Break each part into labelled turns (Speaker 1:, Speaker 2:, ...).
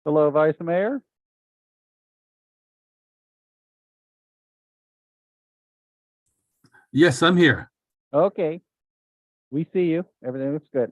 Speaker 1: Hello, Vice Mayor.
Speaker 2: Yes, I'm here.
Speaker 1: Okay, we see you. Everything looks good.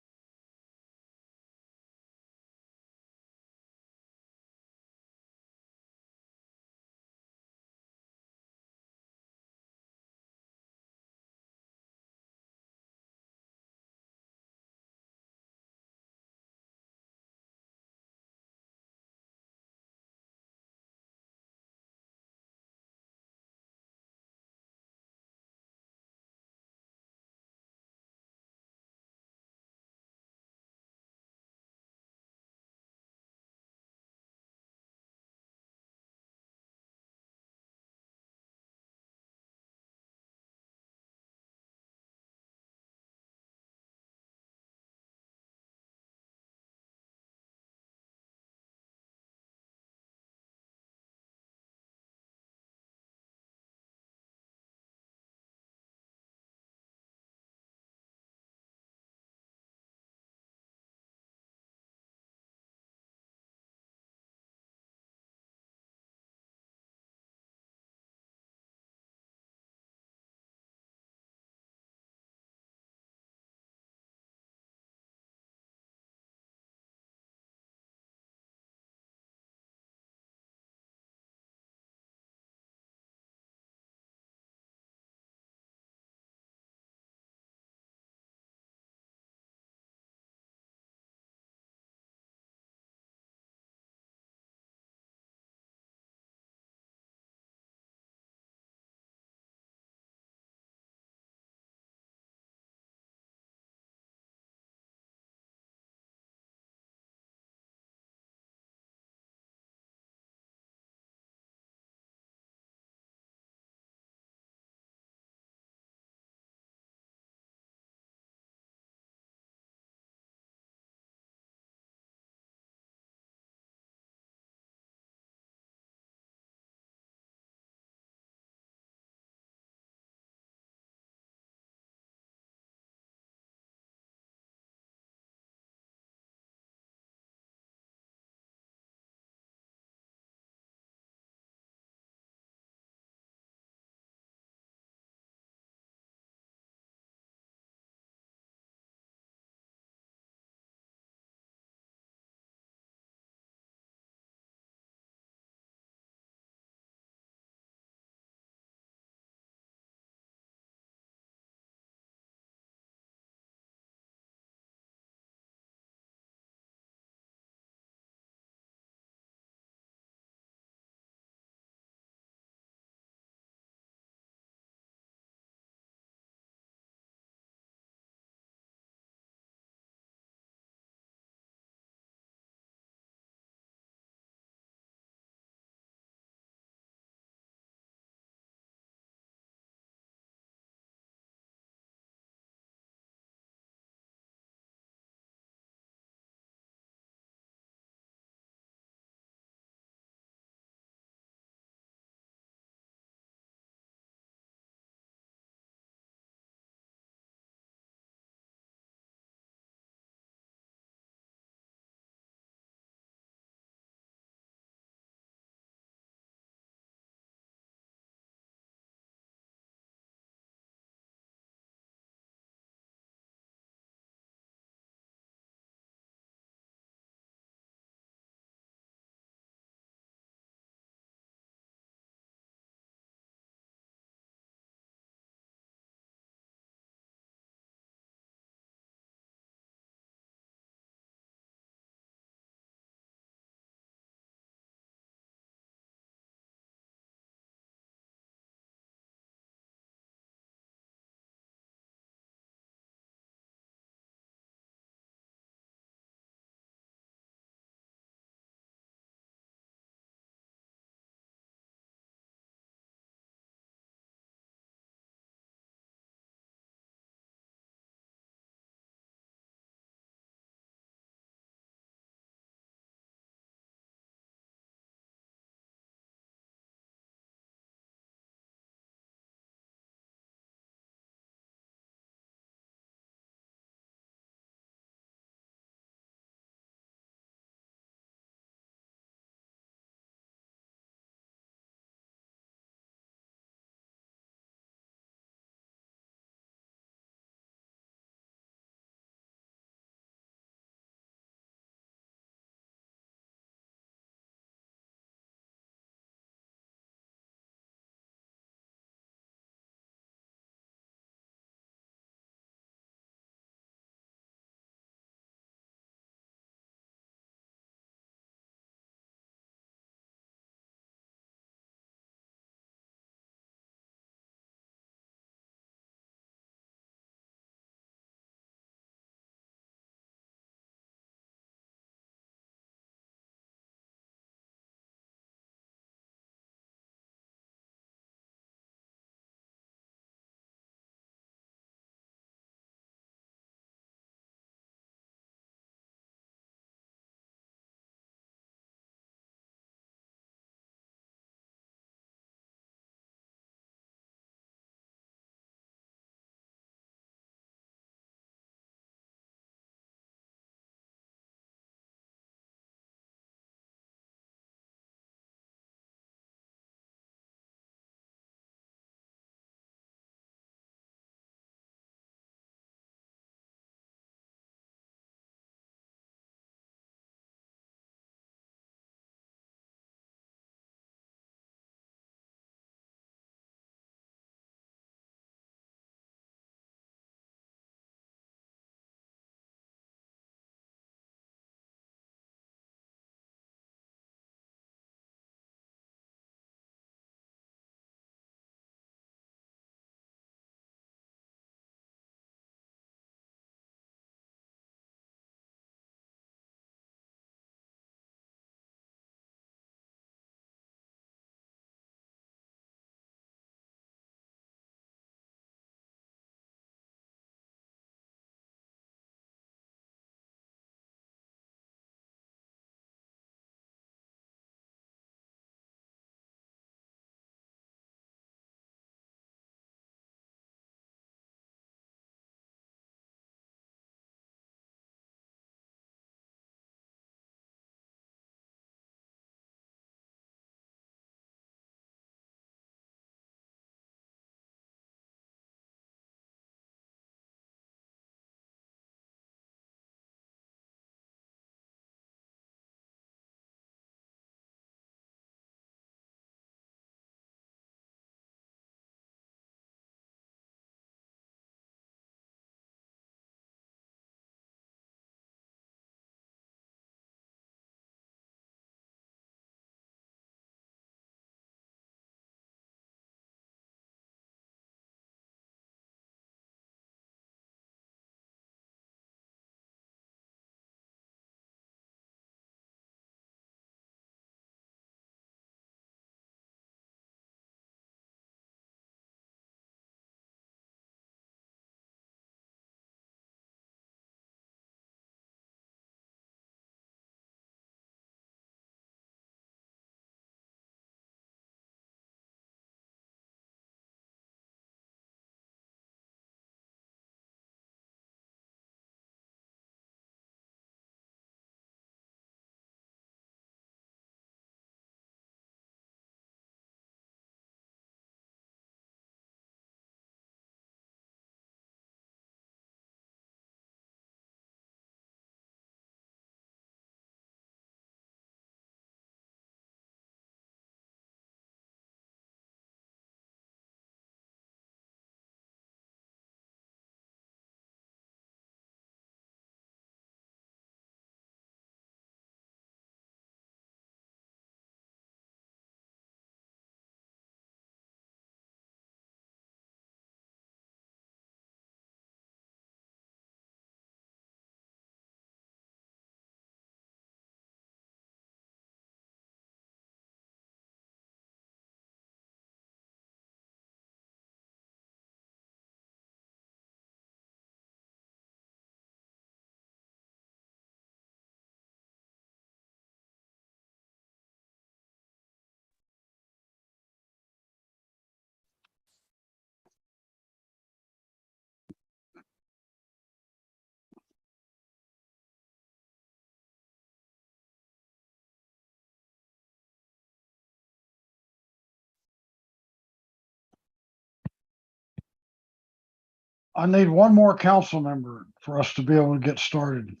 Speaker 2: I need one more council member for us to be able to get started.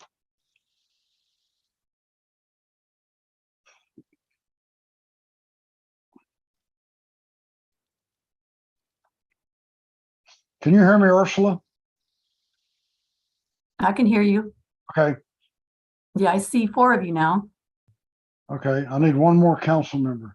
Speaker 2: Can you hear me, Ursula?
Speaker 3: I can hear you.
Speaker 2: Okay,
Speaker 3: Yeah, I see 4 of you now.
Speaker 2: okay. I need one more council member.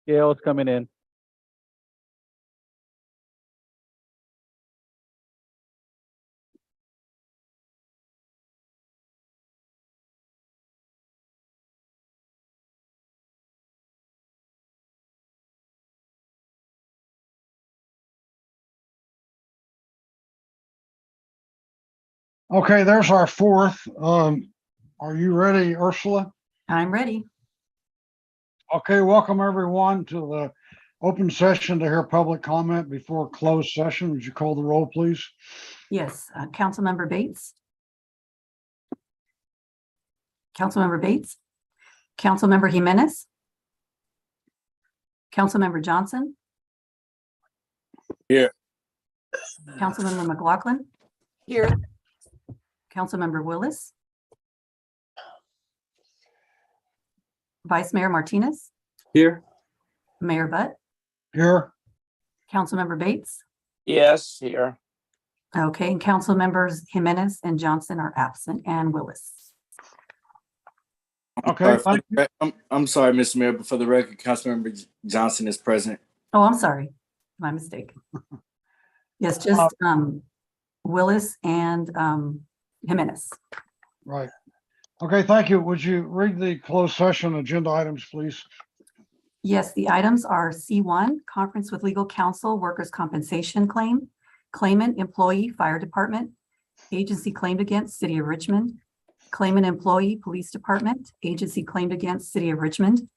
Speaker 1: Gail's coming in.
Speaker 2: Okay, there's our 4th. Are you ready, Ursula?
Speaker 3: I'm ready.
Speaker 2: Okay, welcome everyone to the open session to hear public comment before closed session. Would you call the roll, please?
Speaker 3: Yes, Councilmember Bates. Councilmember Bates. Councilmember Jimenez. Councilmember Johnson.
Speaker 4: Here.
Speaker 3: Councilmember McLaughlin.
Speaker 5: Here.
Speaker 3: Councilmember Willis. Vice Mayor Martinez.
Speaker 4: Here.
Speaker 3: Mayor Butt.
Speaker 2: Here.
Speaker 3: Councilmember Bates.
Speaker 4: Yes, here.
Speaker 3: Okay, and council members Jimenez and Johnson are absent, and Willis.
Speaker 2: Okay, thank you.
Speaker 4: I'm sorry, Mr. Mayor, but for the record, Councilmember Johnson is present.
Speaker 3: Oh, I'm sorry. My mistake. Yes, just Willis and Jimenez.
Speaker 2: Right. Okay, thank you. Would you read the closed session agenda items, please?
Speaker 3: Yes, the items are C1, conference with legal counsel, workers' compensation claim, claimant, employee, fire department, agency claimed against, city of Richmond, claimant, employee, police department, agency claimed against, city of Richmond.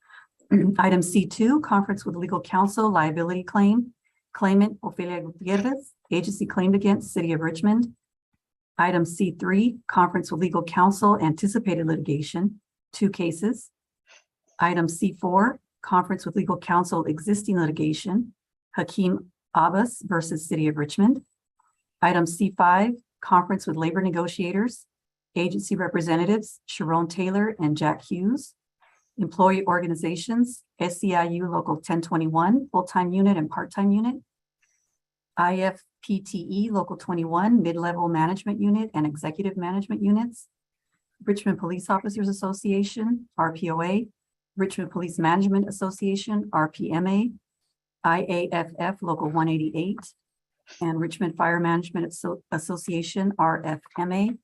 Speaker 3: Item C2, conference with legal counsel, liability claim, claimant, Ofelia Gutierrez, agency claimed against, city of Richmond. Item C3, conference with legal counsel, anticipated litigation, 2 cases. Item C4, conference with legal counsel, existing litigation, Hakeem Abbas versus City of Richmond. Item C5, conference with labor negotiators, agency representatives, Sharon Taylor and Jack Hughes. Employee organizations, SEIU Local 1021, full-time unit and part-time unit. IFPTE Local 21, mid-level management unit and executive management units. Richmond Police Officers Association, RPOA. Richmond Police Management Association, RPMA. IAFF Local 188. and Richmond Fire Management Association, RFMA.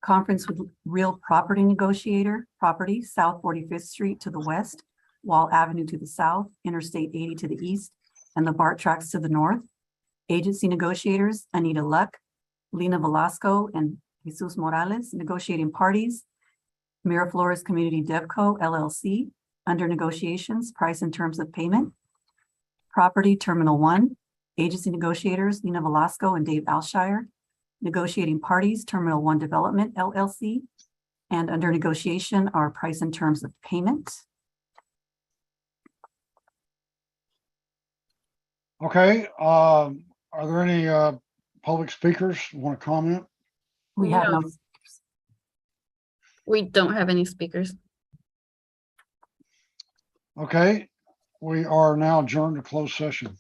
Speaker 3: Conference with Real Property Negotiator, Property, South 45th Street to the west, Wall Avenue to the south, Interstate 80 to the east, and the BART tracks to the north. Agency negotiators, Anita Luck, Lena Velasco, and Jesus Morales. Negotiating parties, Miraflores Community Devco LLC. Under negotiations, price and terms of payment. Property Terminal 1, agency negotiators, Lena Velasco and Dave Alshire. Negotiating parties, Terminal 1 Development LLC. And under negotiation are price and terms of payment.
Speaker 2: Okay, are there any public speakers who want to comment?
Speaker 3: We have
Speaker 5: No.
Speaker 3: no,
Speaker 5: We don't have any speakers.
Speaker 2: Okay, we are now adjourned to closed session.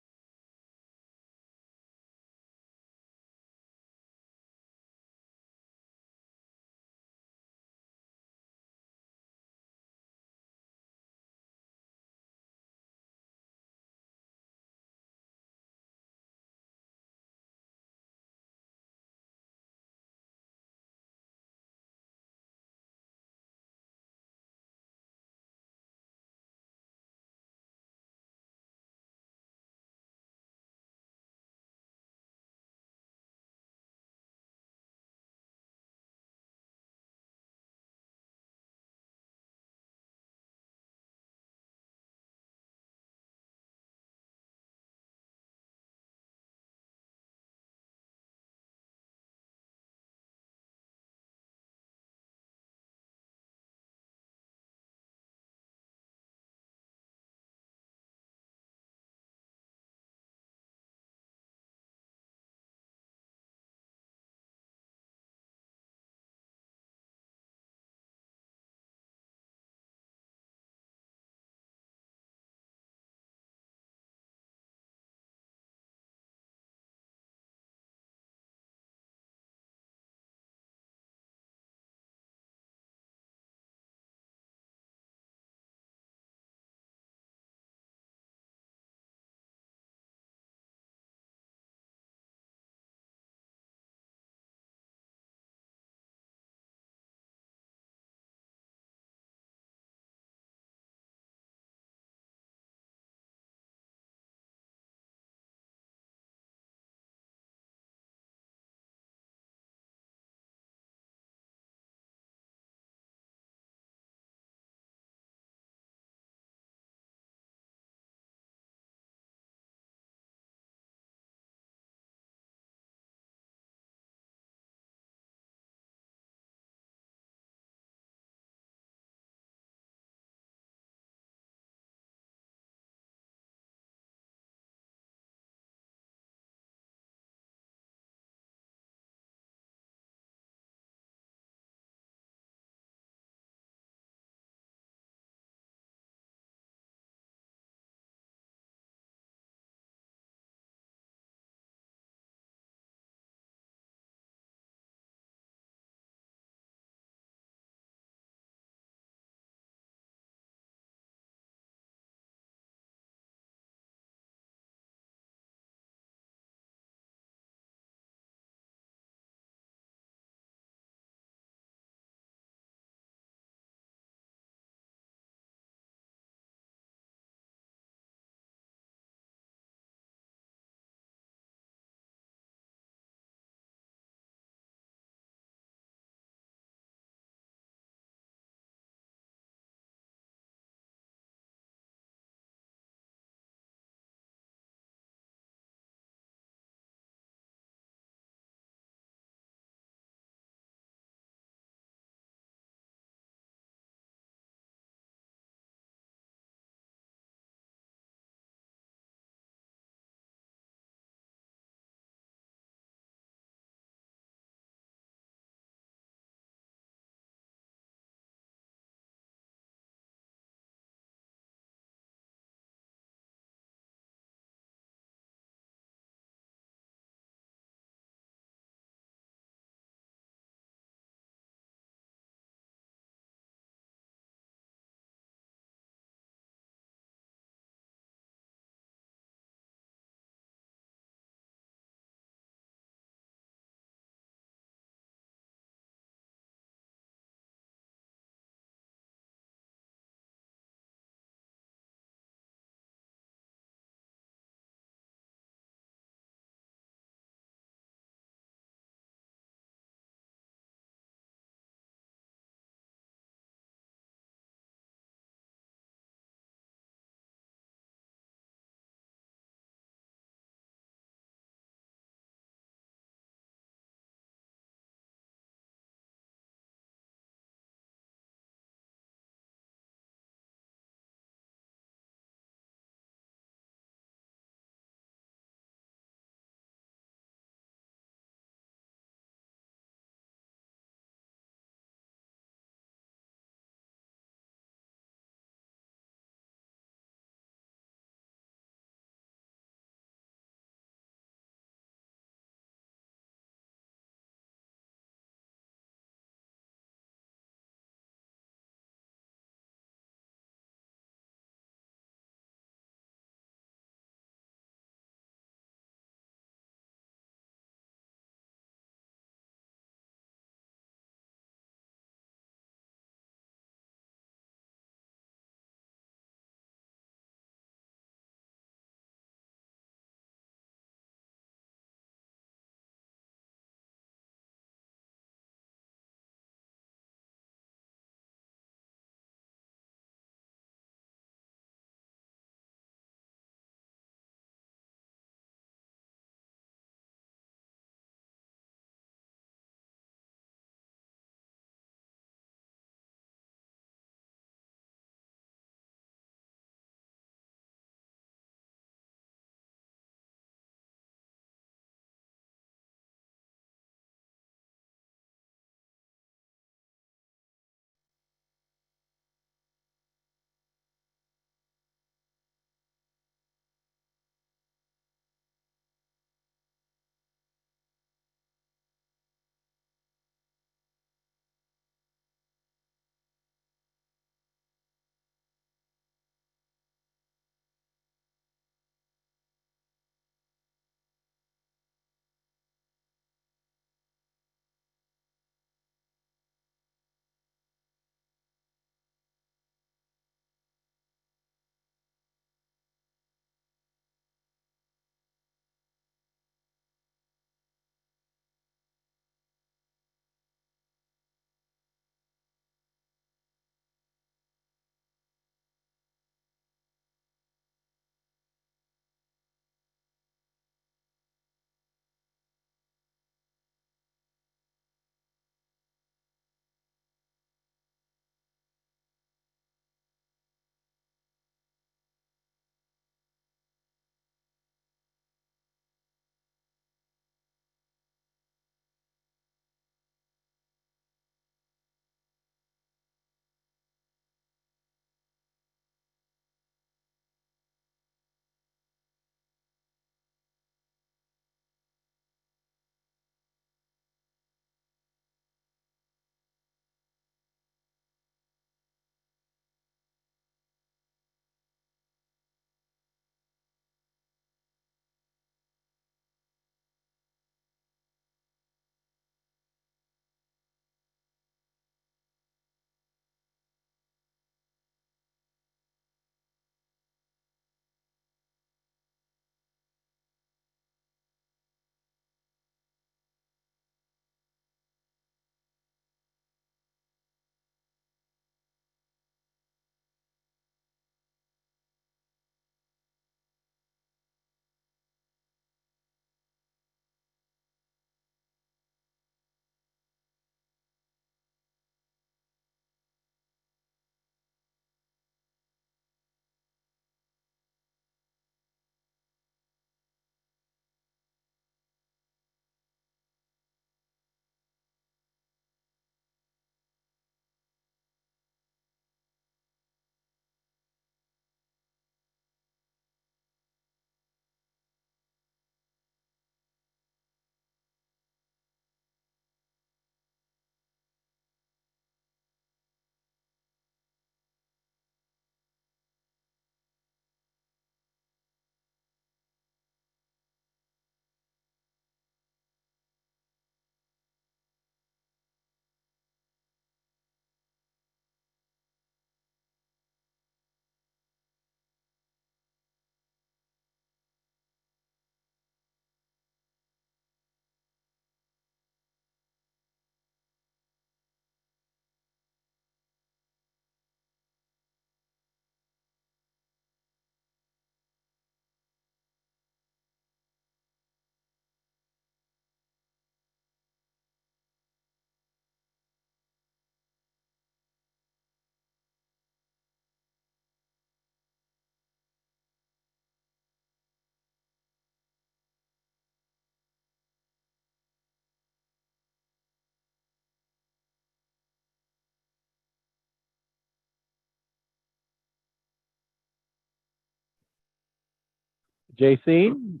Speaker 1: JC,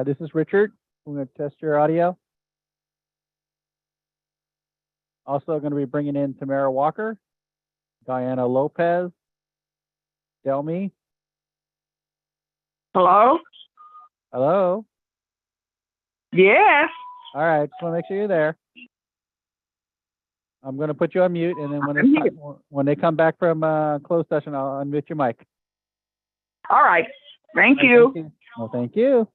Speaker 1: this is Richard. I'm going to test your audio. Also going to be bringing in Tamara Walker, Diana Lopez, Delmy.
Speaker 5: Hello?
Speaker 1: Hello.
Speaker 5: Yes.
Speaker 1: All right, just want to make sure you're there. I'm going to put you on mute, and then
Speaker 5: I'm here.
Speaker 1: when they come back from closed session, I'll unmute your mic.
Speaker 5: All right. Thank
Speaker 1: All right,
Speaker 5: you.
Speaker 1: Thank you. Well, thank you.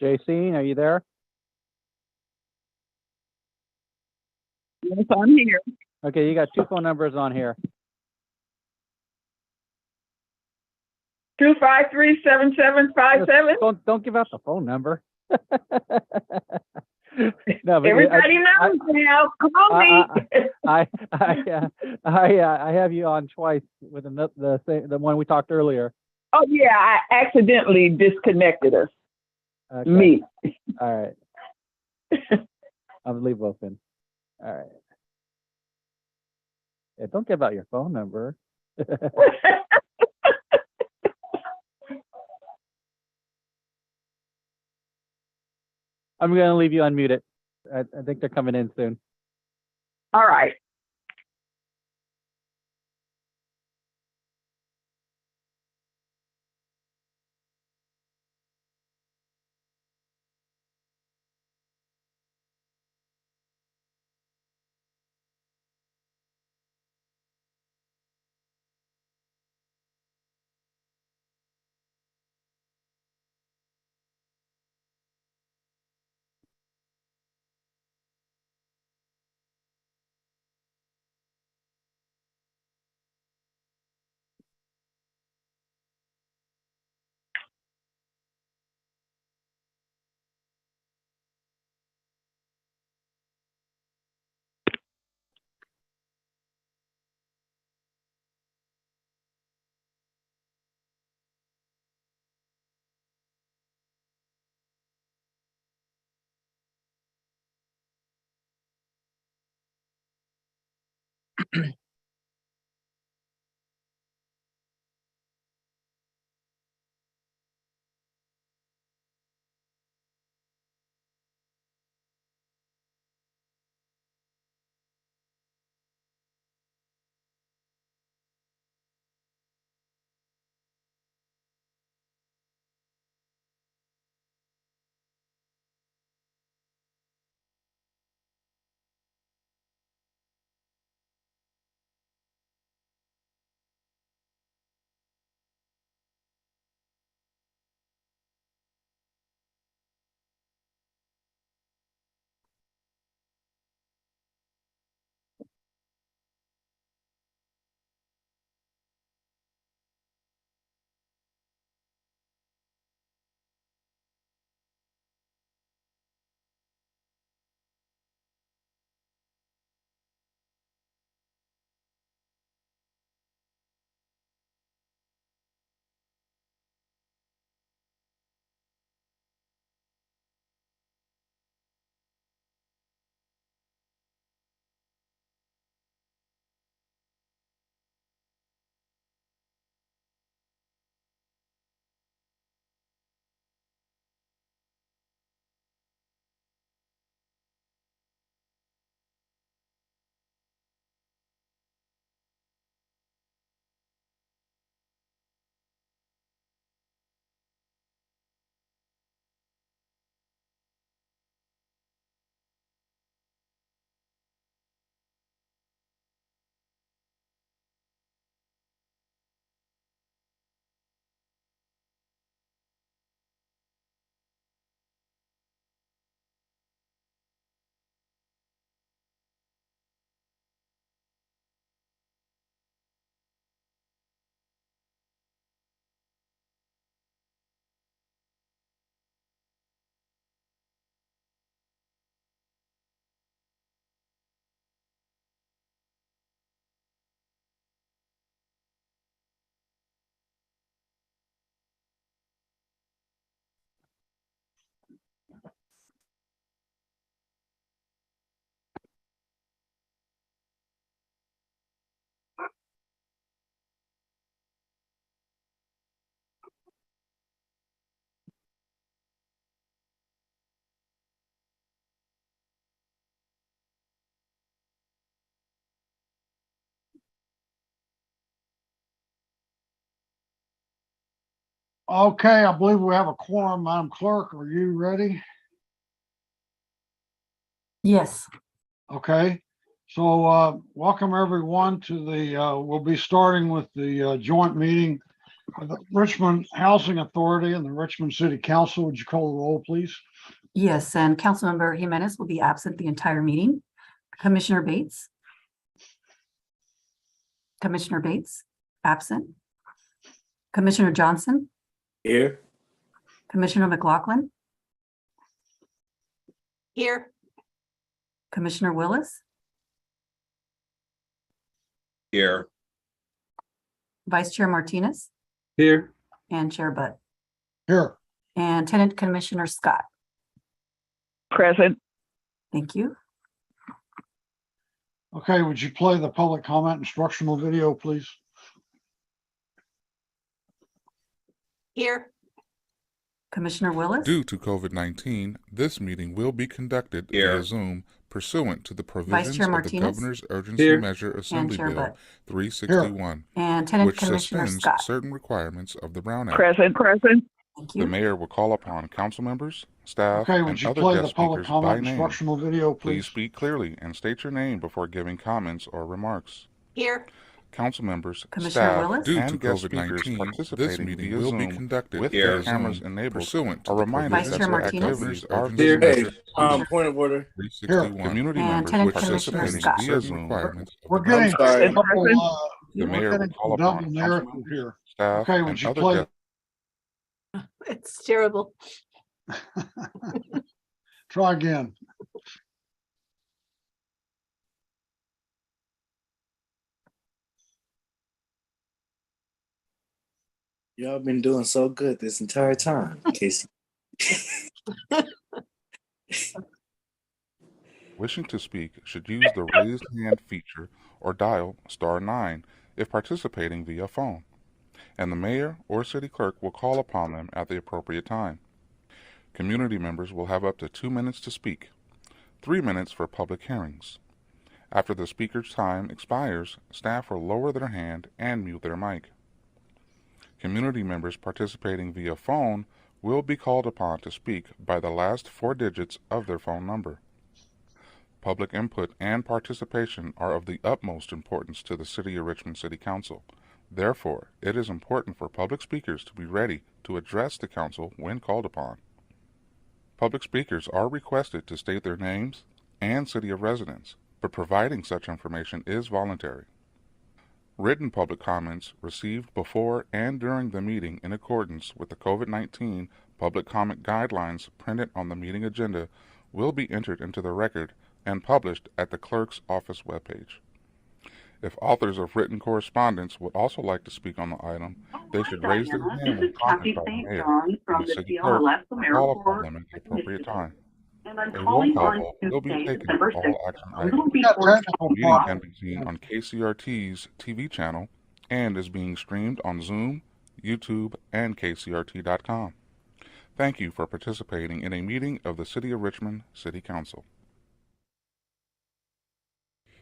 Speaker 1: JC, are you there?
Speaker 5: Yes, I'm here.
Speaker 1: Okay, you got two phone numbers on here.
Speaker 5: 253-7757.
Speaker 1: Don't give out the phone number. No, but
Speaker 5: Everybody knows now. Call me.
Speaker 1: I have you on twice with the one we talked earlier.
Speaker 5: Oh yeah, I accidentally disconnected us.
Speaker 1: Okay.
Speaker 5: Me.
Speaker 1: All right. I'll leave both in. All right. Yeah, don't give out your phone number. I'm going to leave you unmuted. I think they're coming in soon.
Speaker 5: All right.
Speaker 2: Okay, I believe we have a quorum. Madam Clerk, are you ready?
Speaker 3: Yes,
Speaker 2: Okay, so welcome everyone to we'll be starting with the joint meeting of the Richmond Housing Authority and the Richmond City Council. Would you call the roll, please?
Speaker 3: yes, and Councilmember Jimenez will be absent the entire meeting. Commissioner Bates? Commissioner Bates, absent. Commissioner Johnson?
Speaker 4: Here.
Speaker 3: Commissioner McLaughlin?
Speaker 6: Here.
Speaker 3: Commissioner Willis?
Speaker 7: Here.
Speaker 3: Vice Chair Martinez?
Speaker 1: Here.
Speaker 3: And Chair Butt.
Speaker 2: Here.
Speaker 3: And Tenant Commissioner Scott.
Speaker 5: Present.
Speaker 3: Thank you.
Speaker 2: Okay, would you play the public comment instructional video, please?
Speaker 6: Here.
Speaker 3: Commissioner Willis?
Speaker 8: Due to COVID-19, this meeting will be conducted
Speaker 7: Here.
Speaker 8: via Zoom pursuant to the provisions
Speaker 3: Chair
Speaker 8: of the
Speaker 3: Martinez?
Speaker 8: Governor's Urgency
Speaker 1: Here.
Speaker 8: Measure Assembly
Speaker 3: Chair
Speaker 8: Bill
Speaker 3: Butt.
Speaker 8: 361,
Speaker 3: And Tenant
Speaker 8: which
Speaker 3: Commissioner
Speaker 8: suspends
Speaker 3: Scott.
Speaker 8: certain requirements of the Brown Act.
Speaker 5: Present.
Speaker 3: Thank
Speaker 8: The
Speaker 3: you.
Speaker 8: mayor will call upon council members, staff,
Speaker 2: Okay, would
Speaker 8: and
Speaker 2: you
Speaker 8: other
Speaker 2: play the
Speaker 8: guest
Speaker 2: public
Speaker 8: speakers by
Speaker 2: comment
Speaker 8: name.
Speaker 2: instructional video,
Speaker 8: Please
Speaker 2: please?
Speaker 8: speak clearly and state your name before giving comments or remarks.
Speaker 6: Here.
Speaker 8: Council members,
Speaker 3: Commissioner
Speaker 8: staff,
Speaker 3: Willis?
Speaker 8: due to and guest speakers COVID-19, this participating meeting via will be Zoom conducted with
Speaker 7: Here.
Speaker 8: their cameras enabled pursuant to a the reminder
Speaker 3: Vice
Speaker 8: that
Speaker 3: Chair
Speaker 8: the
Speaker 3: Martinez?
Speaker 8: activities are
Speaker 1: Here.
Speaker 8: visible.
Speaker 4: Hey, point of order.
Speaker 8: 361. Community
Speaker 3: And
Speaker 8: members
Speaker 3: Tenant
Speaker 8: participating
Speaker 3: Commissioner Scott.
Speaker 8: via Zoom requirements of
Speaker 2: We're
Speaker 8: the
Speaker 2: getting
Speaker 8: Brown
Speaker 4: sorry.
Speaker 2: a couple,
Speaker 8: The
Speaker 2: we're
Speaker 8: mayor will
Speaker 2: getting
Speaker 8: call
Speaker 2: some
Speaker 8: upon
Speaker 2: double
Speaker 8: council
Speaker 2: narrative
Speaker 8: members,
Speaker 2: here.
Speaker 8: staff,
Speaker 2: Okay, would
Speaker 8: and
Speaker 2: you
Speaker 8: other
Speaker 2: play?
Speaker 8: guests.
Speaker 6: It's terrible.
Speaker 2: Try again.
Speaker 4: Y'all been doing so good this entire time, Casey.
Speaker 8: Wishing to speak should use the raised hand feature or dial *9 if participating via phone, and the mayor or city clerk will call upon them at the appropriate time. Community members will have up to 2 minutes to speak, 3 minutes for public hearings. After the speaker's time expires, staff will lower their hand and mute their mic. Community members participating via phone will be called upon to speak by the last 4 digits of their phone number. Public input and participation are of the utmost importance to the City of Richmond City Council. Therefore, it is important for public speakers to be ready to address the council when called upon. Public speakers are requested to state their names and city of residence, but providing such information is voluntary. Written public comments received before and during the meeting in accordance with the COVID-19 public comment guidelines printed on the meeting agenda will be entered into the record and published at the clerk's office webpage. If authors of written correspondence would also like to speak on the item, they should raise their hand when prompted by the mayor, and the city clerk will call upon them at the appropriate time. A roll call vote will be taken for all action items.
Speaker 2: We got technical
Speaker 8: The meeting
Speaker 2: problems.
Speaker 8: can be seen on KCRT's TV channel and is being streamed on Zoom, YouTube, and KCRT.com. Thank you for participating in a meeting of the City of Richmond City Council.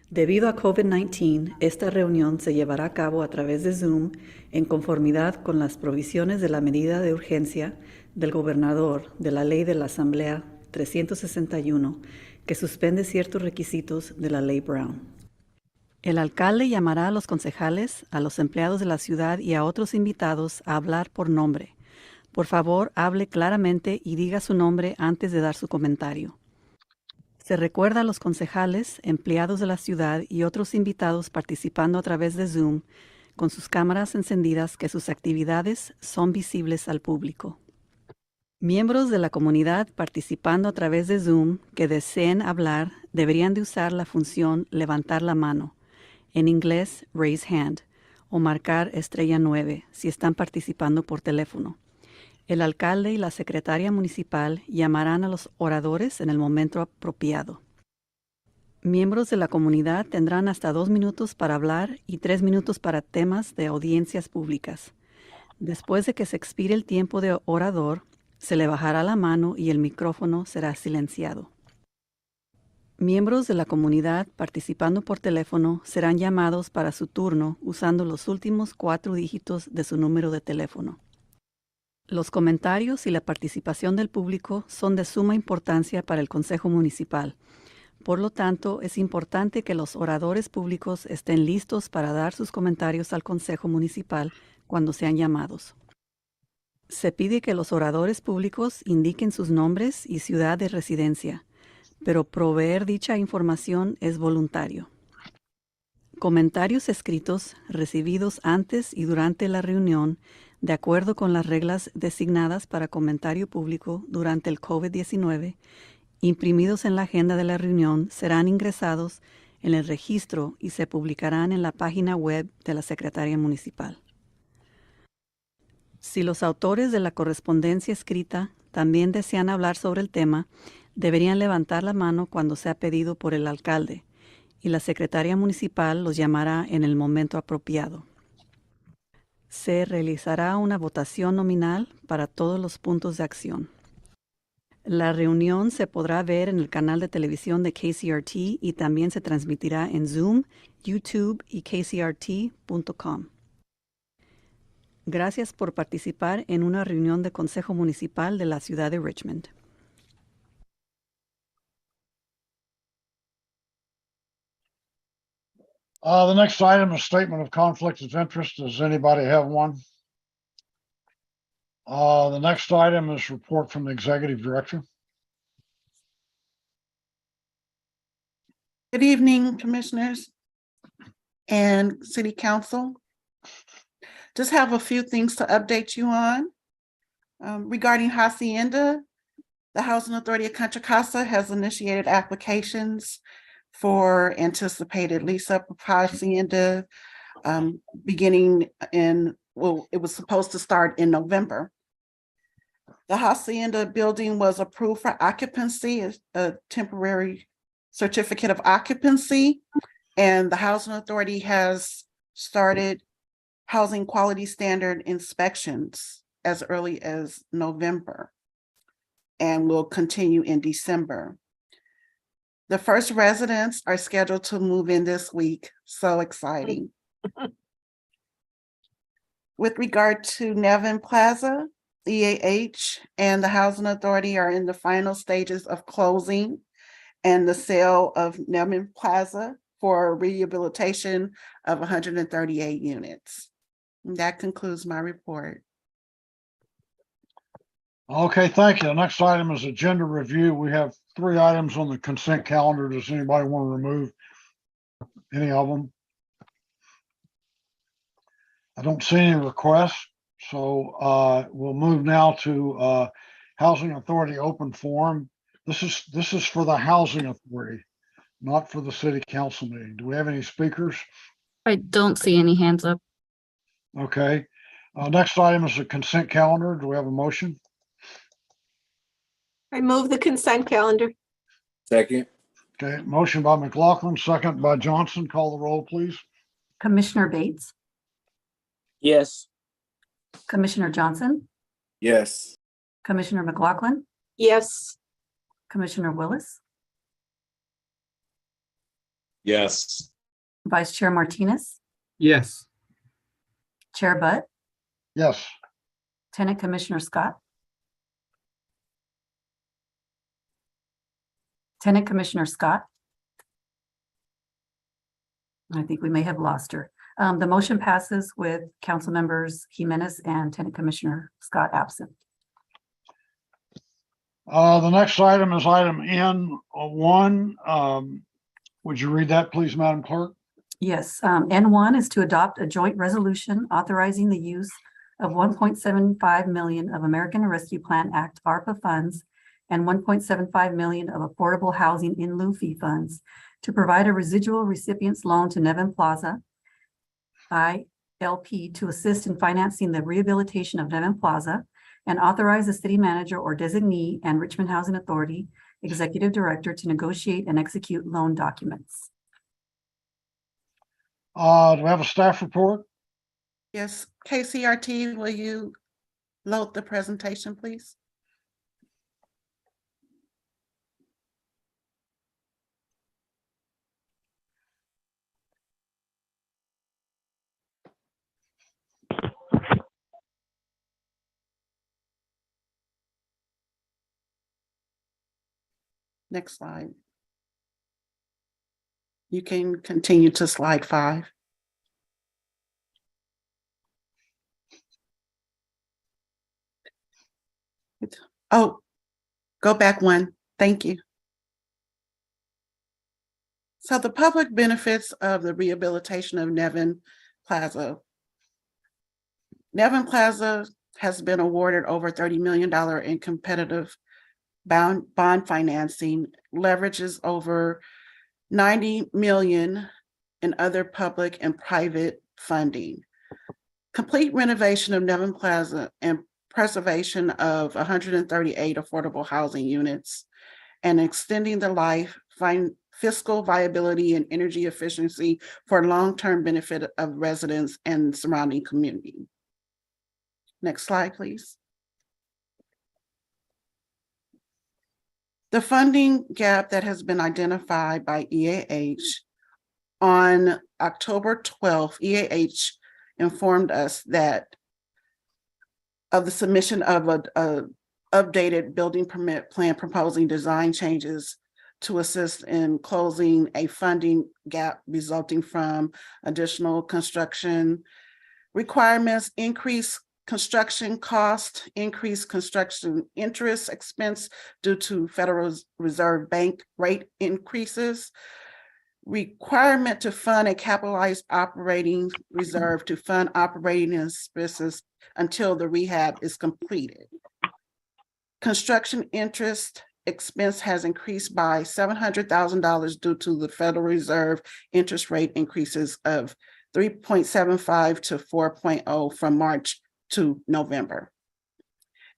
Speaker 9: Debido a COVID-19, esta reunión se llevará a cabo a través de Zoom en conformidad con las provisiones de la medida de urgencia del gobernador de la Ley de la Asamblea 361, que suspende ciertos requisitos de la Ley Brown. El alcalde llamará a los concejales, a los empleados de la ciudad y a otros invitados a hablar por nombre. Por favor, hable claramente y diga su nombre antes de dar su comentario. Se recuerda a los concejales, empleados de la ciudad y otros invitados participando a través de Zoom con sus cámaras encendidas que sus actividades son visibles al público. Miembros de la comunidad participando a través de Zoom que deseen hablar deberían de usar la función levantar la mano, en inglés raise hand, o marcar *9 si están participando por teléfono. El alcalde y la secretaria municipal llamarán a los oradores en el momento apropiado. Miembros de la comunidad tendrán hasta 2 minutos para hablar y 3 minutos para temas de audiencias públicas. Después de que se expire el tiempo de orador, se le bajará la mano y el micrófono será silenciado. Miembros de la comunidad participando por teléfono serán llamados para su turno usando los últimos 4 dígitos de su número de teléfono. Los comentarios y la participación del público son de suma importancia para el Consejo Municipal. Por lo tanto, es importante que los oradores públicos estén listos para dar sus comentarios al Consejo Municipal cuando sean llamados. Se pide que los oradores públicos indiquen sus nombres y ciudad de residencia, pero proveer dicha información es voluntario. Comentarios escritos recibidos antes y durante la reunión, de acuerdo con las reglas designadas para comentario público durante el COVID-19, imprimidos en la agenda de la reunión, serán ingresados en el registro y se publicarán en la página web de la Secretaría Municipal. Si los autores de la correspondencia escrita también desean hablar sobre el tema, deberían levantar la mano cuando sea pedido por el alcalde, y la Secretaría Municipal los llamará en el momento apropiado. Se realizará una votación nominal para todos los puntos de acción. La reunión se podrá ver en el canal de televisión de KCRT y también se transmitirá en Zoom, YouTube y kcrt.com. Gracias por participar en una reunión de Consejo Municipal de la ciudad de Richmond.
Speaker 2: The next item is statement of conflict of interest. Does anybody have one? The next item is report from the executive director.
Speaker 7: Good evening, Commissioners and City Council. Just have a few things to update you on. Regarding Hacienda, the Housing Authority of Contra Costa has initiated applications for anticipated lease-up of Hacienda beginning in, well, it was supposed to start in November. The Hacienda building was approved for occupancy, a temporary certificate of occupancy, and the Housing Authority has started housing quality standard inspections as early as November and will continue in December. The first residents are scheduled to move in this week. So exciting. With regard to Nevin Plaza, EAH and the Housing Authority are in the final stages of closing and the sale of Nevin Plaza for rehabilitation of 138 units. And that concludes my report.
Speaker 2: Okay, thank you. The next item is agenda review. We have 3 items on the consent calendar. Does anybody want to remove any of them? I don't see any requests, so we'll move now to Housing Authority open forum. This is for the Housing Authority, not for the City Council meeting. Do we have any speakers?
Speaker 10: I don't see any hands up.
Speaker 2: Okay. Next item is the consent calendar. Do we have a motion?
Speaker 6: I move the consent calendar.
Speaker 4: Second.
Speaker 2: Okay, motion by McLaughlin, second by Johnson. Call the roll, please.
Speaker 3: Commissioner Bates,
Speaker 4: Yes.
Speaker 3: Commissioner Johnson,
Speaker 4: Yes.
Speaker 3: Commissioner McLaughlin,
Speaker 6: Yes.
Speaker 3: Commissioner Willis,
Speaker 11: Yes.
Speaker 3: Vice Chair Martinez,
Speaker 11: Yes.
Speaker 3: Chair Butt,
Speaker 2: Yes.
Speaker 3: Tenant Commissioner Scott, Tenant Commissioner Scott. I think we may have lost her. The motion passes with Council Members Jimenez and Tenant Commissioner Scott absent.
Speaker 2: The next item is item N1. Would you read that, please, Madam Clerk?
Speaker 3: Yes, N1 is to adopt a joint resolution authorizing the use of 1.75 million of American Rescue Plan Act ARPA funds and 1.75 million of Affordable Housing in lieu fee funds to provide a residual recipient's loan to Nevin Plaza, ILP, to assist in financing the rehabilitation of Nevin Plaza, and authorize the city manager or designee and Richmond Housing Authority executive director to negotiate and execute loan documents.
Speaker 2: Do we have a staff report?
Speaker 7: Yes, KCRT, will you load the presentation, please? Next slide. You can continue to slide 5. Oh, go back one. Thank you. So the public benefits of the rehabilitation of Nevin Plaza. Nevin Plaza has been awarded over $30 million in competitive bond financing, leverages over 90 million in other public and private funding. Complete renovation of Nevin Plaza and preservation of 138 affordable housing units and extending the life, fiscal viability and energy efficiency for long-term benefit of residents and surrounding community. Next slide, please. The funding gap that has been identified by EAH on October 12th, EAH informed us that of the submission of a updated building permit plan proposing design changes to assist in closing a funding gap resulting from additional construction requirements, increased construction cost, increased construction interest expense due to Federal Reserve Bank rate increases, requirement to fund a capitalized operating reserve to fund operating expenses until the rehab is completed. Construction interest expense has increased by $700,000 due to the Federal Reserve interest rate increases of 3.75 to 4.0 from March to November.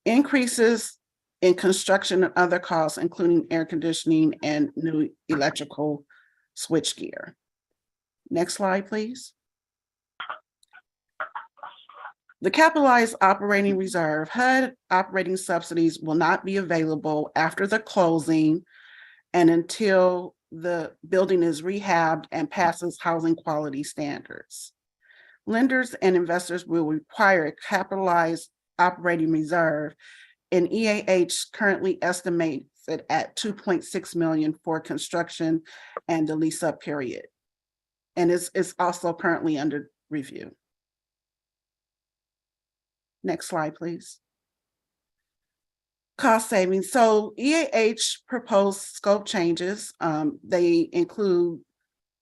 Speaker 7: Increases in construction and other costs, including air conditioning and new electrical switchgear. Next slide, please. The capitalized operating reserve, HUD operating subsidies will not be available after the closing and until the building is rehabbed and passes housing quality standards. Lenders and investors will require a capitalized operating reserve, and EAH currently estimates it at $2.6 million for construction and the lease-up period. And it's also currently under review. Next slide, please. Cost savings. So EAH proposed scope changes. They include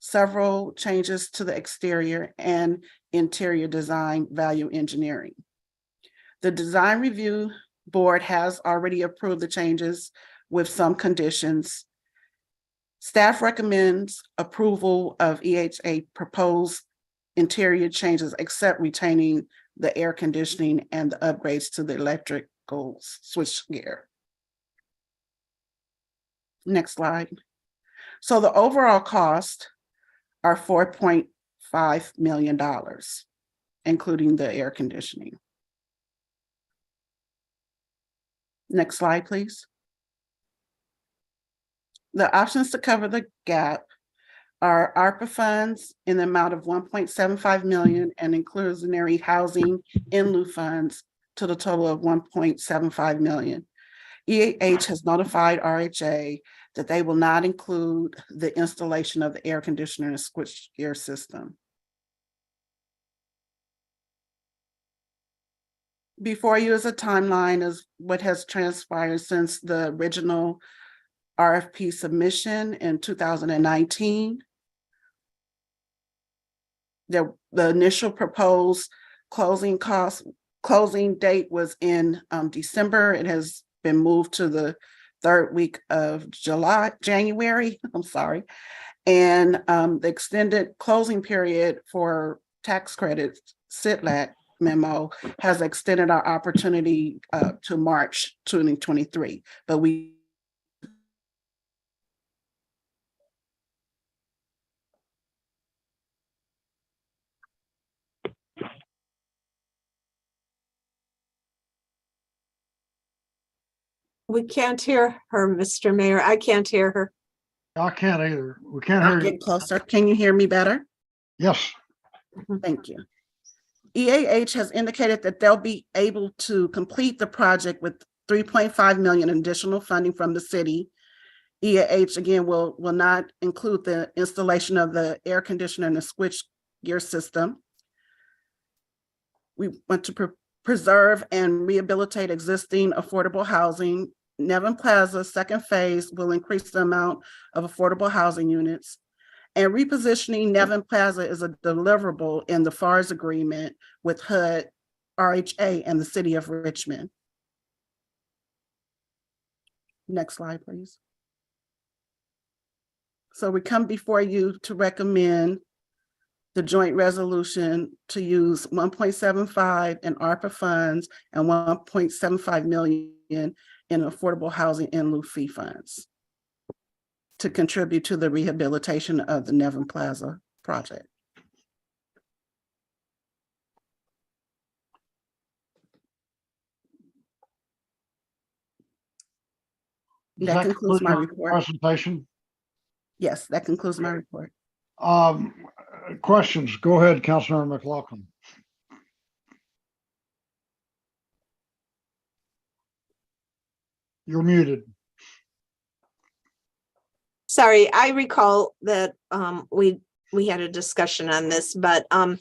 Speaker 7: several changes to the exterior and interior design value engineering. The design review board has already approved the changes with some conditions. Staff recommends approval of EAH proposed interior changes except retaining the air conditioning and the upgrades to the electrical switchgear. Next slide. So the overall cost are $4.5 million, including the air conditioning. Next slide, please. The options to cover the gap are ARPA funds in the amount of $1.75 million and inclusionary housing in lieu funds to the total of $1.75 million. EAH has notified RHA that they will not include the installation of the air conditioner and switchgear system. Before you is a timeline of what has transpired since the original RFP submission in 2019. The initial proposed closing date was in December. It has been moved to the third week of January, I'm sorry. And the extended closing period for tax credits, CITLAC memo, has extended our opportunity to March 2023, but we
Speaker 6: can't hear her, Mr. Mayor. I can't hear her.
Speaker 2: I can't either. We can't hear you.
Speaker 7: get closer. Can you hear me better?
Speaker 2: Yes.
Speaker 7: Thank you. EAH has indicated that they'll be able to complete the project with $3.5 million additional funding from the city EAH again will not include the installation of the air conditioner and the switch gear system. We want to preserve and rehabilitate existing affordable housing. Nevin Plaza second phase will increase the amount of affordable housing units. And repositioning Nevin Plaza is a deliverable in the FARS agreement with HUD, RHA, and the city of Richmond. Next slide, please. So we come before you to recommend the joint resolution to use 1.75 in ARPA funds and 1.75 million in affordable housing in lieu fee funds to contribute to the rehabilitation of the Nevin Plaza project. That concludes my report.
Speaker 2: Presentation.
Speaker 7: Yes, that concludes my report.
Speaker 2: Questions? Go ahead, Councilmember McLaughlin. You're muted.
Speaker 6: Sorry, I recall that we had a discussion on this, but I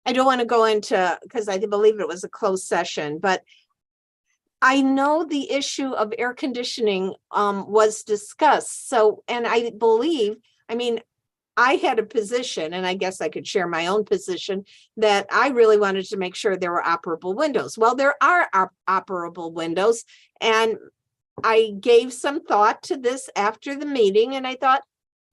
Speaker 6: don't want to go into, because I believe it was a closed session, but I know the issue of air conditioning was discussed. So, and I believe, I mean, I had a position, and I guess I could share my own position, that I really wanted to make sure there were operable windows. Well, there are operable windows, and I gave some thought to this after the meeting, and I thought,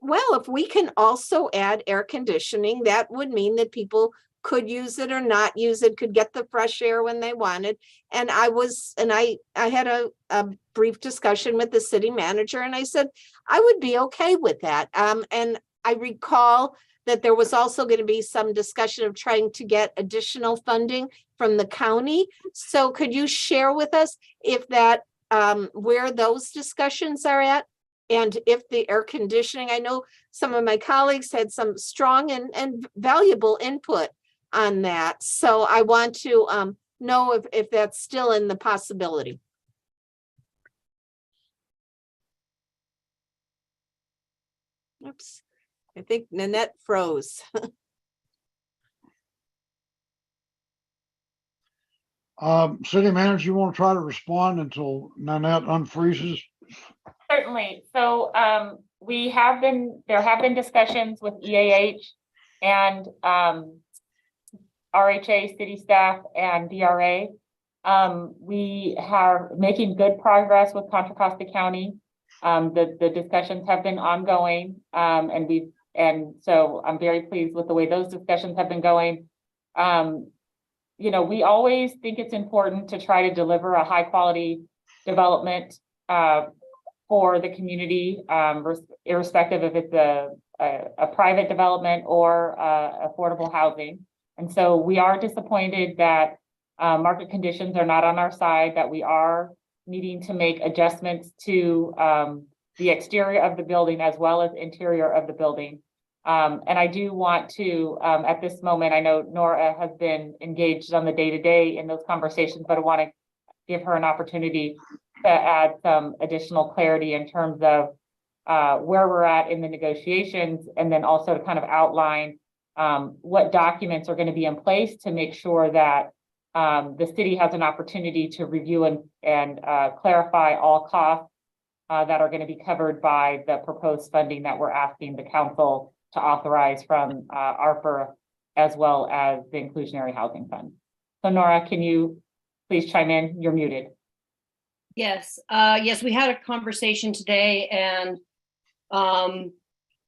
Speaker 6: well, if we can also add air conditioning, that would mean that people could use it or not use it, could get the fresh air when they wanted. And I had a brief discussion with the city manager, and I said, I would be okay with that. And I recall that there was also going to be some discussion of trying to get additional funding from the county. So could you share with us if that, where those discussions are at? And if the air conditioning, I know some of my colleagues had some strong and valuable input on that. So I want to know if that's still in the possibility. Oops, I think Nanette froze.
Speaker 2: City manager, you want to try to respond until Nanette unfreezes?
Speaker 12: Certainly. So there have been discussions with EAH and RHA, city staff, and DRA. We are making good progress with Contra Costa County. The discussions have been ongoing, and so I'm very pleased with the way those discussions have been going. You know, we always think it's important to try to deliver a high quality development for the community, irrespective if it's a private development or affordable housing. And so we are disappointed that market conditions are not on our side, that we are needing to make adjustments to the exterior of the building as well as interior of the building. And I do want to, at this moment, I know Nora has been engaged on the day-to-day in those conversations, but I want to give her an opportunity to add some additional clarity in terms of where we're at in the negotiations, and then also to kind of outline what documents are going to be in place to make sure that the city has an opportunity to review and clarify all costs that are going to be covered by the proposed funding that we're asking the council to authorize from ARPA as well as the Inclusionary Housing Fund. So Nora, can you please chime in? You're muted.
Speaker 13: Yes, yes, we had a conversation today, and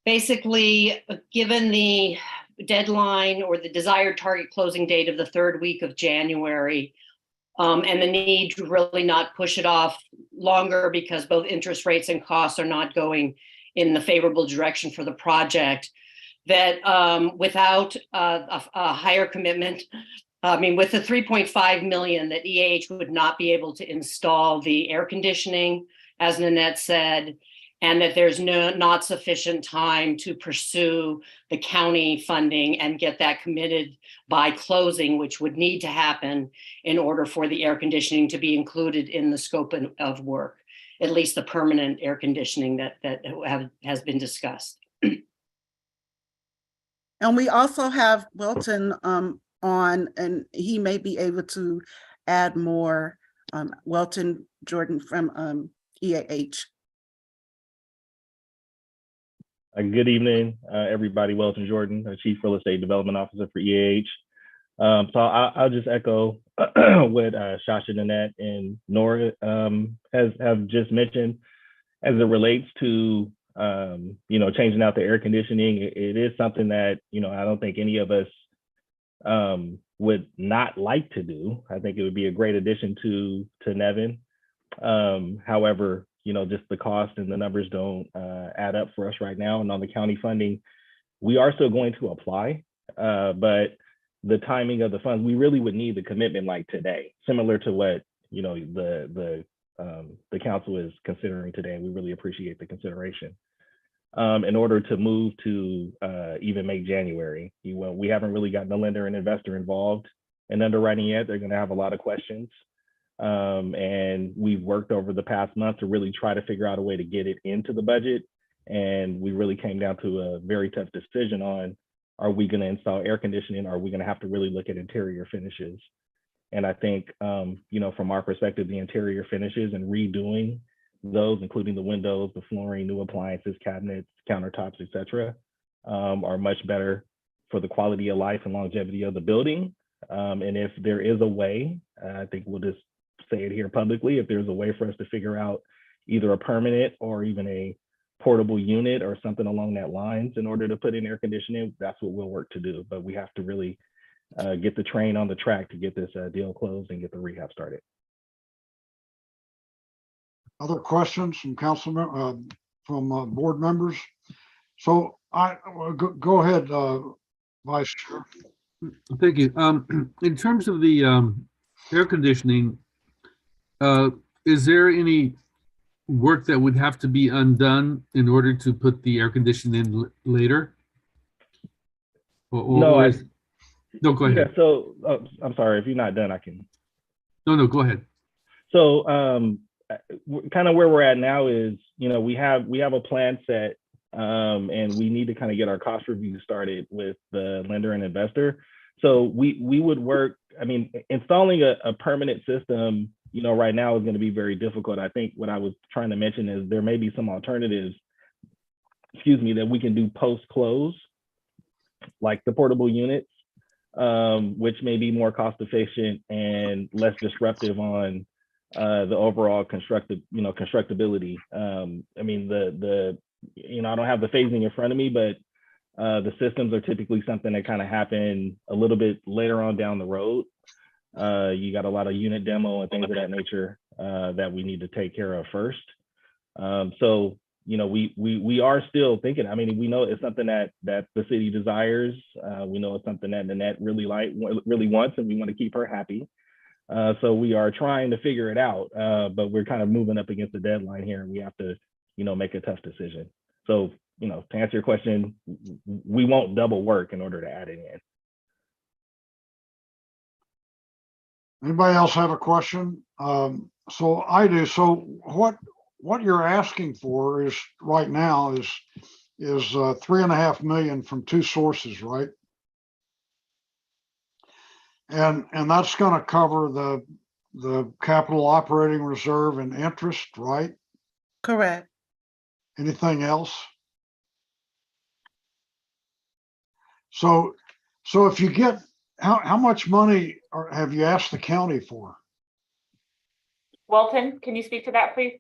Speaker 13: basically, given the deadline or the desired target closing date of the third week of January, and the need to really not push it off longer because both interest rates and costs are not going in the favorable direction for the project, that without a higher commitment, I mean, with the 3.5 million, that EAH would not be able to install the air conditioning, as Nanette said, and that there's not sufficient time to pursue the county funding and get that committed by closing, which would need to happen in order for the air conditioning to be included in the scope of work. at least the permanent air conditioning that has been discussed.
Speaker 7: And we also have Wilton on, and he may be able to add more. Wilton Jordan from EAH.
Speaker 14: Good evening, everybody. Welton Jordan, Chief Real Estate Development Officer for EAH. So I'll just echo what Shasha, Nanette, and Nora have just mentioned as it relates to changing out the air conditioning. It is something that I don't think any of us would not like to do. I think it would be a great addition to Nevin. However, just the cost and the numbers don't add up for us right now. And on the county funding, we are still going to apply, but the timing of the funds, we really would need the commitment like today, similar to what the council is considering today. We really appreciate the consideration. In order to move to even make January, we haven't really gotten the lender and investor involved in underwriting yet. They're going to have a lot of questions. And we've worked over the past month to really try to figure out a way to get it into the budget. And we really came down to a very tough decision on, are we going to install air conditioning? Or are we going to have to really look at interior finishes? And I think, from our perspective, the interior finishes and redoing those, including the windows, the flooring, new appliances, cabinets, countertops, et cetera, are much better for the quality of life and longevity of the building. And if there is a way, I think we'll just say it here publicly, if there's a way for us to figure out either a permanent or even a portable unit or something along that lines in order to put in air conditioning, that's what we'll work to do. But we have to really get the train on the track to get this deal closed and get the rehab started.
Speaker 2: Other questions from councilmen, from board members? So go ahead, Vice Chair.
Speaker 11: Thank you. In terms of the air conditioning, is there any work that would have to be undone in order to put the air conditioning in later? No, go ahead.
Speaker 14: Yeah, so I'm sorry, if you're not done, I can.
Speaker 11: No, go ahead.
Speaker 14: So kind of where we're at now is, we have a plan set, and we need to kind of get our cost review started with the lender and investor. So we would work, installing a permanent system, right now is going to be very difficult. I think what I was trying to mention is there may be some alternatives, that we can do post-close, like the portable units, which may be more cost efficient and less disruptive on the overall constructability. I don't have the phasing in front of me, but the systems are typically something that kind of happen a little bit later on down the road. You got a lot of unit demo and things of that nature that we need to take care of first. So we are still thinking. We know it's something that the city desires. We know it's something that Nanette really wants, and we want to keep her happy. So we are trying to figure it out, but we're kind of moving up against the deadline here, and we have to, make a tough decision. So, to answer your question, we won't double work in order to add it in.
Speaker 2: Anybody else have a question? So I do. So what you're asking for is right now is $3.5 million from two sources, right? And that's going to cover the capital operating reserve and interest, right?
Speaker 7: Correct.
Speaker 2: Anything else? So if you get, how much money have you asked the county for?
Speaker 12: Welton, can you speak to that, please?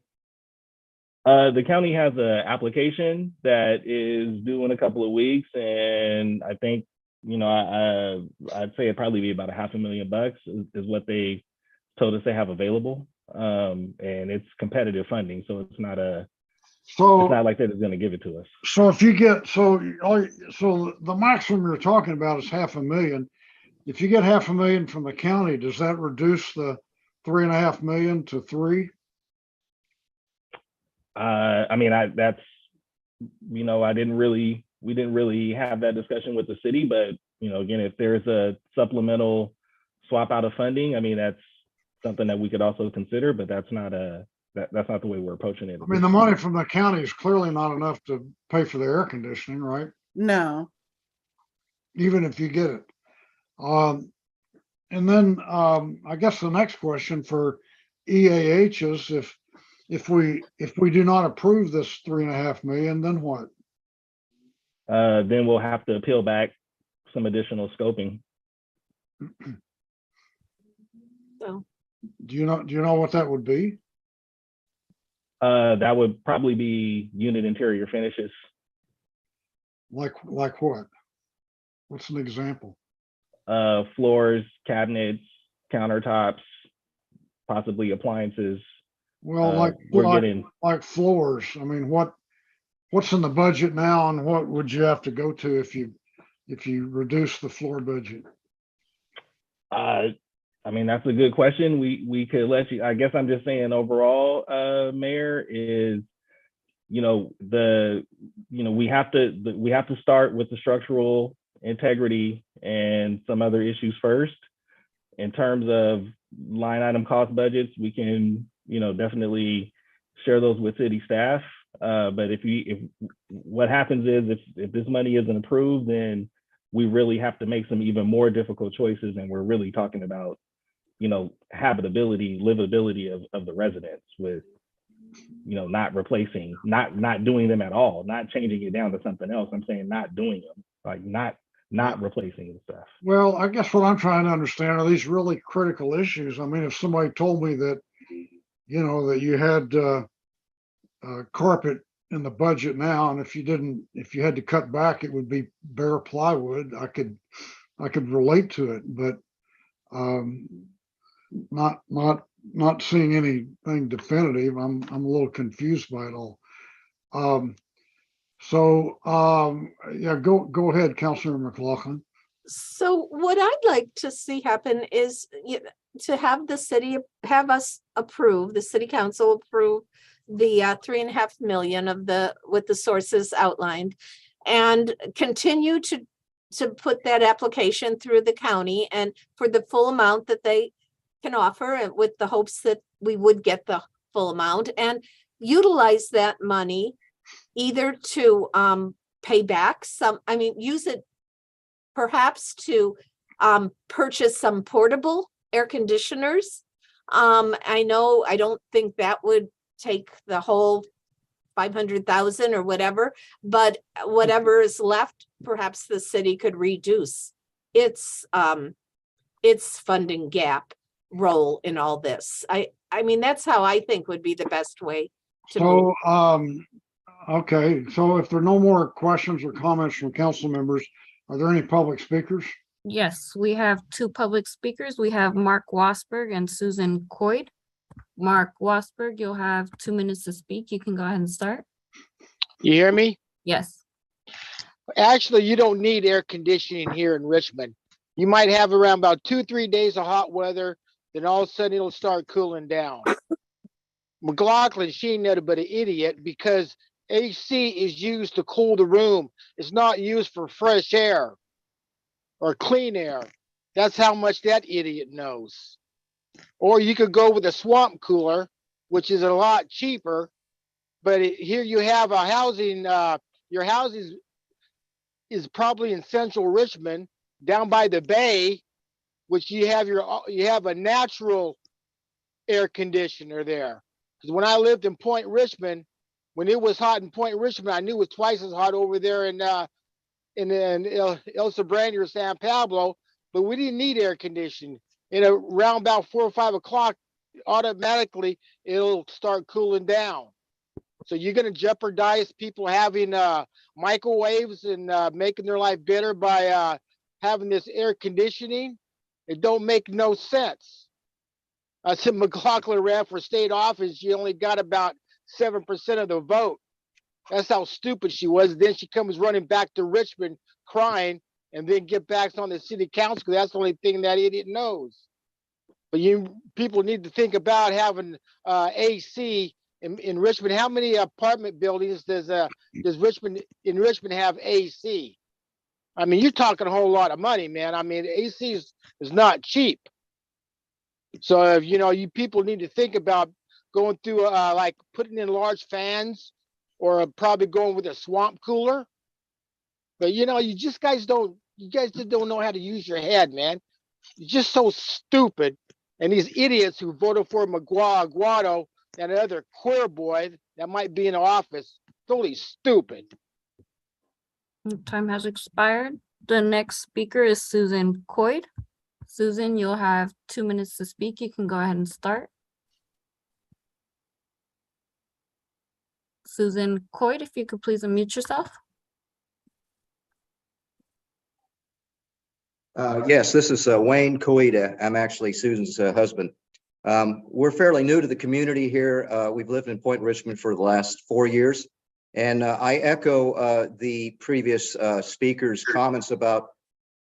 Speaker 14: The county has an application that is due in a couple of weeks, and I think, I'd say it'd probably be about $500,000 is what they told us they have available. And it's competitive funding, so it's not like they're going to give it to us.
Speaker 2: So if you get, so the maximum you're talking about is $500,000. If you get $500,000 from the county, does that reduce the $3.5 million to $3?
Speaker 14: We didn't really have that discussion with the city, but again, if there's a supplemental swap out of funding, that's something that we could also consider, but that's not that's not the way we're approaching it.
Speaker 2: I mean, the money from the county is clearly not enough to pay for the air conditioning, right?
Speaker 7: No.
Speaker 2: Even if you get it. And then I guess the next question for EAH is if we do not approve this 3.5 million, then what?
Speaker 14: Then we'll have to peel back some additional scoping.
Speaker 6: So,
Speaker 2: Do you know what that would be?
Speaker 14: That would probably be unit interior finishes.
Speaker 2: Like what? What's an example?
Speaker 14: Floors, cabinets, countertops, possibly appliances.
Speaker 2: Well, like floors. I mean, what's in the budget now, and what would you have to go to if you reduce the floor budget?
Speaker 14: I mean, that's a good question. We could let you, I guess I'm just saying overall, Mayor, is, we have to start with the structural integrity and some other issues first. In terms of line item cost budgets, we can, definitely share those with city staff. But if what happens is if this money isn't approved, then we really have to make some even more difficult choices. And we're really talking about, habitability, livability of the residents with, not replacing, not doing them at all, not changing it down to something else. I'm saying not doing them, like not replacing the stuff.
Speaker 2: Well, I guess what I'm trying to understand are these really critical issues. I mean, if somebody told me that, that you had carpet in the budget now, and if you had to cut back, it would be bare plywood, I could relate to it, but not seeing anything definitive. I'm a little confused by it all. Yeah, go ahead, Councilor McLaughlin.
Speaker 6: so what I'd like to see happen is to have the city, have us approve, the city council approve the 3.5 million with the sources outlined, and continue to put that application through the county and for the full amount that they can offer, and with the hopes that we would get the full amount, and utilize that money either to pay back use it perhaps to purchase some portable air conditioners. I don't think that would take the whole 500,000 or whatever, but whatever is left, perhaps the city could reduce its funding gap role in all this. I mean, that's how I think would be the best way to move.
Speaker 2: Okay, so if there are no more questions or comments from council members, are there any public speakers?
Speaker 10: Yes, we have two public speakers. We have Mark Wasberg and Susan Coyd. Mark Wasberg, you'll have 2 minutes to speak. You can go ahead and start.
Speaker 15: You hear me?
Speaker 10: Yes.
Speaker 15: Actually, you don't need air conditioning here in Richmond. You might have around about 2-3 days of hot weather, then all of a sudden it'll start cooling down. McLaughlin, she ain't nothing but an idiot because AC is used to cool the room. It's not used for fresh air or clean air. That's how much that idiot knows. Or you could go with a swamp cooler, which is a lot cheaper. But here you have a housing, your housing is probably in central Richmond, down by the bay, which you have a natural air conditioner there. Because when I lived in Point Richmond, when it was hot in Point Richmond, I knew it was twice as hot over there in El Sobrante or San Pablo, but we didn't need air conditioning. Around about 4 or 5 o'clock, automatically it'll start cooling down. So you're going to jeopardize people having microwaves and making their life better by having this air conditioning? It don't make no sense. I said McLaughlin ran for state office. She only got about 7% of the vote. That's how stupid she was. Then she comes running back to Richmond crying and then get back on the city council because that's the only thing that idiot knows. But people need to think about having AC in Richmond. How many apartment buildings does Richmond have AC? I mean, you're talking a whole lot of money, man. I mean, AC is not cheap. So if you people need to think about going through like putting in large fans, or probably going with a swamp cooler. But you know, you guys just don't know how to use your head, man. You're just so stupid. And these idiots who voted for Aguado and another queer boy that might be in office, totally stupid.
Speaker 10: Time has expired. The next speaker is Susan Coyd. Susan, you'll have 2 minutes to speak. You can go ahead and start. Susan Coyd, if you could please unmute yourself.
Speaker 16: Yes, this is Wayne Coida. I'm actually Susan's husband. We're fairly new to the community here. We've lived in Point Richmond for the last 4 years. And I echo the previous speaker's comments about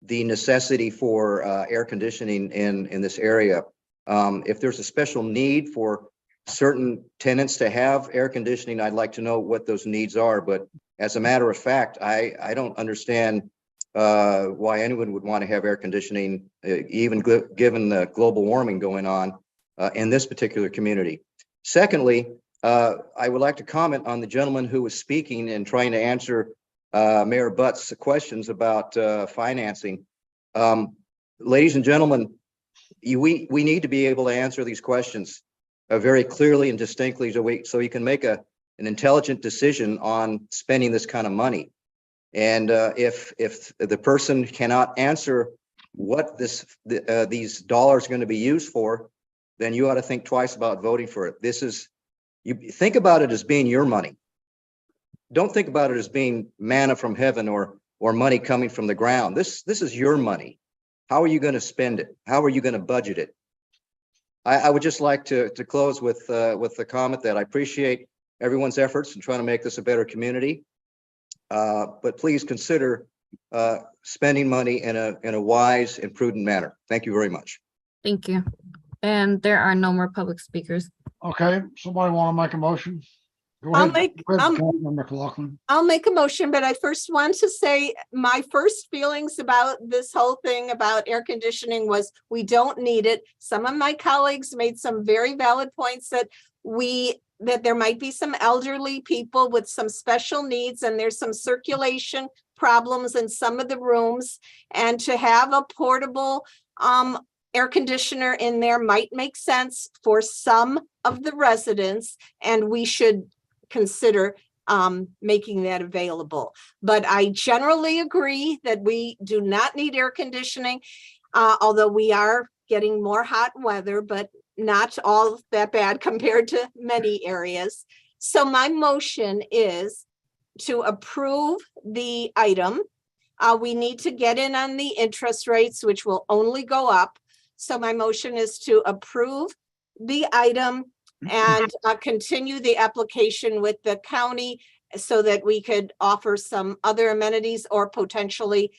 Speaker 16: the necessity for air conditioning in this area. If there's a special need for certain tenants to have air conditioning, I'd like to know what those needs are. But as a matter of fact, I don't understand why anyone would want to have air conditioning, even given the global warming going on in this particular community. Secondly, I would like to comment on the gentleman who was speaking and trying to answer Mayor Butt's questions about financing. Ladies and gentlemen, we need to be able to answer these questions very clearly and distinctly so we can make an intelligent decision on spending this kind of money. And if the person cannot answer what these dollars are going to be used for, then you ought to think twice about voting for it. You think about it as being your money. Don't think about it as being manna from heaven or money coming from the ground. This is your money. How are you going to spend it? How are you going to budget it? I would just like to close with the comment that I appreciate everyone's efforts in trying to make this a better community. But please consider spending money in a wise and prudent manner. Thank you very much.
Speaker 10: Thank you. And there are no more public speakers.
Speaker 2: Okay, somebody want to make a motion? Go
Speaker 6: I'll
Speaker 2: ahead.
Speaker 6: make-
Speaker 2: Go ahead,
Speaker 6: I'm-
Speaker 2: Councilman McLaughlin.
Speaker 6: I'll make a motion, but I first want to say my first feelings about this whole thing about air conditioning was we don't need it. Some of my colleagues made some very valid points that there might be some elderly people with some special needs, and there's some circulation problems in some of the rooms, and to have a portable air conditioner in there might make sense for some of the residents, and we should consider making that available. But I generally agree that we do not need air conditioning, although we are getting more hot weather, but not all that bad compared to many areas. So my motion is to approve the item. We need to get in on the interest rates, which will only go up. So my motion is to approve the item and continue the application with the county so that we could offer some other amenities or potentially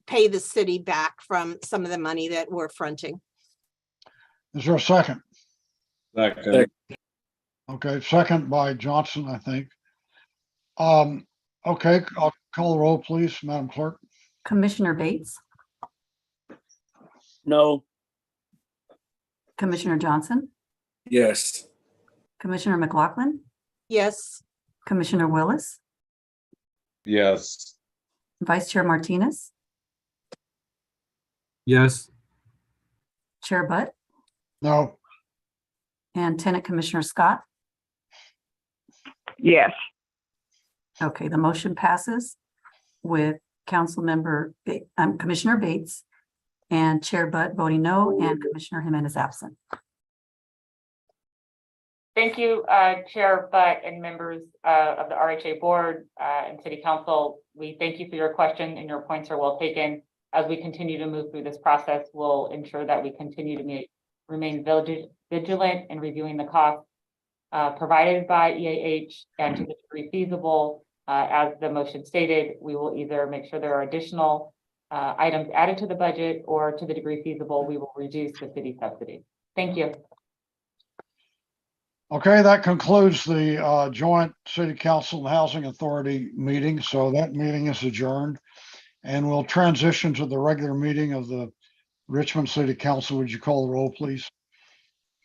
Speaker 6: pay the city back from some of the money that we're fronting.
Speaker 2: Is there a second?
Speaker 4: Second.
Speaker 2: Okay, second by Johnson, I think. Okay, I'll call the roll, please, Madam Clerk.
Speaker 3: Commissioner Bates,
Speaker 4: No.
Speaker 3: Commissioner Johnson,
Speaker 4: Yes.
Speaker 3: Commissioner McLaughlin,
Speaker 6: Yes,
Speaker 3: Commissioner Willis,
Speaker 4: Yes.
Speaker 3: Vice Chair Martinez,
Speaker 11: Yes.
Speaker 3: Chair Butt,
Speaker 2: No.
Speaker 3: and Tenant Commissioner Scott.
Speaker 5: Yes.
Speaker 3: Okay, the motion passes with Commissioner Bates and Chair Butt voting no, and Commissioner Jimenez absent.
Speaker 12: Thank you, Chair Butt and members of the RHA Board and City Council. We thank you for your question, and your points are well taken. As we continue to move through this process, we'll ensure that we continue to remain vigilant in reviewing the costs provided by EAH, and to the degree feasible, as the motion stated, we will either make sure there are additional items added to the budget, or to the degree feasible, we will reduce the city subsidy. Thank you.
Speaker 2: Okay, that concludes the joint City Council and Housing Authority meeting. So that meeting is adjourned, and we'll transition to the regular meeting of the Richmond City Council. Would you call the roll, please?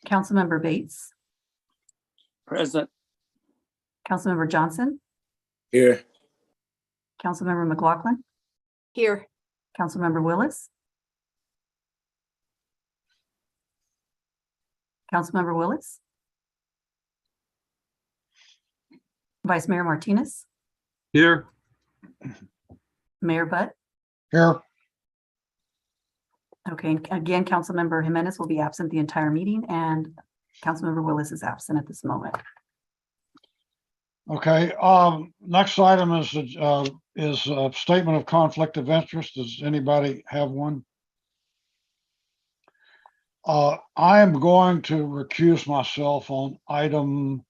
Speaker 3: Councilmember Bates,
Speaker 17: Present.
Speaker 3: Councilmember Johnson,
Speaker 4: Here.
Speaker 3: Councilmember McLaughlin,
Speaker 6: Here.
Speaker 3: Councilmember Willis. Councilmember Willis. Vice Mayor Martinez,
Speaker 11: Here.
Speaker 3: Mayor Butt.
Speaker 2: Here.
Speaker 3: Okay, and again, Councilmember Jimenez will be absent the entire meeting, and Councilmember Willis is absent at this moment.
Speaker 2: Okay, next item is a statement of conflict of interest. Does anybody have one? I am going to recuse myself on item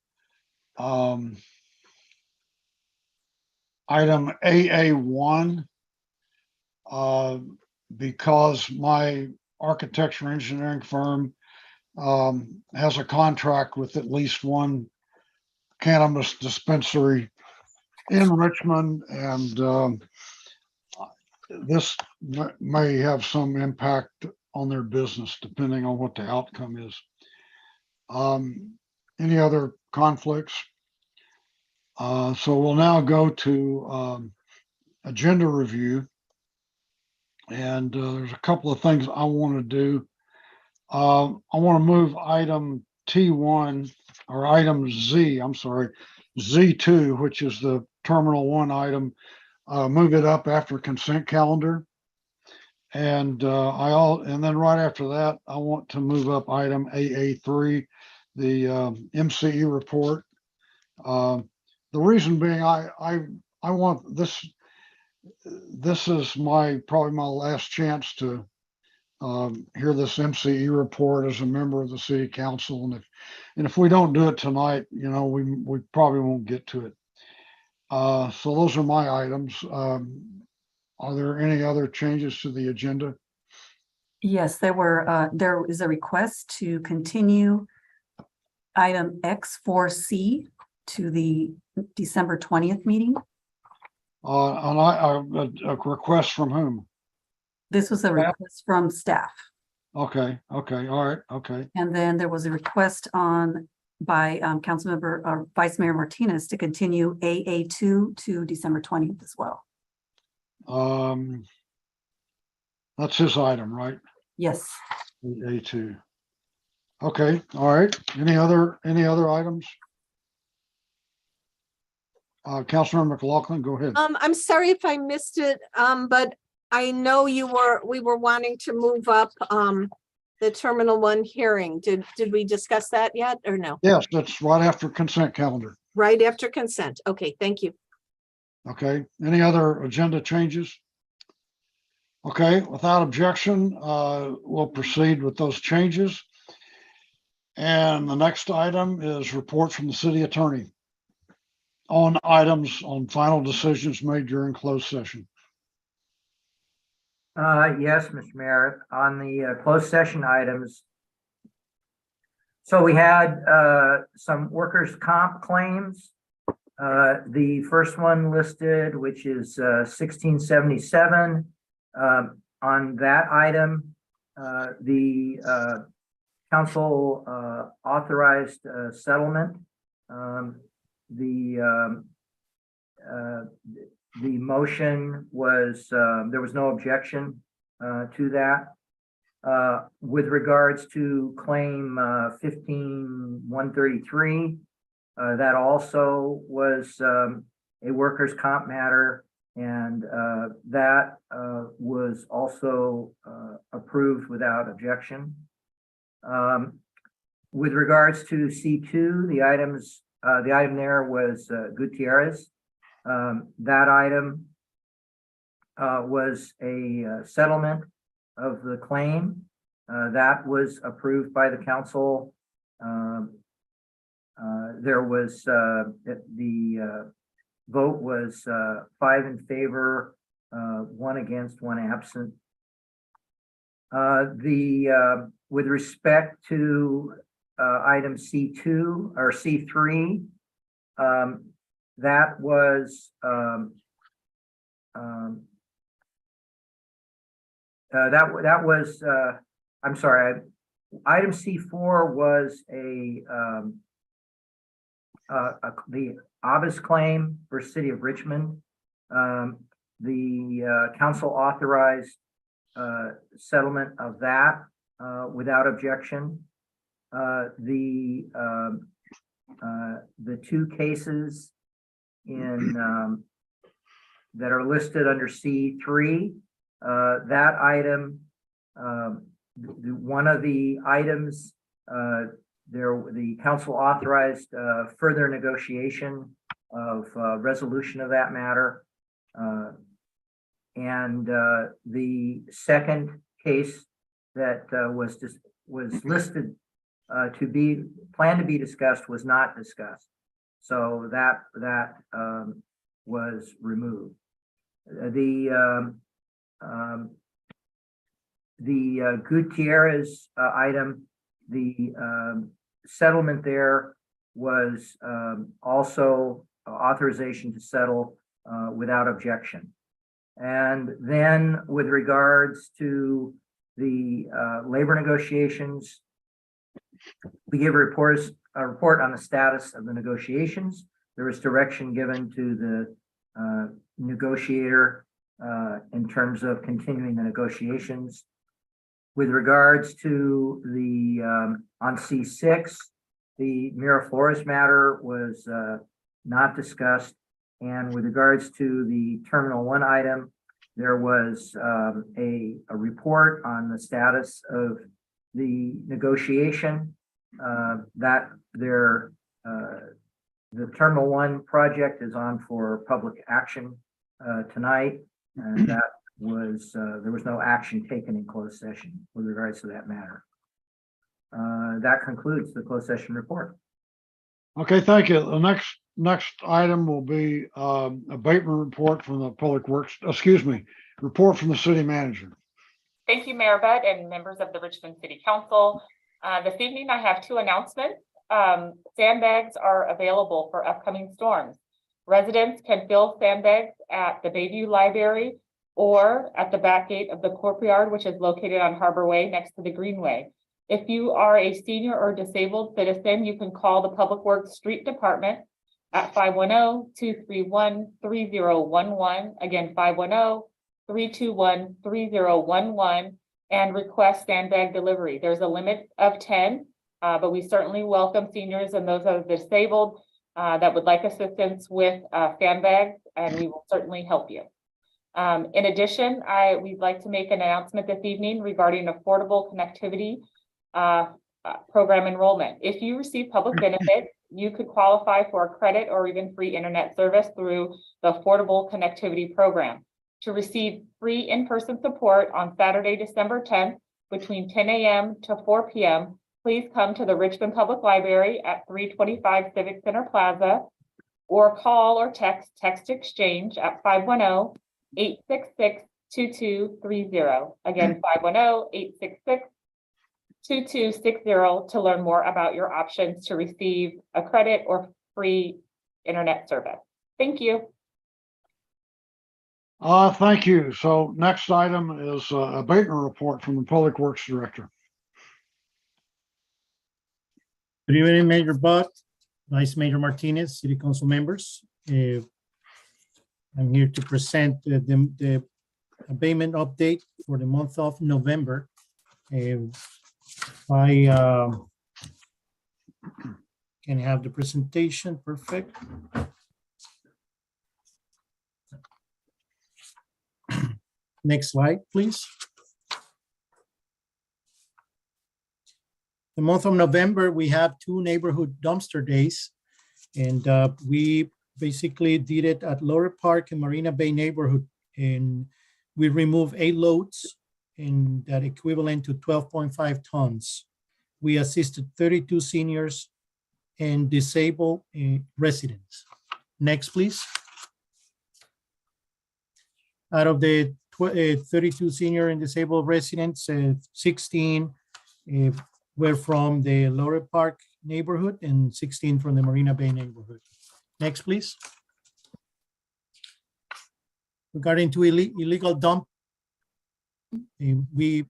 Speaker 2: AA1 because my architecture engineering firm has a contract with at least one cannabis dispensary in Richmond, and this may have some impact on their business depending on what the outcome is. Any other conflicts? So we'll now go to agenda review. And there's a couple of things I want to do. I want to move item T1 or item Z, I'm sorry, Z2, which is the Terminal 1 item, move it up after consent calendar. And and then right after that, I want to move up item AA3, the MCE report. The reason being, I want this. This is probably my last chance to hear this MCE report as a member of the city council, and if we don't do it tonight, you know, we probably won't get to it. So those are my items. Are there any other changes to the agenda?
Speaker 3: Yes, there is a request to continue item X4C to the December 20th meeting.
Speaker 2: And a request from whom?
Speaker 3: This was a request from staff.
Speaker 2: Okay, all right, okay.
Speaker 3: And then there was a request by Councilmember or Vice Mayor Martinez to continue AA2 to December 20th as well.
Speaker 2: That's his item, right?
Speaker 3: Yes.
Speaker 2: A2. Okay, all right. Any other items? Councilmember McLaughlin, go ahead.
Speaker 6: I'm sorry if I missed it, but I know we were wanting to move up the Terminal 1 hearing. Did we discuss that yet or no?
Speaker 2: Yes, that's right after consent calendar.
Speaker 6: Right after consent. Okay, thank you.
Speaker 2: Okay, any other agenda changes? Okay, without objection, we'll proceed with those changes. And the next item is report from the city attorney on items on final decisions made during closed session.
Speaker 18: Yes, Mr. Mayor, on the closed session items. So we had some workers' comp claims. The first one listed, which is 1677. On that item, the council authorized settlement. The motion was, there was no objection to that. With regards to claim 15133, that also was a workers' comp matter, and that was also approved without objection. With regards to C2, the item there was Gutierrez. That item was a settlement of the claim that was approved by the council. There was the vote was 5 in favor, 1 against, 1 absent. With respect to item C2 or C3, that was I'm sorry, item C4 was a the Abbas claim for City of Richmond. The council authorized settlement of that without objection. The two cases in that are listed under C3, that item, one of the items the council authorized further negotiation of resolution of that matter. And the second case that was listed to be planned to be discussed was not discussed. So that was removed. The Gutierrez item, the settlement there was also authorization to settle without objection. And then with regards to the labor negotiations, we gave a report on the status of the negotiations. There was direction given to the negotiator in terms of continuing the negotiations. With regards to the on C6, the Miraflores matter was not discussed. And with regards to the Terminal 1 item, there was a report on the status of the negotiation that the Terminal 1 project is on for public action tonight, and that was there was no action taken in closed session with regards to that matter. That concludes the closed session report.
Speaker 2: Okay, thank you. The next item will be abatement report from the Public Works, report from the city manager.
Speaker 12: Thank you, Mayor Budd and members of the Richmond City Council. This evening, I have two announcements. Sandbags are available for upcoming storms. Residents can fill sandbags at the Bayview Library or at the back gate of the courtyard, which is located on Harbor Way next to the Greenway. If you are a senior or disabled citizen, you can call the Public Works Street Department at 510-231-3011. Again, 510-321-3011 and request sandbag delivery. There's a limit of 10, but we certainly welcome seniors and those that are disabled that would like assistance with sandbags, and we will certainly help you. In addition, we'd like to make an announcement this evening regarding affordable connectivity program enrollment. If you receive public benefit, you could qualify for a credit or even free internet service through the Affordable Connectivity Program. To receive free in-person support on Saturday, December 10th, between 10 a.m. to 4 p.m., please come to the Richmond Public Library at 325 Civic Center Plaza, or call or text Exchange at 510-866-2230. Again, 510-866-2260 to learn more about your options to receive a credit or free internet service. Thank you.
Speaker 2: Thank you. So next item is abatement report from the Public Works Director.
Speaker 17: Good evening, Major Budd, Vice Mayor Martinez, City Council members. I'm here to present the abatement update for the month of November. I can have the presentation, perfect. Next slide, please. The month of November, we have 2 neighborhood dumpster days, and we basically did it at Lower Park and Marina Bay neighborhood, and we removed 8 loads, and that equivalent to 12.5 tons. We assisted 32 seniors and disabled residents. Next, please. Out of the 32 senior and disabled residents, 16 were from the Lower Park neighborhood and 16 from the Marina Bay neighborhood. Next, please. Regarding to illegal dump, we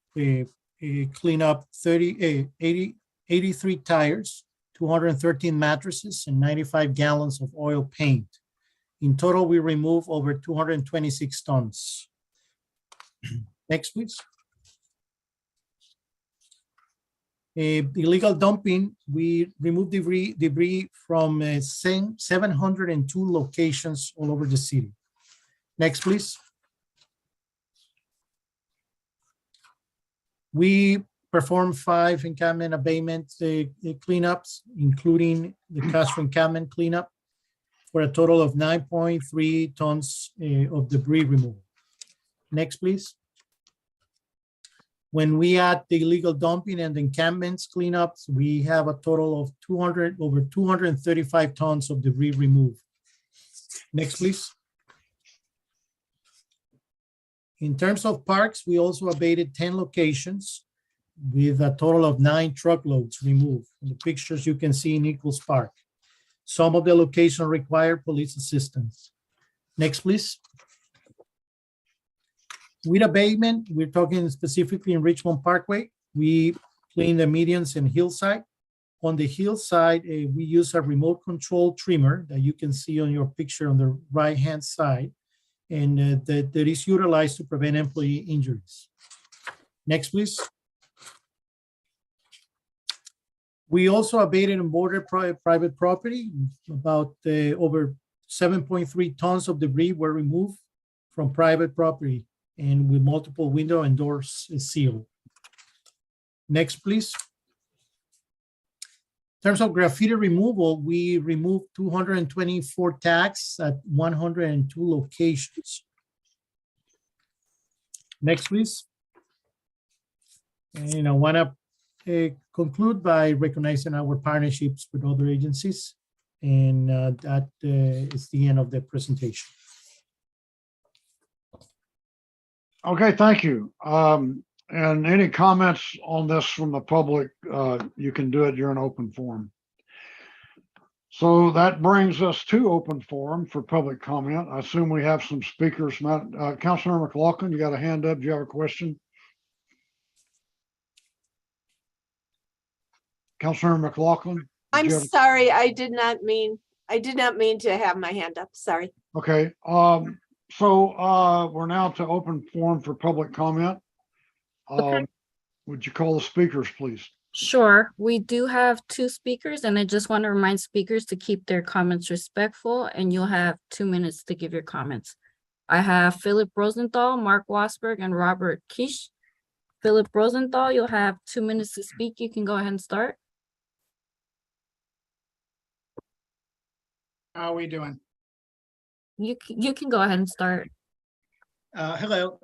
Speaker 17: clean up 83 tires 213 mattresses, and 95 gallons of oil paint. In total, we remove over 226 tons. Next, please. Illegal dumping, we remove debris from 702 locations all over the city. Next, please. We perform 5 encampment abatement cleanups, including the Castro encampment cleanup, for a total of 9.3 tons of debris removal. Next, please. When we add the illegal dumping and encampments cleanups, we have a total of over 235 tons of debris removed. Next, please. In terms of parks, we also abated 10 locations with a total of 9 truckloads removed. In the pictures you can see in Nichols Park. Some of the locations require police assistance. Next, please. With abatement, we're talking specifically in Richmond Parkway. We clean the medians and hillside. On the hillside, we use a remote control trimmer that you can see on your picture on the right-hand side, and that is utilized to prevent employee injuries. Next, please. We also abated and bordered private property. About over 7.3 tons of debris were removed from private property, and with multiple window and doors sealed. Next, please. In terms of graffiti removal, we removed 224 tags at 102 locations. Next, please. And I want to conclude by recognizing our partnerships with other agencies, and that is the end of the presentation.
Speaker 2: Okay, thank you. And any comments on this from the public, you can do it during open forum. So that brings us to open forum for public comment. I assume we have some speakers. Councilmember McLaughlin, you got a hand up. Do you have a question? Councilmember McLaughlin?
Speaker 6: I'm sorry, I did not mean to have my hand up. Sorry.
Speaker 2: Okay. So we're now to open forum for public comment.
Speaker 10: Okay.
Speaker 2: Would you call the speakers, please?
Speaker 10: Sure, we do have 2 speakers, and I just want to remind speakers to keep their comments respectful, and you'll have 2 minutes to give your comments. I have Philip Rosenthal, Mark Wasberg, and Robert Kish. Philip Rosenthal, you'll have 2 minutes to speak. You can go ahead and start.
Speaker 19: How are we doing?
Speaker 10: You can go ahead and start.
Speaker 19: Hello.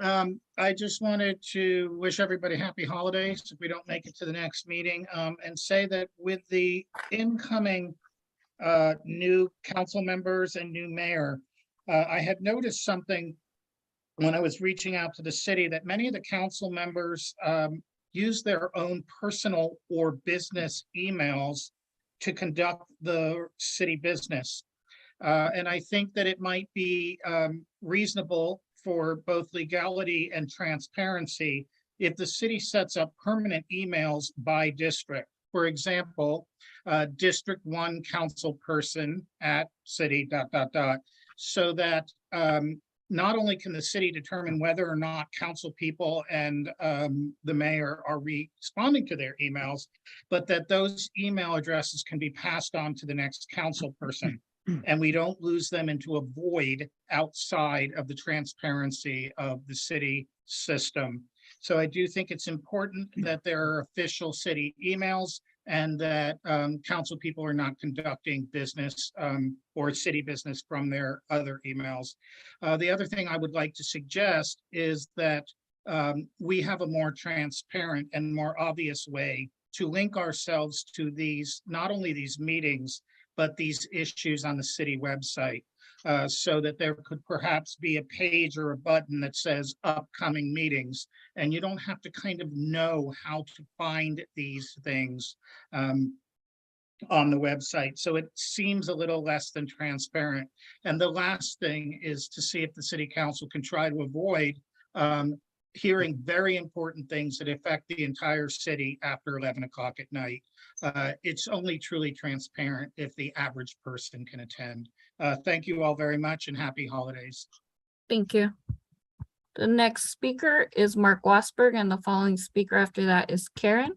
Speaker 19: I just wanted to wish everybody happy holidays if we don't make it to the next meeting, and say that with the incoming new council members and new mayor, I had noticed something when I was reaching out to the city, that many of the council members use their own personal or business emails to conduct the city business. And I think that it might be reasonable for both legality and transparency if the city sets up permanent emails by district. For example, District 1 council person at city ... so that not only can the city determine whether or not council people and the mayor are responding to their emails, but that those email addresses can be passed on to the next council person. And we don't lose them into a void outside of the transparency of the city system. So I do think it's important that there are official city emails, and that council people are not conducting business or city business from their other emails. The other thing I would like to suggest is that we have a more transparent and more obvious way to link ourselves to these, not only these meetings, but these issues on the city website, so that there could perhaps be a page or a button that says upcoming meetings, and you don't have to kind of know how to find these things on the website. So it seems a little less than transparent. And the last thing is to see if the city council can try to avoid hearing very important things that affect the entire city after 11 o'clock at night. It's only truly transparent if the average person can attend. Thank you all very much and happy holidays.
Speaker 10: Thank you. The next speaker is Mark Wasberg, and the following speaker after that is Karen.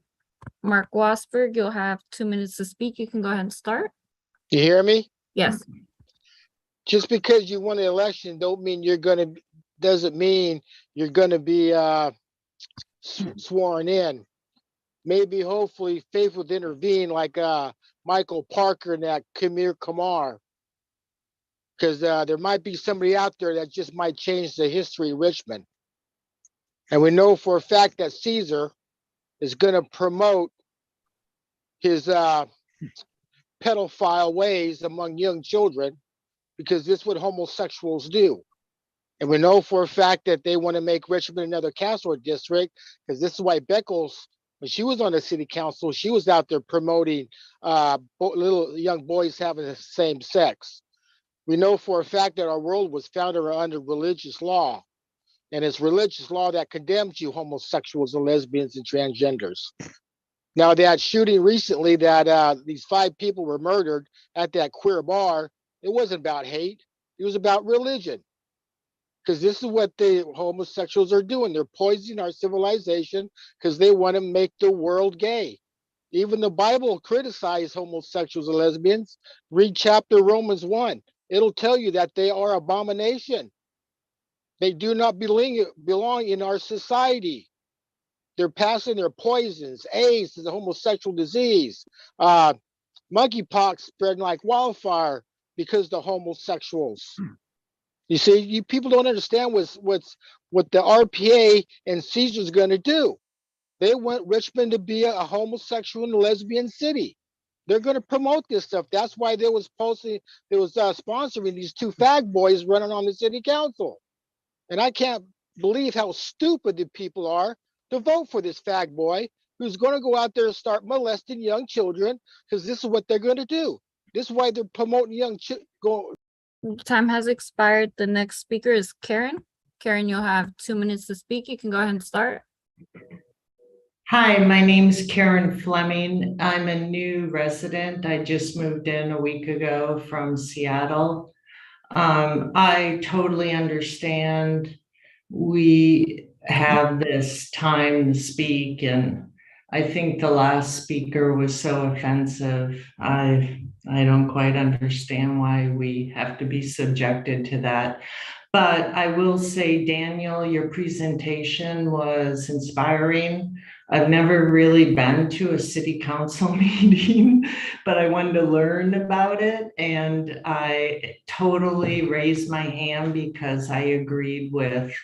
Speaker 10: Mark Wasberg, you'll have 2 minutes to speak. You can go ahead and start.
Speaker 15: You hear me?
Speaker 10: Yes.
Speaker 15: Just because you won the election doesn't mean you're gonna be sworn in. Maybe hopefully faith will intervene like Michael Parker and that Kamir Kamar. Because there might be somebody out there that just might change the history of Richmond. And we know for a fact that Caesar is going to promote his pedophile ways among young children, because this is what homosexuals do. And we know for a fact that they want to make Richmond another Castro district, because this is why Beckles, when she was on the city council, she was out there promoting little young boys having the same sex. We know for a fact that our world was founded under religious law, and it's religious law that condemns you homosexuals and lesbians and transgenders. Now, that shooting recently that these 5 people were murdered at that queer bar, it wasn't about hate. It was about religion. Because this is what the homosexuals are doing. They're poisoning our civilization because they want to make the world gay. Even the Bible criticized homosexuals and lesbians. Read chapter Romans 1. It'll tell you that they are abomination. They do not belong in our society. They're passing their poisons. AIDS is a homosexual disease. Monkeypox spreading like wildfire because the homosexuals. You see, you people don't understand what the RPA and Caesar's going to do. They want Richmond to be a homosexual and lesbian city. They're going to promote this stuff. That's why they was sponsoring these 2 fag boys running on the city council. And I can't believe how stupid the people are to vote for this fag boy who's going to go out there and start molesting young children, because this is what they're going to do. This is why they're promoting young children.
Speaker 10: Time has expired. The next speaker is Karen. Karen, you'll have 2 minutes to speak. You can go ahead and start.
Speaker 20: Hi, my name's Karen Fleming. I'm a new resident. I just moved in a week ago from Seattle. I totally understand we have this time to speak, and I think the last speaker was so offensive. I don't quite understand why we have to be subjected to that. But I will say, Daniel, your presentation was inspiring. I've never really been to a city council meeting, but I wanted to learn about it. And I totally raised my hand because I agreed with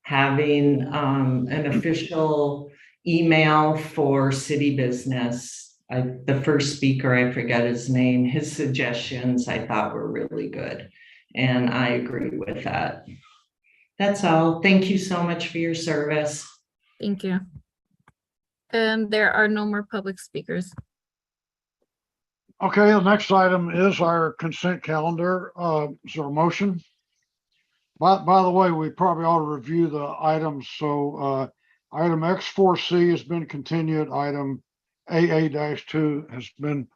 Speaker 20: having an official email for city business. The first speaker, I forget his name, his suggestions I thought were really good. And I agree with that. That's all. Thank you so much for your service.
Speaker 10: Thank you. And there are no more public speakers.
Speaker 2: Okay, the next item is our consent calendar. Is there a motion? By the way, we probably ought to review the items. So item X4C has been continued. Item AA-2 has been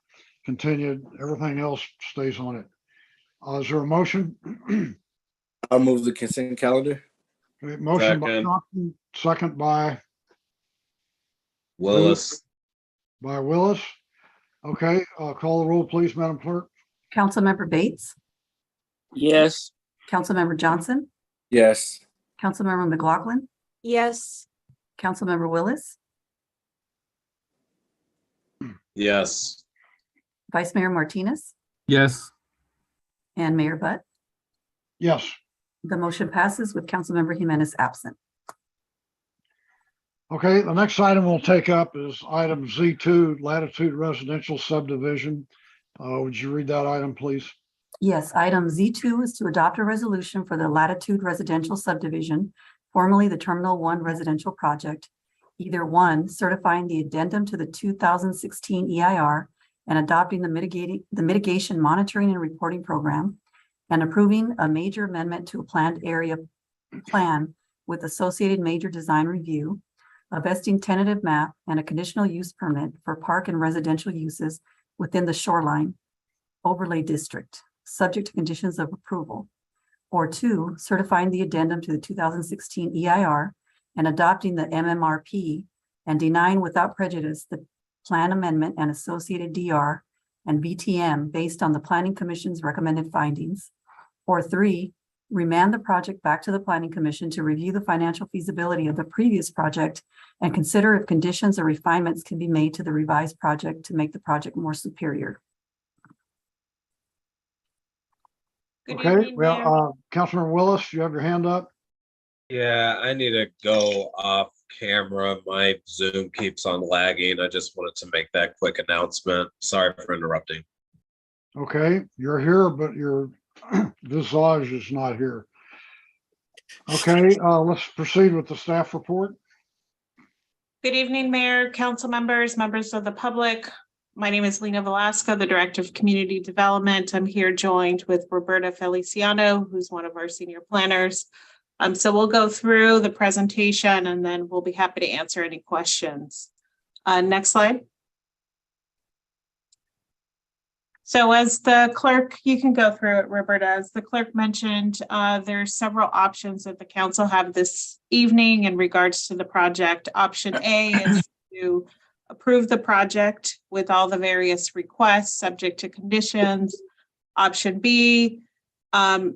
Speaker 2: continued. Everything else stays on it. Is there a motion?
Speaker 4: I'll move the consent calendar.
Speaker 2: Okay, motion by Johnson, second by
Speaker 21: Willis.
Speaker 2: By Willis. Okay, call the roll, please, Madam Clerk.
Speaker 3: Councilmember Bates,
Speaker 4: Yes.
Speaker 3: Councilmember Johnson,
Speaker 4: Yes.
Speaker 3: Councilmember McLaughlin,
Speaker 6: Yes.
Speaker 3: Councilmember Willis,
Speaker 21: Yes.
Speaker 3: Vice Mayor Martinez,
Speaker 11: Yes.
Speaker 3: and Mayor Butt.
Speaker 2: Yes.
Speaker 3: The motion passes with Councilmember Jimenez absent.
Speaker 2: Okay, the next item we'll take up is item Z2, Latitude Residential Subdivision. Would you read that item, please?
Speaker 3: Yes, item Z2 is to adopt a resolution for the Latitude Residential Subdivision, formerly the Terminal 1 Residential Project. Either one, certifying the addendum to the 2016 EIR and adopting the mitigation monitoring and reporting program, and approving a major amendment to a planned area plan with associated major design review, a vesting tentative map, and a conditional use permit for park and residential uses within the shoreline overlay district, subject to conditions of approval. Or 2, certifying the addendum to the 2016 EIR and adopting the MMRP and denying without prejudice the plan amendment and associated DR and BTM based on the Planning Commission's recommended findings. Or 3, remand the project back to the Planning Commission to review the financial feasibility of the previous project and consider if conditions or refinements can be made to the revised project to make the project more superior.
Speaker 2: Okay, well, Councilmember Willis, you have your hand up?
Speaker 21: Yeah, I need to go off camera. My Zoom keeps on lagging. I just wanted to make that quick announcement. Sorry for interrupting.
Speaker 2: Okay, you're here, but your visage is not here. Okay, let's proceed with the staff report.
Speaker 1: Good evening, Mayor, council members, members of the public. My name is Lena Velasco, the Director of Community Development. I'm here joined with Roberta Feliciano, who's one of our senior planners. So we'll go through the presentation and then we'll be happy to answer any questions. Next slide. So as the clerk, you can go through it, Roberta. As the clerk mentioned, there's several options that the council have this evening in regards to the project. Option A is to approve the project with all the various requests subject to conditions. Option B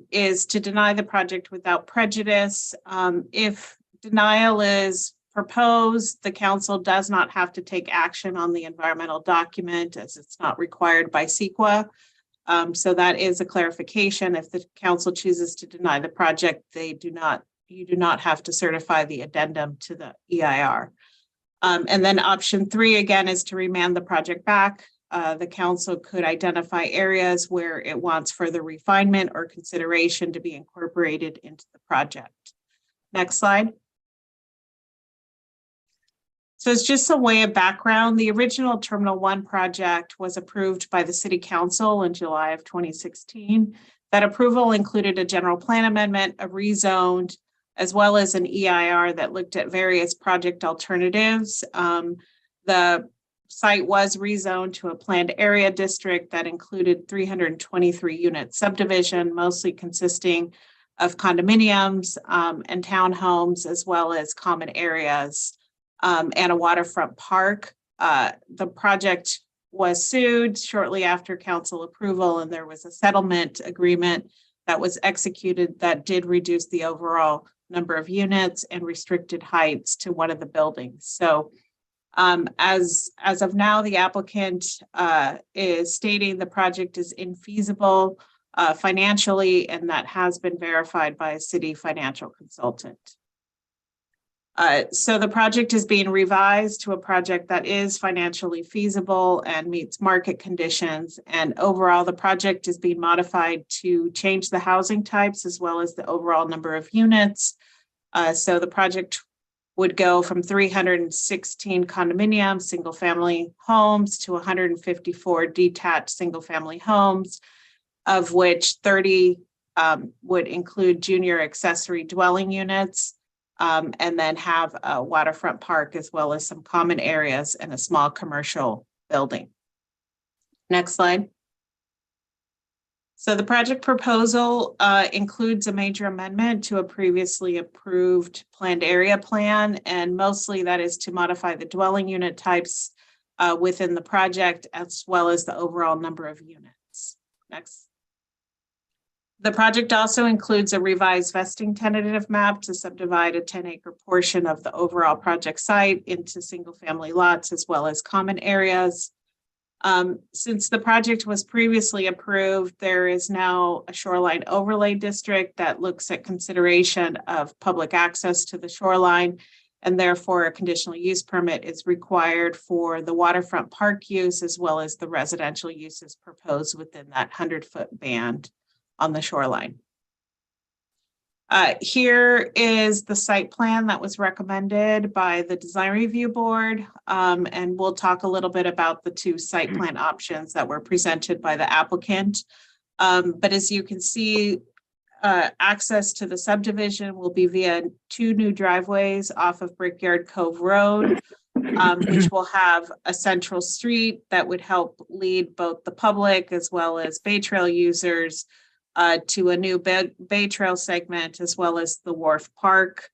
Speaker 1: is to deny the project without prejudice. If denial is proposed, the council does not have to take action on the environmental document as it's not required by CEQA. So that is a clarification. If the council chooses to deny the project, you do not have to certify the addendum to the EIR. And then option 3 again is to remand the project back. The council could identify areas where it wants further refinement or consideration to be incorporated into the project. Next slide. So it's just a way of background. The original Terminal 1 project was approved by the City Council in July of 2016. That approval included a general plan amendment, a rezoned, as well as an EIR that looked at various project alternatives. The site was rezoned to a planned area district that included 323 unit subdivision, mostly consisting of condominiums and townhomes, as well as common areas and a waterfront park. The project was sued shortly after council approval, and there was a settlement agreement that was executed that did reduce the overall number of units and restricted heights to one of the buildings. So as of now, the applicant is stating the project is infeasible financially, and that has been verified by a city financial consultant. So the project is being revised to a project that is financially feasible and meets market conditions. And overall, the project is being modified to change the housing types as well as the overall number of units. So the project would go from 316 condominium single-family homes to 154 detached single-family homes, of which 30 would include junior accessory dwelling units. And then have a waterfront park as well as some common areas and a small commercial building. Next slide. So the project proposal includes a major amendment to a previously approved planned area plan, and mostly that is to modify the dwelling unit types within the project as well as the overall number of units. Next. The project also includes a revised vesting tentative map to subdivide a 10-acre portion of the overall project site into single-family lots as well as common areas. Since the project was previously approved, there is now a shoreline overlay district that looks at consideration of public access to the shoreline, and therefore a conditional use permit is required for the waterfront park use as well as the residential uses proposed within that 100-foot band on the shoreline. Here is the site plan that was recommended by the Design Review Board, and we'll talk a little bit about the 2 site plan options that were presented by the applicant. But as you can see, access to the subdivision will be via 2 new driveways off of Brickyard Cove Road, which will have a central street that would help lead both the public as well as Bay Trail users to a new Bay Trail segment, as well as the Wharf Park.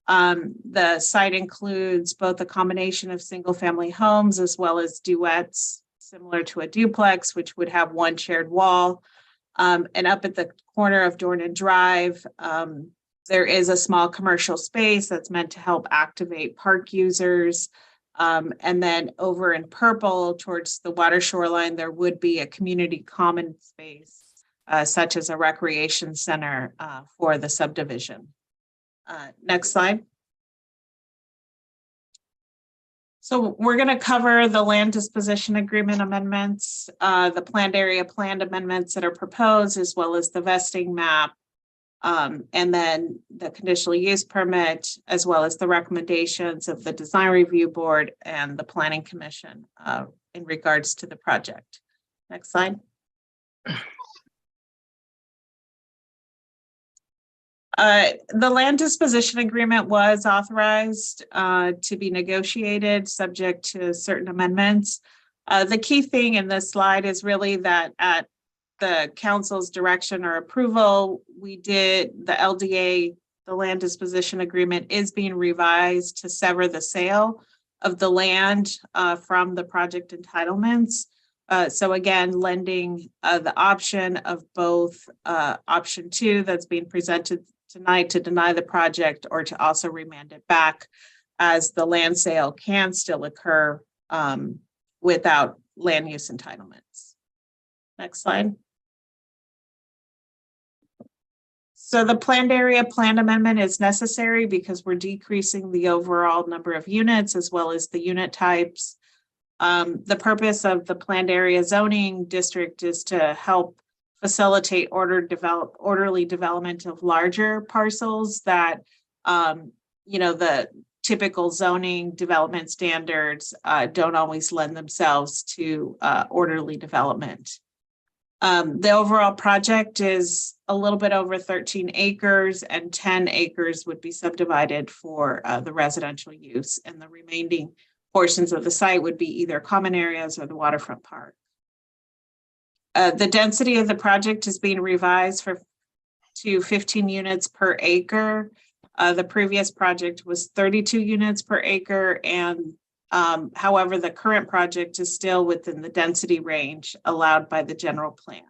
Speaker 1: The site includes both a combination of single-family homes as well as duets, similar to a duplex, which would have 1 shared wall. And up at the corner of Dornan Drive, there is a small commercial space that's meant to help activate park users. And then over in purple towards the water shoreline, there would be a community common space, such as a recreation center for the subdivision. Next slide. So we're going to cover the land disposition agreement amendments, the planned area planned amendments that are proposed, as well as the vesting map, and then the conditional use permit, as well as the recommendations of the design review board and the planning commission in regards to the project. Next slide. The land disposition agreement was authorized to be negotiated subject to certain amendments. The key thing in this slide is really that at the council's direction or approval, we did the LDA, the land disposition agreement is being revised to sever the sale of the land from the project entitlements. So again, lending the option of both option 2 that's being presented tonight to deny the project, or to also remand it back, as the land sale can still occur without land use entitlements. Next slide. So the planned area plan amendment is necessary because we're decreasing the overall number of units as well as the unit types. The purpose of the planned area zoning district is to help facilitate orderly development of larger parcels that, the typical zoning development standards don't always lend themselves to orderly development. The overall project is a little bit over 13 acres, and 10 acres would be subdivided for the residential use, and the remaining portions of the site would be either common areas or the waterfront park. The density of the project is being revised to 15 units per acre. The previous project was 32 units per acre, and however, the current project is still within the density range allowed by the general plan,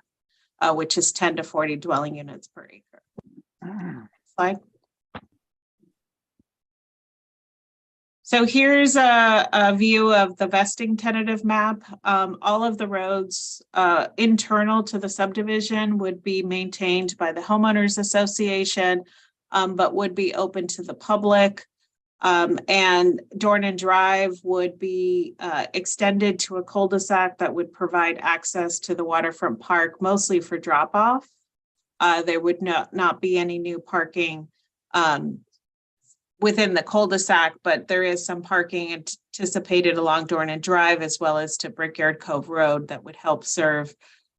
Speaker 1: which is 10 to 40 dwelling units per acre. Slide. So here's a view of the vesting tentative map. All of the roads internal to the subdivision would be maintained by the homeowners association, but would be open to the public. And Dornan Drive would be extended to a cul-de-sac that would provide access to the waterfront park, mostly for drop-off. There would not be any new parking within the cul-de-sac, but there is some parking anticipated along Dornan Drive as well as to Brickyard Cove Road that would help serve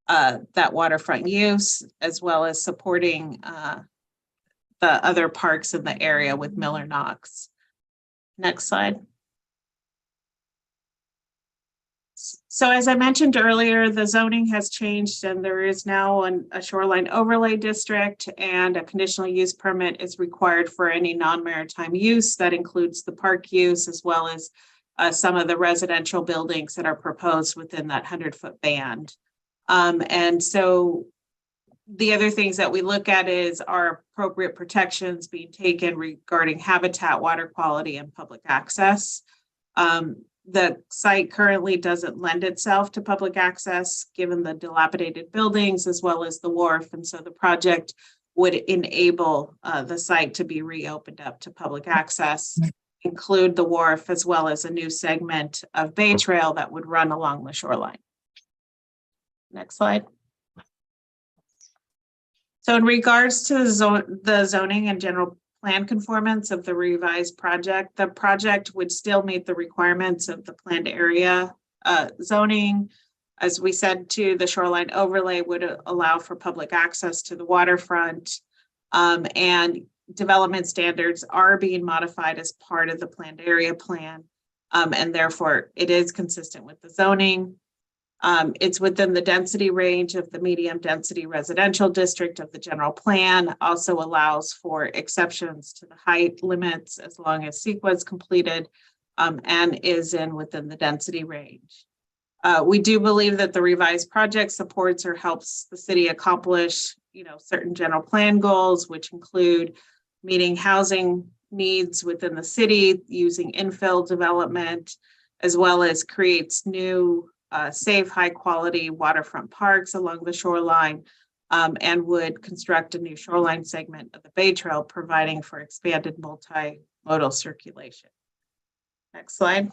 Speaker 1: that waterfront use, as well as supporting the other parks in the area with Miller Knox. Next slide. So as I mentioned earlier, the zoning has changed, and there is now a shoreline overlay district, and a conditional use permit is required for any non-maritime use. That includes the park use as well as some of the residential buildings that are proposed within that 100-foot band. And so the other things that we look at is are appropriate protections being taken regarding habitat, water quality, and public access. The site currently doesn't lend itself to public access given the dilapidated buildings as well as the wharf. And so the project would enable the site to be reopened up to public access, include the wharf, as well as a new segment of Bay Trail that would run along the shoreline. Next slide. So in regards to the zoning and general plan conformance of the revised project, the project would still meet the requirements of the planned area zoning. As we said too, the shoreline overlay would allow for public access to the waterfront. And development standards are being modified as part of the planned area plan. And therefore it is consistent with the zoning. It's within the density range of the medium density residential district of the general plan, also allows for exceptions to the height limits as long as SEQA is completed, and is within the density range. We do believe that the revised project supports or helps the city accomplish, certain general plan goals, which include meeting housing needs within the city, using infill development, as well as creates new safe, high quality waterfront parks along the shoreline, and would construct a new shoreline segment of the Bay Trail, providing for expanded multimodal circulation. Next slide.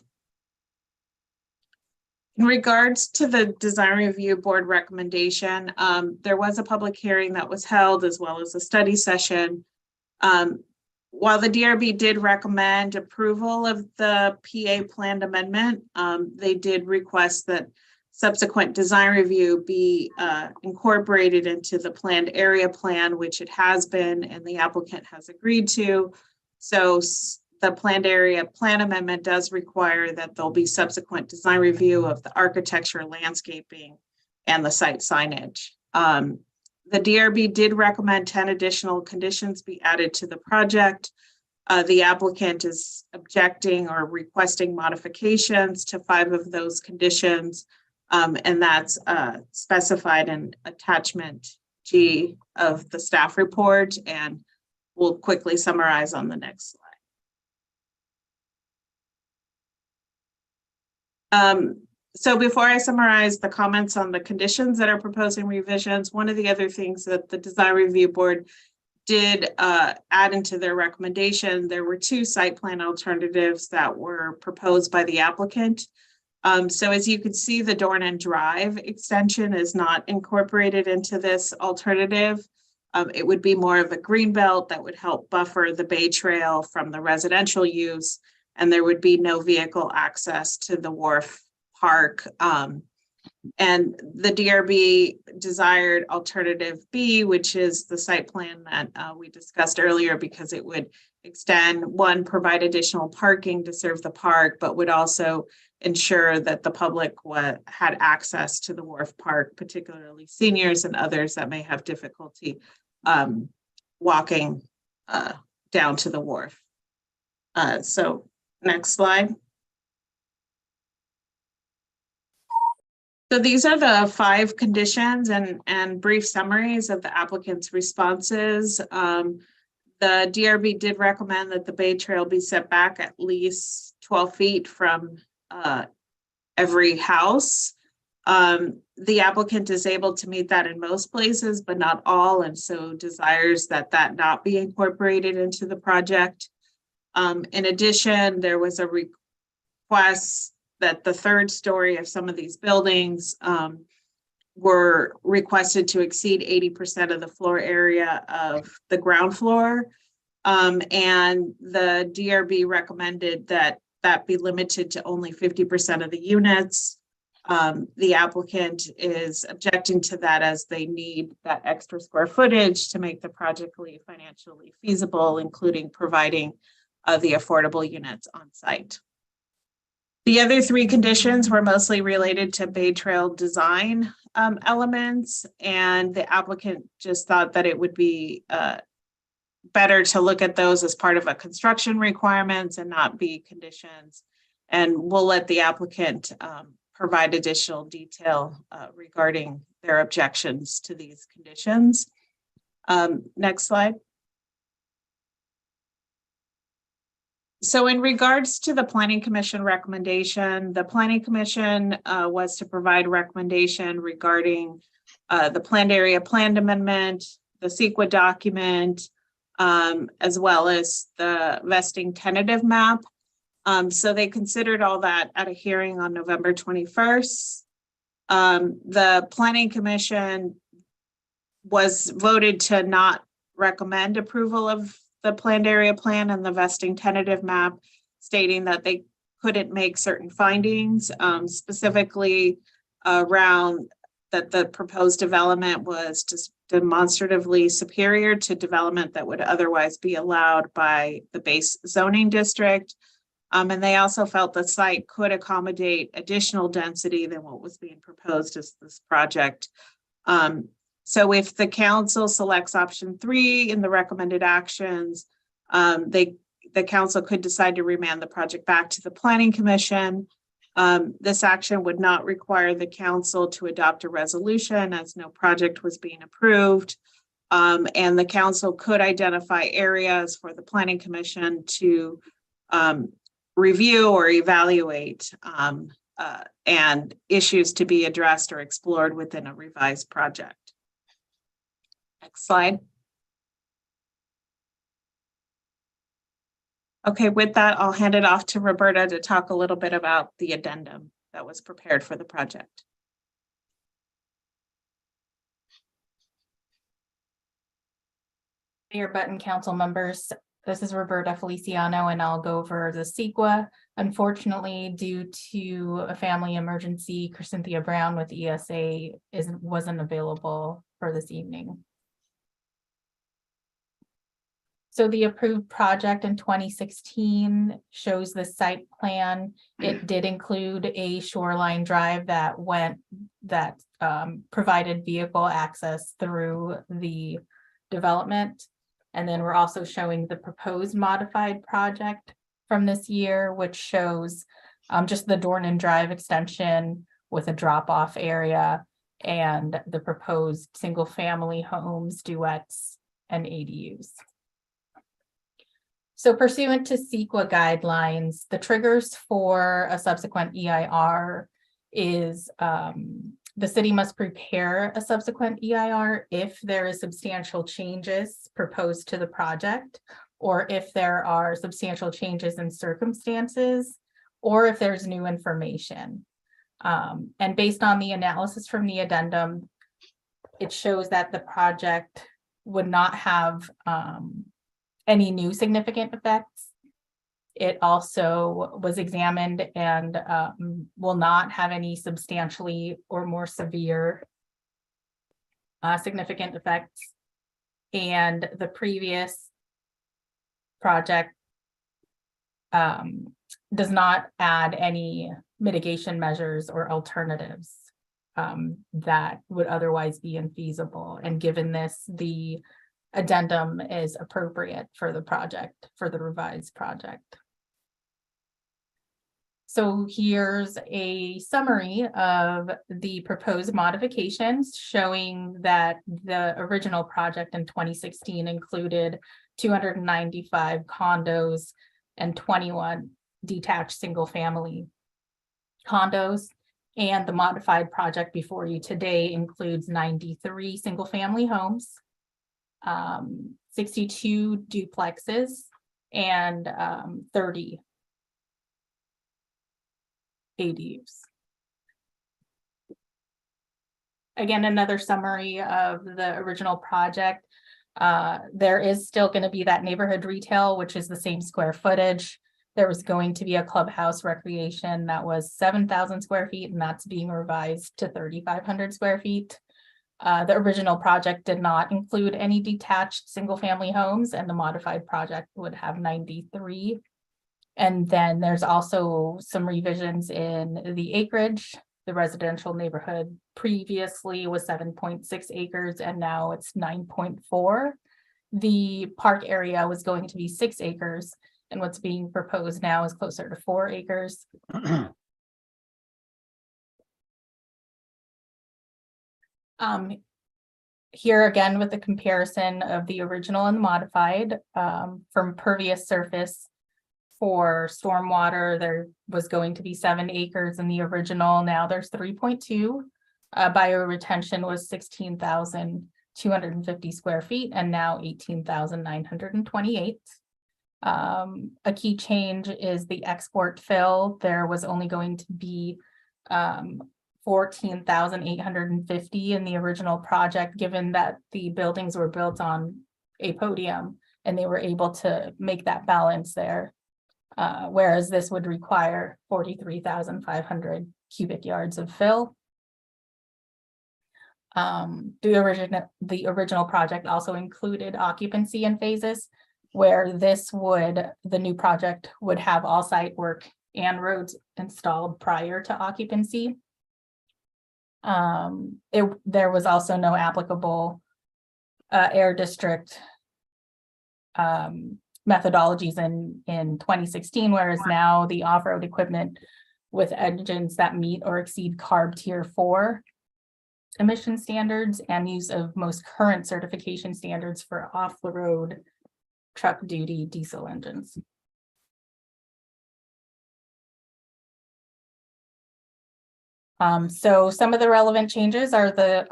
Speaker 1: In regards to the design review board recommendation, there was a public hearing that was held as well as a study session. While the DRB did recommend approval of the PA planned amendment, they did request that subsequent design review be incorporated into the planned area plan, which it has been, and the applicant has agreed to. So the planned area plan amendment does require that there'll be subsequent design review of the architecture, landscaping, and the site signage. The DRB did recommend 10 additional conditions be added to the project. The applicant is objecting or requesting modifications to 5 of those conditions, and that's specified in attachment G of the staff report, and we'll quickly summarize on the next slide. So before I summarize the comments on the conditions that are proposing revisions, one of the other things that the design review board did add into their recommendation, there were 2 site plan alternatives that were proposed by the applicant. So as you can see, the Dornan Drive extension is not incorporated into this alternative. It would be more of a green belt that would help buffer the Bay Trail from the residential use, and there would be no vehicle access to the wharf park. And the DRB desired alternative B, which is the site plan that we discussed earlier, because it would extend, 1, provide additional parking to serve the park, but would also ensure that the public had access to the wharf park, particularly seniors and others that may have difficulty walking down to the wharf. So next slide. So these are the 5 conditions and brief summaries of the applicant's responses. The DRB did recommend that the Bay Trail be set back at least 12 feet from every house. The applicant is able to meet that in most places, but not all, and so desires that not be incorporated into the project. In addition, there was a request that the 3rd story of some of these buildings were requested to exceed 80% of the floor area of the ground floor. And the DRB recommended that be limited to only 50% of the units. The applicant is objecting to that, as they need that extra square footage to make the project financially feasible, including providing the affordable units on site. The other 3 conditions were mostly related to Bay Trail design elements, and the applicant just thought that it would be better to look at those as part of a construction requirements and not be conditions. And we'll let the applicant provide additional detail regarding their objections to these conditions. Next slide. So in regards to the Planning Commission recommendation, the Planning Commission was to provide recommendation regarding the planned area plan amendment, the CEQA document, as well as the vesting tentative map. So they considered all that at a hearing on November 21st. The Planning Commission was voted to not recommend approval of the planned area plan and the vesting tentative map, stating that they couldn't make certain findings, specifically around that the proposed development was just demonstratively superior to development that would otherwise be allowed by the base zoning district. And they also felt the site could accommodate additional density than what was being proposed as this project. So if the council selects option 3 in the recommended actions, the council could decide to remand the project back to the Planning Commission. This action would not require the council to adopt a resolution as no project was being approved. And the council could identify areas for the Planning Commission to review or evaluate and issues to be addressed or explored within a revised project. Next slide. Okay, with that, I'll hand it off to Roberta to talk a little bit about the addendum that was prepared for the project.
Speaker 8: Mayor Button, council members, this is Roberta Feliciano, and I'll go over the CEQA. Unfortunately, due to a family emergency, Cynthia Brown with ESA wasn't available for this evening. So the approved project in 2016 shows the site plan. It did include a shoreline drive that provided vehicle access through the development. And then we're also showing the proposed modified project from this year, which shows just the Dornan Drive extension with a drop-off area and the proposed single-family homes, duets, and ADUs. So pursuant to CEQA guidelines, the triggers for a subsequent EIR is the city must prepare a subsequent EIR if there is substantial changes proposed to the project, or if there are substantial changes in circumstances, or if there's new information. And based on the analysis from the addendum, it shows that the project would not have any new significant effects. It also was examined and will not have any substantially or more severe significant effects. And the previous project does not add any mitigation measures or alternatives that would otherwise be infeasible. And given this, the addendum is appropriate for the project, for the revised project. So here's a summary of the proposed modifications showing that the original project in 2016 included 295 condos and 21 detached single-family condos. And the modified project before you today includes 93 single-family homes, 62 duplexes, and 30 ADUs. Again, another summary of the original project. There is still going to be that neighborhood retail, which is the same square footage. There was going to be a clubhouse recreation that was 7,000 square feet, and that's being revised to 3,500 square feet. The original project did not include any detached single-family homes, and the modified project would have 93. And then there's also some revisions in the acreage. The residential neighborhood previously was 7.6 acres, and now it's 9.4. The park area was going to be 6 acres, and what's being proposed now is closer to 4 acres. Here again with the comparison of the original and the modified from pervious surface. For stormwater, there was going to be 7 acres in the original. Now there's 3.2. Bioretention was 16,250 square feet, and now 18,928. A key change is the export fill. There was only going to be 14,850 in the original project, given that the buildings were built on a podium and they were able to make that balance there. Whereas this would require 43,500 cubic yards of fill. The original project also included occupancy in phases, where the new project would have all site work and roads installed prior to occupancy. There was also no applicable air district methodologies in 2016, whereas now the off-road equipment with engines that meet or exceed CARB Tier 4 emission standards and use of most current certification standards for off-the-road truck duty diesel engines. So some of the relevant changes are the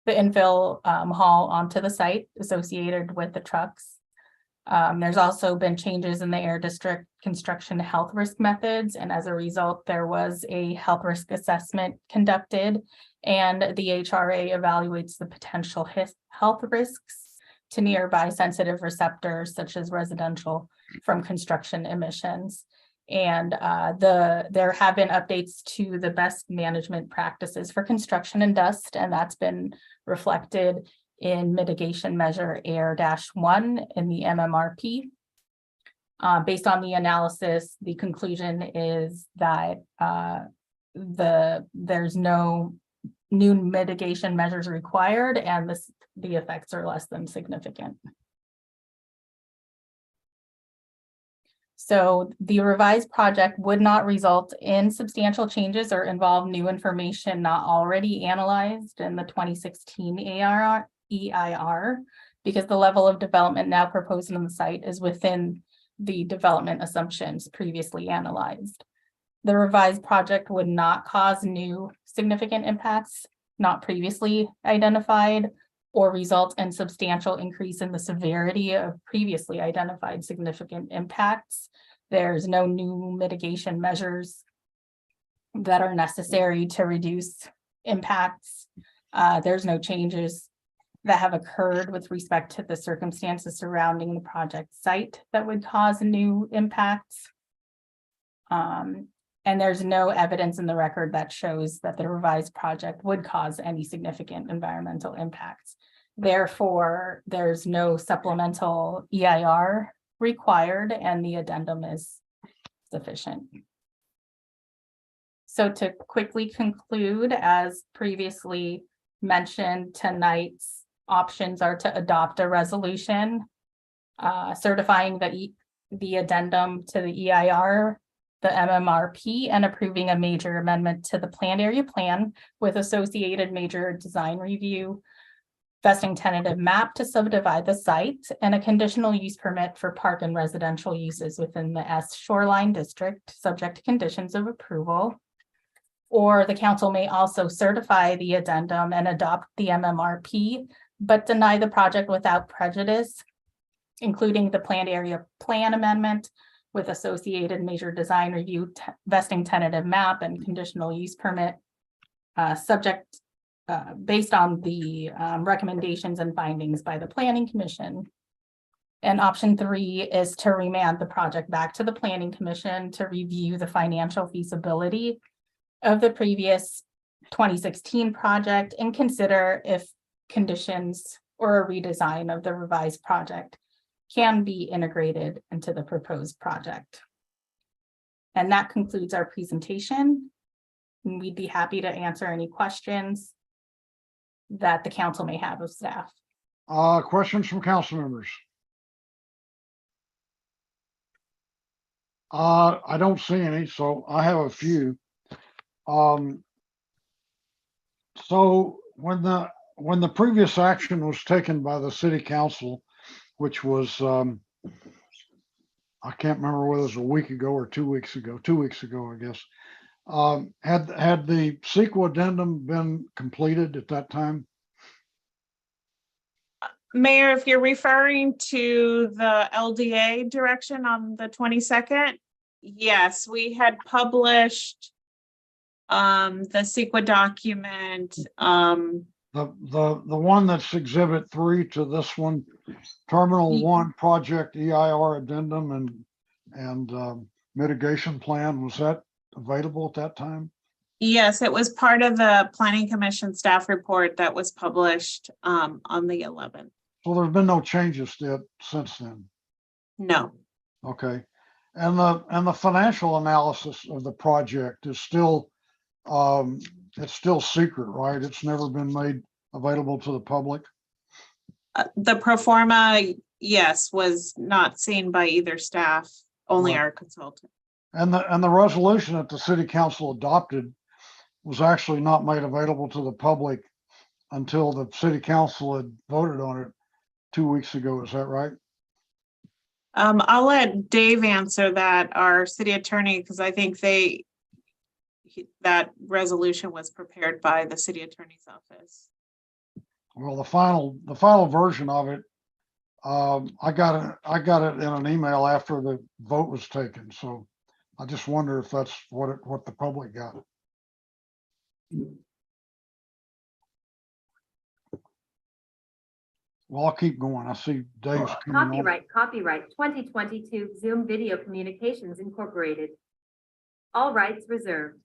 Speaker 8: infill haul onto the site associated with the trucks. There's also been changes in the air district construction health risk methods, and as a result, there was a health risk assessment conducted, and the HRA evaluates the potential health risks to nearby sensitive receptors such as residential from construction emissions. And there have been updates to the best management practices for construction and dust, and that's been reflected in mitigation measure AIR-1 in the MMRP. Based on the analysis, the conclusion is that there's no new mitigation measures required, and the effects are less than significant. So the revised project would not result in substantial changes or involve new information not already analyzed in the 2016 EIR, because the level of development now proposed on the site is within the development assumptions previously analyzed. The revised project would not cause new significant impacts not previously identified or result in substantial increase in the severity of previously identified significant impacts. There's no new mitigation measures that are necessary to reduce impacts. There's no changes that have occurred with respect to the circumstances surrounding the project site that would cause new impacts. And there's no evidence in the record that shows that the revised project would cause any significant environmental impacts. Therefore, there's no supplemental EIR required, and the addendum is sufficient. So to quickly conclude, as previously mentioned, tonight's options are to adopt a resolution certifying the addendum to the EIR, the MMRP, and approving a major amendment to the planned area plan with associated major design review, vesting tentative map to subdivide the site, and a conditional use permit for park and residential uses within the S Shoreline District, subject to conditions of approval. Or the council may also certify the addendum and adopt the MMRP, but deny the project without prejudice, including the planned area plan amendment with associated major design review, vesting tentative map, and conditional use permit, based on the recommendations and findings by the Planning Commission. And option 3 is to remand the project back to the Planning Commission to review the financial feasibility of the previous 2016 project and consider if conditions or a redesign of the revised project can be integrated into the proposed project. And that concludes our presentation. We'd be happy to answer any questions that the council may have of staff.
Speaker 2: Questions from council members? I don't see any, so I have a few. So when the previous action was taken by the city council, which was, I can't remember whether it was a week ago or 2 weeks ago, 2 weeks ago, I guess. Had the CEQA addendum been completed at that time?
Speaker 1: Mayor, if you're referring to the LDA direction on the 22nd, yes, we had published the CEQA document.
Speaker 2: The one that's exhibit 3 to this one, Terminal 1 project EIR addendum and mitigation plan, was that available at that time?
Speaker 1: Yes, it was part of the Planning Commission staff report that was published on the 11th.
Speaker 2: So there's been no changes yet since then.
Speaker 1: No.
Speaker 2: Okay. And the financial analysis of the project is still it's still secret, right? It's never been made available to the public.
Speaker 1: The pro forma, yes, was not seen by either staff, only
Speaker 2: Right.
Speaker 1: our consultant.
Speaker 2: And the resolution that the city council adopted was actually not made available to the public until the city council had voted on it 2 weeks ago. Is that right?
Speaker 1: I'll let Dave answer that, our city attorney, because I think that resolution was prepared by the city attorney's office.
Speaker 2: Well, the final version of it, I got it in an email after the vote was taken. So I just wonder if that's what the public got. Well, I'll keep going. I see Dave's coming on.
Speaker 9: Copyright 2022 Zoom Video Communications Incorporated. All rights reserved.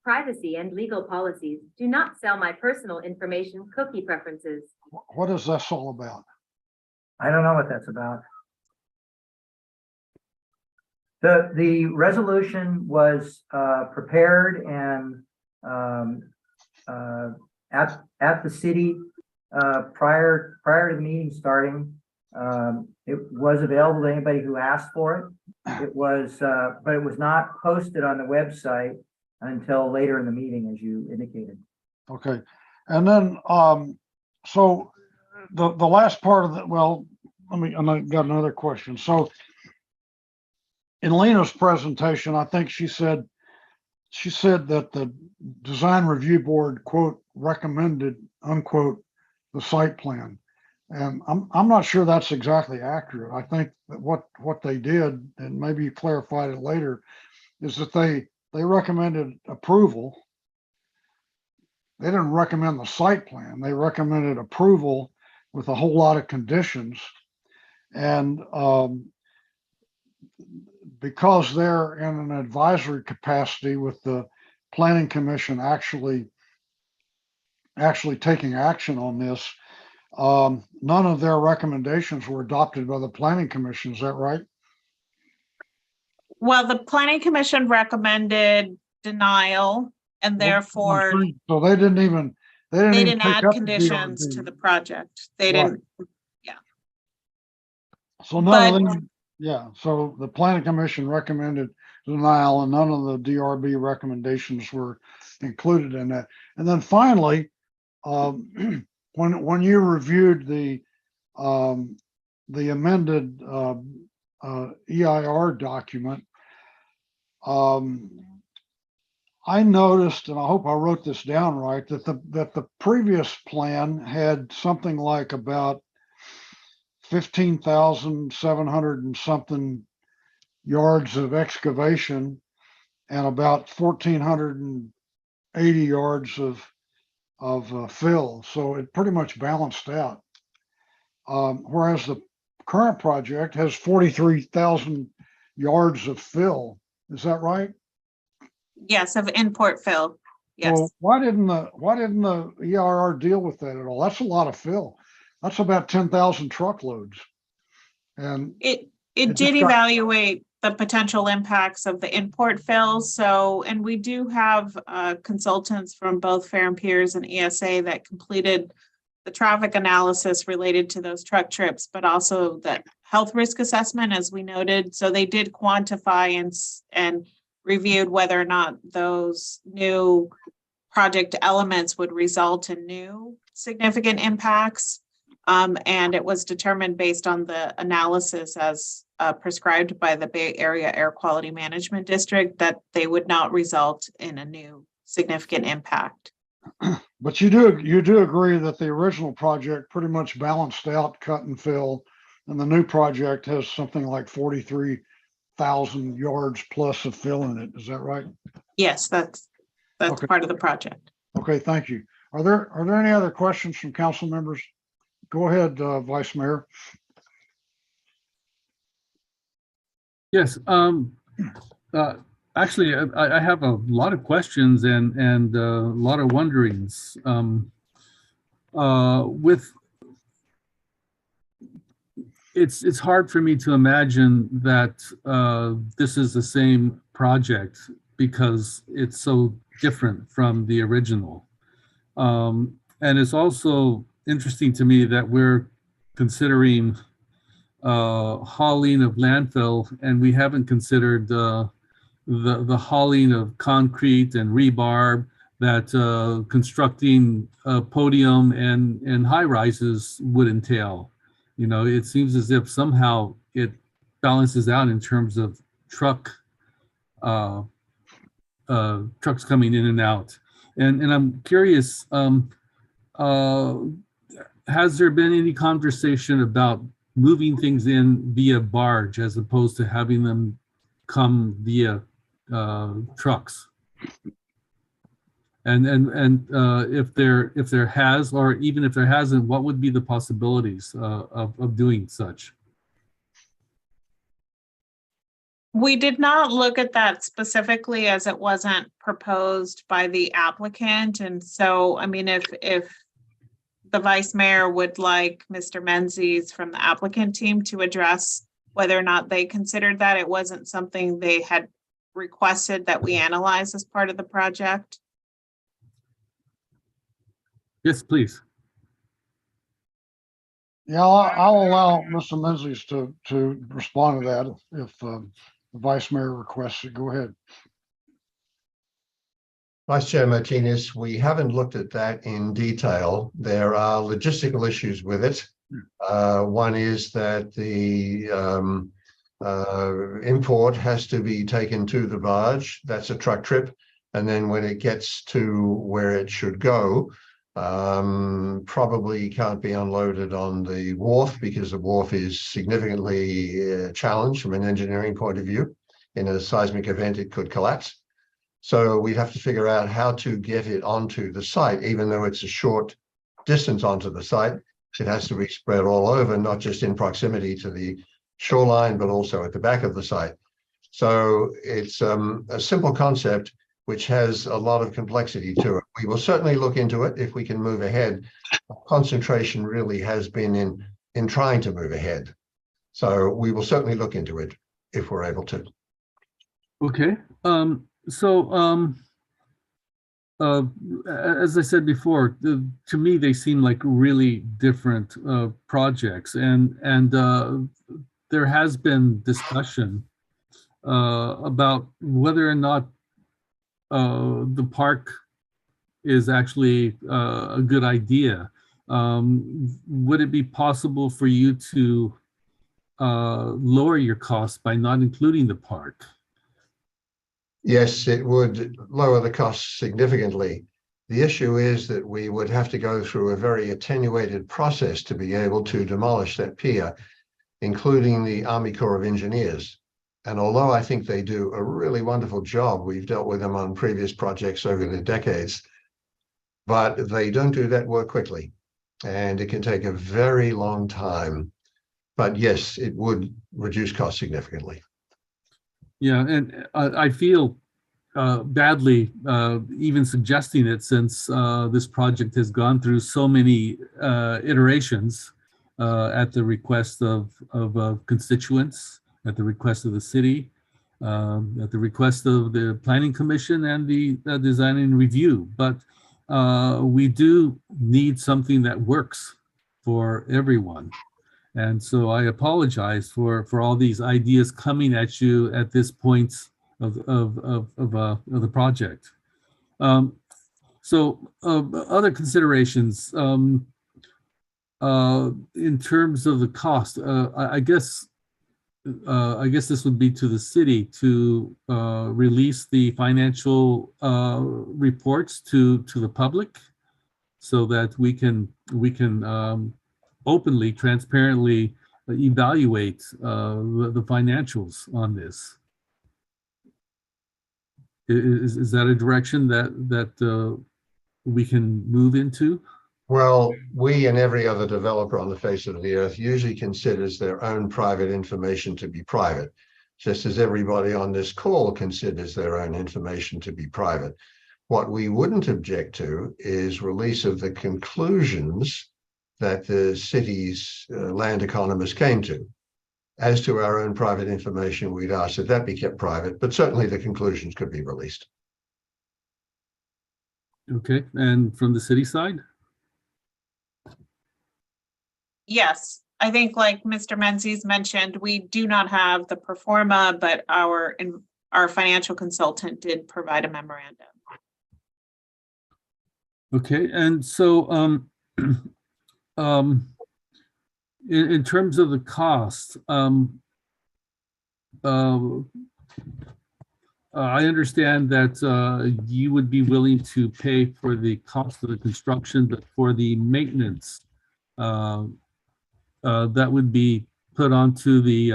Speaker 9: Privacy and legal policies do not sell my personal information cookie preferences.
Speaker 2: What is this all about?
Speaker 18: I don't know what that's about. The resolution was prepared and at the city prior to the meeting starting. It was available to anybody who asked for it. It was, but it was not posted on the website until later in the meeting, as you indicated.
Speaker 2: Okay, and then so the last part of the, well, I got another question. So in Lena's presentation, I think she said that the design review board, quote, recommended, unquote, the site plan. And I'm not sure that's exactly accurate. I think that what they did, and maybe you clarified it later, is that they recommended approval. They didn't recommend the site plan. They recommended approval with a whole lot of conditions. And because they're in an advisory capacity with the Planning Commission actually taking action on this, none of their recommendations were adopted by the Planning Commission. Is that right?
Speaker 1: Well, the Planning Commission recommended denial, and therefore
Speaker 2: So they didn't even
Speaker 1: add conditions to the project. They didn't.
Speaker 2: So none of them, yeah, so the Planning Commission recommended denial and none of the DRB recommendations were included in that. And then finally, when you reviewed the amended EIR document, I noticed, and I hope I wrote this down right, that the previous plan had something like about 15,700 and something yards of excavation and about 1,480 yards of fill. So it pretty much balanced out. Whereas the current project has 43,000 yards of fill. Is that right?
Speaker 1: Yes, of import fill. Yes.
Speaker 2: So why didn't the EIR deal with that at all? That's a lot of fill. That's about 10,000 truckloads. And
Speaker 1: it did evaluate the potential impacts of the import fill. So, and we do have consultants from both Fair and Piers and ESA that completed the traffic analysis related to those truck trips, but also the health risk assessment, as we noted. So they did quantify and reviewed whether or not those new project elements would result in new significant impacts. And it was determined based on the analysis as prescribed by the Bay Area Air Quality Management District that they would not result in a new significant impact.
Speaker 2: But you do agree that the original project pretty much balanced out cut and fill, and the new project has something like 43,000 yards plus of fill in it. Is that right?
Speaker 1: Yes, that's
Speaker 2: Okay.
Speaker 1: part of the project.
Speaker 2: Okay, thank you. Are there any other questions from council members? Go ahead, Vice Mayor.
Speaker 11: Yes, I Actually, I have a lot of questions and a lot of wonderings. With it's hard for me to imagine that this is the same project because it's so different from the original. And it's also interesting to me that we're considering hauling of landfill, and we haven't considered the hauling of concrete and rebar that constructing a podium and high rises would entail. You know, it seems as if somehow it balances out in terms of trucks coming in and out. And I'm curious, has there been any conversation about moving things in via barge as opposed to having them come via trucks? And if there has, or even if there hasn't, what would be the possibilities of doing such?
Speaker 1: We did not look at that specifically as it wasn't proposed by the applicant. And so, I mean, if the vice mayor would like Mr. Menzies from the applicant team to address whether or not they considered that, it wasn't something they had requested that we analyze as part of the project.
Speaker 11: Yes, please.
Speaker 2: Yeah, I'll allow Mr. Menzies to respond to that if the vice mayor requests it. Go ahead.
Speaker 13: Vice Chair Martinez, we haven't looked at that in detail. There are logistical issues with it. One is that the import has to be taken to the barge. That's a truck trip. And then when it gets to where it should go, probably can't be unloaded on the wharf because the wharf is significantly challenged from an engineering point of view. In a seismic event, it could collapse. So we have to figure out how to get it onto the site, even though it's a short distance onto the site. It has to be spread all over, not just in proximity to the shoreline, but also at the back of the site. So it's a simple concept which has a lot of complexity to it. We will certainly look into it if we can move ahead. Concentration really has been in trying to move ahead. So we will certainly look into it if we're able to.
Speaker 11: Okay. As I said before, to me, they seem like really different projects, and there has been discussion about whether or not the park is actually a good idea. Would it be possible for you to lower your costs by not including the park?
Speaker 13: Yes, it would lower the costs significantly. The issue is that we would have to go through a very attenuated process to be able to demolish that pier, including the Army Corps of Engineers. And although I think they do a really wonderful job, we've dealt with them on previous projects over the decades, but they don't do that work quickly. And it can take a very long time. But yes, it would reduce costs significantly.
Speaker 11: Yeah, and I feel badly even suggesting it, since this project has gone through so many iterations at the request of constituents, at the request of the city, at the request of the Planning Commission and the Design and Review. But we do need something that works for everyone. And so I apologize for all these ideas coming at you at this point of the project. Other considerations in terms of the cost. I guess this would be to the city to release the financial reports to the public, so that we can openly, transparently evaluate the financials on this. Is that a direction that we can move into?
Speaker 13: Well, we and every other developer on the face of the earth usually considers their own private information to be private. just as everybody on this call considers their own information to be private. What we wouldn't object to is release of the conclusions that the city's land economists came to. As to our own private information, we'd ask that that be kept private, but certainly the conclusions could be released.
Speaker 11: Okay, and from the city side?
Speaker 1: Yes, I think like Mr. Menzies mentioned, we do not have the pro forma, but our financial consultant did provide a memorandum.
Speaker 11: Okay, and so in terms of the cost, I understand that you would be willing to pay for the cost of the construction, but for the maintenance, that would be put onto the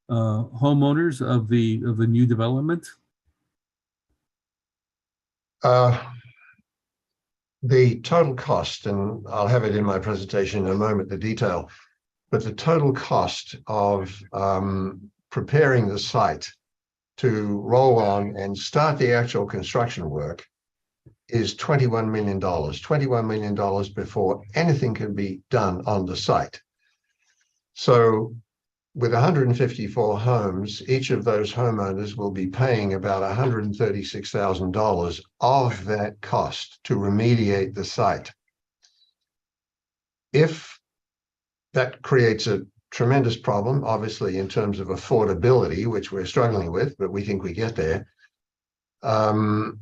Speaker 11: homeowners of the new development.
Speaker 13: The total cost, and I'll have it in my presentation in a moment, the detail, but the total cost of preparing the site to roll on and start the actual construction work is $21 million. $21 million before anything can be done on the site. So with 154 homes, each of those homeowners will be paying about $136,000 of that cost to remediate the site. If that creates a tremendous problem, obviously, in terms of affordability, which we're struggling with, but we think we get there, I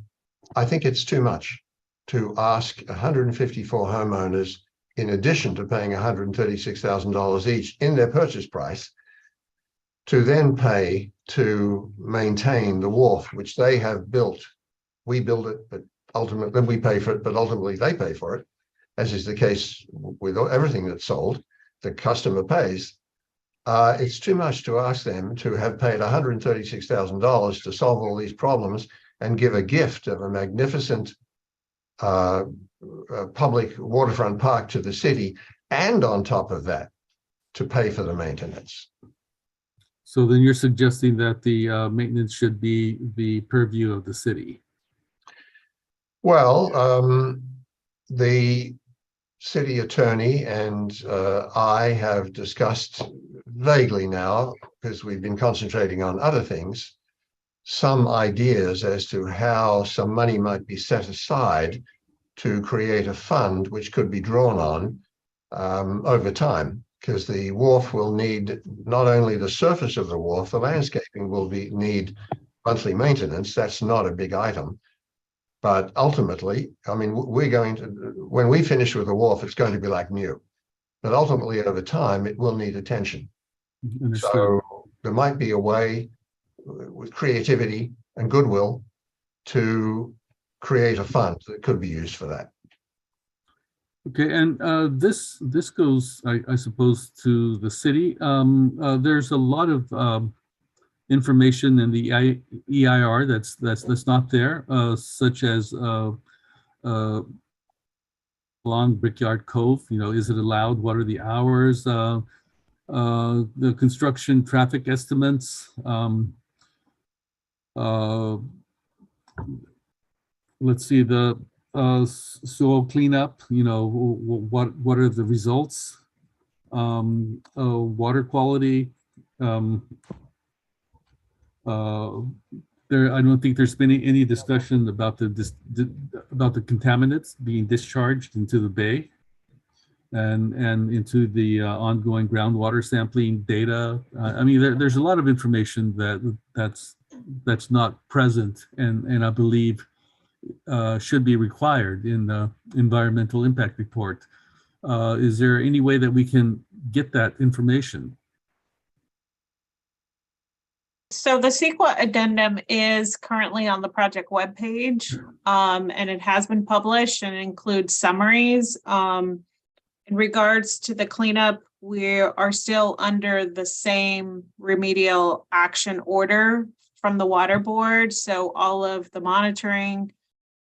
Speaker 13: think it's too much to ask 154 homeowners, in addition to paying $136,000 each in their purchase price, to then pay to maintain the wharf, which they have built. We build it, but ultimately we pay for it, but ultimately they pay for it, as is the case with everything that's sold. The customer pays. It's too much to ask them to have paid $136,000 to solve all these problems and give a gift of a magnificent public waterfront park to the city, and on top of that, to pay for the maintenance.
Speaker 11: So then you're suggesting that the maintenance should be the purview of the city?
Speaker 13: Well, the city attorney and I have discussed vaguely now, because we've been concentrating on other things, some ideas as to how some money might be set aside to create a fund which could be drawn on over time, because the wharf will need not only the surface of the wharf, the landscaping will need monthly maintenance. That's not a big item. But ultimately, I mean, we're going to, when we finish with the wharf, it's going to be like new. But ultimately, over time, it will need attention.
Speaker 11: Understood.
Speaker 13: So there might be a way with creativity and goodwill to create a fund that could be used for that.
Speaker 11: Okay, and this goes, I suppose, to the city. There's a lot of information in the EIR that's not there, such as along Brickyard Cove. You know, is it allowed? What are the hours? The construction traffic estimates. Let's see, the soil cleanup. You know, what are the results? Water quality. I don't think there's been any discussion about the contaminants being discharged into the bay and into the ongoing groundwater sampling data. I mean, there's a lot of information that's not present, and I believe should be required in the environmental impact report. Is there any way that we can get that information?
Speaker 1: So the CEQA addendum is currently on the project webpage, and it has been published and includes summaries. In regards to the cleanup, we are still under the same remedial action order from the Water Board. So all of the monitoring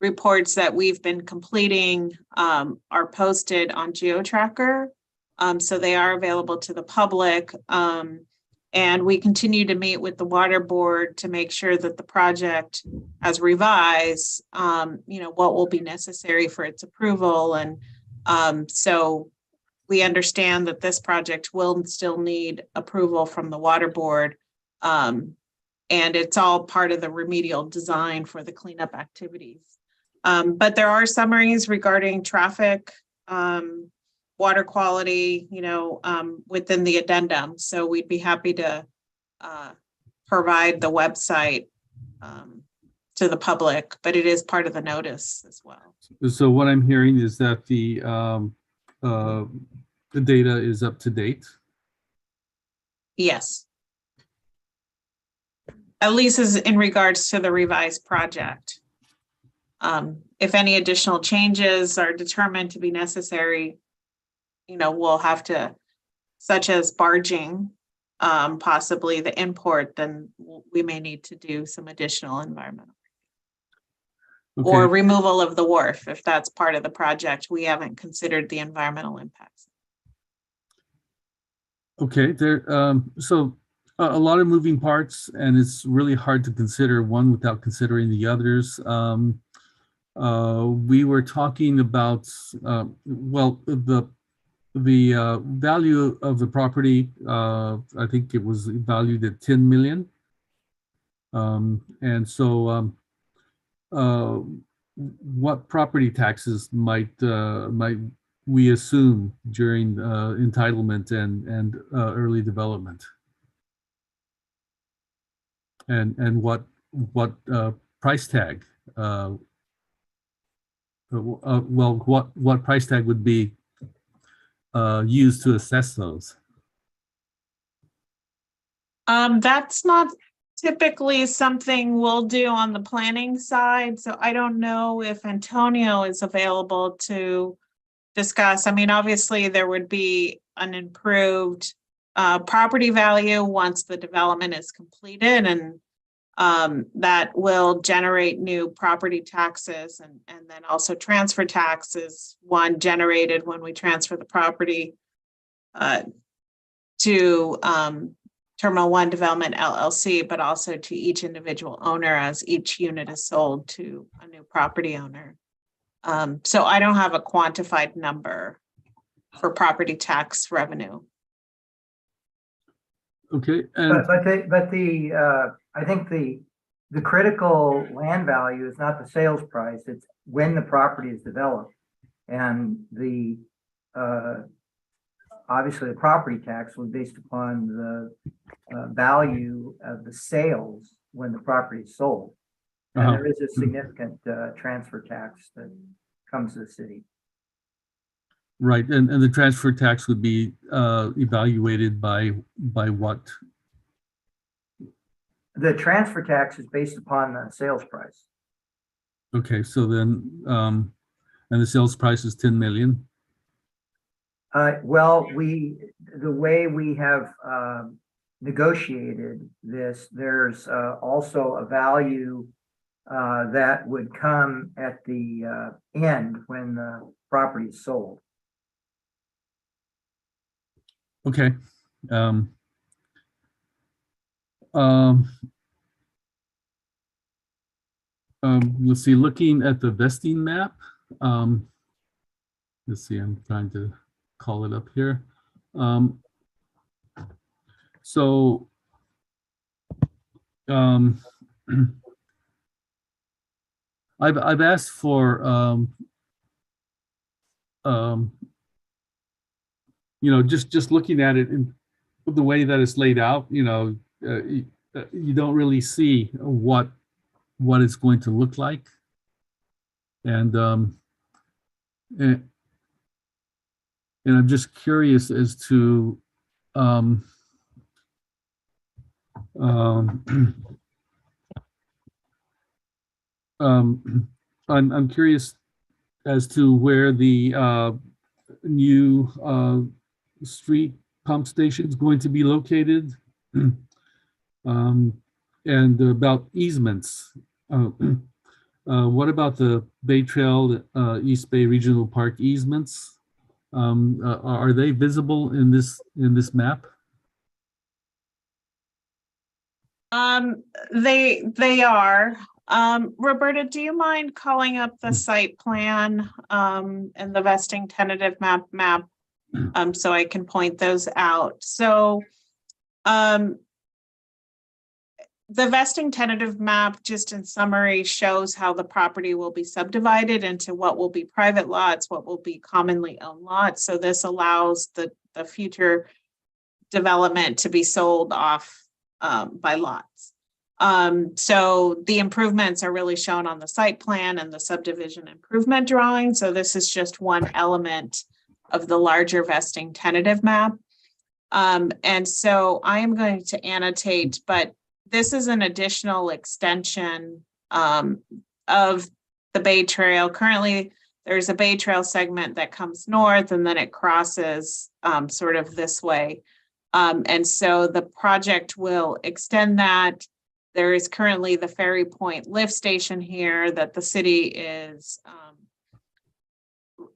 Speaker 1: reports that we've been completing are posted on GeoTracker. So they are available to the public. And we continue to meet with the water board to make sure that the project as revised, what will be necessary for its approval. And so we understand that this project will still need approval from the water board. And it's all part of the remedial design for the cleanup activities. But there are summaries regarding traffic, water quality, within the addendum. So we'd be happy to provide the website to the public, but it is part of the notice as well.
Speaker 11: So what I'm hearing is that the data is up to date.
Speaker 1: Yes. At least as in regards to the revised project. If any additional changes are determined to be necessary, we'll have to, such as barging, possibly the import, then we may need to do some additional environmental.
Speaker 11: Okay.
Speaker 1: Or removal of the wharf, if that's part of the project. We haven't considered the environmental impacts.
Speaker 11: Okay, so a lot of moving parts, and it's really hard to consider one without considering the others. We were talking about, the value of the property, I think it was valued at 10 million. And so what property taxes might we assume during entitlement and early development? And what price tag? What price tag would be used to assess those?
Speaker 1: That's not typically something we'll do on the planning side. So I don't know if Antonio is available to discuss. I mean, obviously there would be an improved property value once the development is completed, and that will generate new property taxes and then also transfer taxes, one generated when we transfer the property to Terminal 1 Development LLC, but also to each individual owner as each unit is sold to a new property owner. So I don't have a quantified number for property tax revenue.
Speaker 11: Okay.
Speaker 18: I think the critical land value is not the sales price, it's when the property is developed. And the obviously the property tax was based upon the value of the sales when the property is sold. And there is a significant transfer tax that comes to the city.
Speaker 11: Right, and the transfer tax would be evaluated by what?
Speaker 18: The transfer tax is based upon the sales price.
Speaker 11: Okay, so then, and the sales price is 10 million?
Speaker 18: Well, the way we have negotiated this, there's also a value that would come at the end when the property is sold.
Speaker 11: Okay. Let's see, looking at the vesting map, let's see, I'm trying to call it up here. I've asked for just looking at it in the way that it's laid out, you don't really see what it's going to look like, and I'm just curious as to I'm curious as to where the new street pump station is going to be located, and about easements. What about the Bay Trail, East Bay Regional Park easements? Are they visible in this map?
Speaker 1: They are. Roberta, do you mind calling up the site plan, and the vesting tentative map, so I can point those out? So, the vesting tentative map, just in summary, shows how the property will be subdivided into what will be private lots, what will be commonly owned lots. So this allows the future development to be sold off by lots. So the improvements are really shown on the site plan and the subdivision improvement drawing. So this is just one element of the larger vesting tentative map. And so I am going to annotate, but this is an additional extension of the Bay Trail. Currently, there's a Bay Trail segment that comes north and then it crosses sort of this way. And so the project will extend that. There is currently the Ferry Point lift station here that the city is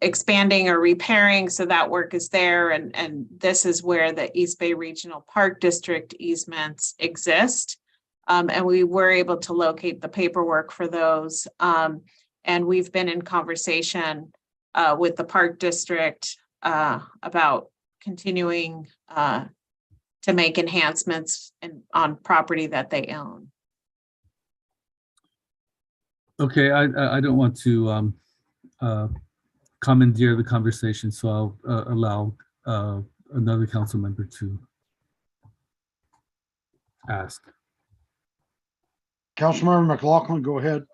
Speaker 1: expanding or repairing, so that work is there, and this is where the East Bay Regional Park District easements exist, and we were able to locate the paperwork for those, and we've been in conversation with the Park District about continuing to make enhancements on property that they own.
Speaker 11: Okay, I don't want to commandeer the conversation, so I'll allow another council member to ask.
Speaker 2: Councilmember McLaughlin, go ahead.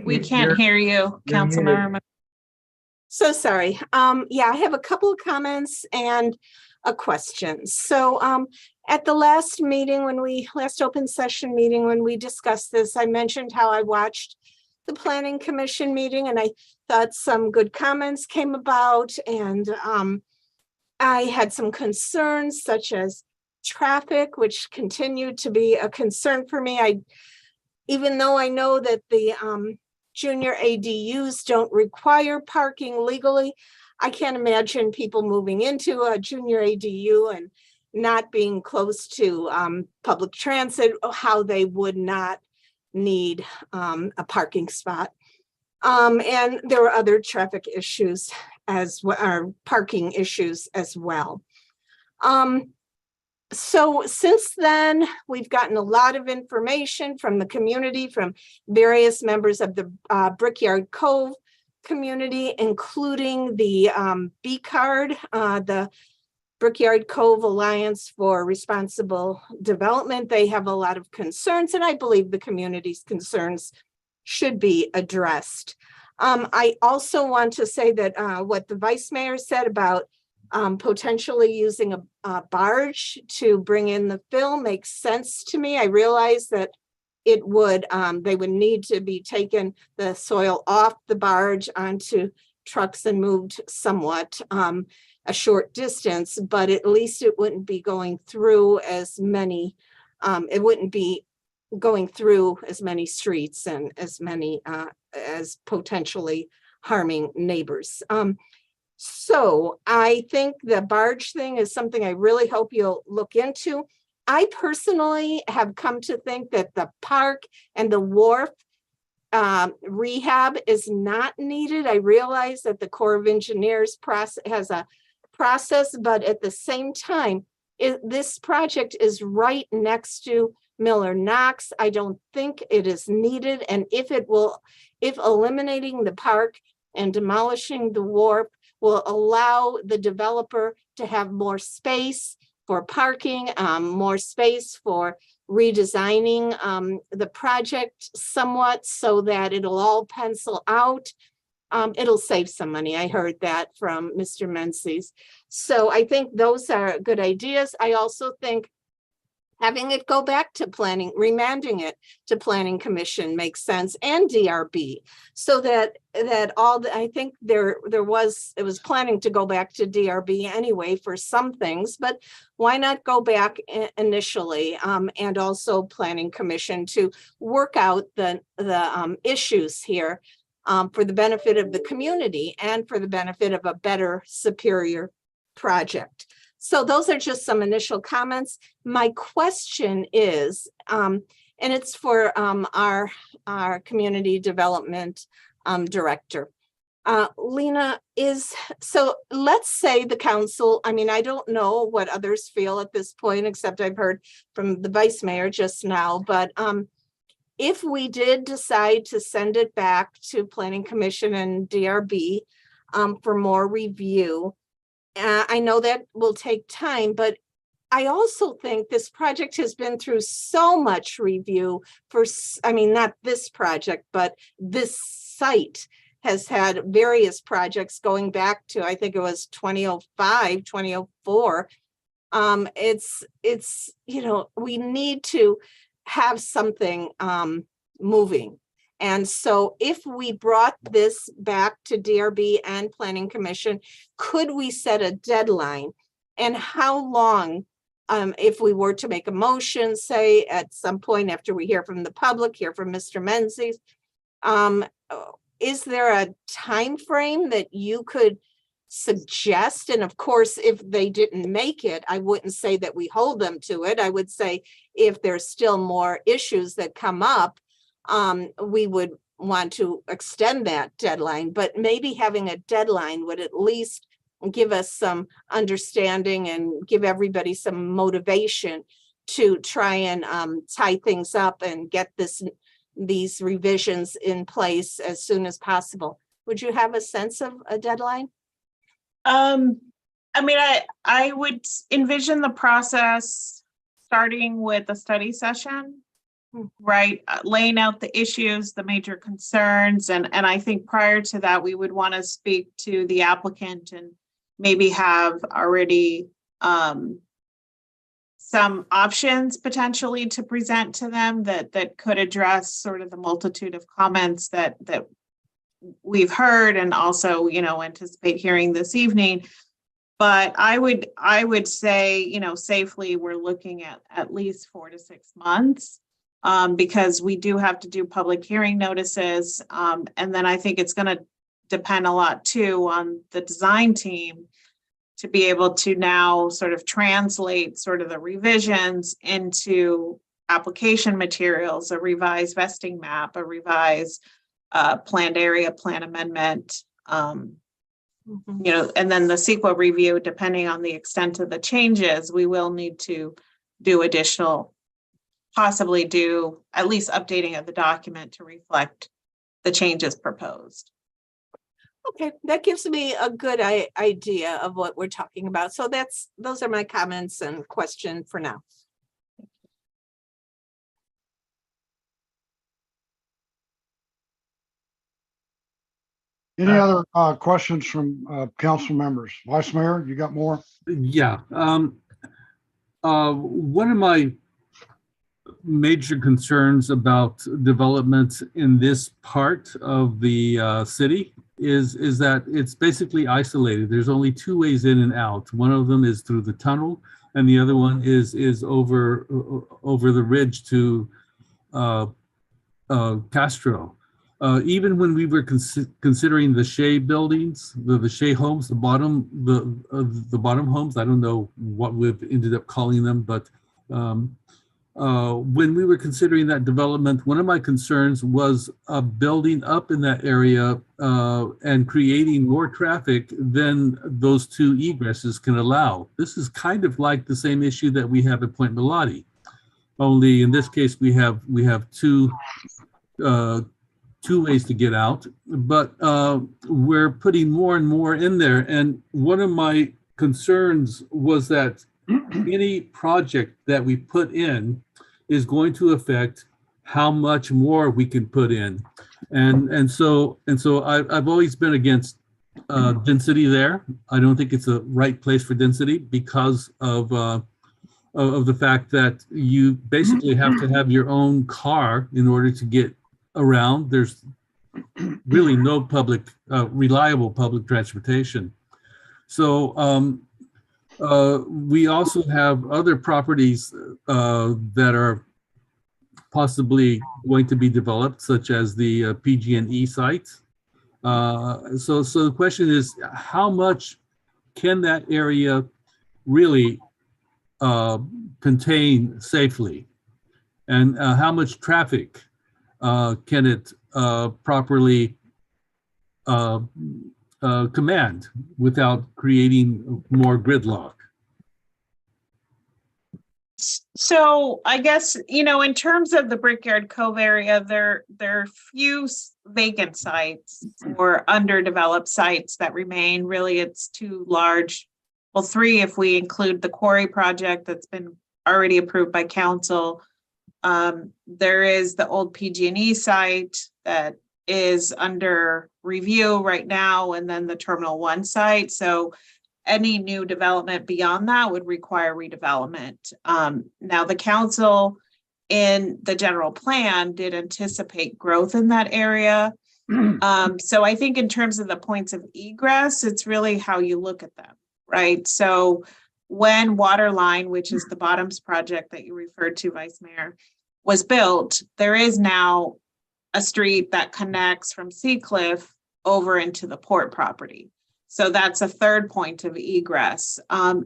Speaker 1: We can't hear you, Councilmember.
Speaker 6: So sorry. Yeah, I have a couple of comments and a question. So at the last meeting, last open session meeting, when we discussed this, I mentioned how I watched the Planning Commission meeting and I thought some good comments came about, and I had some concerns such as traffic, which continued to be a concern for me. Even though I know that the junior ADUs don't require parking legally, I can't imagine people moving into a junior ADU and not being close to public transit, how they would not need a parking spot. And there were other traffic issues as well, or parking issues as well. So since then, we've gotten a lot of information from the community, from various members of the Brickyard Cove community, including the B-Card, the Brickyard Cove Alliance for Responsible Development. They have a lot of concerns, and I believe the community's concerns should be addressed. I also want to say that what the Vice Mayor said about potentially using a barge to bring in the fill makes sense to me. I realize that it would, they would need to be taken the soil off the barge onto trucks and moved somewhat a short distance, but at least it wouldn't be going through as many, it wouldn't be going through as many streets and as many as potentially harming neighbors. So I think the barge thing is something I really hope you'll look into. I personally have come to think that the park and the wharf rehab is not needed. I realize that the Corps of Engineers has a process, but at the same time, this project is right next to Miller Knox. I don't think it is needed. And if eliminating the park and demolishing the wharf will allow the developer to have more space for parking, more space for redesigning the project somewhat so that it'll all pencil out. It'll save some money. I heard that from Mr. Menzies. So I think those are good ideas. I also think having it go back to planning, remanding it to Planning Commission makes sense, and DRB, so that I think it was planning to go back to DRB anyway for some things, but why not go back initially, and also Planning Commission to work out the issues here. for the benefit of the community and for the benefit of a better, superior project. So those are just some initial comments. My question is, and it's for our community development director. Lena, so let's say the council, I mean, I don't know what others feel at this point, except I've heard from the vice mayor just now, but if we did decide to send it back to Planning Commission and DRB for more review, I know that will take time, but I also think this project has been through so much review for, I mean, not this project, but this site has had various projects going back to, I think it was 2005, 2004. It's, you know, we need to have something moving. And so if we brought this back to DRB and Planning Commission, could we set a deadline? And how long, if we were to make a motion, say at some point after we hear from the public, hear from Mr. Menzies, is there a time frame that you could suggest? And of course, if they didn't make it, I wouldn't say that we hold them to it. I would say if there's still more issues that come up, we would want to extend that deadline, but maybe having a deadline would at least give us some understanding and give everybody some motivation to try and tie things up and get these revisions in place as soon as possible. Would you have a sense of a deadline?
Speaker 1: I mean, I would envision the process starting with a study session, right? Laying out the issues, the major concerns. And I think prior to that, we would want to speak to the applicant and maybe have already some options potentially to present to them that could address sort of the multitude of comments that we've heard and also, you know, anticipate hearing this evening. But I would say, you know, safely, we're looking at least 4 to 6 months because we do have to do public hearing notices. And then I think it's going to depend a lot too on the design team to be able to now sort of translate sort of the revisions into application materials, a revised vesting map, a revised planned area plan amendment, you know, and then the CEQA review, depending on the extent of the changes, we will need to do additional, possibly do at least updating of the document to reflect the changes proposed.
Speaker 6: Okay, that gives me a good idea of what we're talking about. So those are my comments and question for now.
Speaker 2: Any other questions from council members? Vice Mayor, you got more?
Speaker 11: Yeah. One of my major concerns about development in this part of the city is that it's basically isolated. There's only 2 ways in and out. One of them is through the tunnel, and the other one is over the ridge to Castro. Even when we were considering the Shea buildings, the Shea homes, the bottom homes, I don't know what we've ended up calling them, but when we were considering that development, one of my concerns was building up in that area and creating more traffic than those 2 egresses can allow. This is kind of like the same issue that we have at Point Melotti, only in this case we have 2 ways to get out, but we're putting more and more in there. And one of my concerns was that any project that we put in is going to affect how much more we can put in. And so I've always been against density there. I don't think it's a right place for density because of the fact that you basically have to have your own car in order to get around. There's really no reliable public transportation. So we also have other properties that are possibly going to be developed, such as the PG&E site. So the question is, how much can that area really contain safely? And how much traffic can it properly command without creating more gridlock?
Speaker 1: So I guess, in terms of the Brickyard Cove area, there are few vacant sites or underdeveloped sites that remain. Really, it's too large. Well, 3 if we include the quarry project that's been already approved by council. There is the old PG&E site that is under review right now, and then the Terminal 1 site. So any new development beyond that would require redevelopment. Now, the council in the general plan did anticipate growth in that area. So I think in terms of the points of egress, it's really how you look at them, right? So when Waterline, which is the Bottoms project that you referred to, Vice Mayor, was built, there is now a street that connects from Seacliff over into the port property. So that's a third point of egress.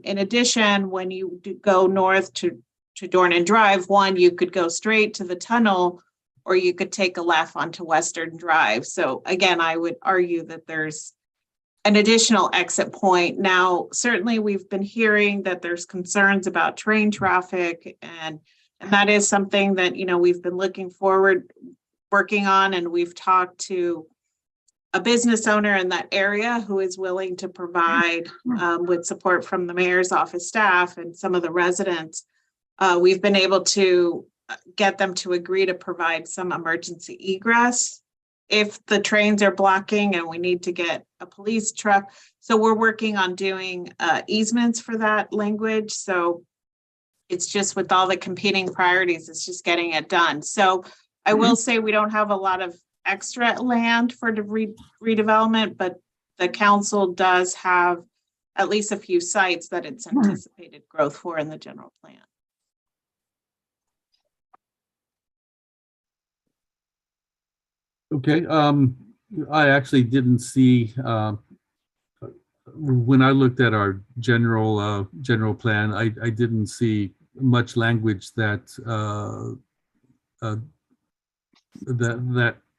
Speaker 1: In addition, when you go north to Dornan Drive, you could go straight to the tunnel, or you could take a left onto Western Drive. So again, I would argue that there's an additional exit point. Now, certainly we've been hearing that there's concerns about train traffic, and that is something that, we've been working on, and we've talked to a business owner in that area who is willing to provide with support from the mayor's office staff and some of the residents. We've been able to get them to agree to provide some emergency egress if the trains are blocking and we need to get a police truck. So we're working on doing easements for that language. So it's just with all the competing priorities, it's just getting it done. So I will say we don't have a lot of extra land for the redevelopment, but the council does have at least a few sites that it's anticipated growth for in the general plan.
Speaker 11: Okay, I actually didn't see, when I looked at our general plan, I didn't see much language that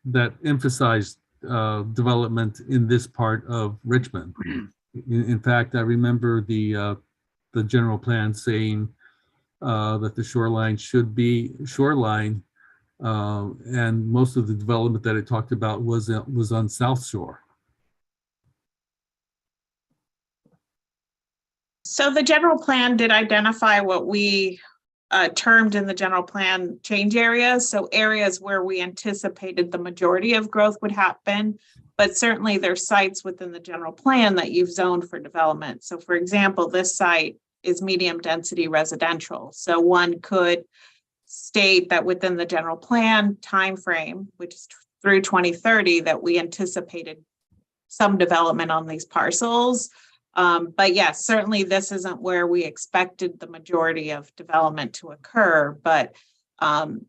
Speaker 11: that emphasized development in this part of Richmond. In fact, I remember the general plan saying that the shoreline should be shoreline, and most of the development that it talked about was on South Shore.
Speaker 1: So the general plan did identify what we termed in the general plan change areas. So areas where we anticipated the majority of growth would happen, but certainly there's sites within the general plan that you've zoned for development. So for example, this site is medium density residential. So one could state that within the general plan timeframe, which is through 2030, that we anticipated some development on these parcels. But yes, certainly this isn't where we expected the majority of development to occur, but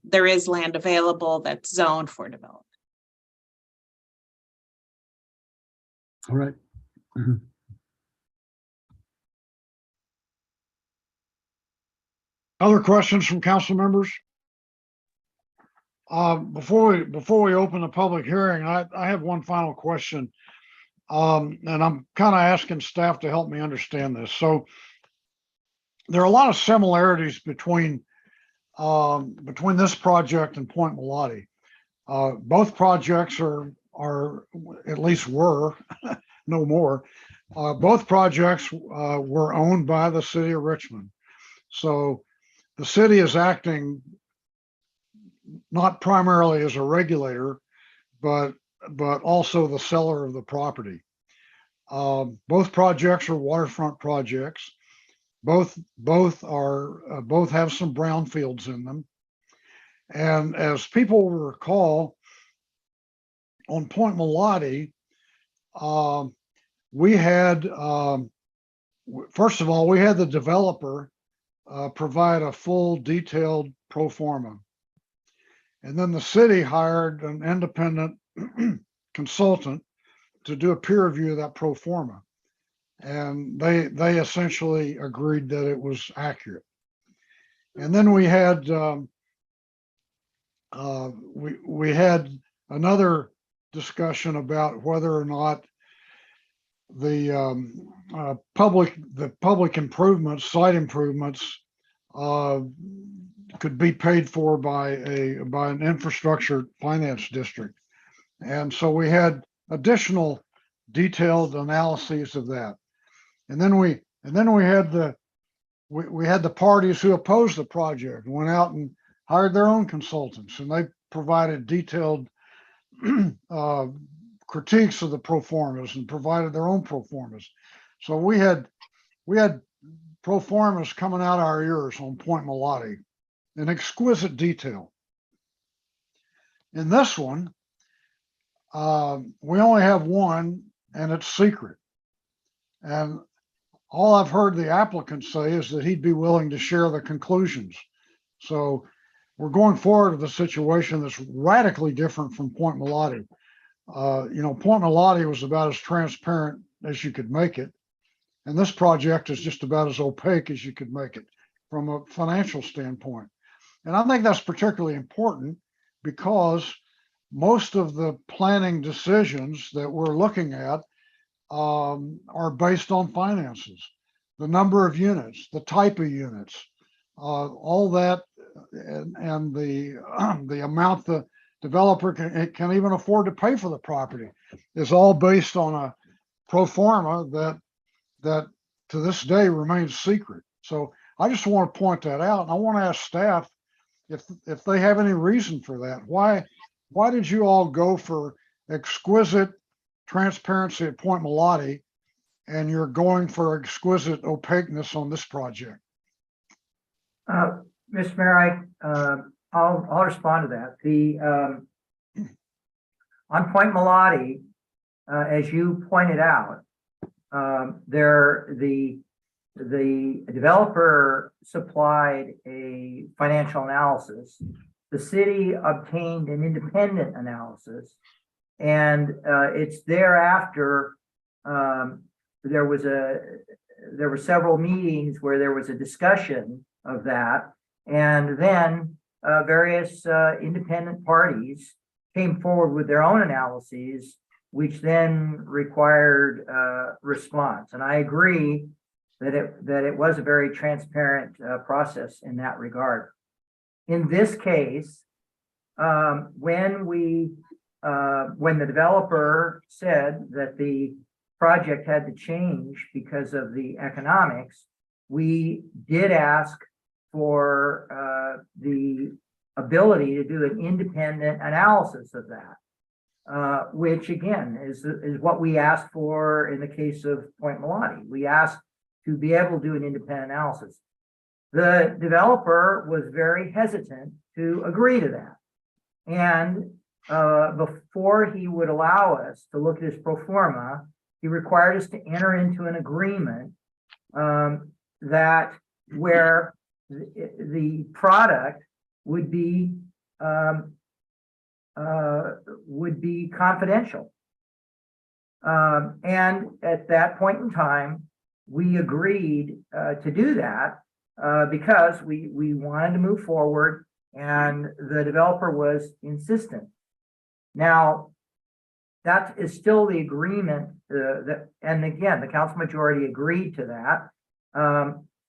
Speaker 1: there is land available that's zoned for development.
Speaker 11: All right.
Speaker 2: Other questions from council members? Before we open the public hearing, I have one final question. And I'm kind of asking staff to help me understand this. So there are a lot of similarities between this project and Point Melati. Both projects are at least were no more. Both projects were owned by the city of Richmond. So the city is acting not primarily as a regulator, but also the seller of the property. Both projects are waterfront projects. Both have some brownfields in them. And as people will recall, on Point Melati, we had, first of all, we had the developer provide a full detailed pro forma. And then the city hired an independent consultant to do a peer review of that pro forma. And they essentially agreed that it was accurate. And then we had we had another discussion about whether or not the public improvements, site improvements, could be paid for by an infrastructure finance district. And so we had additional detailed analyses of that. And then we had the parties who opposed the project went out and hired their own consultants, and they provided detailed critiques of the pro formas and provided their own pro formas. So we had pro formas coming out our ears on Point Melati in exquisite detail. In this one, we only have one, and it's secret. And all I've heard the applicant say is that he'd be willing to share the conclusions. So we're going forward with a situation that's radically different from Point Melati. Point Melati was about as transparent as you could make it. And this project is just about as opaque as you could make it from a financial standpoint. And I think that's particularly important because most of the planning decisions that we're looking at are based on finances, the number of units, the type of units, all that, and the amount the developer can even afford to pay for the property is all based on a pro forma that to this day remains secret. So I just want to point that out. And I want to ask staff if they have any reason for that. Why did you all go for exquisite transparency at Point Melati and you're going for exquisite opaqueness on this project?
Speaker 18: Mr. Mayor, I'll respond to that. On Point Melati, as you pointed out, the developer supplied a financial analysis. The city obtained an independent analysis, and it's thereafter there were several meetings where there was a discussion of that, and then various independent parties came forward with their own analyses, which then required response. And I agree that it was a very transparent process in that regard. In this case, when the developer said that the project had to change because of the economics, we did ask for the ability to do an independent analysis of that, which again is what we asked for in the case of Point Melati. We asked to be able to do an independent analysis. The developer was very hesitant to agree to that. And before he would allow us to look at his pro forma, he required us to enter into an agreement that where the product would be confidential. And at that point in time, we agreed to do that because we wanted to move forward, and the developer was insistent. Now, that is still the agreement, and again, the council majority agreed to that.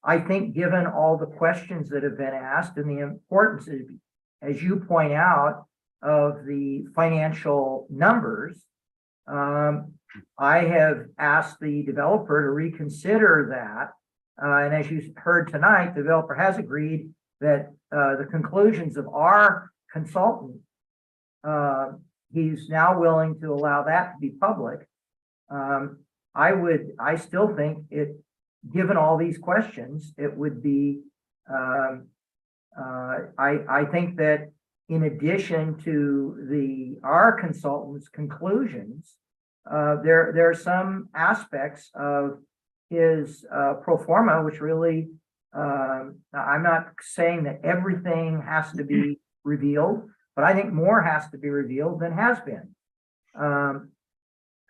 Speaker 18: I think given all the questions that have been asked and the importance, as you point out, of the financial numbers, I have asked the developer to reconsider that. And as you heard tonight, the developer has agreed that the conclusions of our consultant, he's now willing to allow that to be public. I still think it, given all these questions, it would be, I think that in addition to our consultant's conclusions, there are some aspects of his pro forma, which really, I'm not saying that everything has to be revealed, but I think more has to be revealed than has been.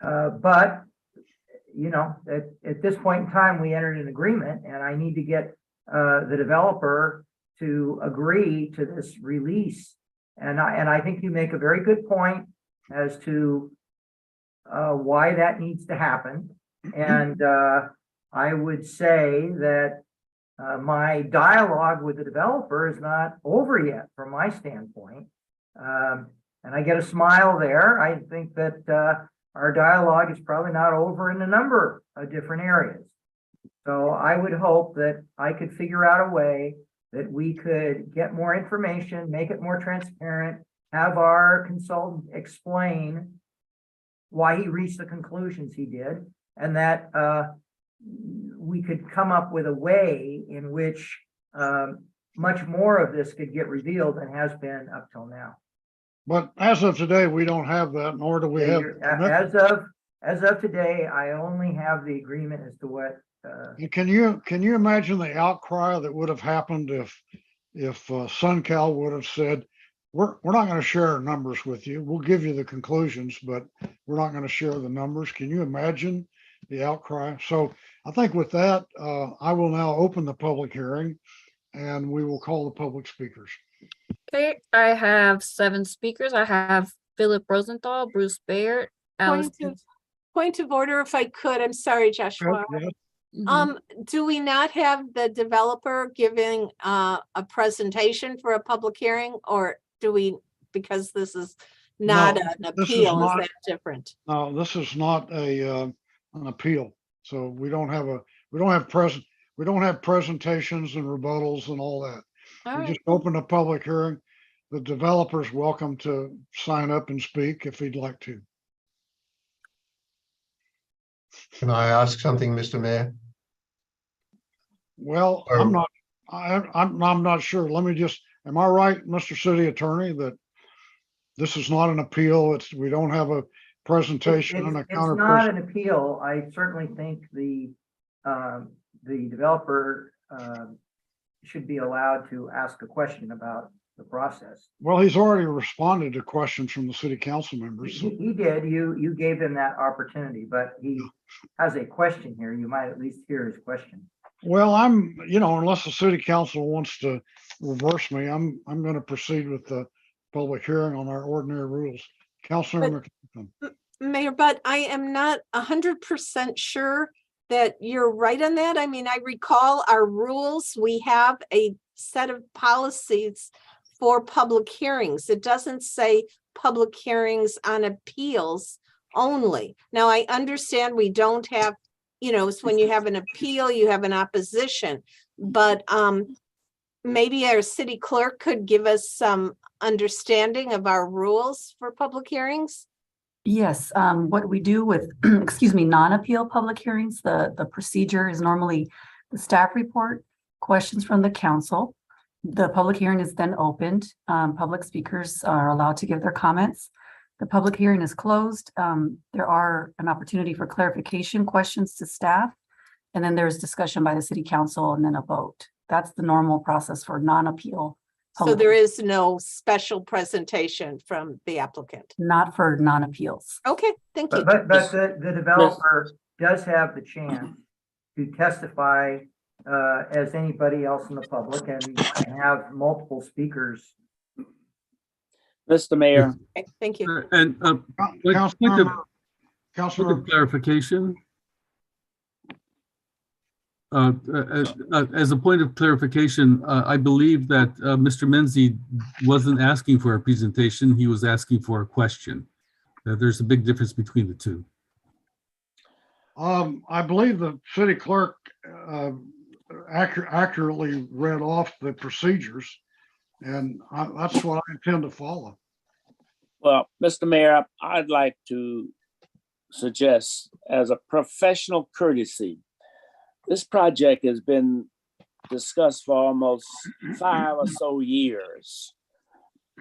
Speaker 18: But, you know, at this point in time, we entered an agreement and I need to get the developer to agree to this release. And I think you make a very good point as to why that needs to happen. And I would say that my dialogue with the developer is not over yet from my standpoint. And I get a smile there. I think that our dialogue is probably not over in a number of different areas. So I would hope that I could figure out a way that we could get more information, make it more transparent, have our consultant explain why he reached the conclusions he did, and that we could come up with a way in which much more of this could get revealed than has been up till now.
Speaker 2: But as of today, we don't have that, nor do we have.
Speaker 18: As of today, I only have the agreement as to what.
Speaker 2: And can you imagine the outcry that would have happened if SunCal would have said, we're not going to share our numbers with you. We'll give you the conclusions, but we're not going to share the numbers. Can you imagine the outcry? So I think with that, I will now open the public hearing and we will call the public speakers.
Speaker 10: Okay, I have 7 speakers. I have Philip Rosenthal, Bruce Baird, Allison.
Speaker 6: Point of order, if I could, I'm sorry, Joshua. Do we not have the developer giving a presentation for a public hearing, or do we, because this is not an appeal, is that different?
Speaker 2: No, this is not an appeal. So we don't have presentations and rebuttals and all that. We just opened a public hearing. The developer's welcome to sign up and speak if he'd like to.
Speaker 13: Can I ask something, Mr. Mayor?
Speaker 2: Well, I'm not sure. Let me just, am I right, Mr. City Attorney, that this is not an appeal? We don't have a presentation and a counter.
Speaker 18: It's not an appeal. I certainly think the developer should be allowed to ask a question about the process.
Speaker 2: Well, he's already responded to questions from the city council members. So.
Speaker 18: He did. You gave him that opportunity, but he has a question here. You might at least hear his question.
Speaker 2: Well, unless the city council wants to reverse me, I'm going to proceed with the public hearing on our ordinary rules. Councilor
Speaker 6: Mayor, but I am not 100% sure that you're right on that. I mean, I recall our rules. We have a set of policies for public hearings. It doesn't say public hearings on appeals only. Now, I understand we don't have, it's when you have an appeal, you have an opposition, but maybe our city clerk could give us some understanding of our rules for public hearings.
Speaker 3: Yes, what we do with, non-appeal public hearings, the procedure is normally the staff report, questions from the council. The public hearing is then opened. Public speakers are allowed to give their comments. The public hearing is closed. There are an opportunity for clarification questions to staff, and then there's discussion by the city council and then a vote. That's the normal process for non-appeal.
Speaker 6: So there is no special presentation from the applicant?
Speaker 3: Not for non-appeals.
Speaker 6: Okay, thank you.
Speaker 18: But the developer does have the chance to testify as anybody else in the public and have multiple speakers.
Speaker 7: Mr. Mayor.
Speaker 6: Okay, thank you.
Speaker 11: And
Speaker 2: Councilor
Speaker 11: clarification. As a point of clarification, I believe that Mr. Menzie wasn't asking for a presentation. He was asking for a question. There's a big difference between the two.
Speaker 2: I believe the city clerk accurately read off the procedures, and that's what I intend to follow.
Speaker 7: Well, Mr. Mayor, I'd like to suggest, as a professional courtesy, this project has been discussed for almost 5 or so years.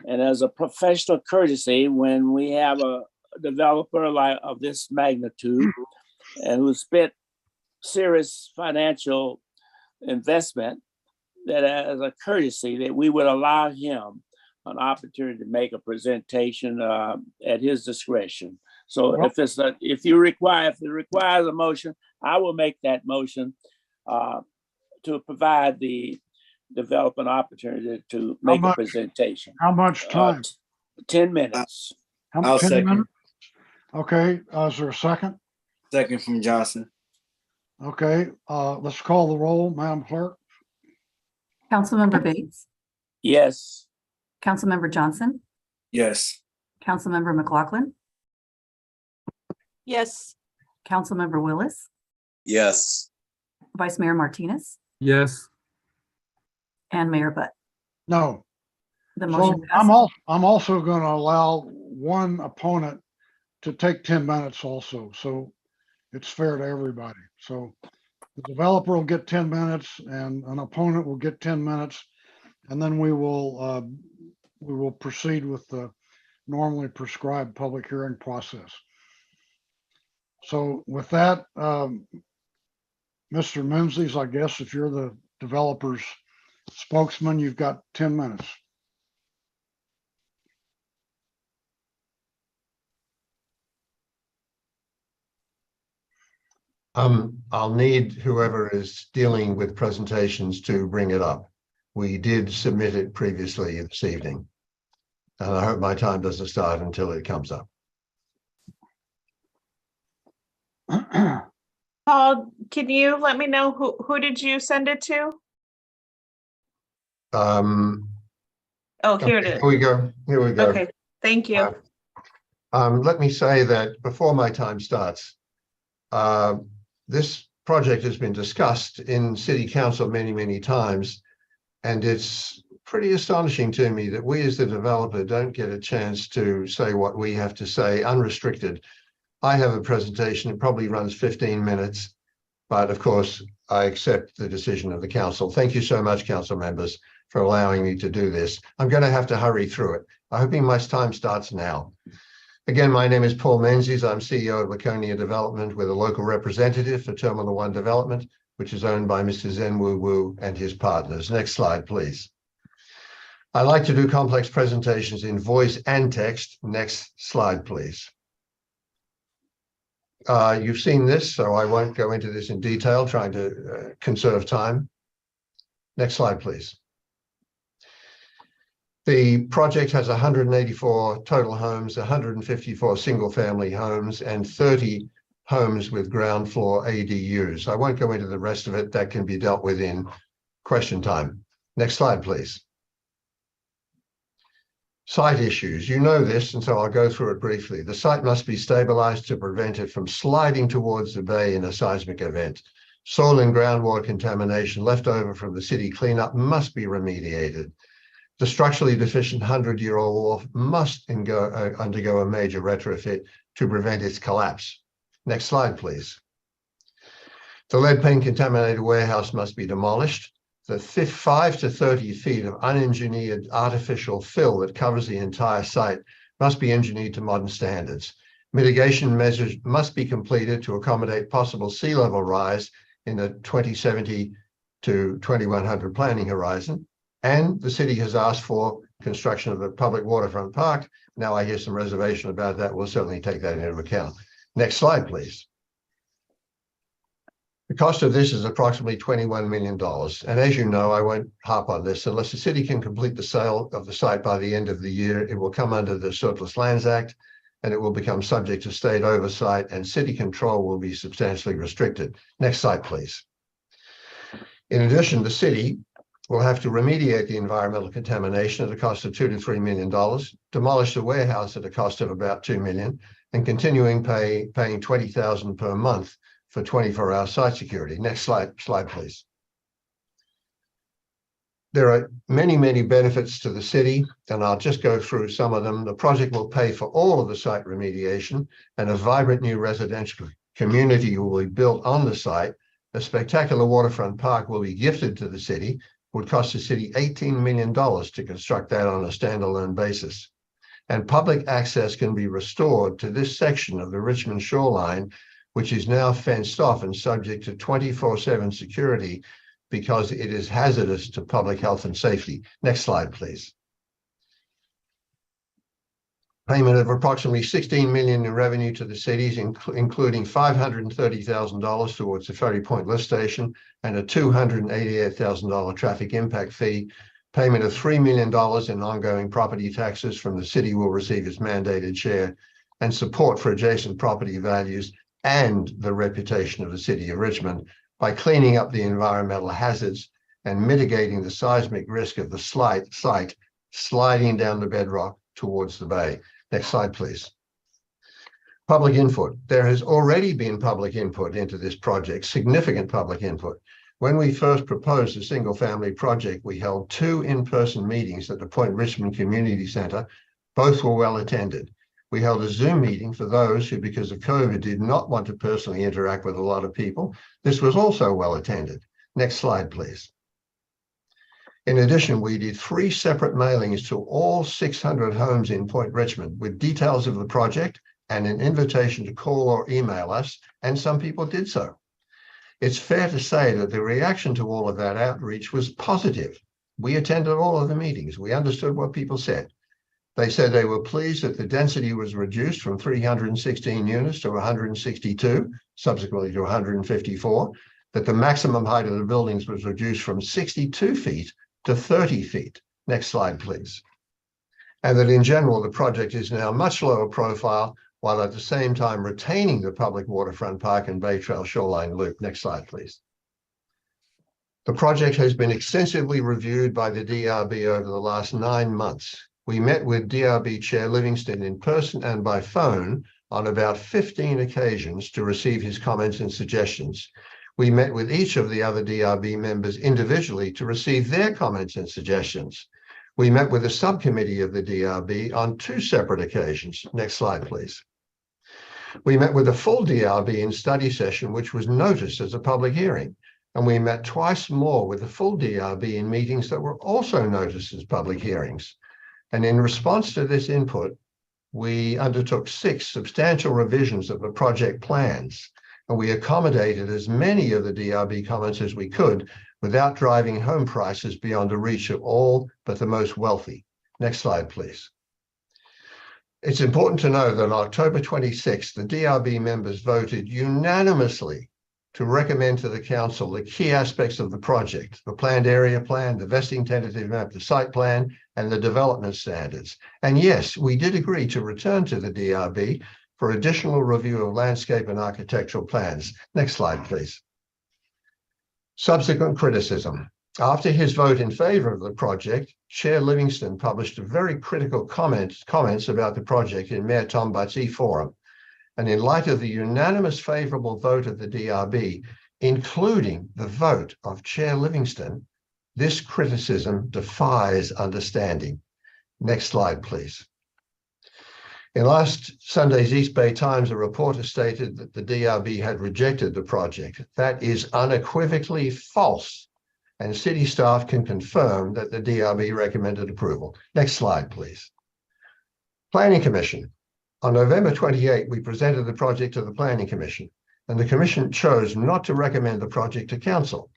Speaker 7: And as a professional courtesy, when we have a developer of this magnitude and who spent serious financial investment, that as a courtesy that we would allow him an opportunity to make a presentation at his discretion. So
Speaker 2: Well-
Speaker 7: if it requires a motion, I will make that motion to provide the developer an opportunity to make a
Speaker 2: much?
Speaker 7: presentation.
Speaker 2: How much time?
Speaker 7: 10 minutes.
Speaker 4: I'll
Speaker 2: 10
Speaker 4: second.
Speaker 2: minutes? Okay, is there a second?
Speaker 4: Second from Johnson.
Speaker 2: Okay, let's call the roll, Madam Clerk.
Speaker 3: Councilmember Bates,
Speaker 7: Yes.
Speaker 3: Councilmember Johnson,
Speaker 4: Yes.
Speaker 3: Councilmember McLaughlin,
Speaker 6: Yes.
Speaker 3: Councilmember Willis,
Speaker 4: Yes.
Speaker 3: Vice Mayor Martinez,
Speaker 11: Yes.
Speaker 3: and Mayor Butt.
Speaker 2: No.
Speaker 3: The
Speaker 2: So
Speaker 3: motion
Speaker 2: I'm
Speaker 3: passes.
Speaker 2: also going to allow one opponent to take 10 minutes also, so it's fair to everybody. So the developer will get 10 minutes and an opponent will get 10 minutes, and then we will proceed with the normally prescribed public hearing process. So with that, Mr. Menzies, I guess if you're the developer's spokesman, you've got 10 minutes.
Speaker 13: I'll need whoever is dealing with presentations to bring it up. We did submit it previously this evening. And I hope my time doesn't start until it comes up.
Speaker 1: Paul, can you let me know who did you send it to? Oh, here it
Speaker 13: Okay,
Speaker 1: is.
Speaker 13: here we go. Here we go.
Speaker 1: Okay, thank you.
Speaker 13: Let me say that before my time starts, this project has been discussed in City Council many, many times. And it's pretty astonishing to me that we as the developer don't get a chance to say what we have to say unrestricted. I have a presentation, it probably runs 15 minutes, but of course, I accept the decision of the council. Thank you so much, council members, for allowing me to do this. I'm going to have to hurry through it. I'm hoping my time starts now. Again, my name is Paul Menzies. I'm CEO of Laconia Development with a local representative for Terminal 1 Development, which is owned by Mr. Zen Wu Wu and his partners. Next slide, please. I like to do complex presentations in voice and text. Next slide, please. You've seen this, so I won't go into this in detail, trying to conserve time. Next slide, please. The project has 184 total homes, 154 single-family homes, and 30 homes with ground floor ADUs. I won't go into the rest of it. That can be dealt with in question time. Next slide, please. Site issues. You know this, and so I'll go through it briefly. The site must be stabilized to prevent it from sliding towards the bay in a seismic event. Soil and groundwater contamination left over from the city cleanup must be remediated. The structurally deficient 100-year-old wharf must undergo a major retrofit to prevent its collapse. Next slide, please. The lead paint contaminated warehouse must be demolished. The 5 to 30 feet of unengineered artificial fill that covers the entire site must be engineered to modern standards. Mitigation measures must be completed to accommodate possible sea level rise in the 2070 to 2100 planning horizon. And the city has asked for construction of a public waterfront park. Now I hear some reservation about that. We'll certainly take that into account. Next slide, please. The cost of this is approximately $21 million. And as you know, I won't harp on this, unless the city can complete the sale of the site by the end of the year, it will come under the Surplus Lands Act, and it will become subject to state oversight, and city control will be substantially restricted. Next slide, please. In addition, the city will have to remediate the environmental contamination at a cost of $2 to $3 million, demolish the warehouse at a cost of about $2 million, and continuing paying $20,000 per month for 24-hour site security. Next slide, please. There are many, many benefits to the city, and I'll just go through some of them. The project will pay for all of the site remediation, and a vibrant new residential community will be built on the site. A spectacular waterfront park will be gifted to the city. It would cost the city $18 million to construct that on a standalone basis. And public access can be restored to this section of the Richmond shoreline, which is now fenced off and subject to 24/7 security because it is hazardous to public health and safety. Next slide, please. Payment of approximately 16 million in revenue to the cities, including $530,000 towards the Ferry Point lift station and a $288,000 traffic impact fee. Payment of $3 million in ongoing property taxes from the city will receive its mandated share, and support for adjacent property values and the reputation of the city of Richmond by cleaning up the environmental hazards and mitigating the seismic risk of the site sliding down the bedrock towards the bay. Next slide, please. Public input. There has already been public input into this project, significant public input. When we first proposed a single-family project, we held 2 in-person meetings at the Point Richmond Community Center. Both were well attended. We held a Zoom meeting for those who, because of COVID, did not want to personally interact with a lot of people. This was also well attended. Next slide, please. In addition, we did 3 separate mailings to all 600 homes in Point Richmond with details of the project and an invitation to call or email us, and some people did so. It's fair to say that the reaction to all of that outreach was positive. We attended all of the meetings. We understood what people said. They said they were pleased that the density was reduced from 316 units to 162, subsequently to 154, that the maximum height of the buildings was reduced from 62 feet to 30 feet. Next slide, please. And that in general, the project is now much lower profile, while at the same time retaining the public waterfront park and Bay Trail shoreline loop. Next slide, please. The project has been extensively reviewed by the DRB over the last 9 months. We met with DRB Chair Livingston in person and by phone on about 15 occasions to receive his comments and suggestions. We met with each of the other DRB members individually to receive their comments and suggestions. We met with a subcommittee of the DRB on 2 separate occasions. Next slide, please. We met with a full DRB in study session, which was noticed as a public hearing. And we met twice more with the full DRB in meetings that were also noticed as public hearings. And in response to this input, we undertook 6 substantial revisions of the project plans. And we accommodated as many of the DRB comments as we could without driving home prices beyond the reach of all but the most wealthy. Next slide, please. It's important to know that on October 26th, the DRB members voted unanimously to recommend to the council the key aspects of the project: the planned area plan, the vesting tentative map, the site plan, and the development standards. And yes, we did agree to return to the DRB for additional review of landscape and architectural plans. Next slide, please. Subsequent criticism. After his vote in favor of the project, Chair Livingston published very critical comments about the project in Mayor Tom Butt's e-forum. And in light of the unanimous favorable vote of the DRB, including the vote of Chair Livingston, this criticism defies understanding. Next slide, please. In last Sunday's East Bay Times, a reporter stated that the DRB had rejected the project. That is unequivocally false, and city staff can confirm that the DRB recommended approval. Next slide, please. Planning Commission. On November 28, we presented the project to the Planning Commission, and the Commission chose not to recommend the project to Council.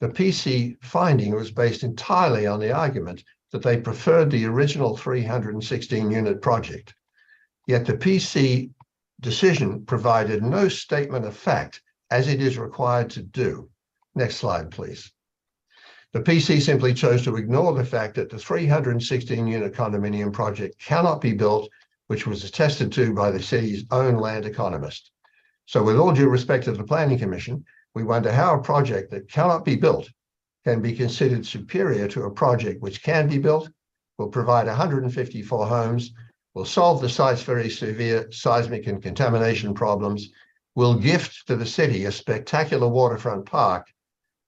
Speaker 13: The PC finding was based entirely on the argument that they preferred the original 316-unit project. Yet the PC decision provided no statement of fact, as it is required to do. Next slide, please. The PC simply chose to ignore the fact that the 316-unit condominium project cannot be built, which was attested to by the city's own land economist. So with all due respect to the Planning Commission, we wonder how a project that cannot be built can be considered superior to a project which can be built, will provide 154 homes, will solve the site's very severe seismic and contamination problems, will gift to the city a spectacular waterfront park,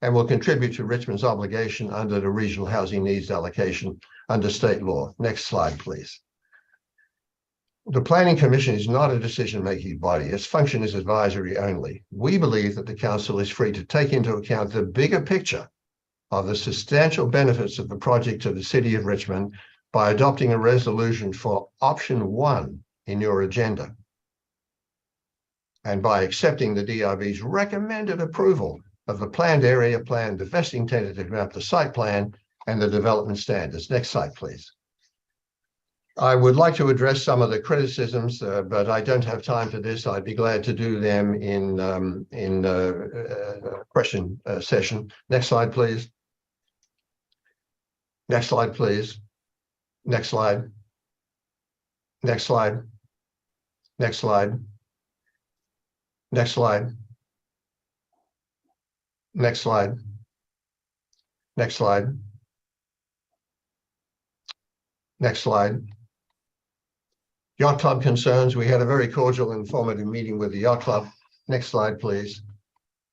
Speaker 13: and will contribute to Richmond's obligation under the regional housing needs allocation under state law. Next slide, please. The Planning Commission is not a decision-making body. Its function is advisory only. We believe that the council is free to take into account the bigger picture of the substantial benefits of the project to the city of Richmond by adopting a resolution for option 1 in your agenda, and by accepting the DRB's recommended approval of the planned area plan, the vesting tentative map, the site plan, and the development standards. Next slide, please. I would like to address some of the criticisms, but I don't have time for this. I'd be glad to do them in question session. Next slide, please. Next slide, please. Next slide. Next slide. Next slide. Next slide. Next slide. Next slide. Next slide. Yacht Club concerns. We had a very cordial and informative meeting with the Yacht Club. Next slide, please.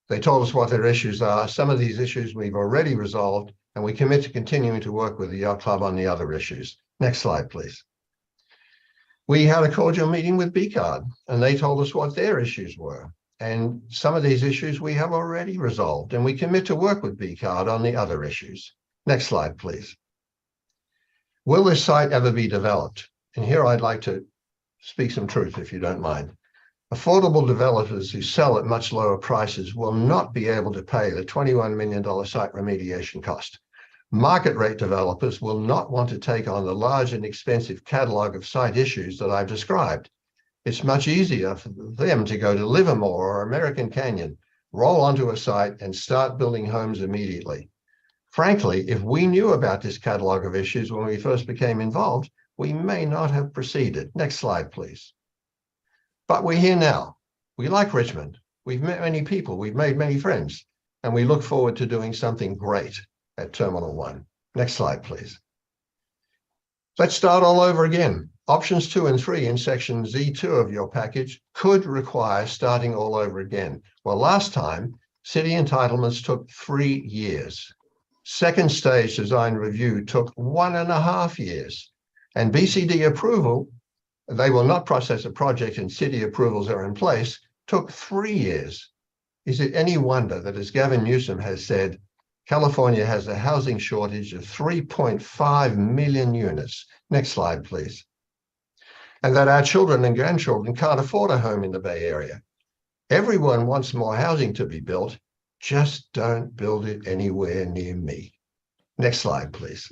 Speaker 13: They told us what their issues are. Some of these issues we've already resolved, and we commit to continuing to work with the Yacht Club on the other issues. Next slide, please. We had a cordial meeting with BCARD, and they told us what their issues were. And some of these issues we have already resolved, and we commit to work with BCARD on the other issues. Next slide, please. Will this site ever be developed? And here I'd like to speak some truth, if you don't mind. Affordable developers who sell at much lower prices will not be able to pay the $21 million site remediation cost. Market rate developers will not want to take on the large and expensive catalog of site issues that I've described. It's much easier for them to go to Livermore or American Canyon, roll onto a site and start building homes immediately. Frankly, if we knew about this catalog of issues when we first became involved, we may not have proceeded. Next slide, please. But we're here now. We like Richmond. We've met many people. We've made many friends. And we look forward to doing something great at Terminal 1. Next slide, please. Let's start all over again. Options 2 and 3 in section Z2 of your package could require starting all over again. Well, last time, city entitlements took 3 years. Second stage design review took 1.5 years. And BCD approval, they will not process a project and city approvals are in place, took 3 years. Is it any wonder that, as Gavin Newsom has said, California has a housing shortage of 3.5 million units. Next slide, please. And that our children and grandchildren can't afford a home in the Bay Area. Everyone wants more housing to be built, just don't build it anywhere near me. Next slide, please.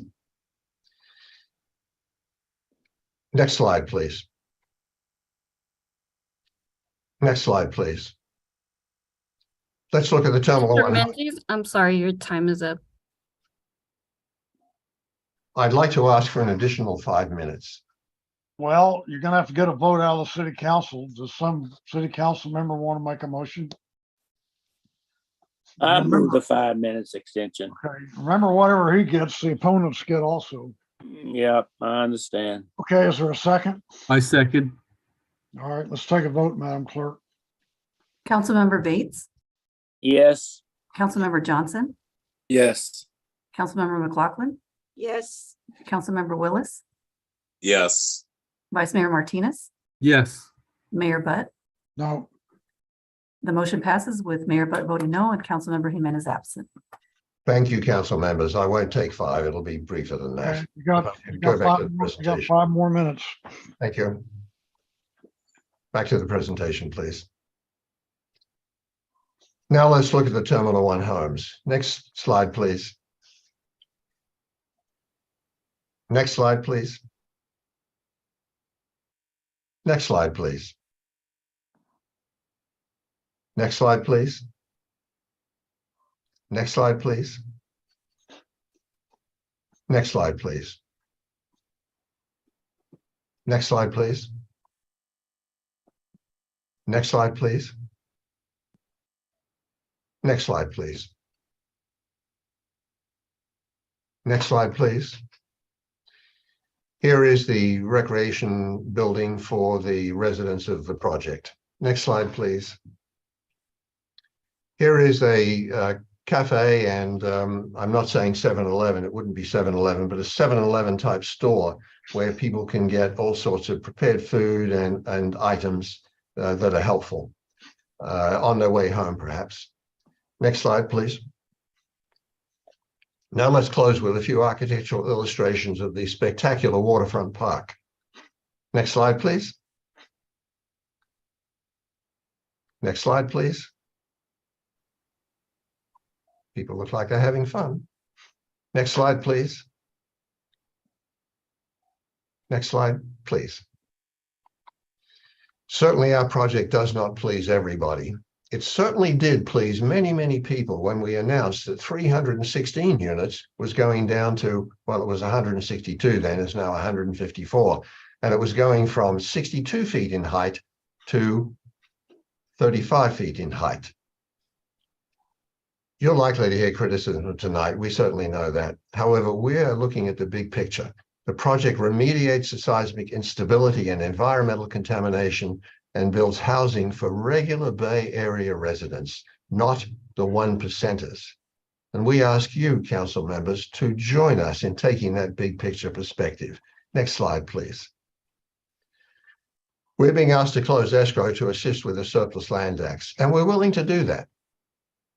Speaker 13: Next slide, please. Next slide, please. Let's look at the Terminal 1.
Speaker 10: Menzies, I'm sorry, your time is up.
Speaker 13: I'd like to ask for an additional 5 minutes.
Speaker 2: Well, you're gonna have to get a vote out of the city council. Does some city council member want to make a motion?
Speaker 7: I move the 5 minutes extension.
Speaker 2: Okay, remember whatever he gets, the opponents get also.
Speaker 7: Yep, I understand.
Speaker 2: Okay, is there a second?
Speaker 11: I second.
Speaker 2: All right, let's take a vote, Madam Clerk.
Speaker 3: Councilmember Bates,
Speaker 7: Yes.
Speaker 3: Councilmember Johnson,
Speaker 4: Yes.
Speaker 3: Councilmember McLaughlin,
Speaker 6: Yes.
Speaker 3: Councilmember Willis,
Speaker 21: Yes.
Speaker 3: Vice Mayor Martinez,
Speaker 11: Yes.
Speaker 3: Mayor Butt.
Speaker 2: No.
Speaker 3: The motion passes with Mayor Butt voting no and Councilmember Jimenez absent.
Speaker 13: Thank you, council members. I won't take 5. It'll be briefer than that.
Speaker 2: Okay, you got
Speaker 13: Go back to the
Speaker 2: 5
Speaker 13: presentation.
Speaker 2: more minutes.
Speaker 13: Thank you. Back to the presentation, please. Now let's look at the Terminal 1 homes. Next slide, please. Next slide, please. Next slide, please. Next slide, please. Next slide, please. Next slide, please. Next slide, please. Next slide, please. Next slide, please. Next slide, please. Here is the recreation building for the residents of the project. Next slide, please. Here is a cafe, and I'm not saying 7-Eleven, it wouldn't be 7-Eleven, but a 7-Eleven type store where people can get all sorts of prepared food and items that are helpful on their way home, perhaps. Next slide, please. Now let's close with a few architectural illustrations of the spectacular waterfront park. Next slide, please. Next slide, please. People look like they're having fun. Next slide, please. Next slide, please. Certainly our project does not please everybody. It certainly did please many, many people when we announced that 316 units was going down to, well, it was 162 then, it's now 154. And it was going from 62 feet in height to 35 feet in height. You're likely to hear criticism tonight. We certainly know that. However, we're looking at the big picture. The project remediates the seismic instability and environmental contamination and builds housing for regular Bay Area residents, not the 1%ers. And we ask you, council members, to join us in taking that big picture perspective. Next slide, please. We're being asked to close escrow to assist with the Surplus Land Acts, and we're willing to do that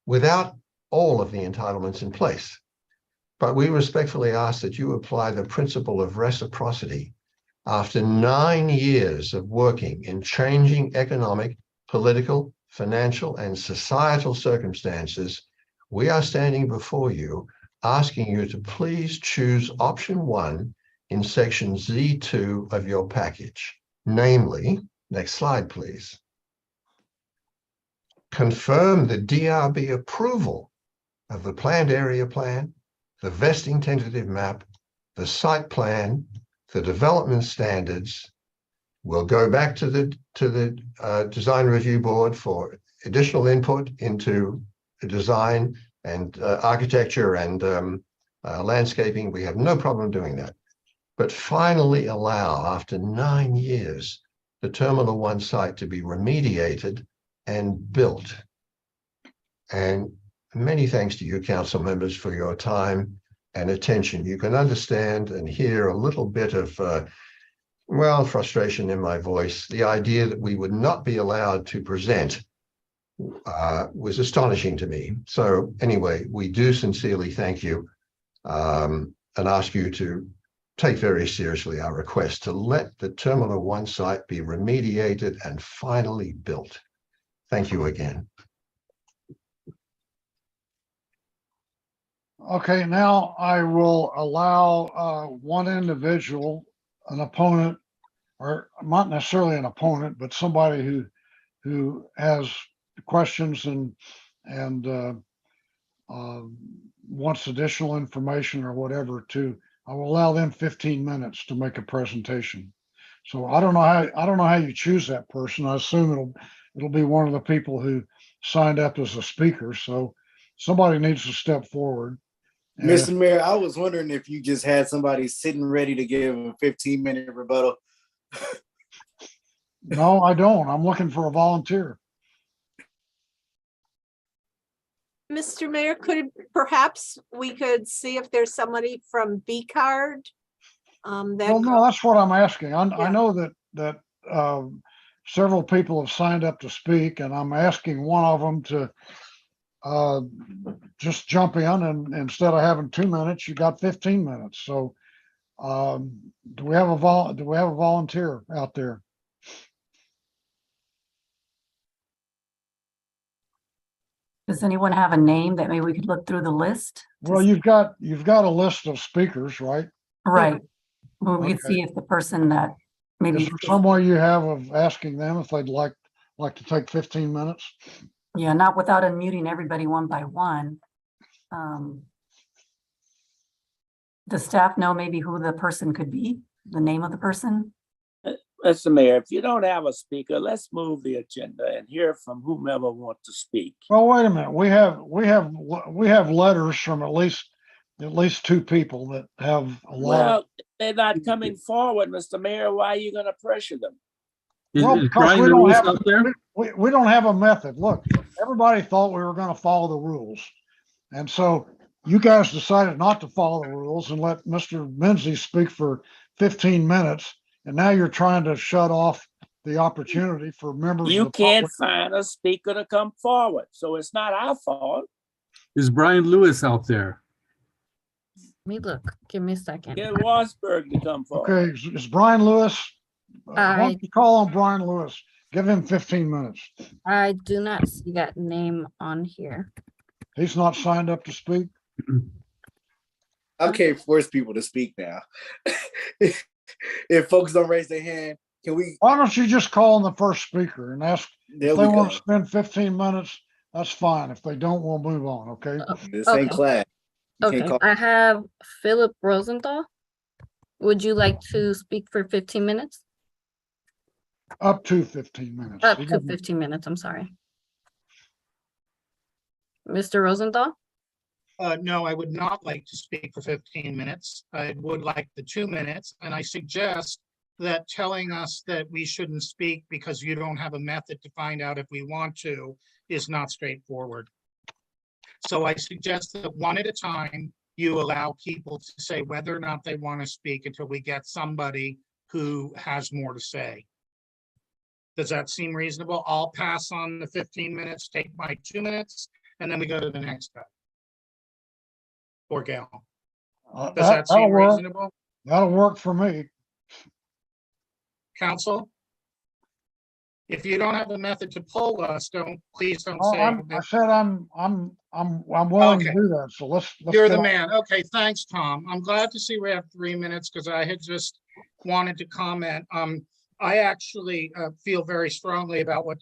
Speaker 13: without all of the entitlements in place. But we respectfully ask that you apply the principle of reciprocity. After 9 years of working in changing economic, political, financial, and societal circumstances, we are standing before you, asking you to please choose option 1 in section Z2 of your package. Namely, next slide, please. Confirm the DRB approval of the planned area plan, the vesting tentative map, the site plan, the development standards. We'll go back to the design review board for additional input into the design and architecture and landscaping. We have no problem doing that. But finally allow, after 9 years, the Terminal 1 site to be remediated and built. And many thanks to you, council members, for your time and attention. You can understand and hear a little bit of, well, frustration in my voice. The idea that we would not be allowed to present was astonishing to me. So anyway, we do sincerely thank you and ask you to take very seriously our request to let the Terminal 1 site be remediated and finally built. Thank you again.
Speaker 2: Okay, now I will allow one individual, an opponent, or not necessarily an opponent, but somebody who has questions and wants additional information or whatever I will allow them 15 minutes to make a presentation. So I don't know how you choose that person. I assume it'll be one of the people who signed up as a speaker. So somebody needs to step forward.
Speaker 4: Mr. Mayor, I was wondering if you just had somebody sitting ready to give a 15-minute rebuttal.
Speaker 2: No, I don't. I'm looking for a volunteer.
Speaker 6: Mr. Mayor, perhaps we could see if there's somebody from B Card?
Speaker 2: Well, no, that's what I'm asking. I know that several people have signed up to speak, and I'm asking one of them to just jump in, and instead of having 2 minutes, you got 15 minutes. So do we have a volunteer out there?
Speaker 3: Does anyone have a name that maybe we could look through the list?
Speaker 2: Well, you've got a list of speakers, right?
Speaker 3: Right. Well, we could see if the person that maybe.
Speaker 2: Is there some way you have of asking them if they'd like to take 15 minutes?
Speaker 3: Yeah, not without unmuting everybody one by one. Does staff know maybe who the person could be, the name of the person?
Speaker 7: Mr. Mayor, if you don't have a speaker, let's move the agenda and hear from whomever wants to speak.
Speaker 2: Well, wait a minute. We have letters from at least 2 people that have a lot.
Speaker 7: Well, they're not coming forward, Mr. Mayor. Why are you going to pressure them?
Speaker 2: Well, because we don't have a method. Look, everybody thought we were going to follow the rules. And so you guys decided not to follow the rules and let Mr. Menzies speak for 15 minutes. And now you're trying to shut off the opportunity for members.
Speaker 7: You can't find a speaker to come forward. So it's not our fault.
Speaker 11: Is Brian Lewis out there?
Speaker 10: Let me look. Give me a second.
Speaker 7: Get Wasberg to come forward.
Speaker 2: Okay, is Brian Lewis? Why don't you call on Brian Lewis? Give him 15 minutes.
Speaker 10: I do not see that name on here.
Speaker 2: He's not signed up to speak?
Speaker 4: I can't force people to speak now. If folks don't raise their hand, can we?
Speaker 2: Why don't you just call on the first speaker and ask
Speaker 4: There
Speaker 2: if
Speaker 4: we
Speaker 2: they want
Speaker 4: go.
Speaker 2: to spend 15 minutes? That's fine. If they don't, we'll move on, okay?
Speaker 4: This ain't
Speaker 10: Okay.
Speaker 4: class. You can't
Speaker 10: Okay,
Speaker 4: call.
Speaker 10: I have Philip Rosenthal. Would you like to speak for 15 minutes?
Speaker 2: Up to 15 minutes.
Speaker 10: Up
Speaker 2: You
Speaker 10: to
Speaker 2: got-
Speaker 10: 15 minutes, I'm sorry. Mr. Rosenthal?
Speaker 19: No, I would not like to speak for 15 minutes. I would like the 2 minutes, and I suggest that telling us that we shouldn't speak because you don't have a method to find out if we want to is not straightforward. So I suggest that one at a time, you allow people to say whether or not they want to speak until we get somebody who has more to say. Does that seem reasonable? I'll pass on the 15 minutes, take my 2 minutes, and then we go to the next guy. Or gal. Does that
Speaker 2: that'll
Speaker 19: seem
Speaker 2: work.
Speaker 19: reasonable?
Speaker 2: That'll work for me.
Speaker 19: Council? If you don't have a method to poll us, please don't
Speaker 2: Oh,
Speaker 19: say.
Speaker 2: I said I'm willing to
Speaker 19: Okay.
Speaker 2: do that. So let's
Speaker 19: You're
Speaker 2: get
Speaker 19: the
Speaker 2: on.
Speaker 19: man. Okay, thanks, Tom. I'm glad to see we have 3 minutes because I had just wanted to comment. I actually feel very strongly about what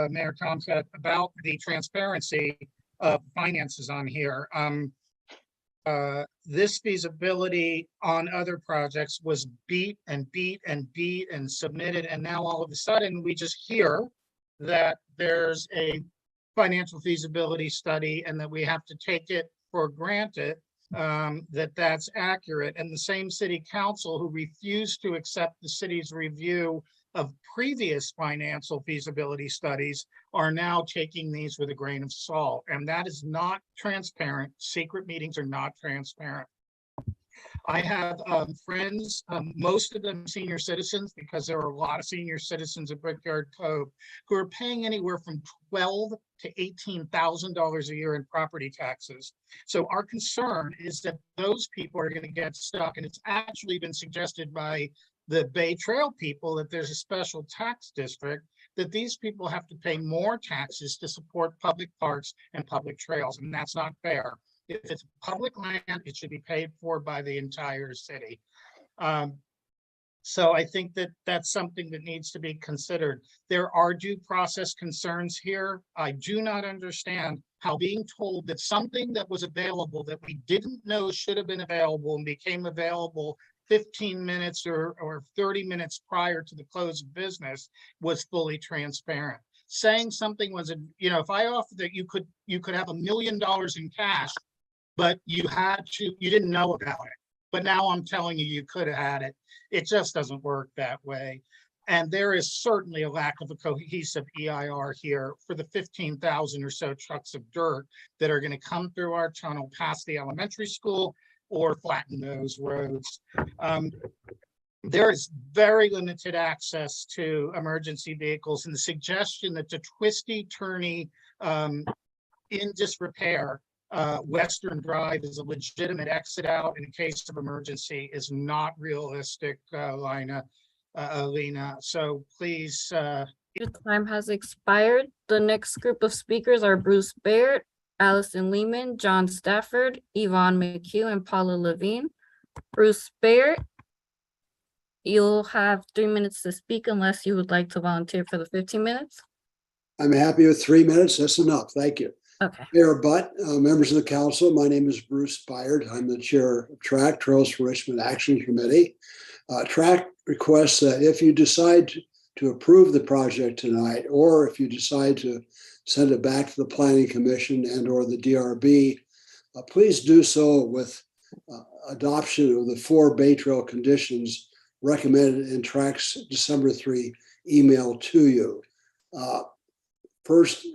Speaker 19: Mayor Tom said about the transparency of finances on here. This feasibility on other projects was beat and submitted, and now all of a sudden we just hear that there's a financial feasibility study and that we have to take it for granted that that's accurate. And the same city council who refused to accept the city's review of previous financial feasibility studies are now taking these with a grain of salt. And that is not transparent. Secret meetings are not transparent. I have friends, most of them senior citizens, because there are a lot of senior citizens at Brickyard Cove who are paying anywhere from $12,000 to $18,000 a year in property taxes. So our concern is that those people are going to get stuck. And it's actually been suggested by the Bay Trail people that there's a special tax district, that these people have to pay more taxes to support public parks and public trails. And that's not fair. If it's public land, it should be paid for by the entire city. So I think that that's something that needs to be considered. There are due process concerns here. I do not understand how being told that something that was available that we didn't know should have been available and became available 15 minutes or 30 minutes prior to the close of business was fully transparent. Saying something was, if I offered that you could have $1 million in cash, but you didn't know about it. But now I'm telling you, you could have had it. It just doesn't work that way. And there is certainly a lack of a cohesive EIR here for the 15,000 or so trucks of dirt that are going to come through our tunnel past the elementary school or flatten those roads. There is very limited access to emergency vehicles, and the suggestion that the twisty-turny in disrepair Western Drive is a legitimate exit out in case of emergency is not realistic, Alina. So please.
Speaker 10: Your time has expired. The next group of speakers are Bruce Baird, Allison Lehman, John Stafford, Yvonne McHugh, and Paula Levine. Bruce Baird, you'll have 3 minutes to speak unless you would like to volunteer for the 15 minutes.
Speaker 14: I'm happy with 3 minutes. That's enough. Thank you.
Speaker 10: Okay.
Speaker 14: Mayor Butt, members of the council, my name is Bruce Byard. I'm the chair of Track Trails for Richmond Action Committee. Track requests that if you decide to approve the project tonight, or if you decide to send it back to the Planning Commission and or the DRB, please do so with adoption of the 4 Bay Trail conditions recommended in Track's December 3 email to you. First,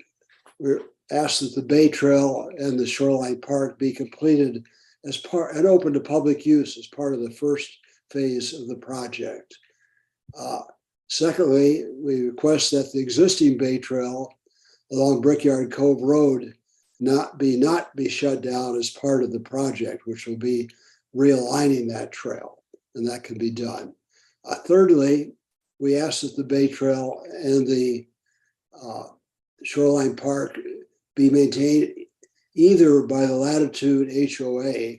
Speaker 14: we're asked that the Bay Trail and the Shoreline Park be completed as part and open to public use as part of the first phase of the project. Secondly, we request that the existing Bay Trail along Brickyard Cove Road not be shut down as part of the project, which will be realigning that trail, and that can be done. Thirdly, we ask that the Bay Trail and the Shoreline Park be maintained either by the Latitude HOA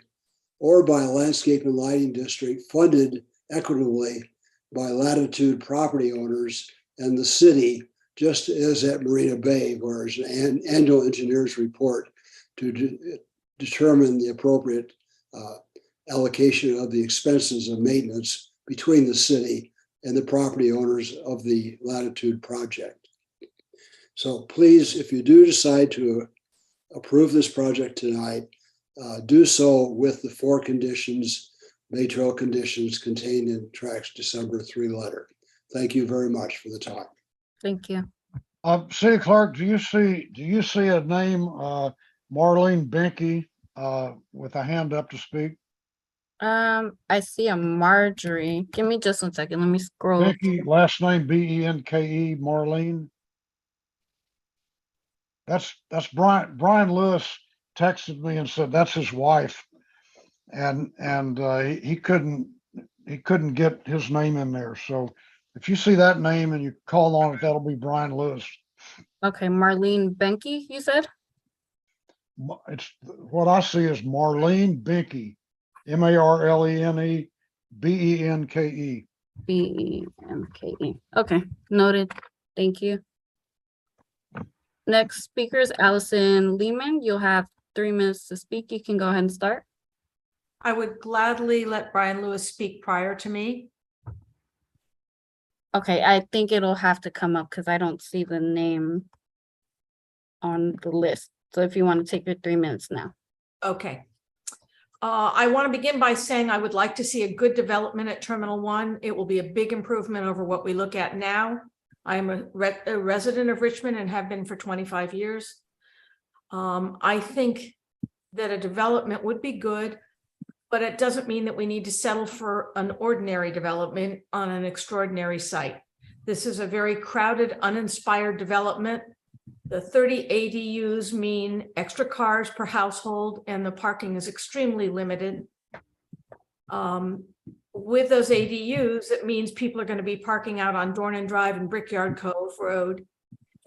Speaker 14: or by a landscape and lighting district funded equitably by Latitude property owners and the city, just as at Marina Bay, where there's an annual engineer's report to determine the appropriate allocation of the expenses of maintenance between the city and the property owners of the Latitude project. So please, if you do decide to approve this project tonight, do so with the 4 conditions, Bay Trail conditions contained in TRAC's December 3 letter. Thank you very much for the time.
Speaker 10: Thank you.
Speaker 2: City Clerk, do you see a name, Marlene Benke, with a hand up to speak?
Speaker 10: I see a Marjorie. Give me just 1 second. Let me scroll.
Speaker 2: Benke, last name Benke, Marlene. That's Brian. Brian Lewis texted me and said that's his wife, and he couldn't get his name in there. So if you see that name and you call on it, that'll be Brian Lewis.
Speaker 10: Okay, Marlene Benke, you said?
Speaker 2: It's what I see is Marlene Benke, Marlene Benke.
Speaker 10: Benke. Okay, noted. Thank you. Next speaker is Allison Lehman. You'll have 3 minutes to speak. You can go ahead and start.
Speaker 16: I would gladly let Brian Lewis speak prior to me.
Speaker 10: Okay, I think it'll have to come up because I don't see the name on the list. So if you want to take your 3 minutes now.
Speaker 16: Okay. I want to begin by saying I would like to see a good development at Terminal 1. It will be a big improvement over what we look at now. I am a resident of Richmond and have been for 25 years. I think that a development would be good, but it doesn't mean that we need to settle for an ordinary development on an extraordinary site. This is a very crowded, uninspired development. The 30 ADUs mean extra cars per household, and the parking is extremely limited. With those ADUs, it means people are going to be parking out on Dornan Drive and Brickyard Cove Road.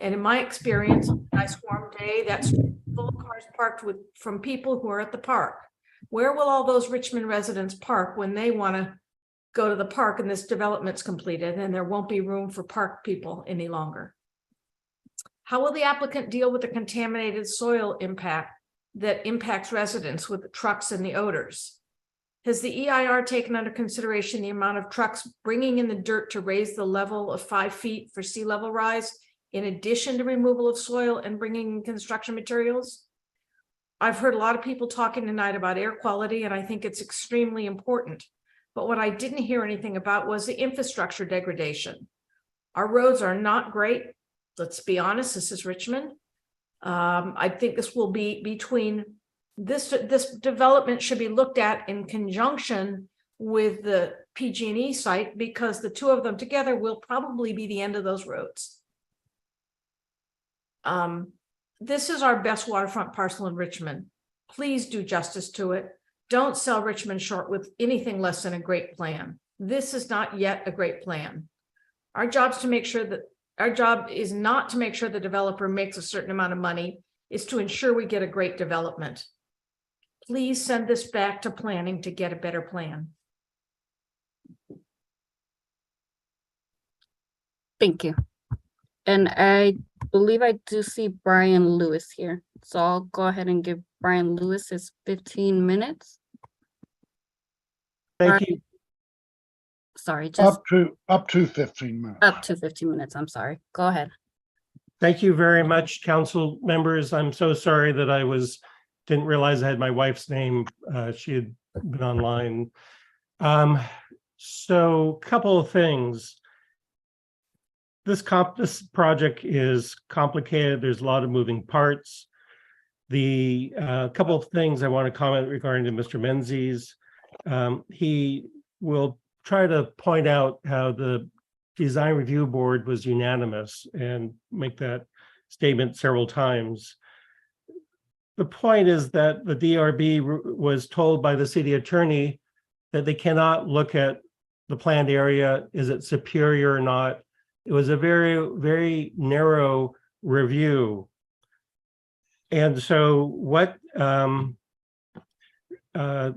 Speaker 16: And in my experience, on a nice warm day, that's full of cars parked from people who are at the park. Where will all those Richmond residents park when they want to go to the park and this development's completed and there won't be room for park people any longer? How will the applicant deal with the contaminated soil impact that impacts residents with the trucks and the odors? Has the EIR taken under consideration the amount of trucks bringing in the dirt to raise the level of 5 feet for sea level rise, in addition to removal of soil and bringing in construction materials? I've heard a lot of people talking tonight about air quality, and I think it's extremely important. But what I didn't hear anything about was the infrastructure degradation. Our roads are not great. Let's be honest, this is Richmond. I think this will be between this development should be looked at in conjunction with the PG&E site, because the 2 of them together will probably be the end of those roads. This is our best waterfront parcel in Richmond. Please do justice to it. Don't sell Richmond short with anything less than a great plan. This is not yet a great plan. Our job is not to make sure the developer makes a certain amount of money, is to ensure we get a great development. Please send this back to planning to get a better plan.
Speaker 10: Thank you. And I believe I do see Brian Lewis here. So I'll go ahead and give Brian Lewis his 15 minutes.
Speaker 2: Thank you.
Speaker 10: Sorry, just
Speaker 2: up to 15 minutes.
Speaker 10: Up to 15 minutes. I'm sorry. Go ahead.
Speaker 17: Thank you very much, council members. I'm so sorry that didn't realize I had my wife's name. She had been online. So a couple of things. This project is complicated. There's a lot of moving parts. The couple of things I want to comment regarding to Mr. Menzies. He will try to point out how the design review board was unanimous and make that statement several times. The point is that the DRB was told by the city attorney that they cannot look at the planned area. Is it superior or not? It was a very, very narrow review. And so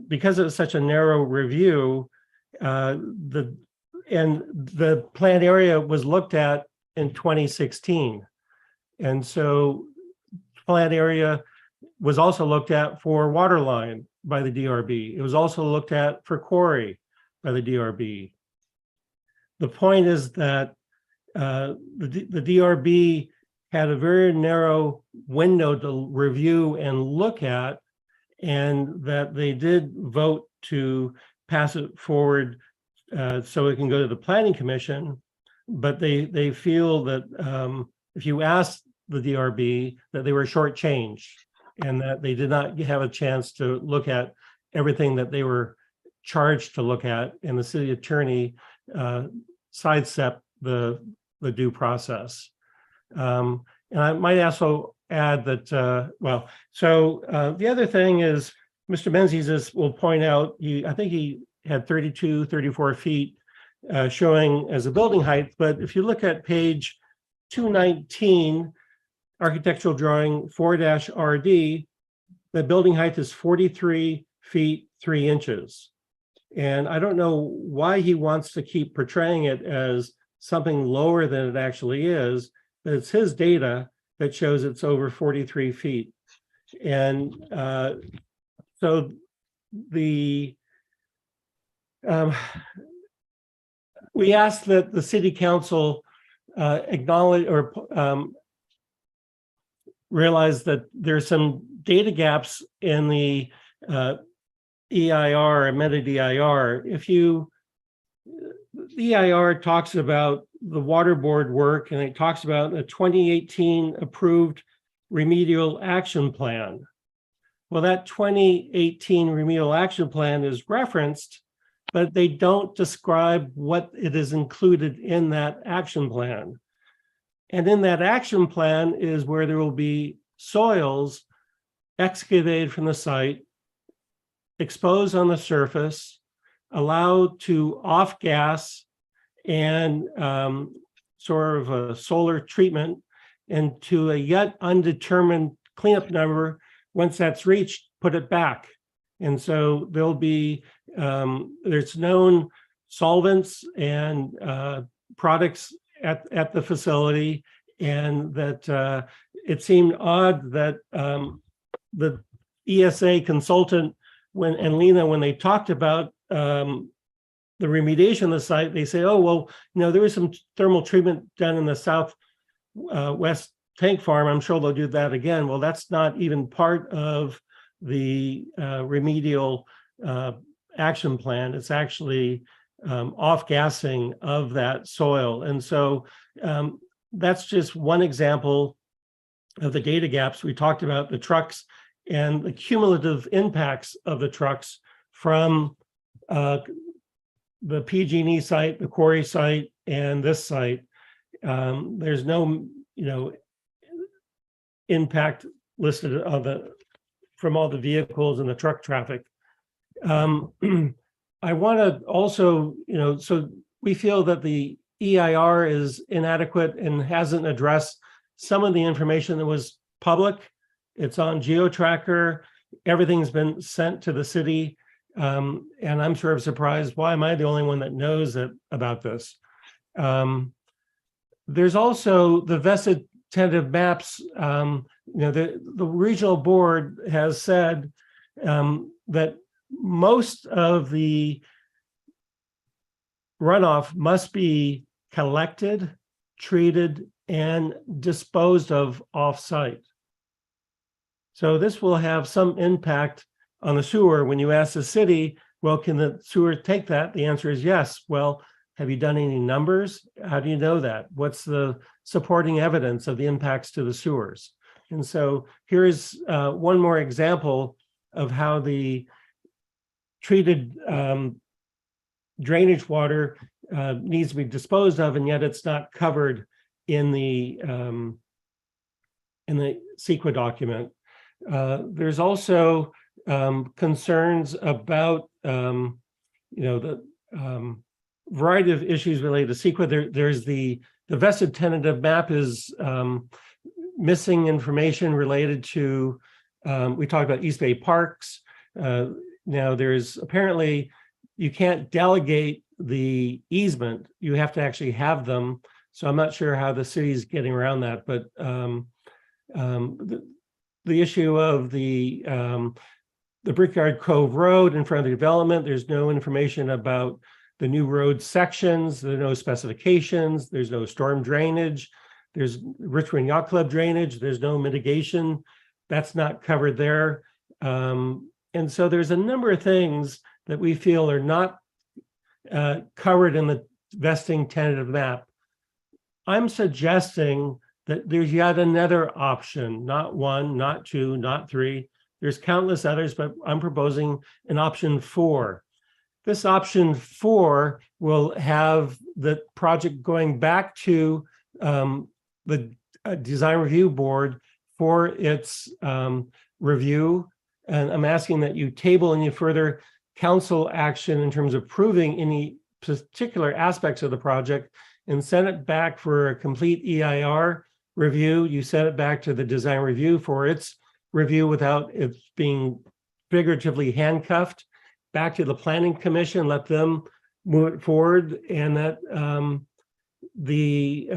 Speaker 17: because it's such a narrow review,
Speaker 5: the planned area was looked at in 2016. And so planned area was also looked at for water line by the DRB. It was also looked at for quarry by the DRB. The point is that the DRB had a very narrow window to review and look at, and that they did vote to pass it forward so it can go to the Planning Commission. But they feel that if you ask the DRB, that they were shortchanged and that they did not have a chance to look at everything that they were charged to look at, and the city attorney sidestepped the due process. And I might also add that, the other thing is, Mr. Menzies will point out, I think he had 32, 34 feet showing as a building height, but if you look at page 219, architectural drawing 4-RD, the building height is 43 feet 3 inches. And I don't know why he wants to keep portraying it as something lower than it actually is, but it's his data that shows it's over 43 feet. And so we asked that the city council acknowledge or realize that there's some data gaps in the EIR, amended EIR. The EIR talks about the water board work, and it talks about a 2018 approved remedial action plan. Well, that 2018 remedial action plan is referenced, but they don't describe what it is included in that action plan. And in that action plan is where there will be soils excavated from the site, exposed on the surface, allowed to off gas and sort of a solar treatment, and to a yet undetermined cleanup number. Once that's reached, put it back. And so there'll be, there's known solvents and products at the facility, and that it seemed odd that the ESA consultant and Lena, when they talked about the remediation of the site, they say, oh, well, there was some thermal treatment done in the south west tank farm. I'm sure they'll do that again. Well, that's not even part of the remedial action plan. It's actually off-gassing of that soil. And so that's just one example of the data gaps. We talked about the trucks and the cumulative impacts of the trucks from the PG&E site, the quarry site, and this site. There's no, impact listed from all the vehicles and the truck traffic. I want to also, so we feel that the EIR is inadequate and hasn't addressed some of the information that was public. It's on GeoTracker. Everything's been sent to the city. And I'm sort of surprised, why am I the only one that knows about this? There's also the vested tentative maps. The regional board has said that most of the runoff must be collected, treated, and disposed of off-site. So this will have some impact on the sewer. When you ask the city, well, can the sewer take that? The answer is yes. Well, have you done any numbers? How do you know that? What's the supporting evidence of the impacts to the sewers? And so here is one more example of how the treated drainage water needs to be disposed of, and yet it's not covered in the CEQA document. There's also concerns about the variety of issues related to CEQA. There's the vested tentative map is missing information related to, we talked about East Bay Parks. Now there's apparently, you can't delegate the easement. You have to actually have them. So I'm not sure how the city's getting around that, but the issue of the Brickyard Cove Road in front of the development, there's no information about the new road sections, there are no specifications, there's no storm drainage, there's Richmond Yacht Club drainage, there's no mitigation, that's not covered there. And so there's a number of things that we feel are not covered in the vesting tentative map. I'm suggesting that there's yet another option, not one, not two, not three. There's countless others, but I'm proposing an option 4. This option 4 will have the project going back to the design review board for its review. And I'm asking that you table any further council action in terms of approving any particular aspects of the project and send it back for a complete EIR review. You send it back to the design review for its review without it being figuratively handcuffed, back to the planning commission, let them move it forward, and that the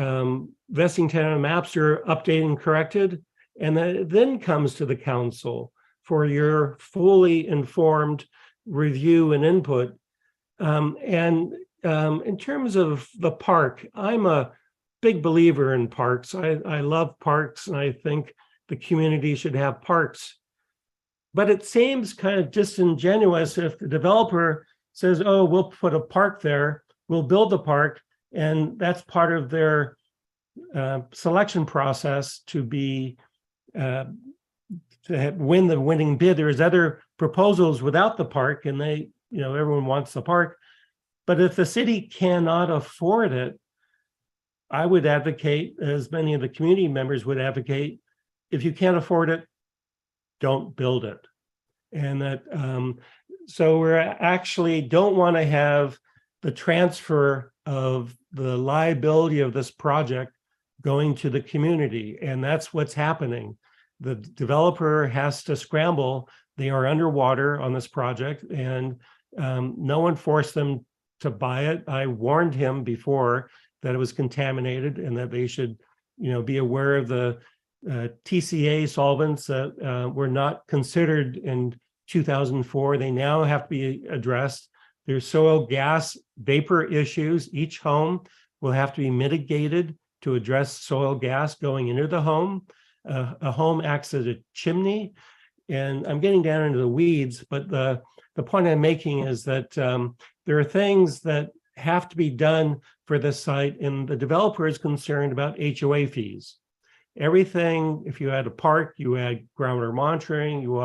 Speaker 5: vesting tenant maps are updated and corrected, and that it then comes to the council for your fully informed review and input. In terms of the park, I'm a big believer in parks. I love parks, and I think the community should have parks. But it seems kind of disingenuous if the developer says, oh, we'll put a park there, we'll build the park, and that's part of their selection process to be win the winning bid. There's other proposals without the park, and they, everyone wants the park. But if the city cannot afford it, I would advocate, as many of the community members would advocate, if you can't afford it, don't build it. And that, so we're actually don't want to have the transfer of the liability of this project going to the community. And that's what's happening. The developer has to scramble. They are underwater on this project, and no one forced them to buy it. I warned him before that it was contaminated and that they should, be aware of the TCA solvents that were not considered in 2004. They now have to be addressed. There's soil gas vapor issues. Each home will have to be mitigated to address soil gas going into the home. A home acts as a chimney, and I'm getting down into the weeds, but the point I'm making is that there are things that have to be done for this site, and the developer is concerned about HOA fees. Everything, if you add a park, you add groundwater monitoring, you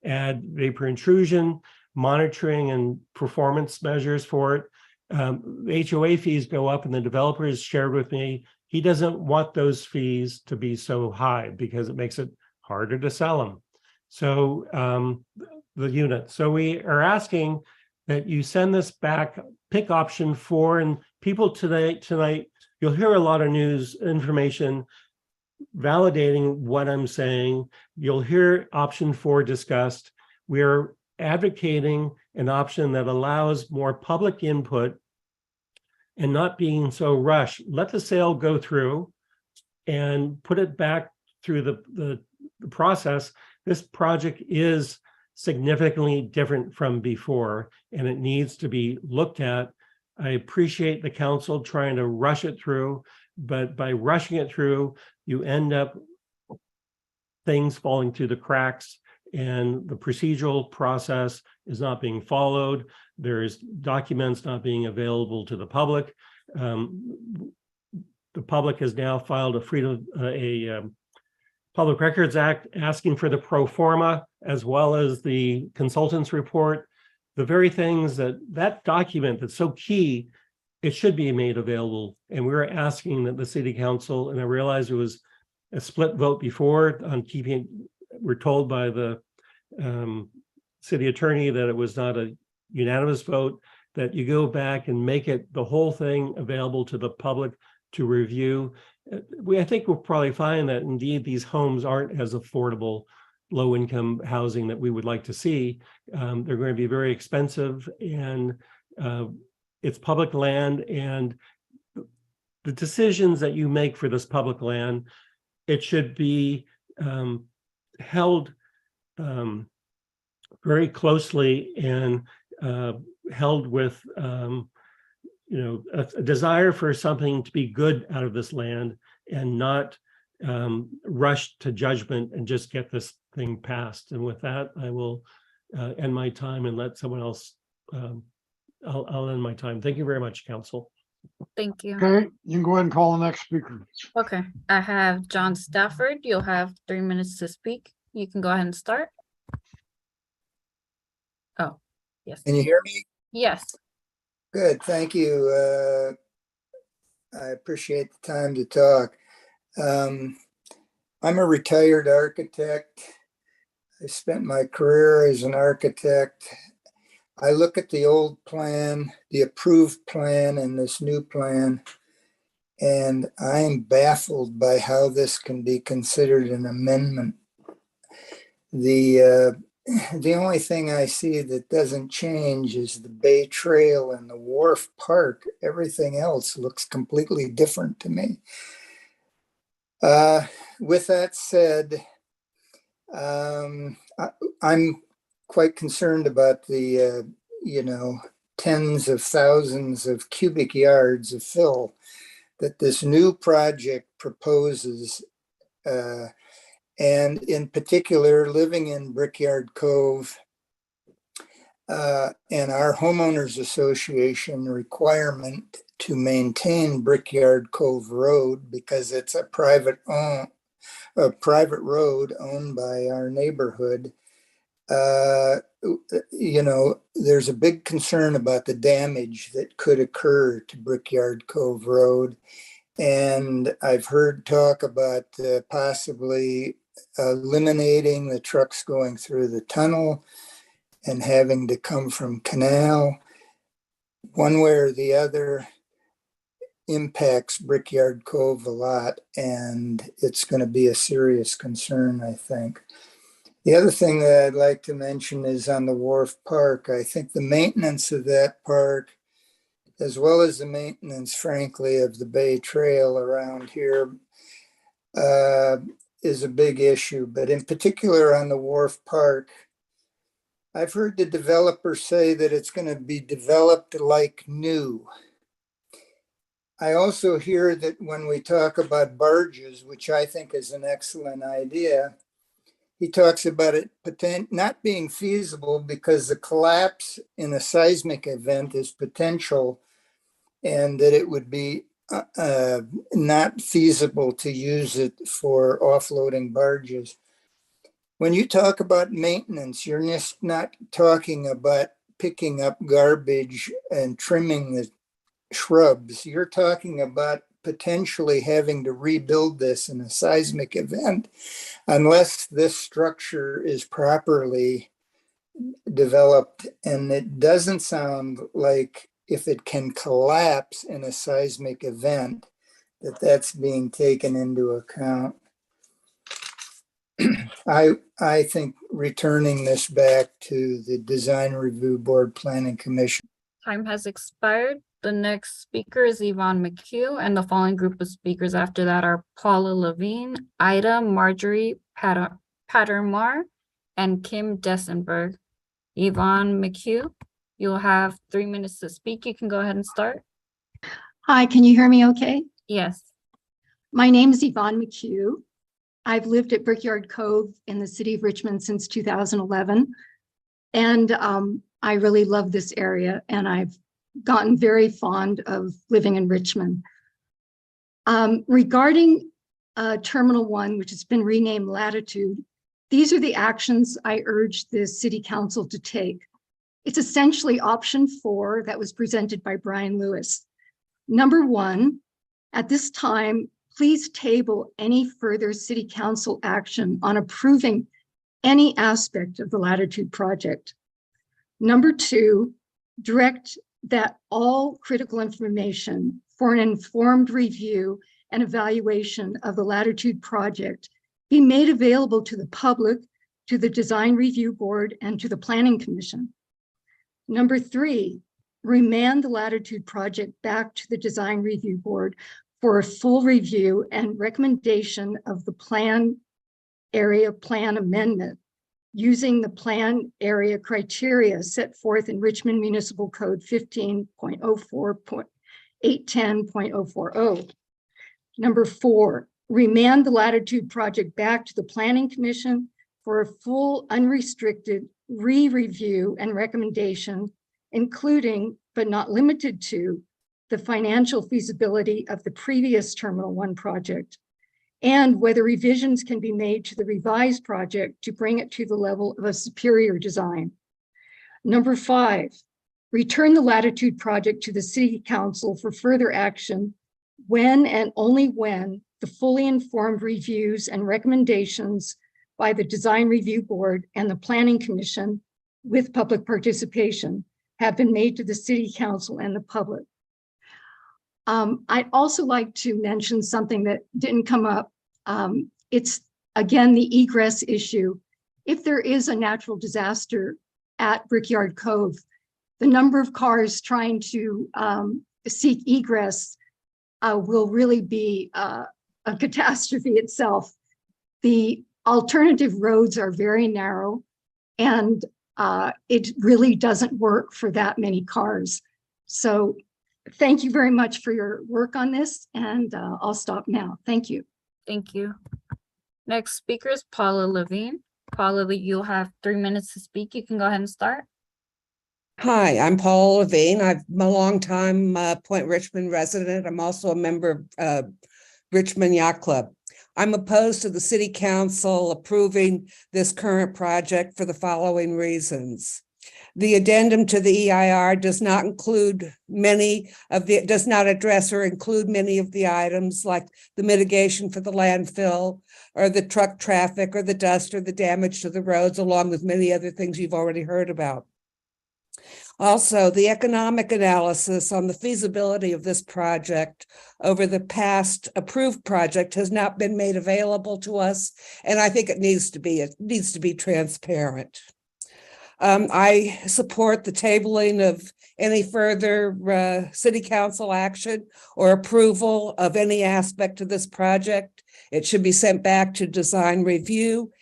Speaker 5: add vapor intrusion, monitoring and performance measures for it. The HOA fees go up, and the developer has shared with me, he doesn't want those fees to be so high because it makes it harder to sell them. So the unit. So we are asking that you send this back, pick option 4, and people tonight, you'll hear a lot of news information validating what I'm saying. You'll hear option 4 discussed. We're advocating an option that allows more public input and not being so rushed. Let the sale go through and put it back through the process. This project is significantly different from before, and it needs to be looked at. I appreciate the council trying to rush it through, but by rushing it through, you end up things falling through the cracks, and the procedural process is not being followed. There's documents not being available to the public. The public has now filed a Public Records Act asking for the pro forma as well as the consultant's report. The very things that document that's so key, it should be made available. And we're asking that the city council, and I realize it was a split vote before on keeping, we're told by the city attorney that it was not a unanimous vote, that you go back and make it the whole thing available to the public to review. I think we'll probably find that indeed these homes aren't as affordable low-income housing that we would like to see. They're going to be very expensive, and it's public land, and the decisions that you make for this public land, it should be held very closely and held with a desire for something to be good out of this land, and not rush to judgment and just get this thing passed. And with that, I will end my time and let someone else. I'll end my time. Thank you very much, Council.
Speaker 10: Thank you.
Speaker 2: Okay, you can go ahead and call the next speaker.
Speaker 10: Okay, I have John Stafford. You'll have 3 minutes to speak. You can go ahead and start. Oh, yes.
Speaker 12: Can you hear me?
Speaker 10: Yes.
Speaker 12: Good, thank you. I appreciate the time to talk. I'm a retired architect. I spent my career as an architect. I look at the old plan, the approved plan, and this new plan, and I am baffled by how this can be considered an amendment. The only thing I see that doesn't change is the Bay Trail and the Wharf Park. Everything else looks completely different to me. With that said, I'm quite concerned about the, tens of thousands of cubic yards of fill that this new project proposes. And in particular, living in Brickyard Cove and our homeowners association requirement to maintain Brickyard Cove Road, because it's a private road owned by our neighborhood. There's a big concern about the damage that could occur to Brickyard Cove Road. And I've heard talk about possibly eliminating the trucks going through the tunnel and having to come from Canal. One way or the other impacts Brickyard Cove a lot, and it's going to be a serious concern, I think. The other thing that I'd like to mention is on the Wharf Park. I think the maintenance of that park, as well as the maintenance, frankly, of the Bay Trail around here, is a big issue. But in particular on the Wharf Park, I've heard the developer say that it's going to be developed like new. I also hear that when we talk about barges, which I think is an excellent idea, he talks about it not being feasible because the collapse in a seismic event is potential, and that it would be not feasible to use it for offloading barges. When you talk about maintenance, you're just not talking about picking up garbage and trimming the shrubs. You're talking about potentially having to rebuild this in a seismic event unless this structure is properly developed. And it doesn't sound like, if it can collapse in a seismic event, that's being taken into account. I think returning this back to the Design Review Board Planning Commission.
Speaker 10: Time has expired. The next speaker is Yvonne McHugh, and the following group of speakers after that are Paula Levine, Ida Marjorie Pattermar, and Kim Dessenberg. Yvonne McHugh, you'll have 3 minutes to speak. You can go ahead and start.
Speaker 22: Hi, can you hear me okay?
Speaker 10: Yes.
Speaker 22: My name is Yvonne McHugh. I've lived at Brickyard Cove in the city of Richmond since 2011. And I really love this area, and I've gotten very fond of living in Richmond. Regarding Terminal 1, which has been renamed Latitude, these are the actions I urge the City Council to take. It's essentially option 4 that was presented by Brian Lewis. Number 1, at this time, please table any further City Council action on approving any aspect of the Latitude project. Number 2, direct that all critical information for an informed review and evaluation of the Latitude project be made available to the public to the Design Review Board and to the Planning Commission. Number 3, remand the Latitude project back to the Design Review Board for a full review and recommendation of the plan area plan amendment using the plan area criteria set forth in Richmond Municipal Code 15.04.810.040. Number 4, remand the Latitude project back to the Planning Commission for a full unrestricted re-review and recommendation, including but not limited to the financial feasibility of the previous Terminal 1 project and whether revisions can be made to the revised project to bring it to the level of a superior design. Number 5, return the Latitude project to the City Council for further action when and only when the fully informed reviews and recommendations by the Design Review Board and the Planning Commission with public participation have been made to the City Council and the public. I'd also like to mention something that didn't come up. It's, again, the egress issue. If there is a natural disaster at Brickyard Cove, the number of cars trying to seek egress will really be a catastrophe itself. The alternative roads are very narrow, and it really doesn't work for that many cars. So thank you very much for your work on this, and I'll stop now. Thank you.
Speaker 10: Thank you. Next speaker is Paula Levine. Paula, you'll have 3 minutes to speak. You can go ahead and start.
Speaker 15: Hi, I'm Paula Levine. I'm a longtime Point Richmond resident. I'm also a member of Richmond Yacht Club. I'm opposed to the City Council approving this current project for the following reasons. The addendum to the EIR does not address or include many of the items like the mitigation for the landfill or the truck traffic or the dust or the damage to the roads, along with many other things you've already heard about. Also, the economic analysis on the feasibility of this project over the past approved project has not been made available to us, and I think it needs to be transparent. I support the tabling of any further City Council action or approval of any aspect of this project. It should be sent back to Design Review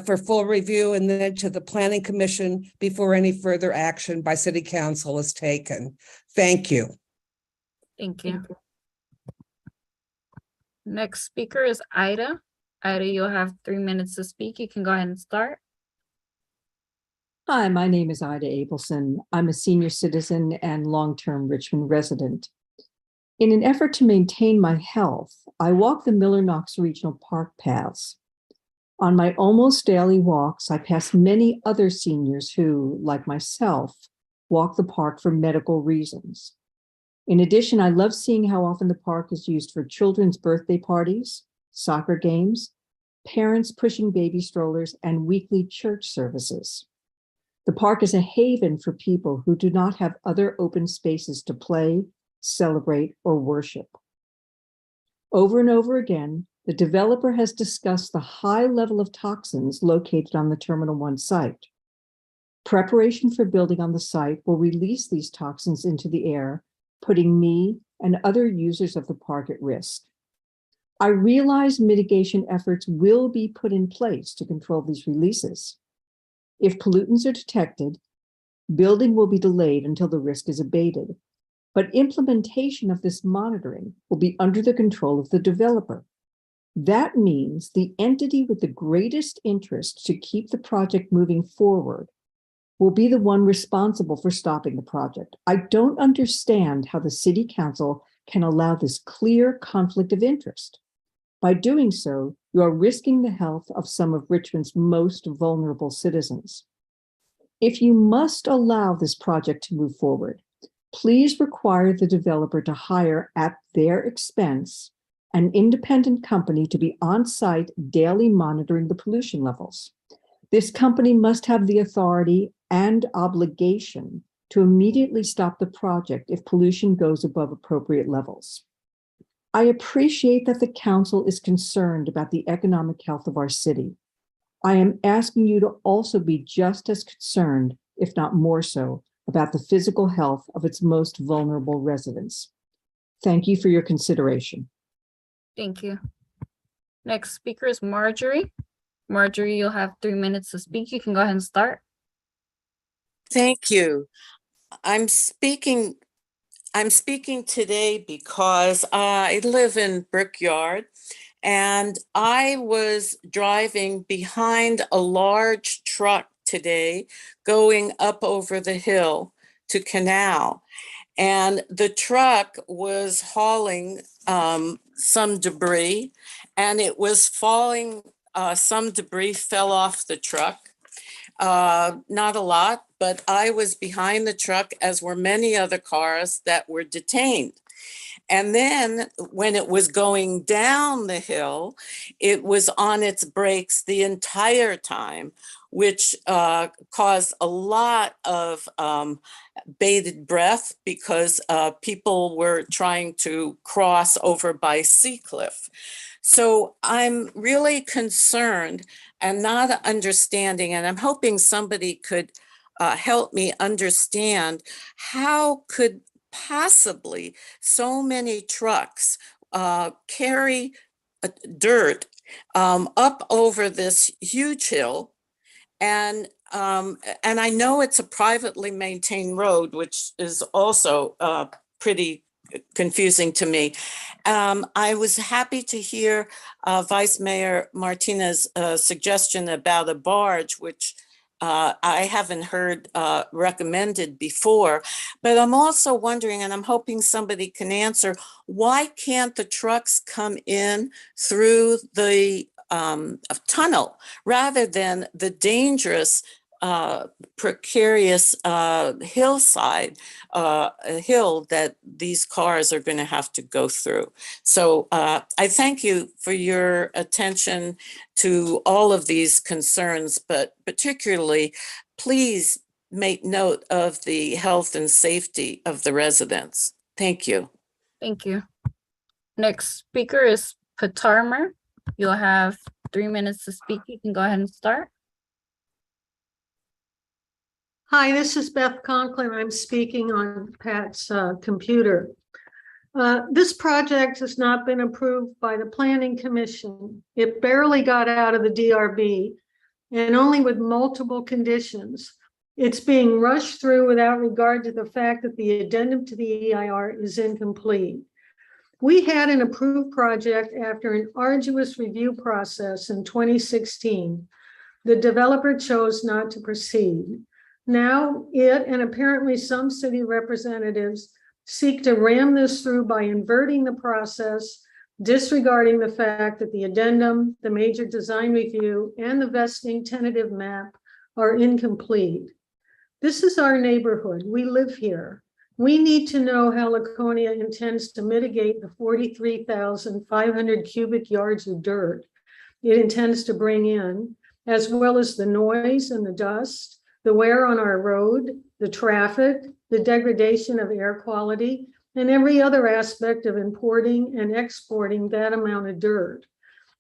Speaker 15: for full review, and then to the Planning Commission before any further action by City Council is taken. Thank you.
Speaker 10: Thank you. Next speaker is Ida. Ida, you'll have 3 minutes to speak. You can go ahead and start.
Speaker 20: Hi, my name is Ida Abelson. I'm a senior citizen and long-term Richmond resident. In an effort to maintain my health, I walk the Miller Knox Regional Park paths. On my almost daily walks, I pass many other seniors who, like myself, walk the park for medical reasons. In addition, I love seeing how often the park is used for children's birthday parties, soccer games, parents pushing baby strollers, and weekly church services. The park is a haven for people who do not have other open spaces to play, celebrate, or worship. Over and over again, the developer has discussed the high level of toxins located on the Terminal 1 site. Preparation for building on the site will release these toxins into the air, putting me and other users of the park at risk. I realize mitigation efforts will be put in place to control these releases. If pollutants are detected, building will be delayed until the risk is abated, but implementation of this monitoring will be under the control of the developer. That means the entity with the greatest interest to keep the project moving forward will be the one responsible for stopping the project. I don't understand how the City Council can allow this clear conflict of interest. By doing so, you are risking the health of some of Richmond's most vulnerable citizens. If you must allow this project to move forward, please require the developer to hire at their expense an independent company to be on site daily monitoring the pollution levels. This company must have the authority and obligation to immediately stop the project if pollution goes above appropriate levels. I appreciate that the council is concerned about the economic health of our city. I am asking you to also be just as concerned, if not more so, about the physical health of its most vulnerable residents. Thank you for your consideration.
Speaker 10: Thank you. Next speaker is Marjorie. Marjorie, you'll have 3 minutes to speak. You can go ahead and start.
Speaker 8: Thank you. I'm speaking today because I live in Brickyard, and I was driving behind a large truck today going up over the hill to Canal. And the truck was hauling some debris, and it was falling, some debris fell off the truck. Not a lot, but I was behind the truck, as were many other cars that were detained. And then when it was going down the hill, it was on its brakes the entire time, which caused a lot of bated breath because people were trying to cross over by Seacliff. So I'm really concerned and not understanding, and I'm hoping somebody could help me understand how could possibly so many trucks carry dirt up over this huge hill. And I know it's a privately maintained road, which is also pretty confusing to me. I was happy to hear Vice Mayor Martinez's suggestion about a barge, which I haven't heard recommended before, but I'm also wondering, and I'm hoping somebody can answer, why can't the trucks come in through the tunnel rather than the dangerous, precarious hillside, hill that these cars are going to have to go through? So I thank you for your attention to all of these concerns, but particularly, please make note of the health and safety of the residents. Thank you.
Speaker 10: Thank you. Next speaker is Patarmer. You'll have 3 minutes to speak. You can go ahead and start.
Speaker 9: Hi, this is Beth Conklin. I'm speaking on Pat's computer. This project has not been approved by the Planning Commission. It barely got out of the DRB, and only with multiple conditions. It's being rushed through without regard to the fact that the addendum to the EIR is incomplete. We had an approved project after an arduous review process in 2016. The developer chose not to proceed. Now it, and apparently some city representatives, seek to ram this through by inverting the process, disregarding the fact that the addendum, the major design review, and the vesting tentative map are incomplete. This is our neighborhood. We live here. We need to know how Laconia intends to mitigate the 43,500 cubic yards of dirt it intends to bring in, as well as the noise and the dust, the wear on our road, the traffic, the degradation of air quality, and every other aspect of importing and exporting that amount of dirt.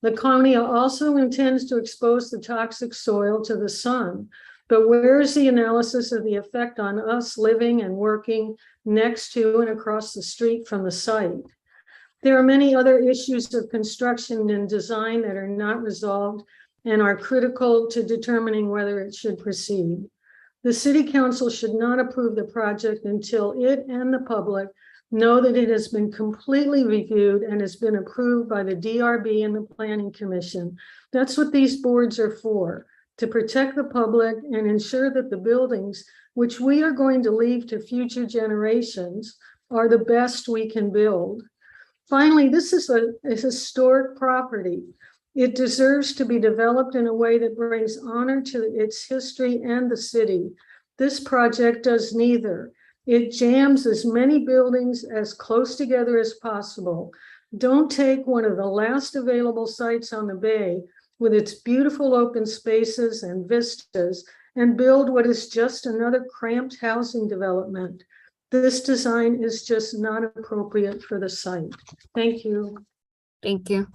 Speaker 9: Laconia also intends to expose the toxic soil to the sun, but where is the analysis of the effect on us living and working next to and across the street from the site? There are many other issues of construction and design that are not resolved and are critical to determining whether it should proceed. The City Council should not approve the project until it and the public know that it has been completely reviewed and has been approved by the DRB and the Planning Commission. That's what these boards are for, to protect the public and ensure that the buildings, which we are going to leave to future generations, are the best we can build. Finally, this is a historic property. It deserves to be developed in a way that brings honor to its history and the city. This project does neither. It jams as many buildings as close together as possible. Don't take one of the last available sites on the bay with its beautiful open spaces and vistas and build what is just another cramped housing development. This design is just not appropriate for the site. Thank you.
Speaker 10: Thank you.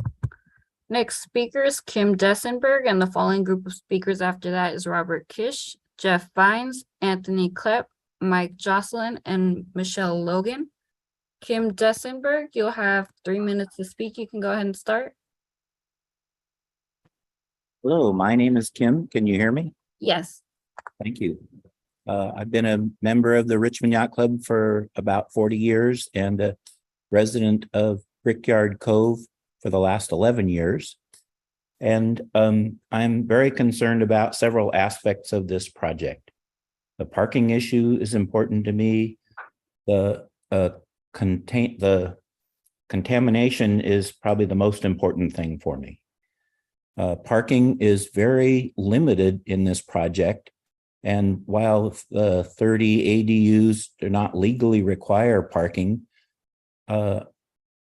Speaker 10: Next speaker is Kim Dessenberg, and the following group of speakers after that is Robert Kish, Jeff Vines, Anthony Klepp, Mike Jocelyn, and Michelle Logan. Kim Dessenberg, you'll have 3 minutes to speak. You can go ahead and start.
Speaker 1: Hello, my name is Kim. Can you hear me?
Speaker 10: Yes.
Speaker 1: Thank you. I've been a member of the Richmond Yacht Club for about 40 years and a resident of Brickyard Cove for the last 11 years. And I'm very concerned about several aspects of this project. The parking issue is important to me. The contamination is probably the most important thing for me. Parking is very limited in this project. And while the 30 ADUs do not legally require parking,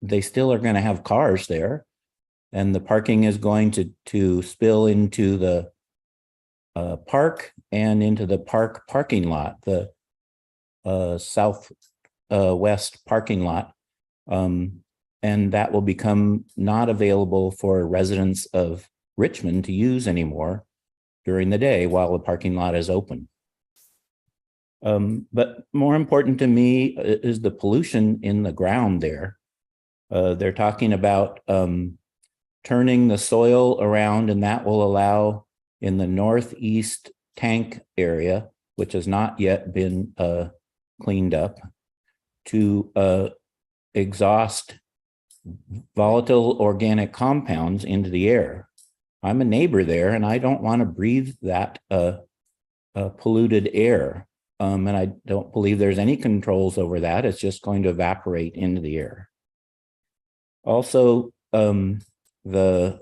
Speaker 1: they still are going to have cars there. And the parking is going to spill into the park and into the park parking lot, the southwest parking lot. And that will become not available for residents of Richmond to use anymore during the day while the parking lot is open. But more important to me is the pollution in the ground there. They're talking about turning the soil around, and that will allow in the northeast tank area, which has not yet been cleaned up, to exhaust volatile organic compounds into the air. I'm a neighbor there, and I don't want to breathe that polluted air. And I don't believe there's any controls over that. It's just going to evaporate into the air. Also, the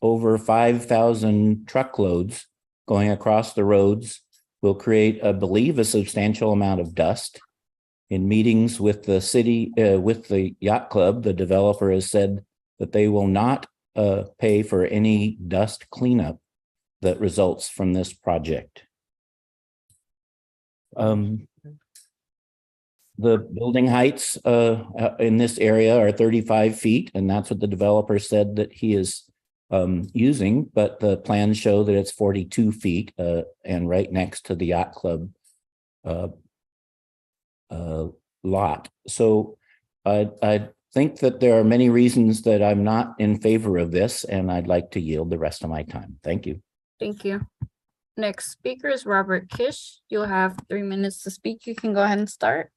Speaker 1: over 5,000 truckloads going across the roads will create, I believe, a substantial amount of dust. In meetings with the city, with the yacht club, the developer has said that they will not pay for any dust cleanup that results from this project. The building heights in this area are 35 feet, and that's what the developer said that he is using, but the plans show that it's 42 feet and right next to the yacht club lot. So I think that there are many reasons that I'm not in favor of this, and I'd like to yield the rest of my time. Thank you.
Speaker 10: Thank you. Next speaker is Robert Kish. You'll have 3 minutes to speak. You can go ahead and start.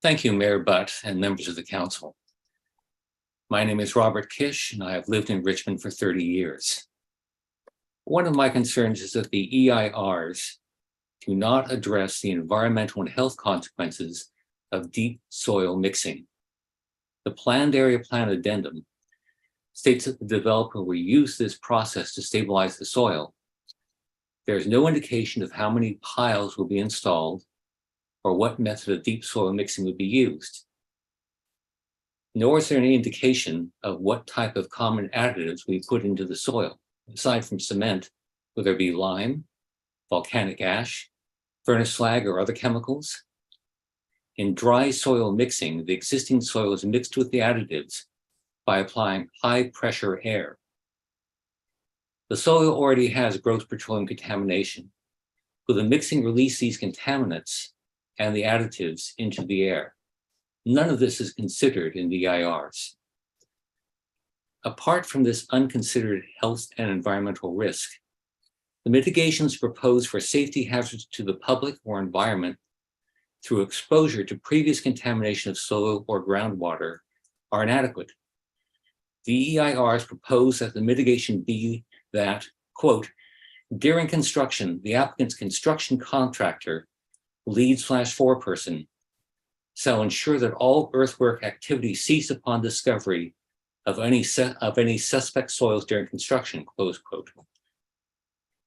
Speaker 18: Thank you, Mayor Butt and members of the council. My name is Robert Kish, and I have lived in Richmond for 30 years. One of my concerns is that the EIRs do not address the environmental and health consequences of deep soil mixing. The planned area plan addendum states that the developer will use this process to stabilize the soil. There is no indication of how many piles will be installed or what method of deep soil mixing would be used. Nor is there any indication of what type of common additives we put into the soil. Aside from cement, will there be lime, volcanic ash, furnace slag, or other chemicals? In dry soil mixing, the existing soil is mixed with the additives by applying high pressure air. The soil already has gross petroleum contamination. Will the mixing release these contaminants and the additives into the air? None of this is considered in the EIRs. Apart from this unconsidered health and environmental risk, the mitigations proposed for safety hazards to the public or environment through exposure to previous contamination of soil or groundwater are inadequate. The EIRs propose that the mitigation be that, quote, during construction, the applicant's construction contractor, lead/foreperson, shall ensure that all earthwork activity cease upon discovery of any suspect soils during construction, close quote.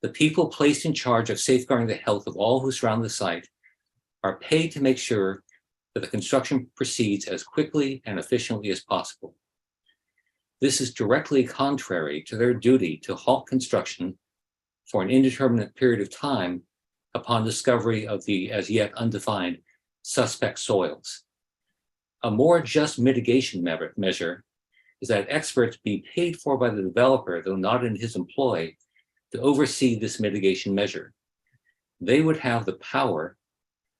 Speaker 18: The people placed in charge of safeguarding the health of all who surround the site are paid to make sure that the construction proceeds as quickly and efficiently as possible. This is directly contrary to their duty to halt construction for an indeterminate period of time upon discovery of the as yet undefined suspect soils. A more just mitigation measure is that experts be paid for by the developer, though not in his employ, to oversee this mitigation measure. They would have the power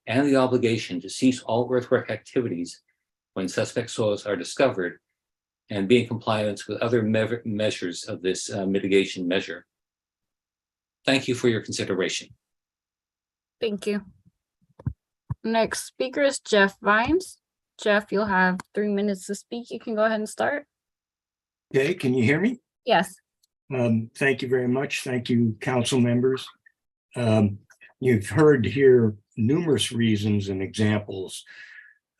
Speaker 18: and the obligation to cease all earthwork activities when suspect soils are discovered and be in compliance with other measures of this mitigation measure. Thank you for your consideration.
Speaker 10: Thank you. Next speaker is Jeff Vines. Jeff, you'll have 3 minutes to speak. You can go ahead and start.
Speaker 13: Okay, can you hear me?
Speaker 10: Yes.
Speaker 13: Thank you very much. Thank you, council members. You've heard here numerous reasons and examples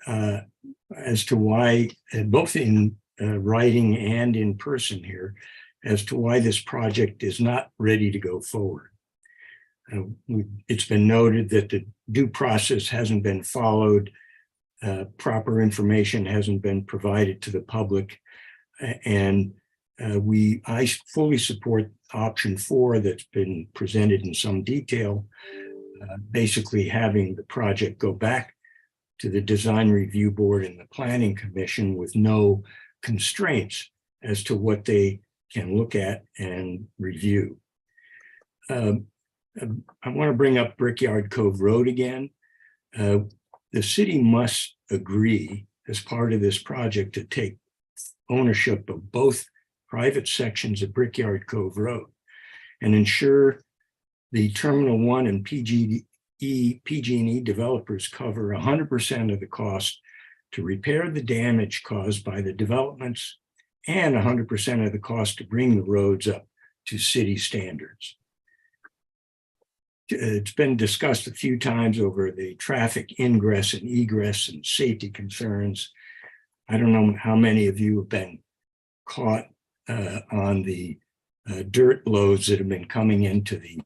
Speaker 13: as to why, both in writing and in person here, as to why this project is not ready to go forward. It's been noted that the due process hasn't been followed, proper information hasn't been provided to the public, and I fully support option 4 that's been presented in some detail, basically having the project go back to the Design Review Board and the Planning Commission with no constraints as to what they can look at and review. I want to bring up Brickyard Cove Road again. The city must agree as part of this project to take ownership of both private sections of Brickyard Cove Road and ensure the Terminal 1 and PG&E developers cover 100% of the cost to repair the damage caused by the developments and 100% of the cost to bring the roads up to city standards. It's been discussed a few times over the traffic ingress and egress and safety concerns. I don't know how many of you have been caught on the dirt loads that have been coming into the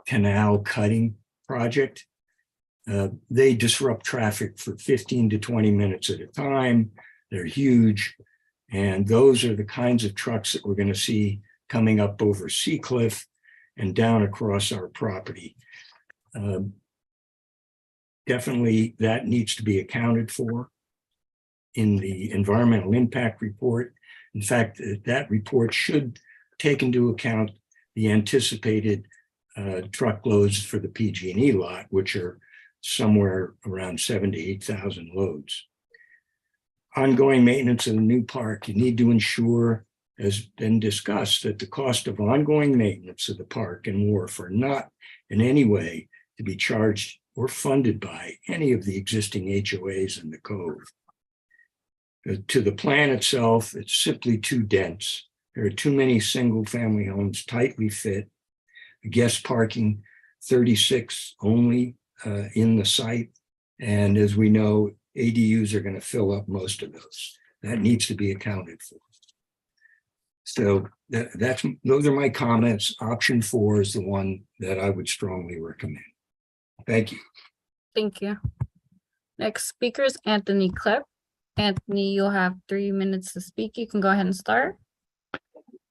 Speaker 13: canal cutting project. They disrupt traffic for 15 to 20 minutes at a time. They're huge. And those are the kinds of trucks that we're going to see coming up over Seacliff and down across our property. Definitely that needs to be accounted for in the environmental impact report. In fact, that report should take into account the anticipated truckloads for the PG&E lot, which are somewhere around 7,000 to 8,000 loads. Ongoing maintenance of the new park, you need to ensure, as been discussed, that the cost of ongoing maintenance of the park and wharf are not in any way to be charged or funded by any of the existing HOAs in the cove. To the plan itself, it's simply too dense. There are too many single-family homes tightly fit. Guest parking, 36 only in the site. And as we know, ADUs are going to fill up most of those. That needs to be accounted for. So those are my comments. Option 4 is the one that I would strongly recommend. Thank you.
Speaker 10: Thank you. Next speaker is Anthony Klepp. Anthony, you'll have 3 minutes to speak. You can go ahead and start.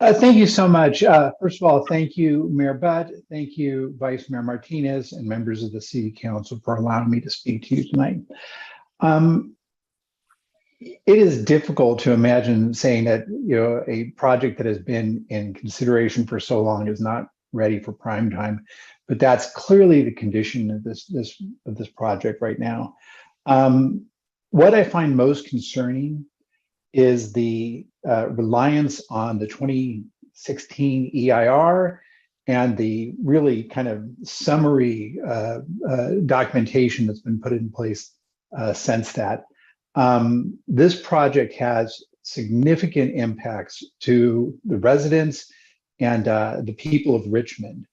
Speaker 21: Thank you so much. First of all, thank you, Mayor Butt. Thank you, Vice Mayor Martinez, and members of the City Council for allowing me to speak to you tonight. It is difficult to imagine saying that a project that has been in consideration for so long is not ready for prime time, but that's clearly the condition of this project right now. What I find most concerning is the reliance on the 2016 EIR and the really kind of summary documentation that's been put in place since that. This project has significant impacts to the residents and the people of Richmond.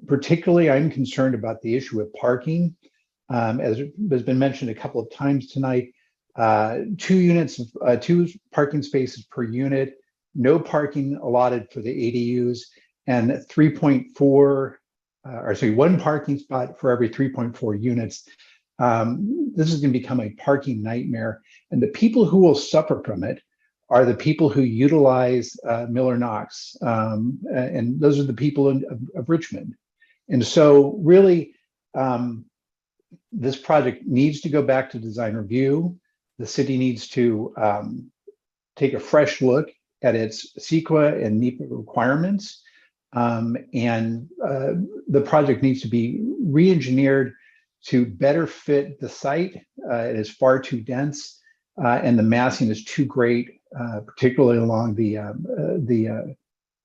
Speaker 21: Particularly, I'm concerned about the issue of parking. As has been mentioned a couple of times tonight, 2 parking spaces per unit, no parking allotted for the ADUs, and 1 parking spot for every 3.4 units. This is going to become a parking nightmare, and the people who will suffer from it are the people who utilize Miller Knox, and those are the people of Richmond. And so really, this project needs to go back to design review. The city needs to take a fresh look at its CEQA and NEPA requirements. The project needs to be re-engineered to better fit the site. It is far too dense, and the massing is too great, particularly along the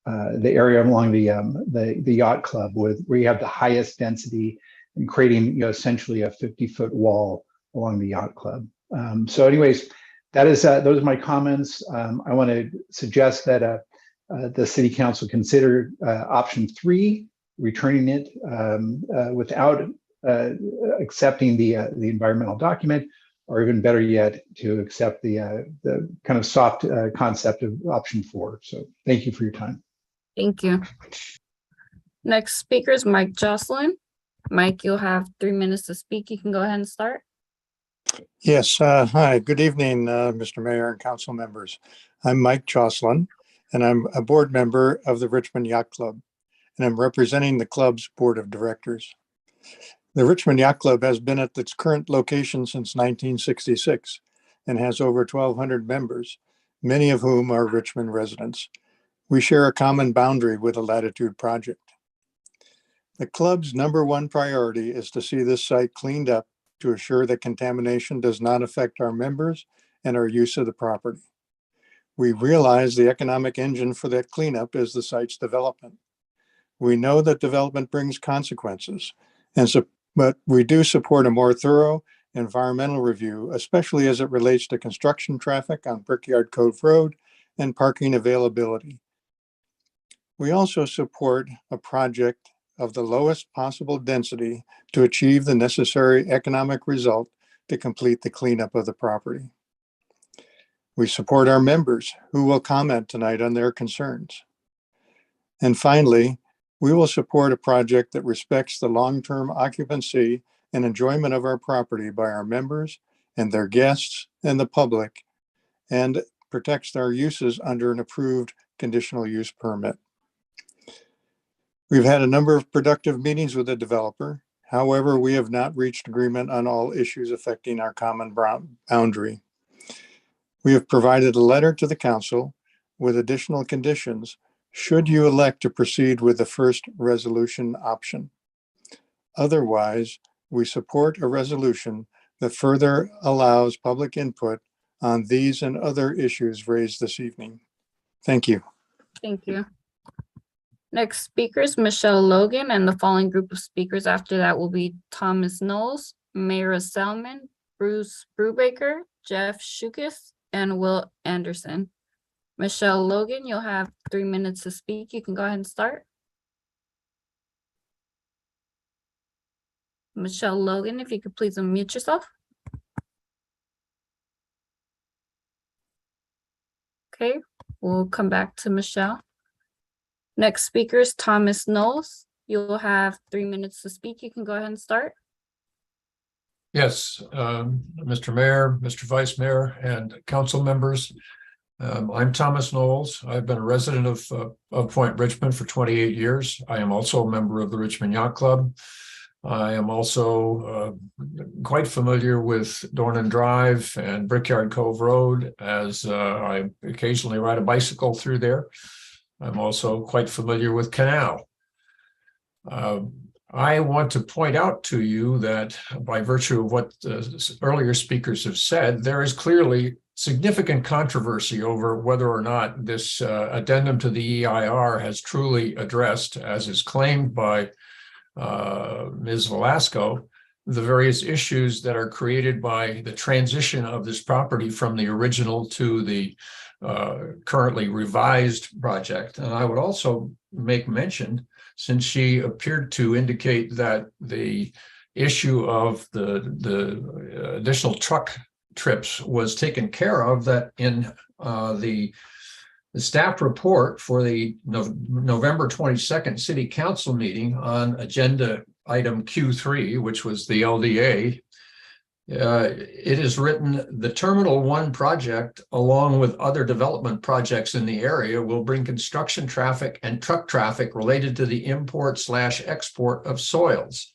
Speaker 21: area along the yacht club, where you have the highest density, and creating essentially a 50-foot wall along the yacht club. So, anyways, those are my comments. I want to suggest that the City Council consider option 3, returning it without accepting the environmental document, or even better yet, to accept the kind of soft concept of option 4. So thank you for your time.
Speaker 10: Thank you. Next speaker is Mike Jocelyn. Mike, you'll have 3 minutes to speak. You can go ahead and start.
Speaker 3: Yes, hi, good evening, Mr. Mayor and council members. I'm Mike Jocelyn, and I'm a board member of the Richmond Yacht Club, and I'm representing the club's board of directors. The Richmond Yacht Club has been at its current location since 1966 and has over 1,200 members, many of whom are Richmond residents. We share a common boundary with the Latitude project. The club's #1 priority is to see this site cleaned up to assure that contamination does not affect our members and our use of the property. We realize the economic engine for that cleanup is the site's development. We know that development brings consequences, but we do support a more thorough environmental review, especially as it relates to construction traffic on Brickyard Cove Road and parking availability. We also support a project of the lowest possible density to achieve the necessary economic result to complete the cleanup of the property. We support our members who will comment tonight on their concerns. And finally, we will support a project that respects the long-term occupancy and enjoyment of our property by our members and their guests and the public, and protects our uses under an approved conditional use permit. We've had a number of productive meetings with the developer. However, we have not reached agreement on all issues affecting our common boundary. We have provided a letter to the council with additional conditions should you elect to proceed with the first resolution option. Otherwise, we support a resolution that further allows public input on these and other issues raised this evening. Thank you.
Speaker 10: Thank you. Next speaker is Michelle Logan, and the following group of speakers after that will be Thomas Knowles, Mayra Selman, Bruce Brubaker, Jeff Shukis, and Will Anderson. Michelle Logan, you'll have 3 minutes to speak. You can go ahead and start. Michelle Logan, if you could please unmute yourself. Okay, we'll come back to Michelle. Next speaker is Thomas Knowles. You'll have 3 minutes to speak. You can go ahead and start.
Speaker 6: Yes, Mr. Mayor, Mr. Vice Mayor, and council members. I'm Thomas Knowles. I've been a resident of Point Richmond for 28 years. I am also a member of the Richmond Yacht Club. I am also quite familiar with Dornan Drive and Brickyard Cove Road, as I occasionally ride a bicycle through there. I'm also quite familiar with Canal. I want to point out to you that by virtue of what earlier speakers have said, there is clearly significant controversy over whether or not this addendum to the EIR has truly addressed, as is claimed by Ms. Velasco, the various issues that are created by the transition of this property from the original to the currently revised project. And I would also make mention, since she appeared to indicate that the issue of the additional truck trips was taken care of, that in the staff report for the November 22nd City Council meeting on agenda item Q3, which was the LDA, it is written, the Terminal 1 project, along with other development projects in the area, will bring construction traffic and truck traffic related to the import/export of soils.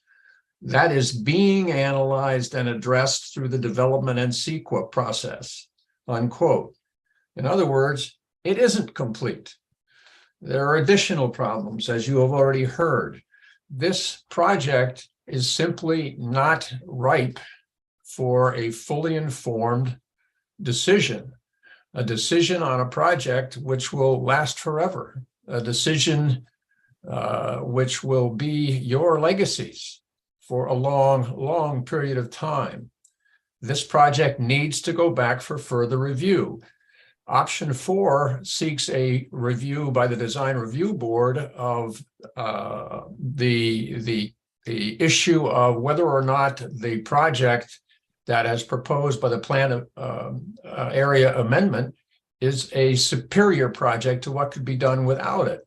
Speaker 6: That is being analyzed and addressed through the development and CEQA process, unquote. In other words, it isn't complete. There are additional problems, as you have already heard. This project is simply not ripe for a fully informed decision, a decision on a project which will last forever, a decision which will be your legacies for a long, long period of time. This project needs to go back for further review. Option 4 seeks a review by the Design Review Board of the issue of whether or not the project that is proposed by the plan area amendment is a superior project to what could be done without it.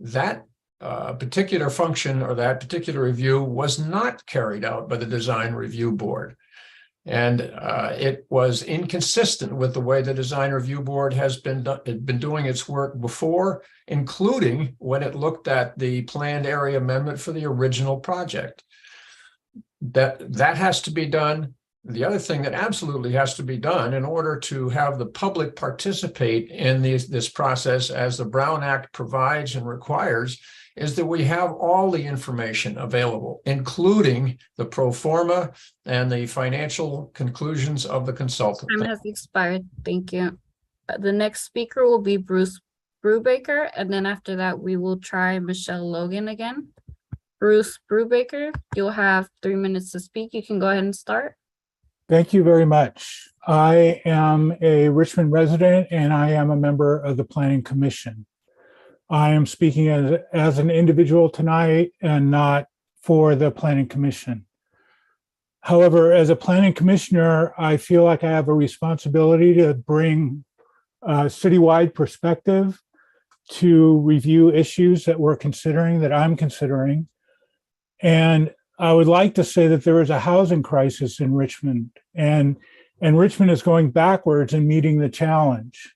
Speaker 6: That particular function or that particular review was not carried out by the Design Review Board. And it was inconsistent with the way the Design Review Board has been doing its work before, including when it looked at the planned area amendment for the original project. That has to be done. The other thing that absolutely has to be done in order to have the public participate in this process, as the Brown Act provides and requires, is that we have all the information available, including the pro forma and the financial conclusions of the consultant.
Speaker 10: Time has expired. Thank you. The next speaker will be Bruce Brubaker, and then after that, we will try Michelle Logan again. Bruce Brubaker, you'll have 3 minutes to speak. You can go ahead and start.
Speaker 7: Thank you very much. I am a Richmond resident and I am a member of the Planning Commission. I am speaking as an individual tonight and not for the Planning Commission. However, as a Planning Commissioner, I feel like I have a responsibility to bring a citywide perspective to review issues that we're considering, that I'm considering. And I would like to say that there is a housing crisis in Richmond, and Richmond is going backwards in meeting the challenge.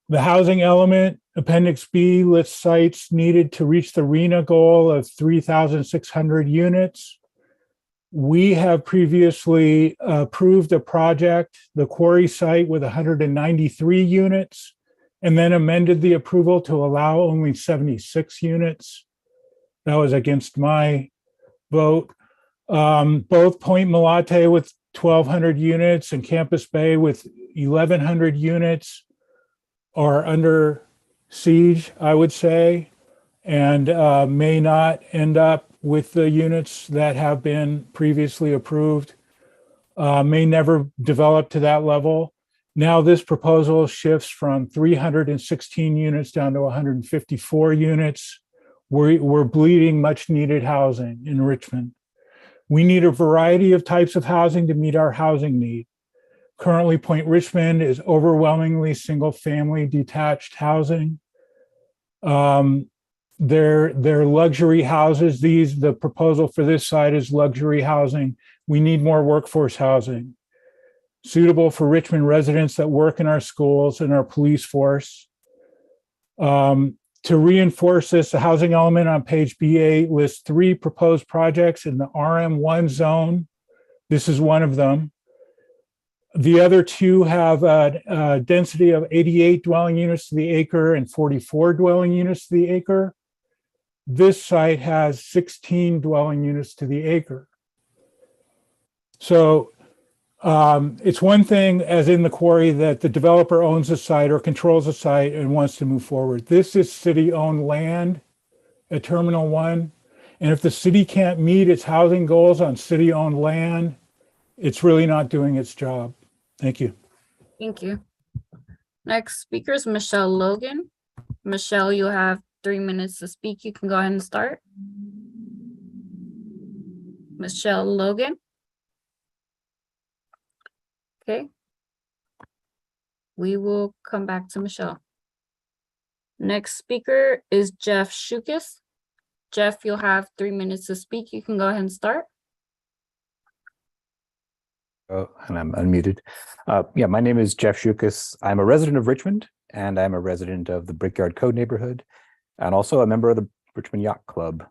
Speaker 7: The housing element, Appendix B, lists sites needed to reach the RENA goal of 3,600 units. We have previously approved a project, the quarry site, with 193 units, and then amended the approval to allow only 76 units. That was against my vote. Both Point Malate with 1,200 units and Campus Bay with 1,100 units are under siege, I would say, and may not end up with the units that have been previously approved, may never develop to that level. Now this proposal shifts from 316 units down to 154 units. We're bleeding much needed housing in Richmond. We need a variety of types of housing to meet our housing need. Currently, Point Richmond is overwhelmingly single family detached housing. They're luxury houses. The proposal for this site is luxury housing. We need more workforce housing suitable for Richmond residents that work in our schools and our police force. To reinforce this, the housing element on page B8 lists 3 proposed projects in the RM1 zone. This is one of them. The other 2 have a density of 88 dwelling units to the acre and 44 dwelling units to the acre. This site has 16 dwelling units to the acre. So it's one thing, as in the quarry, that the developer owns the site or controls the site and wants to move forward. This is city-owned land at Terminal 1. And if the city can't meet its housing goals on city-owned land, it's really not doing its job. Thank you.
Speaker 10: Thank you. Next speaker is Michelle Logan. Michelle, you have 3 minutes to speak. You can go ahead and start. Michelle Logan. Okay. We will come back to Michelle. Next speaker is Jeff Shukis. Jeff, you'll have 3 minutes to speak. You can go ahead and start.
Speaker 11: Oh, and I'm unmuted. Yeah, my name is Jeff Shukis. I'm a resident of Richmond, and I'm a resident of the Brickyard Code neighborhood, and also a member of the Richmond Yacht Club.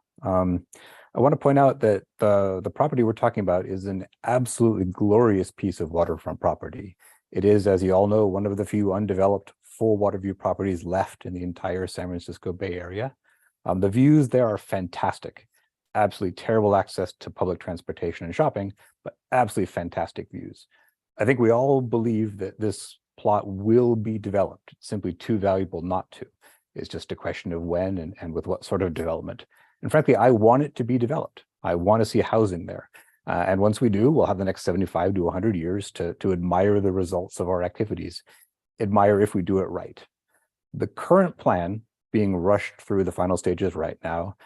Speaker 11: I want to point out that the property we're talking about is an absolutely glorious piece of waterfront property. It is, as you all know, one of the few undeveloped full water view properties left in the entire San Francisco Bay Area. The views there are fantastic. Absolutely terrible access to public transportation and shopping, but absolutely fantastic views. I think we all believe that this plot will be developed. It's simply too valuable not to. It's just a question of when and with what sort of development. And frankly, I want it to be developed. I want to see housing there. And once we do, we'll have the next 75 to 100 years to admire the results of our activities, admire if we do it right. The current plan being rushed through the final stages right now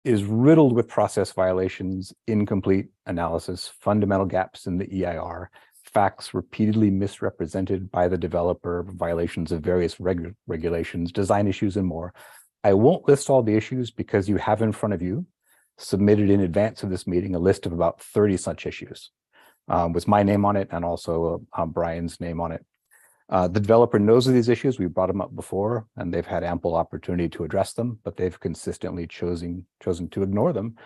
Speaker 11: is riddled with process violations, incomplete analysis, fundamental gaps in the EIR, facts repeatedly misrepresented by the developer, violations of various regulations, design issues, and more. I won't list all the issues because you have in front of you, submitted in advance of this meeting, a list of about 30 such issues with my name on it and also Brian's name on it. The developer knows of these issues. We brought them up before and they've had ample opportunity to address them, but they've consistently chosen to ignore them,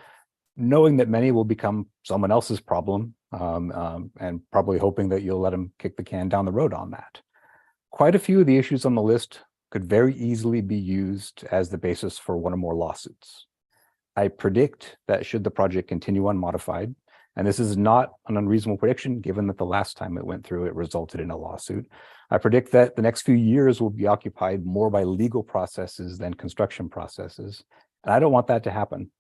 Speaker 11: knowing that many will become someone else's problem and probably hoping that you'll let them kick the can down the road on that. Quite a few of the issues on the list could very easily be used as the basis for one or more lawsuits. I predict that should the project continue unmodified, and this is not an unreasonable prediction given that the last time it went through, it resulted in a lawsuit. I predict that the next few years will be occupied more by legal processes than construction processes. And I don't want that to happen.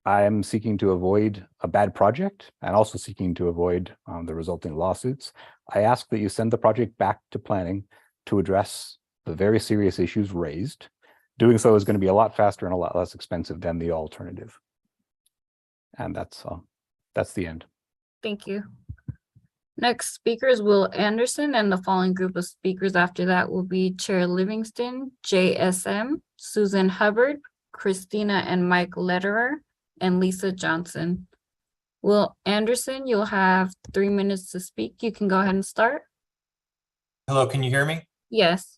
Speaker 11: I am seeking to avoid a bad project and also seeking to avoid the resulting lawsuits. I ask that you send the project back to planning to address the very serious issues raised. Doing so is going to be a lot faster and a lot less expensive than the alternative. And that's the end.
Speaker 10: Thank you. Next speaker is Will Anderson, and the following group of speakers after that will be Chair Livingston, JSM, Susan Hubbard, Christina and Mike Lederer, and Lisa Johnson. Will Anderson, you'll have 3 minutes to speak. You can go ahead and start.
Speaker 4: Hello, can you hear me?
Speaker 10: Yes.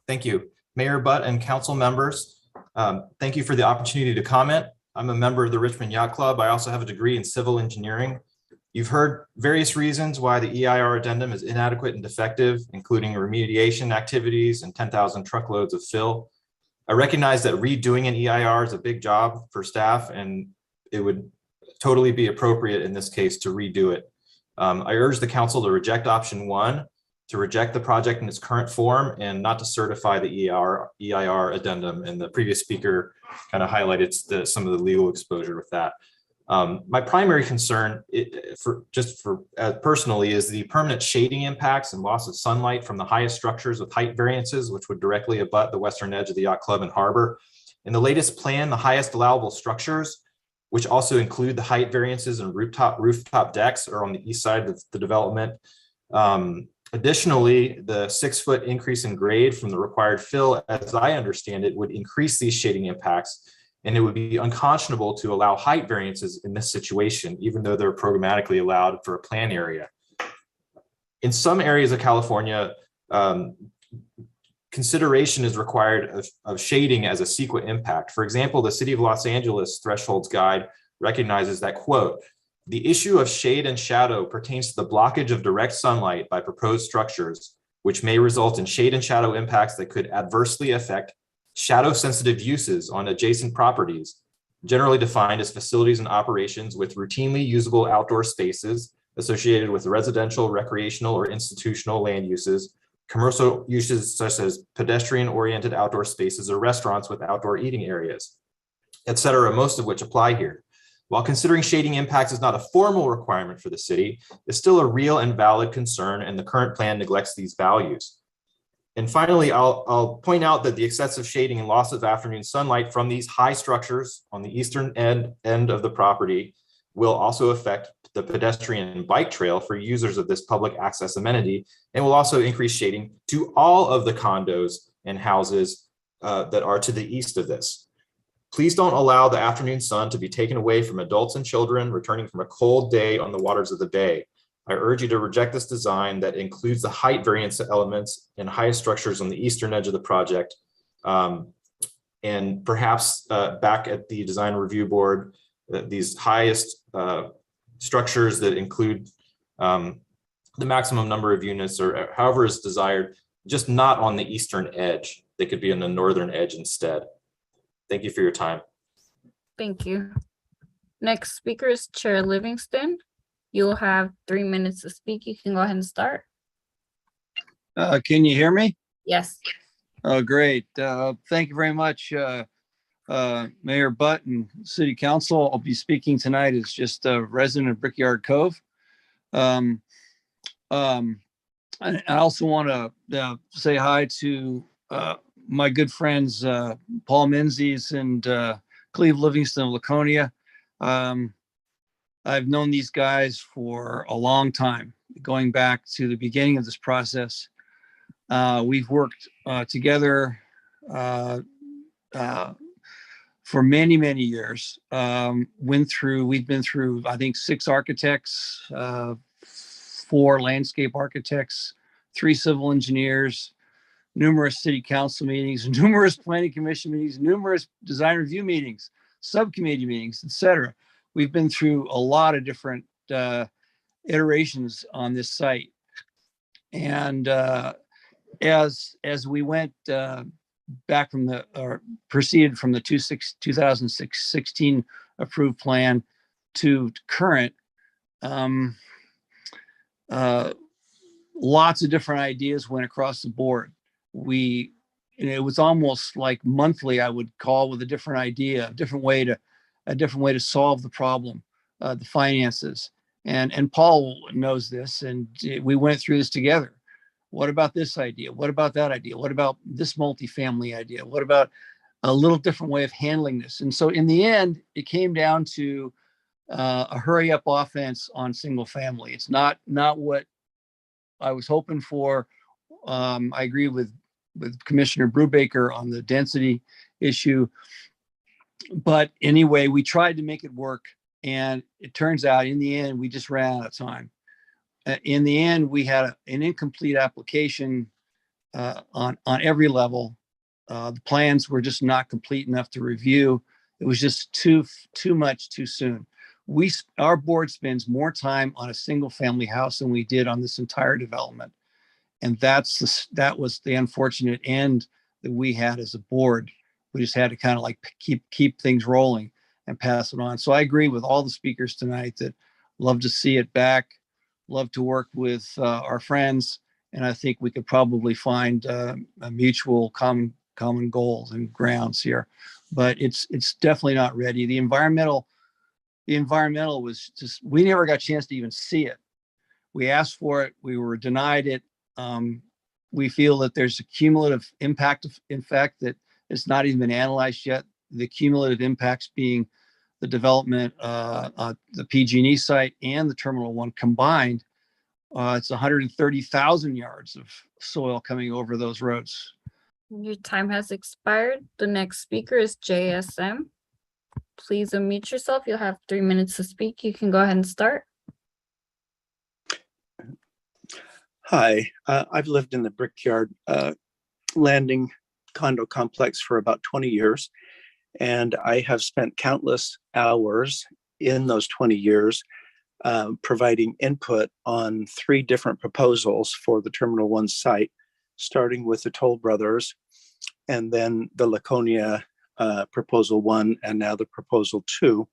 Speaker 4: Thank you. Mayor Butt and council members, thank you for the opportunity to comment. I'm a member of the Richmond Yacht Club. I also have a degree in civil engineering. You've heard various reasons why the EIR addendum is inadequate and defective, including remediation activities and 10,000 truckloads of fill. I recognize that redoing an EIR is a big job for staff, and it would totally be appropriate in this case to redo it. I urge the council to reject option 1, to reject the project in its current form and not to certify the EIR addendum. And the previous speaker kind of highlighted some of the legal exposure with that. My primary concern personally is the permanent shading impacts and loss of sunlight from the highest structures with height variances, which would directly abut the western edge of the yacht club and harbor. In the latest plan, the highest allowable structures, which also include the height variances and rooftop decks, are on the east side of the development. Additionally, the 6-foot increase in grade from the required fill, as I understand it, would increase these shading impacts, and it would be unconscionable to allow height variances in this situation, even though they're programmatically allowed for a plan area. In some areas of California, consideration is required of shading as a CEQA impact. For example, the City of Los Angeles Thresholds Guide recognizes that, quote, "The issue of shade and shadow pertains to the blockage of direct sunlight by proposed structures, which may result in shade and shadow impacts that could adversely affect shadow-sensitive uses on adjacent properties, generally defined as facilities and operations with routinely usable outdoor spaces associated with residential, recreational, or institutional land uses, commercial uses such as pedestrian-oriented outdoor spaces or restaurants with outdoor eating areas, etc., most of which apply here. While considering shading impacts is not a formal requirement for the city, it's still a real and valid concern, and the current plan neglects these values." And finally, I'll point out that the excessive shading and loss of afternoon sunlight from these high structures on the eastern end of the property will also affect the pedestrian and bike trail for users of this public access amenity, and will also increase shading to all of the condos and houses that are to the east of this. Please don't allow the afternoon sun to be taken away from adults and children returning from a cold day on the waters of the bay. I urge you to reject this design that includes the height variance elements and highest structures on the eastern edge of the project. And perhaps back at the design review board, these highest structures that include the maximum number of units or however is desired, just not on the eastern edge. They could be on the northern edge instead. Thank you for your time.
Speaker 10: Thank you. Next speaker is Chair Livingston. You'll have 3 minutes to speak. You can go ahead and start.
Speaker 14: Can you hear me?
Speaker 10: Yes.
Speaker 14: Oh, great. Thank you very much, Mayor Butt and City Council. I'll be speaking tonight as just a resident of Brickyard Cove. I also want to say hi to my good friends, Paul Menzies and Cleve Livingston of Laconia. I've known these guys for a long time, going back to the beginning of this process. We've worked together for many, many years. We've been through, I think, 6 architects, 4 landscape architects, 3 civil engineers, numerous city council meetings, numerous planning commission meetings, numerous design review meetings, subcommittee meetings, etc. We've been through a lot of different iterations on this site. And as we went back from proceeded from the 2016 approved plan to current, lots of different ideas went across the board. It was almost like monthly I would call with a different idea, a different way to solve the problem, the finances. And Paul knows this, and we went through this together. What about this idea? What about that idea? What about this multifamily idea? What about a little different way of handling this? And so in the end, it came down to a hurry up offense on single family. It's not what I was hoping for. I agree with Commissioner Brubaker on the density issue. But anyway, we tried to make it work. And it turns out in the end, we just ran out of time. In the end, we had an incomplete application on every level. The plans were just not complete enough to review. It was just too much too soon. Our board spends more time on a single family house than we did on this entire development. And that was the unfortunate end that we had as a board. We just had to kind of like keep things rolling and pass it on. So I agree with all the speakers tonight that love to see it back, love to work with our friends. And I think we could probably find a mutual common goals and grounds here, but it's definitely not ready. The environmental was just, we never got a chance to even see it. We asked for it, we were denied it. We feel that there's a cumulative impact, in fact, that it's not even been analyzed yet. The cumulative impacts being the development, the PG&E site and the Terminal 1 combined. It's 130,000 yards of soil coming over those roads.
Speaker 10: Your time has expired. The next speaker is JSM. Please unmute yourself. You'll have 3 minutes to speak. You can go ahead and start.
Speaker 19: Hi, I've lived in the Brickyard Landing condo complex for about 20 years, and I have spent countless hours in those 20 years providing input on 3 different proposals for the Terminal 1 site, starting with the Toll Brothers, and then the Laconia Proposal 1, and now the Proposal 2.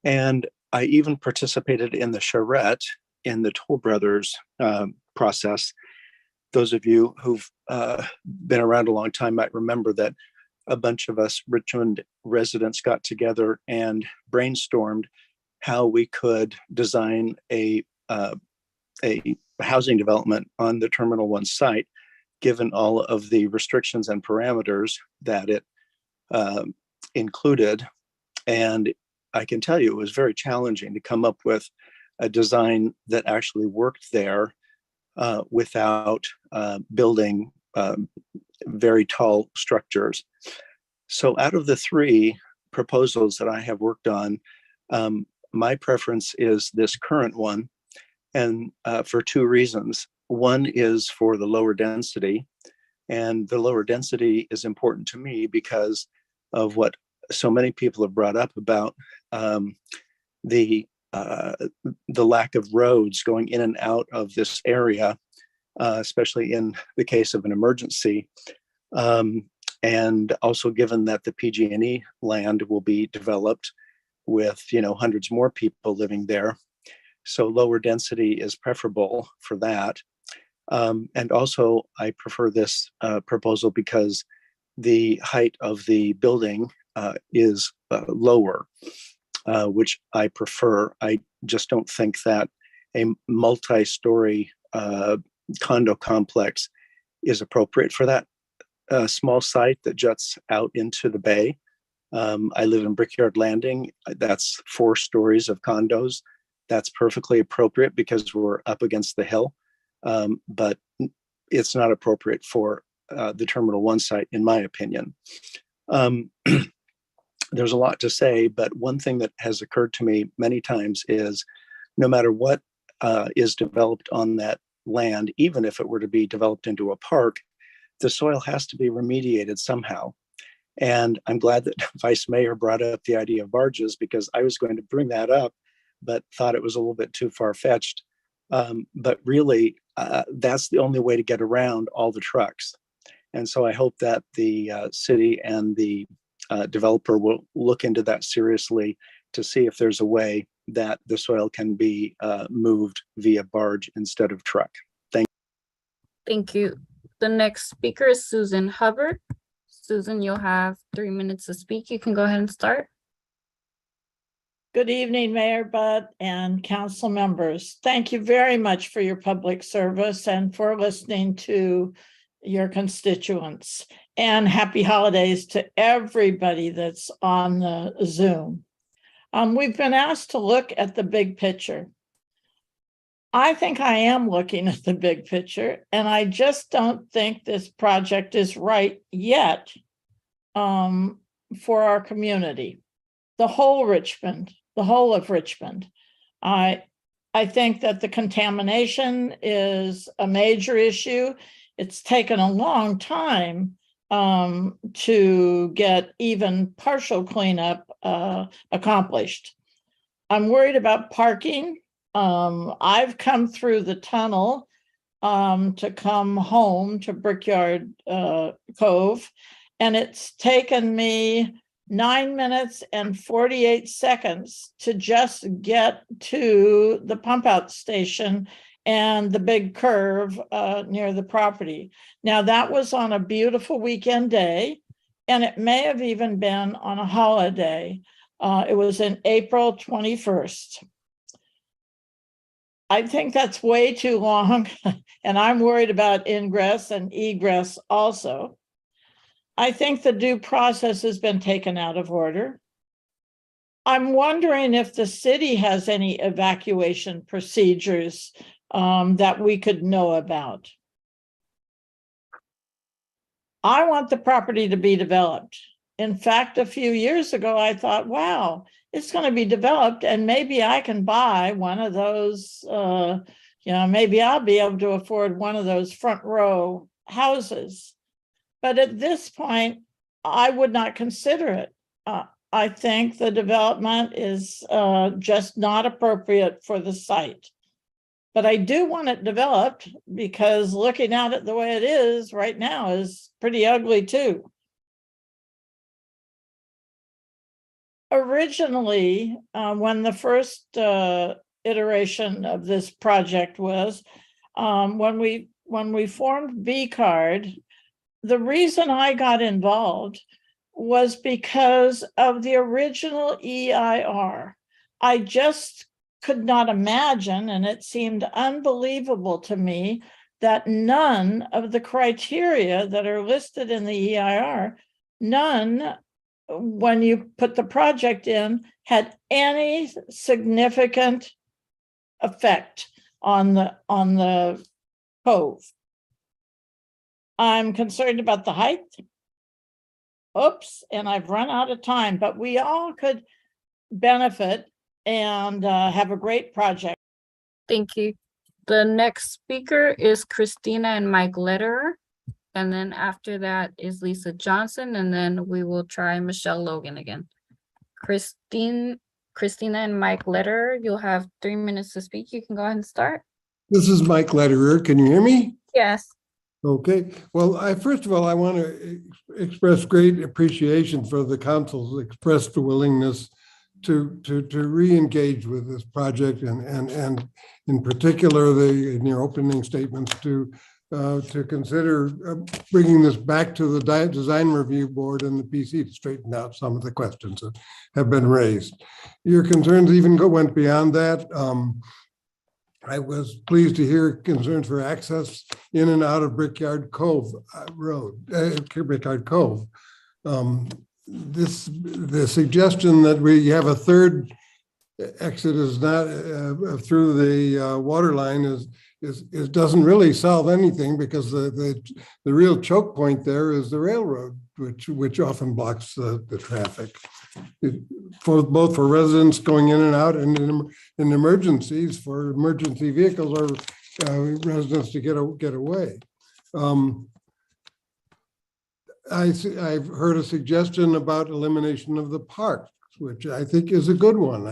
Speaker 19: And I even participated in the charrette in the Toll Brothers process. Those of you who've been around a long time might remember that a bunch of us Richmond residents got together and brainstormed how we could design a housing development on the Terminal 1 site, given all of the restrictions and parameters that it included. And I can tell you it was very challenging to come up with a design that actually worked there without building very tall structures. So out of the 3 proposals that I have worked on, my preference is this current one, and for 2 reasons. One is for the lower density, and the lower density is important to me because of what so many people have brought up about the the lack of roads going in and out of this area, especially in the case of an emergency. And also given that the PG&E land will be developed with, hundreds more people living there. So lower density is preferable for that. And also I prefer this proposal because the height of the building is lower, which I prefer. I just don't think that a multi-story condo complex is appropriate for that small site that juts out into the bay. I live in Brickyard Landing. That's 4 stories of condos. That's perfectly appropriate because we're up against the hill. But it's not appropriate for the Terminal 1 site, in my opinion. There's a lot to say, but one thing that has occurred to me many times is no matter what is developed on that land, even if it were to be developed into a park, the soil has to be remediated somehow. And I'm glad that Vice Mayor brought up the idea of barges, because I was going to bring that up, but thought it was a little bit too far-fetched. But really, that's the only way to get around all the trucks. And so I hope that the city and the developer will look into that seriously to see if there's a way that the soil can be moved via barge instead of truck.
Speaker 10: Thank you. The next speaker is Susan Hubbard. Susan, you'll have 3 minutes to speak. You can go ahead and start.
Speaker 16: Good evening, Mayor Butt and council members. Thank you very much for your public service and for listening to your constituents. And happy holidays to everybody that's on the Zoom. We've been asked to look at the big picture. I think I am looking at the big picture, and I just don't think this project is right yet for our community, the whole of Richmond. I think that the contamination is a major issue. It's taken a long time to get even partial cleanup accomplished. I'm worried about parking. I've come through the tunnel to come home to Brickyard Cove, and it's taken me 9 minutes and 48 seconds to just get to the pump out station and the big curve near the property. Now, that was on a beautiful weekend day, and it may have even been on a holiday. It was in April 21st. I think that's way too long, and I'm worried about ingress and egress also. I think the due process has been taken out of order. I'm wondering if the city has any evacuation procedures that we could know about. I want the property to be developed. In fact, a few years ago, I thought, wow, it's going to be developed and maybe I can buy one of those, maybe I'll be able to afford one of those front row houses. But at this point, I would not consider it. I think the development is just not appropriate for the site. But I do want it developed because looking at it the way it is right now is pretty ugly too. Originally, when the first iteration of this project was, when we formed B-Card, the reason I got involved was because of the original EIR. I just could not imagine, and it seemed unbelievable to me, that none of the criteria that are listed in the EIR, none, when you put the project in, had any significant effect on the cove. I'm concerned about the height. Oops, and I've run out of time, but we all could benefit and have a great project.
Speaker 10: Thank you. The next speaker is Christina and Mike Lederer. And then after that is Lisa Johnson, and then we will try Michelle Logan again. Christina Christina and Mike Letter. You'll have 3 minutes to speak. You can go ahead and start.
Speaker 5: This is Mike Lederer. Can you hear me?
Speaker 10: Yes.
Speaker 5: Okay. Well, first of all, I want to express great appreciation for the council's expressed willingness to re-engage with this project, and in particular, in your opening statements to consider bringing this back to the design review board and the PC to straighten out some of the questions that have been raised. Your concerns even went beyond that. I was pleased to hear concerns for access in and out of Brickyard Cove Road, Brickyard Cove. The suggestion that we have a third exit is not through the water line is doesn't really solve anything, because the real choke point there is the railroad, which often blocks the traffic, both for residents going in and out, and in emergencies for emergency vehicles or residents to get away. I've heard a suggestion about elimination of the park, which I think is a good one.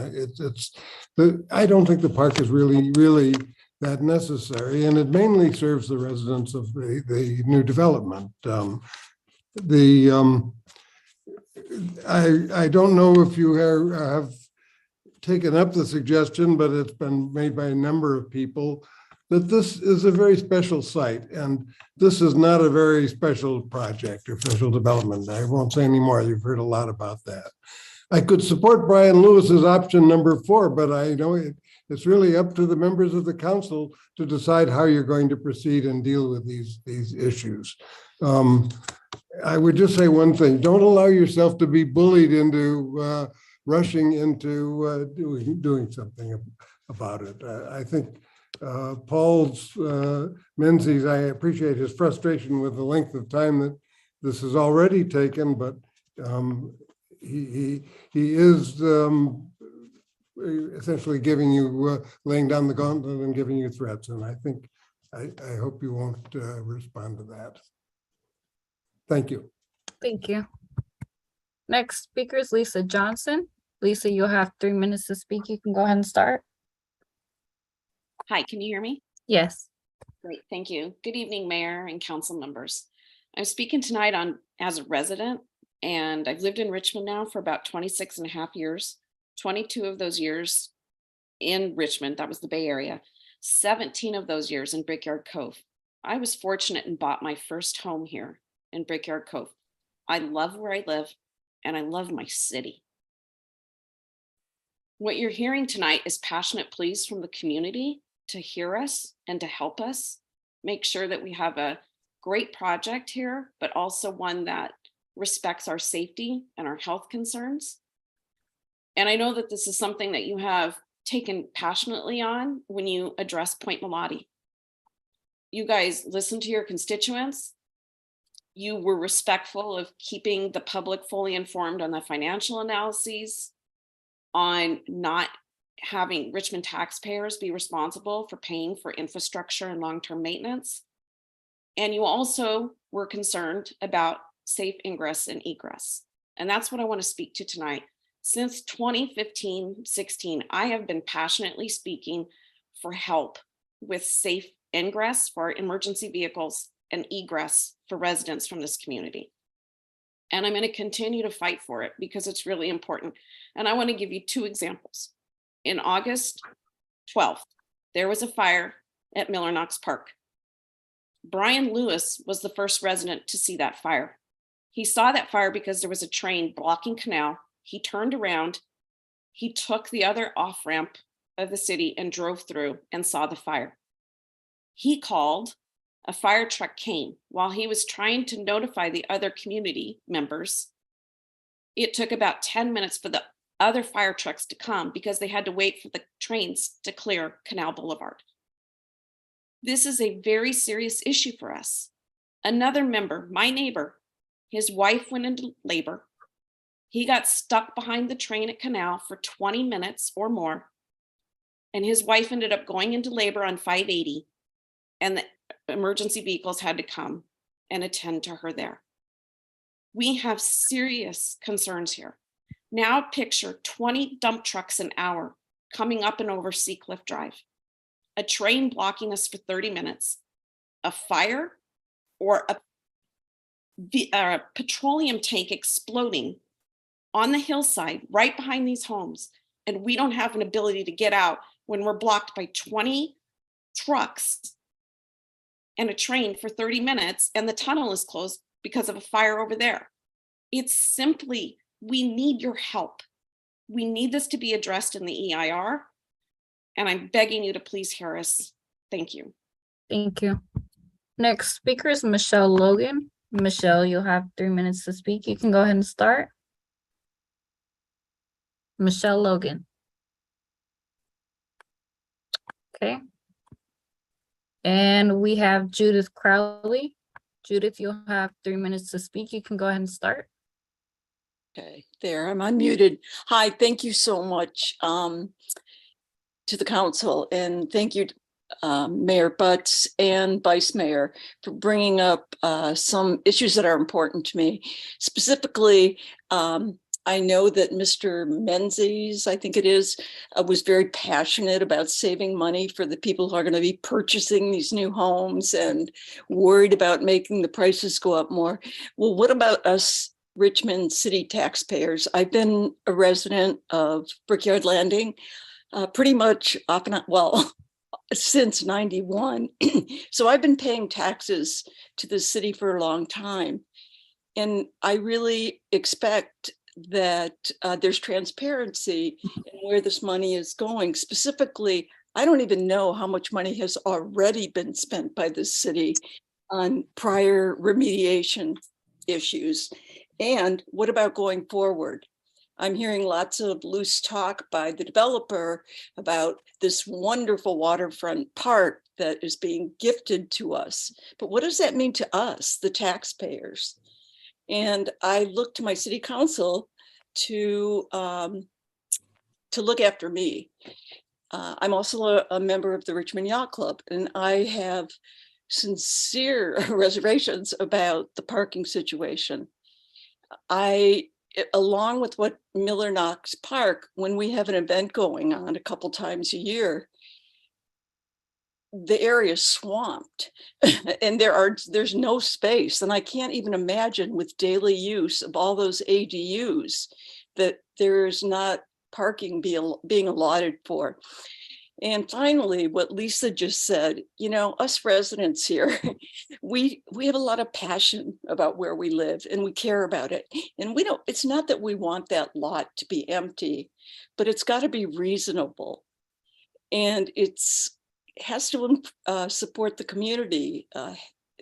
Speaker 5: I don't think the park is really that necessary, and it mainly serves the residents of the new development. I don't know if you have taken up the suggestion, but it's been made by a number of people that this is a very special site, and this is not a very special project or special development. I won't say any more. You've heard a lot about that. I could support Brian Lewis's option number 4, but I know it's really up to the members of the council to decide how you're going to proceed and deal with these issues. I would just say one thing: don't allow yourself to be bullied into rushing into doing something about it. I think Paul's Menzies, I appreciate his frustration with the length of time that this has already taken, but he is essentially giving you, laying down the gauntlet and giving you threats. And I think, I hope you won't respond to that. Thank you.
Speaker 10: Thank you. Next speaker is Lisa Johnson. Lisa, you'll have 3 minutes to speak. You can go ahead and start.
Speaker 17: Hi, can you hear me?
Speaker 10: Yes.
Speaker 17: Great, thank you. Good evening, Mayor and council members. I'm speaking tonight as a resident, and I've lived in Richmond now for about 26 and a half years, 22 of those years in Richmond, that was the Bay Area, 17 of those years in Brickyard Cove. I was fortunate and bought my first home here in Brickyard Cove. I love where I live, and I love my city. What you're hearing tonight is passionate pleas from the community to hear us and to help us make sure that we have a great project here, but also one that respects our safety and our health concerns. And I know that this is something that you have taken passionately on when you address Point Melati. You guys listened to your constituents. You were respectful of keeping the public fully informed on the financial analyses, on not having Richmond taxpayers be responsible for paying for infrastructure and long-term maintenance. And you also were concerned about safe ingress and egress. And that's what I want to speak to tonight. Since 2015-16, I have been passionately speaking for help with safe ingress for emergency vehicles and egress for residents from this community. And I'm going to continue to fight for it because it's really important. And I want to give you 2 examples. In August 12th, there was a fire at Miller Knox Park. Brian Lewis was the first resident to see that fire. He saw that fire because there was a train blocking canal. He turned around, he took the other off-ramp of the city and drove through and saw the fire. He called, a fire truck came. While he was trying to notify the other community members, it took about 10 minutes for the other fire trucks to come because they had to wait for the trains to clear Canal Boulevard. This is a very serious issue for us. Another member, my neighbor, his wife went into labor. He got stuck behind the train at Canal for 20 minutes or more. And his wife ended up going into labor on 580, and the emergency vehicles had to come and attend to her there. We have serious concerns here. Now picture 20 dump trucks an hour coming up and over Seacliff Drive, a train blocking us for 30 minutes, a fire, or a petroleum tank exploding on the hillside right behind these homes, and we don't have an ability to get out when we're blocked by 20 trucks and a train for 30 minutes and the tunnel is closed because of a fire over there. It's simply, we need your help. We need this to be addressed in the EIR, and I'm begging you to please hear us. Thank you.
Speaker 10: Thank you. Next speaker is Michelle Logan. Michelle, you'll have 3 minutes to speak. You can go ahead and start. Michelle Logan. Okay. And we have Judith Crowley. Judith, you'll have 3 minutes to speak. You can go ahead and start.
Speaker 2: Okay, there, I'm unmuted. Hi, thank you so much to the council, and thank you, Mayor Butts and Vice Mayor, for bringing up some issues that are important to me. Specifically, I know that Mr. Menzies, I think it is, was very passionate about saving money for the people who are going to be purchasing these new homes and worried about making the prices go up more. Well, what about us Richmond city taxpayers? I've been a resident of Brickyard Landing pretty much off and on, well, since 91. So I've been paying taxes to the city for a long time. And I really expect that there's transparency in where this money is going. Specifically, I don't even know how much money has already been spent by the city on prior remediation issues. And what about going forward? I'm hearing lots of loose talk by the developer about this wonderful waterfront park that is being gifted to us. But what does that mean to us, the taxpayers? And I look to my city council to look after me. I'm also a member of the Richmond Yacht Club, and I have sincere reservations about the parking situation. Along with what Miller Knox Park, when we have an event going on a couple times a year, the area is swamped and there's no space. And I can't even imagine with daily use of all those ADUs that there's not parking being allotted for. And finally, what Lisa just said, you know, us residents here, we have a lot of passion about where we live and we care about it. And it's not that we want that lot to be empty, but it's got to be reasonable. And it has to support the community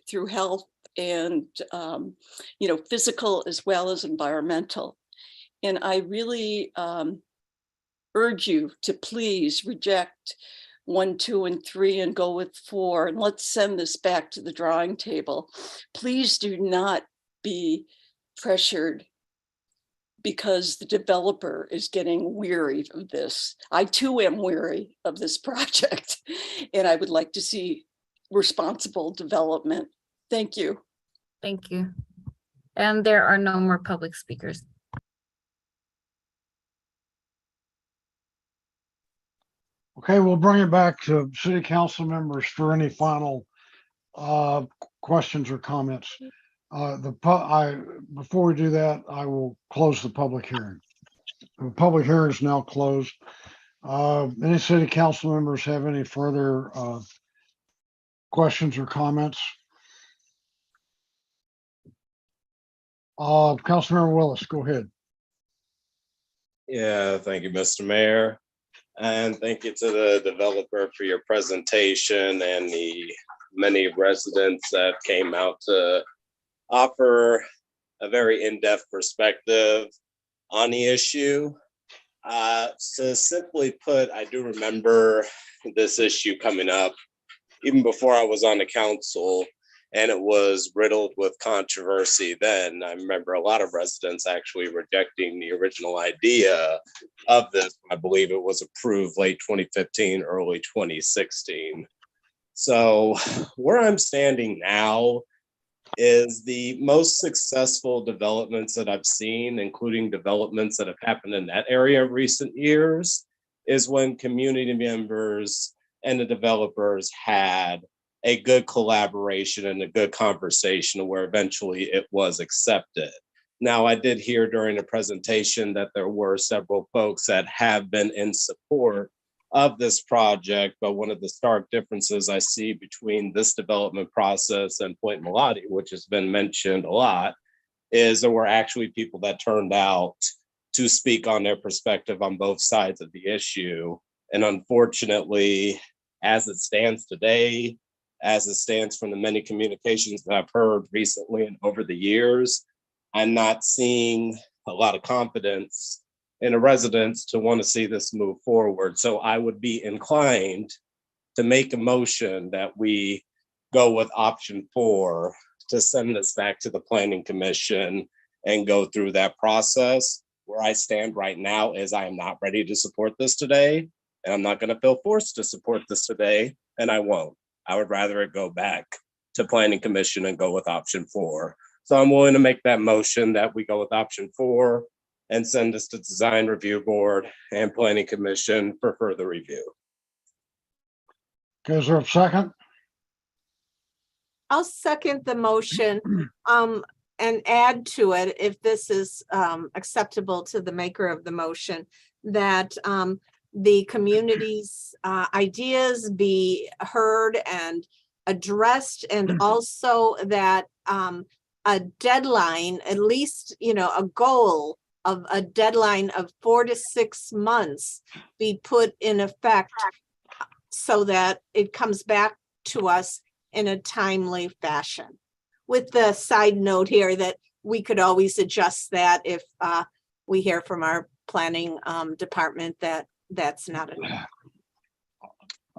Speaker 2: through health and, physical as well as environmental. And I really urge you to please reject 1, 2, and 3 and go with 4. And let's send this back to the drawing table. Please do not be pressured because the developer is getting weary of this. I too am weary of this project, and I would like to see responsible development. Thank you.
Speaker 10: Thank you. And there are no more public speakers.
Speaker 12: Okay, we'll bring it back to city council members for any final questions or comments. Before we do that, I will close the public hearing. The public hearing is now closed. Any city council members have any further questions or comments? Councilmember Willis, go ahead.
Speaker 23: Yeah, thank you, Mr. Mayor. And thank you to the developer for your presentation and the many residents that came out to offer a very in-depth perspective on the issue. So simply put, I do remember this issue coming up even before I was on the council, and it was riddled with controversy then. I remember a lot of residents actually rejecting the original idea of this. I believe it was approved late 2015, early 2016. So where I'm standing now, is the most successful developments that I've seen, including developments that have happened in that area in recent years, is when community members and the developers had a good collaboration and a good conversation where eventually it was accepted. Now, I did hear during the presentation that there were several folks that have been in support of this project, but one of the stark differences I see between this development process and Point Melati, which has been mentioned a lot, is there were actually people that turned out to speak on their perspective on both sides of the issue. And unfortunately, as it stands today, as it stands from the many communications that I've heard recently and over the years, I'm not seeing a lot of confidence in the residents to want to see this move forward. So I would be inclined to make a motion that we go with option 4 to send this back to the Planning Commission and go through that process. Where I stand right now is I am not ready to support this today, and I'm not going to feel forced to support this today, and I won't. I would rather it go back to Planning Commission and go with option 4. So I'm willing to make that motion that we go with option 4 and send this to Design Review Board and Planning Commission for further review.
Speaker 12: Okay, is there a second?
Speaker 15: I'll second the motion and add to it, if this is acceptable to the maker of the motion, that the community's ideas be heard and addressed, and also that a deadline, at least, a goal of a deadline of 4 to 6 months be put in effect so that it comes back to us in a timely fashion. With the side note here that we could always adjust that if we hear from our planning department that that's not enough.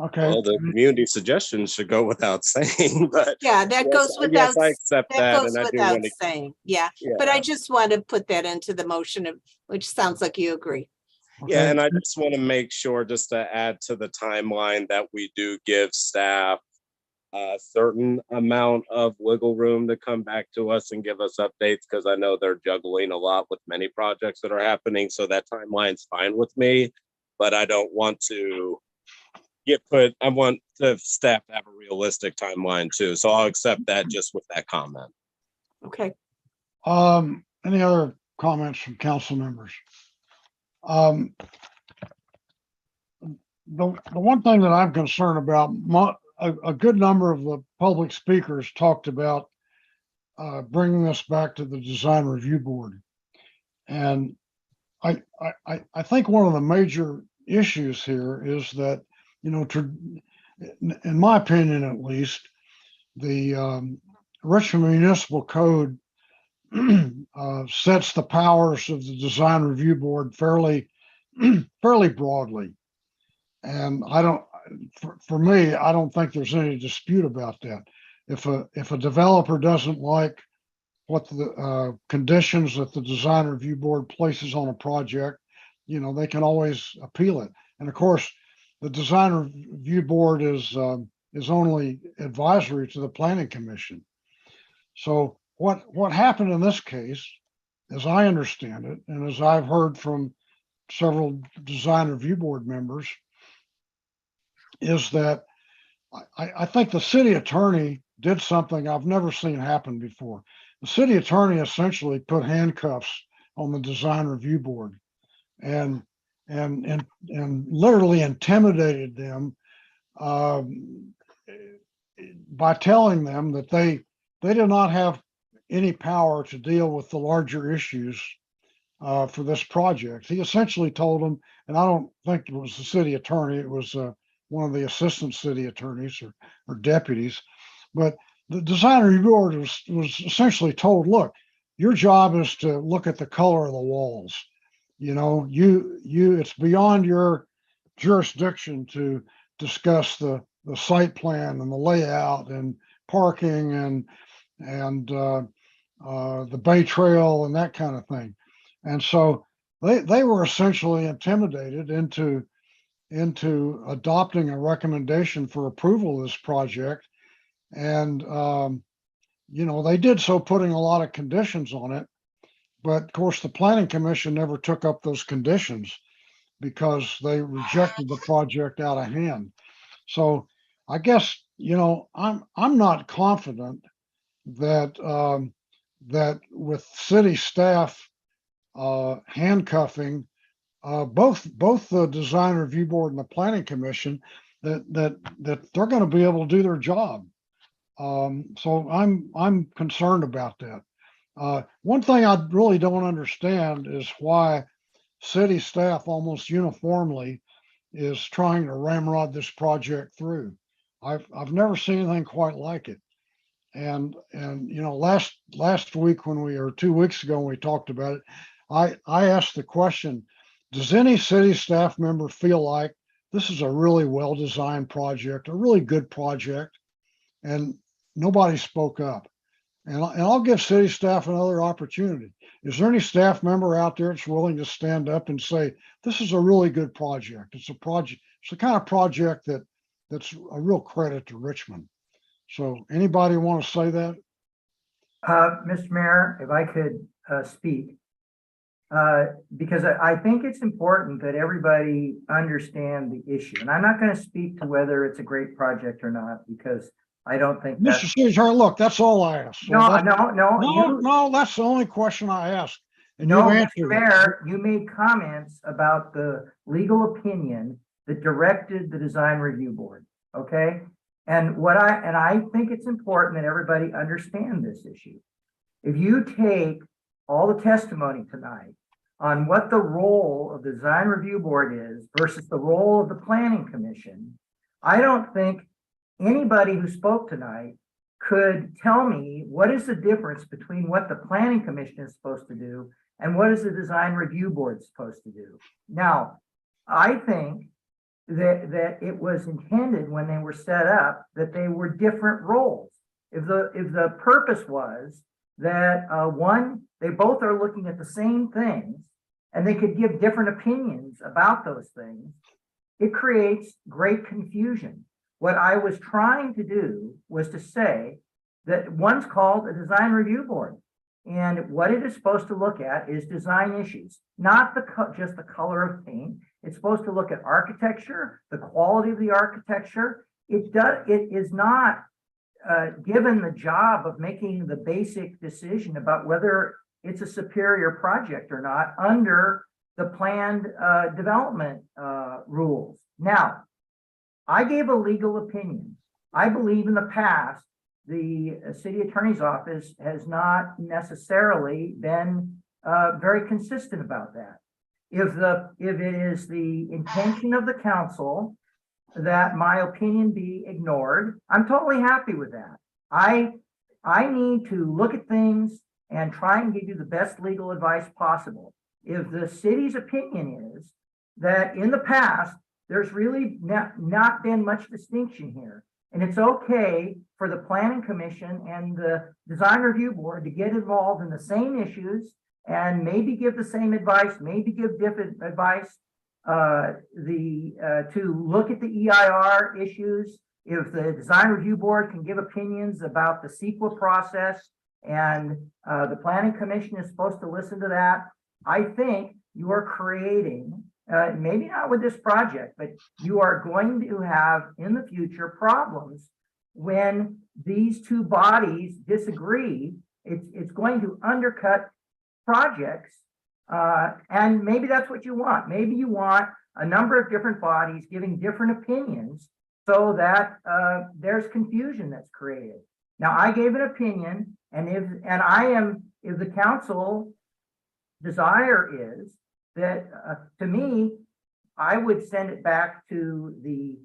Speaker 12: Okay.
Speaker 23: Well, the community suggestions should go without saying, but
Speaker 15: yeah, that
Speaker 23: yes,
Speaker 15: goes without,
Speaker 23: yes, I accept that,
Speaker 15: goes
Speaker 23: and I do
Speaker 15: without
Speaker 23: want to.
Speaker 15: saying. Yeah, but I just want to put that into the motion, which sounds like you agree.
Speaker 23: Yeah, and I just want to make sure, just to add to the timeline, that we do give staff a certain amount of wiggle room to come back to us and give us updates, because I know they're juggling a lot with many projects that are happening. So that timeline's fine with me, but I don't want to I want the staff to have a realistic timeline too. So I'll accept that just with that comment.
Speaker 15: Okay.
Speaker 12: Any other comments from council members? The one thing that I'm concerned about, a good number of the public speakers talked about bringing this back to the Design Review Board. And I think one of the major issues here is that, in my opinion, at least, the Richmond Municipal Code sets the powers of the Design Review Board fairly broadly. And for me, I don't think there's any dispute about that. If a developer doesn't like what the conditions that the Design Review Board places on a project, they can always appeal it. And of course, the Design Review Board is only advisory to the Planning Commission. So what happened in this case, as I understand it, and as I've heard from several Design Review Board members, is that I think the city attorney did something I've never seen happen before. The city attorney essentially put handcuffs on the Design Review Board and literally intimidated them by telling them that they did not have any power to deal with the larger issues for this project. He essentially told them, and I don't think it was the city attorney, it was one of the assistant city attorneys or deputies, but the Design Review Board was essentially told, look, your job is to look at the color of the walls. It's beyond your jurisdiction to discuss the site plan and the layout and parking and the Bay Trail and that kind of thing. And so they were essentially intimidated into adopting a recommendation for approval of this project. And you know, they did so putting a lot of conditions on it. But of course, the planning commission never took up those conditions because they rejected the project out of hand. So I guess, you know, I'm not confident that that with city staff handcuffing both the design review board and the planning commission, that they're going to be able to do their job. So I'm concerned about that. One thing I really don't understand is why city staff almost uniformly is trying to ramrod this project through. I've never seen anything quite like it. And you know, last week when we, or 2 weeks ago when we talked about it, I asked the question, does any city staff member feel like this is a really well-designed project, a really good project? And nobody spoke up. And I'll give city staff another opportunity. Is there any staff member out there that's willing to stand up and say, this is a really good project? It's a project, it's the kind of project that's a real credit to Richmond. So anybody want to say that?
Speaker 8: Mr. Mayor, if I could speak, because I think it's important that everybody understand the issue. And I'm not going to speak to whether it's a great project or not, because I don't think
Speaker 12: Mr. Cesar, look, that's all I asked. So no, that's the only question I asked. And
Speaker 8: no,
Speaker 12: you
Speaker 8: Mr.
Speaker 12: answered
Speaker 8: Mayor, you made comments about the legal opinion that directed the design review board. Okay. And I think it's important that everybody understand this issue. If you take all the testimony tonight on what the role of the design review board is versus the role of the planning commission, I don't think anybody who spoke tonight could tell me what is the difference between what the planning commission is supposed to do and what is the design review board supposed to do. Now, I think that it was intended when they were set up that they were different roles. If the purpose was that they both are looking at the same things and they could give different opinions about those things, it creates great confusion. What I was trying to do was to say that one's called a design review board, and what it is supposed to look at is design issues, not just the color of paint. It's supposed to look at architecture, the quality of the architecture. It is not given the job of making the basic decision about whether it's a superior project or not under the planned development rules. Now, I gave a legal opinion. I believe in the past, the city attorney's office has not necessarily been very consistent about that. If it is the intention of the council that my opinion be ignored, I'm totally happy with that. I need to look at things and try and give you the best legal advice possible. If the city's opinion is that in the past, there's really not been much distinction here, and it's okay for the planning commission and the design review board to get involved in the same issues and maybe give the same advice, maybe give different advice, to look at the EIR issues. If the design review board can give opinions about the CEQA process and the planning commission is supposed to listen to that, I think you are creating, maybe not with this project, but you are going to have in the future problems when these two bodies disagree. It's going to undercut projects, and maybe that's what you want. Maybe you want a number of different bodies giving different opinions so that there's confusion that's created. Now, I gave an opinion, and if the council desire is that, to me, I would send it back to the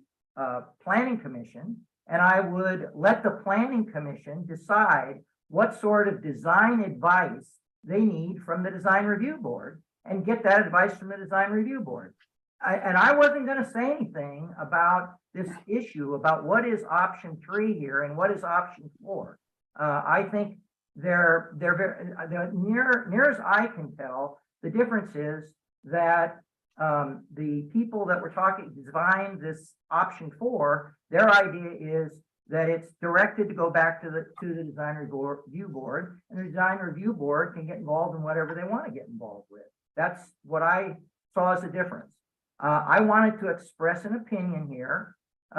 Speaker 8: planning commission, and I would let the planning commission decide what sort of design advice they need from the design review board and get that advice from the design review board. I wasn't going to say anything about this issue about what is option 3 here and what is option 4. I think they're very, near as I can tell, the difference is that the people that we're talking designed this option 4, their idea is that it's directed to go back to the design review board, and the design review board can get involved in whatever they want to get involved with. That's what I saw as a difference. I wanted to express an opinion here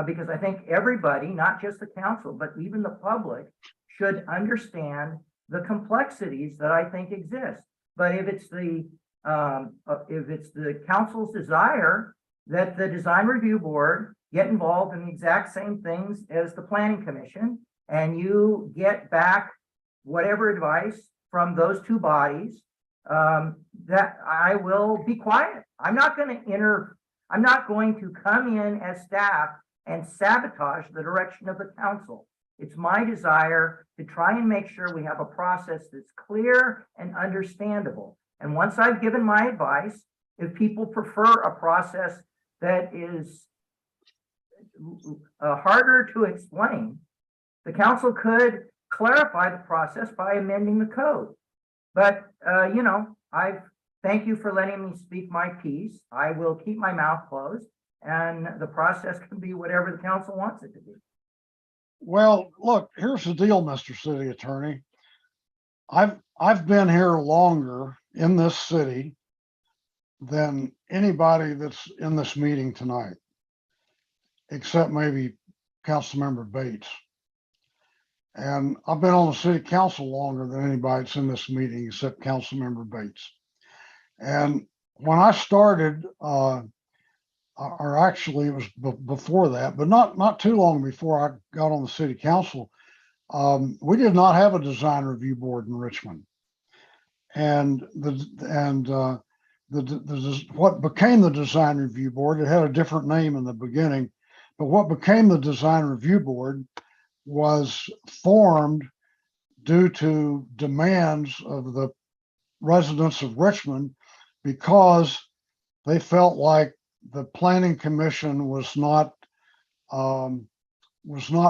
Speaker 8: because I think everybody, not just the council, but even the public, should understand the complexities that I think exist. But if it's the council's desire that the design review board get involved in the exact same things as the planning commission, and you get back whatever advice from those two bodies, that I will be quiet. I'm not going to come in as staff and sabotage the direction of the council. It's my desire to try and make sure we have a process that's clear and understandable. And once I've given my advice, if people prefer a process that is harder to explain, the council could clarify the process by amending the code. But, thank you for letting me speak my piece. I will keep my mouth closed, and the process can be whatever the council wants it to be.
Speaker 12: Well, look, here's the deal, Mr. City Attorney. I've been here longer in this city than anybody that's in this meeting tonight, except maybe Councilmember Bates. And I've been on the city council longer than anybody that's in this meeting except Councilmember Bates. And when I started, or actually it was before that, but not too long before I got on the city council, we did not have a design review board in Richmond. And what became the design review board, it had a different name in the beginning, but what became the design review board was formed due to demands of the residents of Richmond, because they felt like the planning commission was not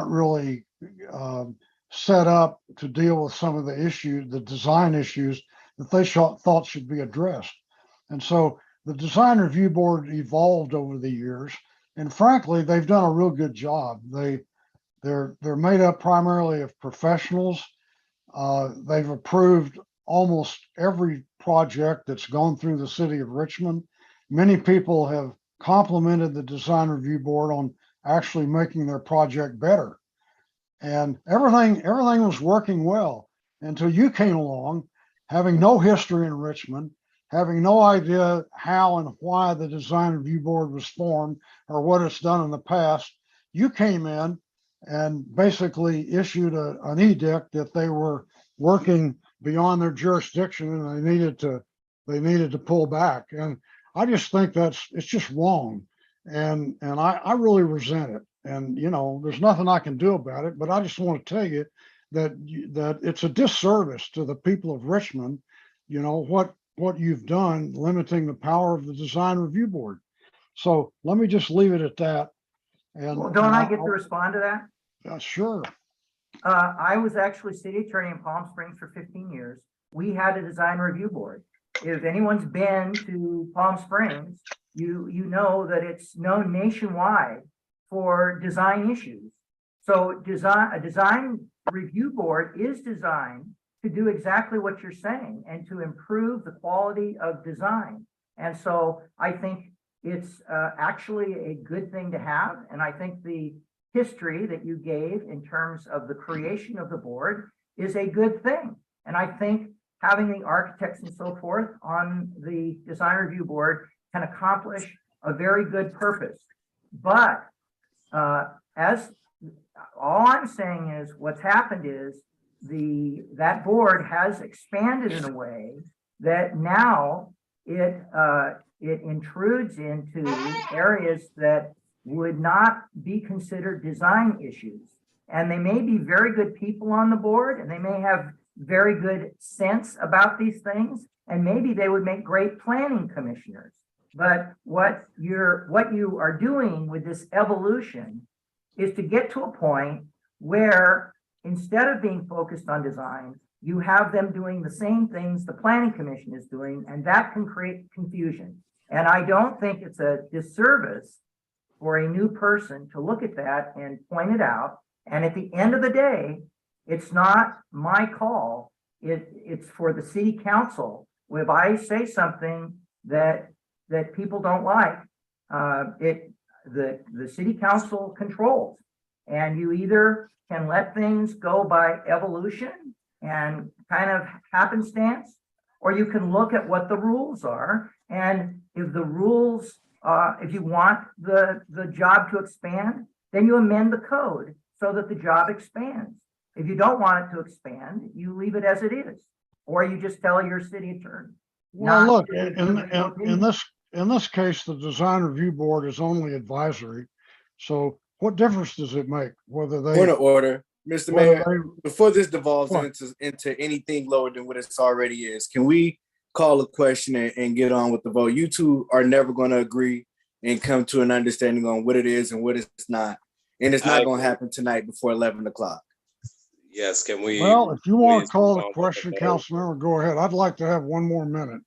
Speaker 12: really set up to deal with some of the issues, the design issues that they thought should be addressed. And so the design review board evolved over the years, and frankly, they've done a real good job. They're made up primarily of professionals. They've approved almost every project that's gone through the city of Richmond. Many people have complimented the design review board on actually making their project better. And everything was working well until you came along, having no history in Richmond, having no idea how and why the design review board was formed or what it's done in the past. You came in and basically issued an edict that they were working beyond their jurisdiction and they needed to pull back. And I just think it's just wrong. And I really resent it. And, there's nothing I can do about it, but I just want to tell you that it's a disservice to the people of Richmond, what you've done, limiting the power of the design review board. So let me just leave it at that. And
Speaker 8: well, don't I get to respond to that?
Speaker 12: Sure.
Speaker 8: I was actually city attorney in Palm Springs for 15 years. We had a design review board. If anyone's been to Palm Springs, you know that it's known nationwide for design issues. So a design review board is designed to do exactly what you're saying and to improve the quality of design. And so I think it's actually a good thing to have. And I think the history that you gave in terms of the creation of the board is a good thing. And I think having the architects and so forth on the design review board can accomplish a very good purpose. But as all I'm saying is what's happened is that board has expanded in a way that now it intrudes into areas that would not be considered design issues. And they may be very good people on the board and they may have very good sense about these things, and maybe they would make great planning commissioners. But what you are doing with this evolution is to get to a point where instead of being focused on design, you have them doing the same things the planning commission is doing, and that can create confusion. And I don't think it's a disservice for a new person to look at that and point it out And at the end of the day, it's not my call. It's for the city council. If I say something that people don't like, the city council controls. And you either can let things go by evolution and kind of happenstance, or you can look at what the rules are. And if the rules, if you want the job to expand, then you amend the code so that the job expands. If you don't want it to expand, you leave it as it is, or you just tell your city attorney.
Speaker 12: Well,
Speaker 8: Not
Speaker 12: look,
Speaker 8: to
Speaker 12: in this case, the design review board is only advisory. So what difference does it make whether they?
Speaker 9: Point of order, Mr.
Speaker 12: whether
Speaker 9: Mayor, before this devolves
Speaker 12: What?
Speaker 9: into anything lower than what it already is, can we call a question and get on with the vote? You two are never going to agree and come to an understanding on what it is and what it's not. And it's not going to happen tonight before 11 o'clock.
Speaker 23: Yes, can we?
Speaker 12: Well, if you want
Speaker 23: please
Speaker 12: to call
Speaker 23: move
Speaker 12: the
Speaker 23: on with
Speaker 12: question,
Speaker 23: vote?
Speaker 12: Councilmember, go ahead. I'd like to have one more minute.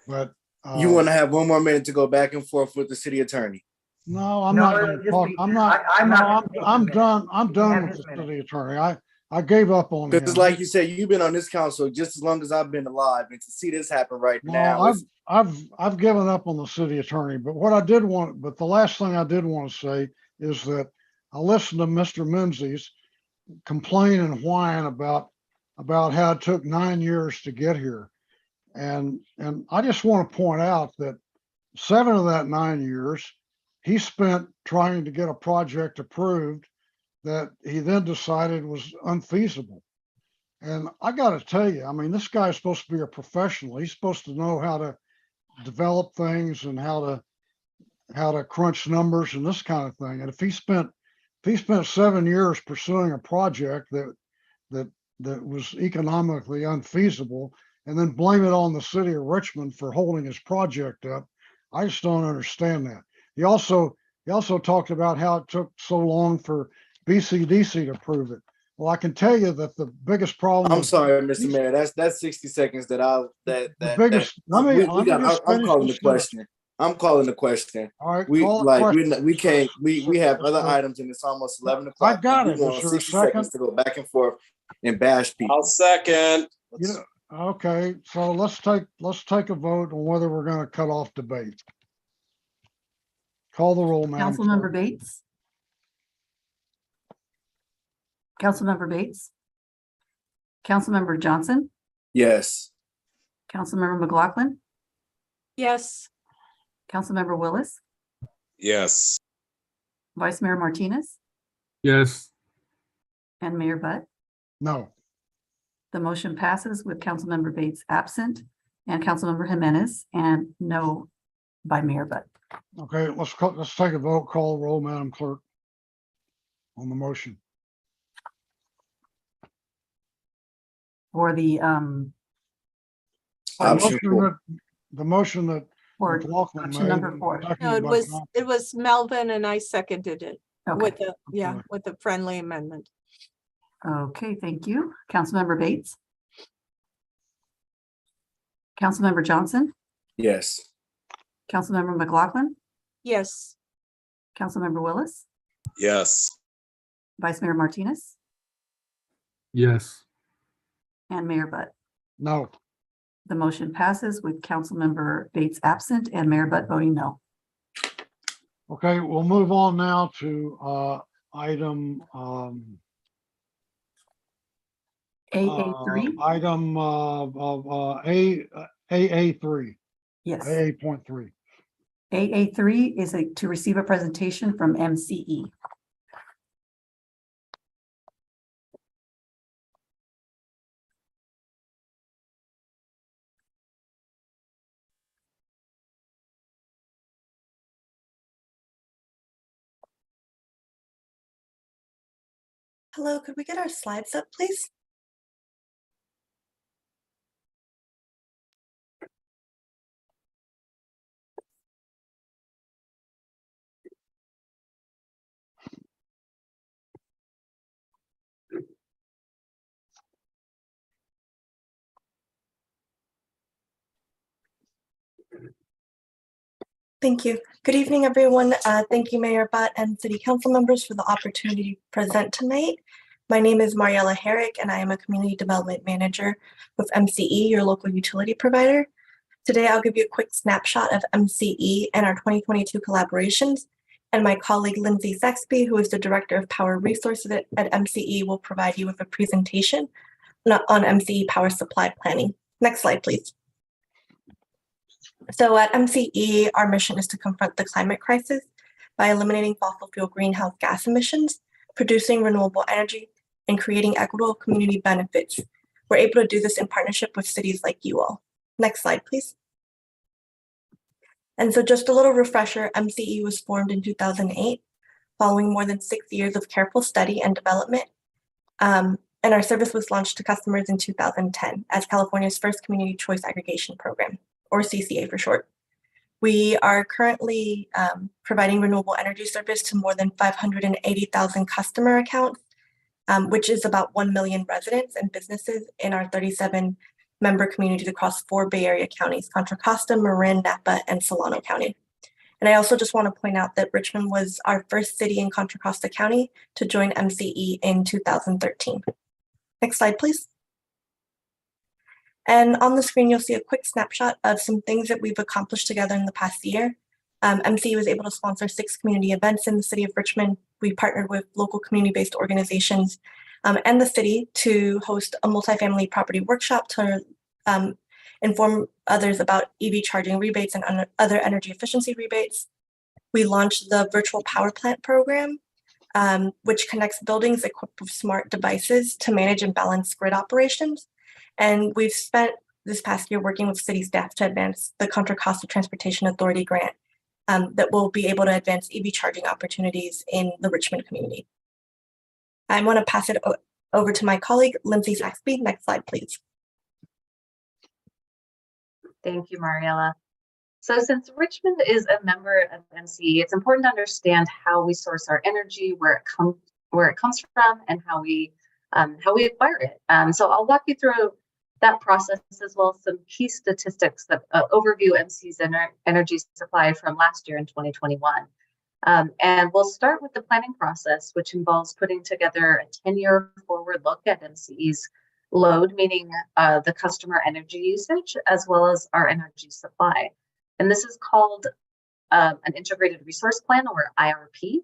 Speaker 12: But
Speaker 9: You want to have one more minute to go back and forth with the city attorney?
Speaker 12: no, I'm
Speaker 8: No,
Speaker 12: not going to talk. I'm not.
Speaker 8: I'm
Speaker 12: no,
Speaker 8: not gonna take a
Speaker 12: I'm
Speaker 8: minute.
Speaker 12: done. I'm
Speaker 8: You can
Speaker 12: done
Speaker 8: have
Speaker 12: with
Speaker 8: his
Speaker 12: the
Speaker 8: minute.
Speaker 12: city attorney. I gave up on him.
Speaker 9: Because like you said, you've been on this council just as long as I've been alive, and to see this happen right now,
Speaker 12: No, I've given up on the city attorney, but the last thing I did want to say is that I listened to Mr. Menzies complain and whine about how it took 9 years to get here. And I just want to point out that 7 of that 9 years, he spent trying to get a project approved that he then decided was unfeasible. And I got to tell you, I mean, this guy's supposed to be a professional. He's supposed to know how to develop things and how to crunch numbers and this kind of thing. And if he spent 7 years pursuing a project that was economically unfeasible and then blame it on the city of Richmond for holding his project up, I just don't understand that. He also talked about how it took so long for BCDC to approve it. Well, I can tell you that the biggest problem.
Speaker 9: I'm sorry, Mr. Mayor. That's 60 seconds that I'll that
Speaker 12: The biggest.
Speaker 9: that
Speaker 12: Let me
Speaker 9: we got.
Speaker 12: just
Speaker 9: I'm
Speaker 12: finish
Speaker 9: calling the
Speaker 12: this sentence.
Speaker 9: question. I'm calling the question.
Speaker 12: All right,
Speaker 9: We
Speaker 12: call the
Speaker 9: like
Speaker 12: question.
Speaker 9: we can't we have other
Speaker 12: So-
Speaker 9: items and it's almost 11
Speaker 12: I
Speaker 9: o'clock.
Speaker 12: got
Speaker 9: We
Speaker 12: it.
Speaker 9: want
Speaker 12: Is there a
Speaker 9: 60 seconds
Speaker 12: second?
Speaker 9: to go back and forth and bash people.
Speaker 23: I'll second.
Speaker 12: You know, okay, so let's take a vote on whether we're going to cut off debate. Call the roll, Madam Clerk.
Speaker 20: Councilmember Bates. Councilmember Bates. Councilmember Johnson.
Speaker 9: Yes.
Speaker 20: Councilmember McLaughlin.
Speaker 15: Yes.
Speaker 20: Councilmember Willis.
Speaker 23: Yes.
Speaker 20: Vice Mayor Martinez.
Speaker 5: Yes.
Speaker 20: And Mayor Butt.
Speaker 12: No.
Speaker 20: The motion passes with Councilmember Bates absent and Councilmember Jimenez and no by Mayor Butt.
Speaker 12: Okay, let's take a vote. Call the roll, Madam Clerk, on the motion.
Speaker 20: For the
Speaker 12: The motion that
Speaker 20: for
Speaker 12: McLaughlin
Speaker 20: option
Speaker 12: made
Speaker 20: number
Speaker 12: and
Speaker 20: 4.
Speaker 12: seconded
Speaker 15: No,
Speaker 12: by
Speaker 15: it was Melvin and I seconded it
Speaker 20: Okay.
Speaker 15: with with the friendly amendment.
Speaker 20: Okay, thank you. Councilmember Bates. Councilmember Johnson.
Speaker 9: Yes.
Speaker 20: Councilmember McLaughlin.
Speaker 15: Yes.
Speaker 20: Councilmember Willis.
Speaker 23: Yes.
Speaker 20: Vice Mayor Martinez
Speaker 5: Yes.
Speaker 20: and Mayor Butt.
Speaker 12: No.
Speaker 20: The motion passes with Councilmember Bates absent and Mayor Butt voting no.
Speaker 12: Okay, we'll move on now to item
Speaker 20: AA3.
Speaker 12: Item AA3.
Speaker 20: Yes.
Speaker 12: AA.3.
Speaker 20: AA3 is to receive a presentation from MCE.
Speaker 22: Hello, could we get our slides up, please? Thank you. Good evening, everyone. Thank you, Mayor Butt and City Council members for the opportunity to present tonight. My name is Mariella Herrick, and I am a Community Development Manager with MCE, your local utility provider. Today, I'll give you a quick snapshot of MCE and our 2022 collaborations, and my colleague Lindsay Saxby, who is the Director of Power Resources at MCE, will provide you with a presentation on MCE power supply planning. Next slide, please. So at MCE, our mission is to confront the climate crisis by eliminating fossil fuel greenhouse gas emissions, producing renewable energy, and creating equitable community benefits. We're able to do this in partnership with cities like you all. Next slide, please. And so just a little refresher, MCE was formed in 2008, following more than 6 years of careful study and development. And our service was launched to customers in 2010 as California's first community choice aggregation program, or CCA for short. We are currently providing renewable energy service to more than 580,000 customer accounts, which is about 1 million residents and businesses in our 37 member communities across 4 Bay Area counties, Contra Costa, Marin, Napa, and Solano County. And I also just want to point out that Richmond was our first city in Contra Costa County to join MCE in 2013. Next slide, please. And on the screen, you'll see a quick snapshot of some things that we've accomplished together in the past year. MCE was able to sponsor 6 community events in the city of Richmond. We partnered with local community-based organizations and the city to host a multifamily property workshop to inform others about EV charging rebates and other energy efficiency rebates. We launched the Virtual Power Plant program, which connects buildings equipped with smart devices to manage and balance grid operations. And we've spent this past year working with city staff to advance the Contra Costa Transportation Authority grant that will be able to advance EV charging opportunities in the Richmond community. I want to pass it over to my colleague, Lindsay Saxby. Next slide, please.
Speaker 1: Thank you, Mariella. So since Richmond is a member of MCE, it's important to understand how we source our energy, where it comes from, and how we acquire it. So I'll walk you through that process, as well as some key statistics that overview MCE's energy supply from last year in 2021. And we'll start with the planning process, which involves putting together a 10-year forward look at MCE's load, meaning the customer energy usage, as well as our energy supply. And this is called an integrated resource plan, or IRP.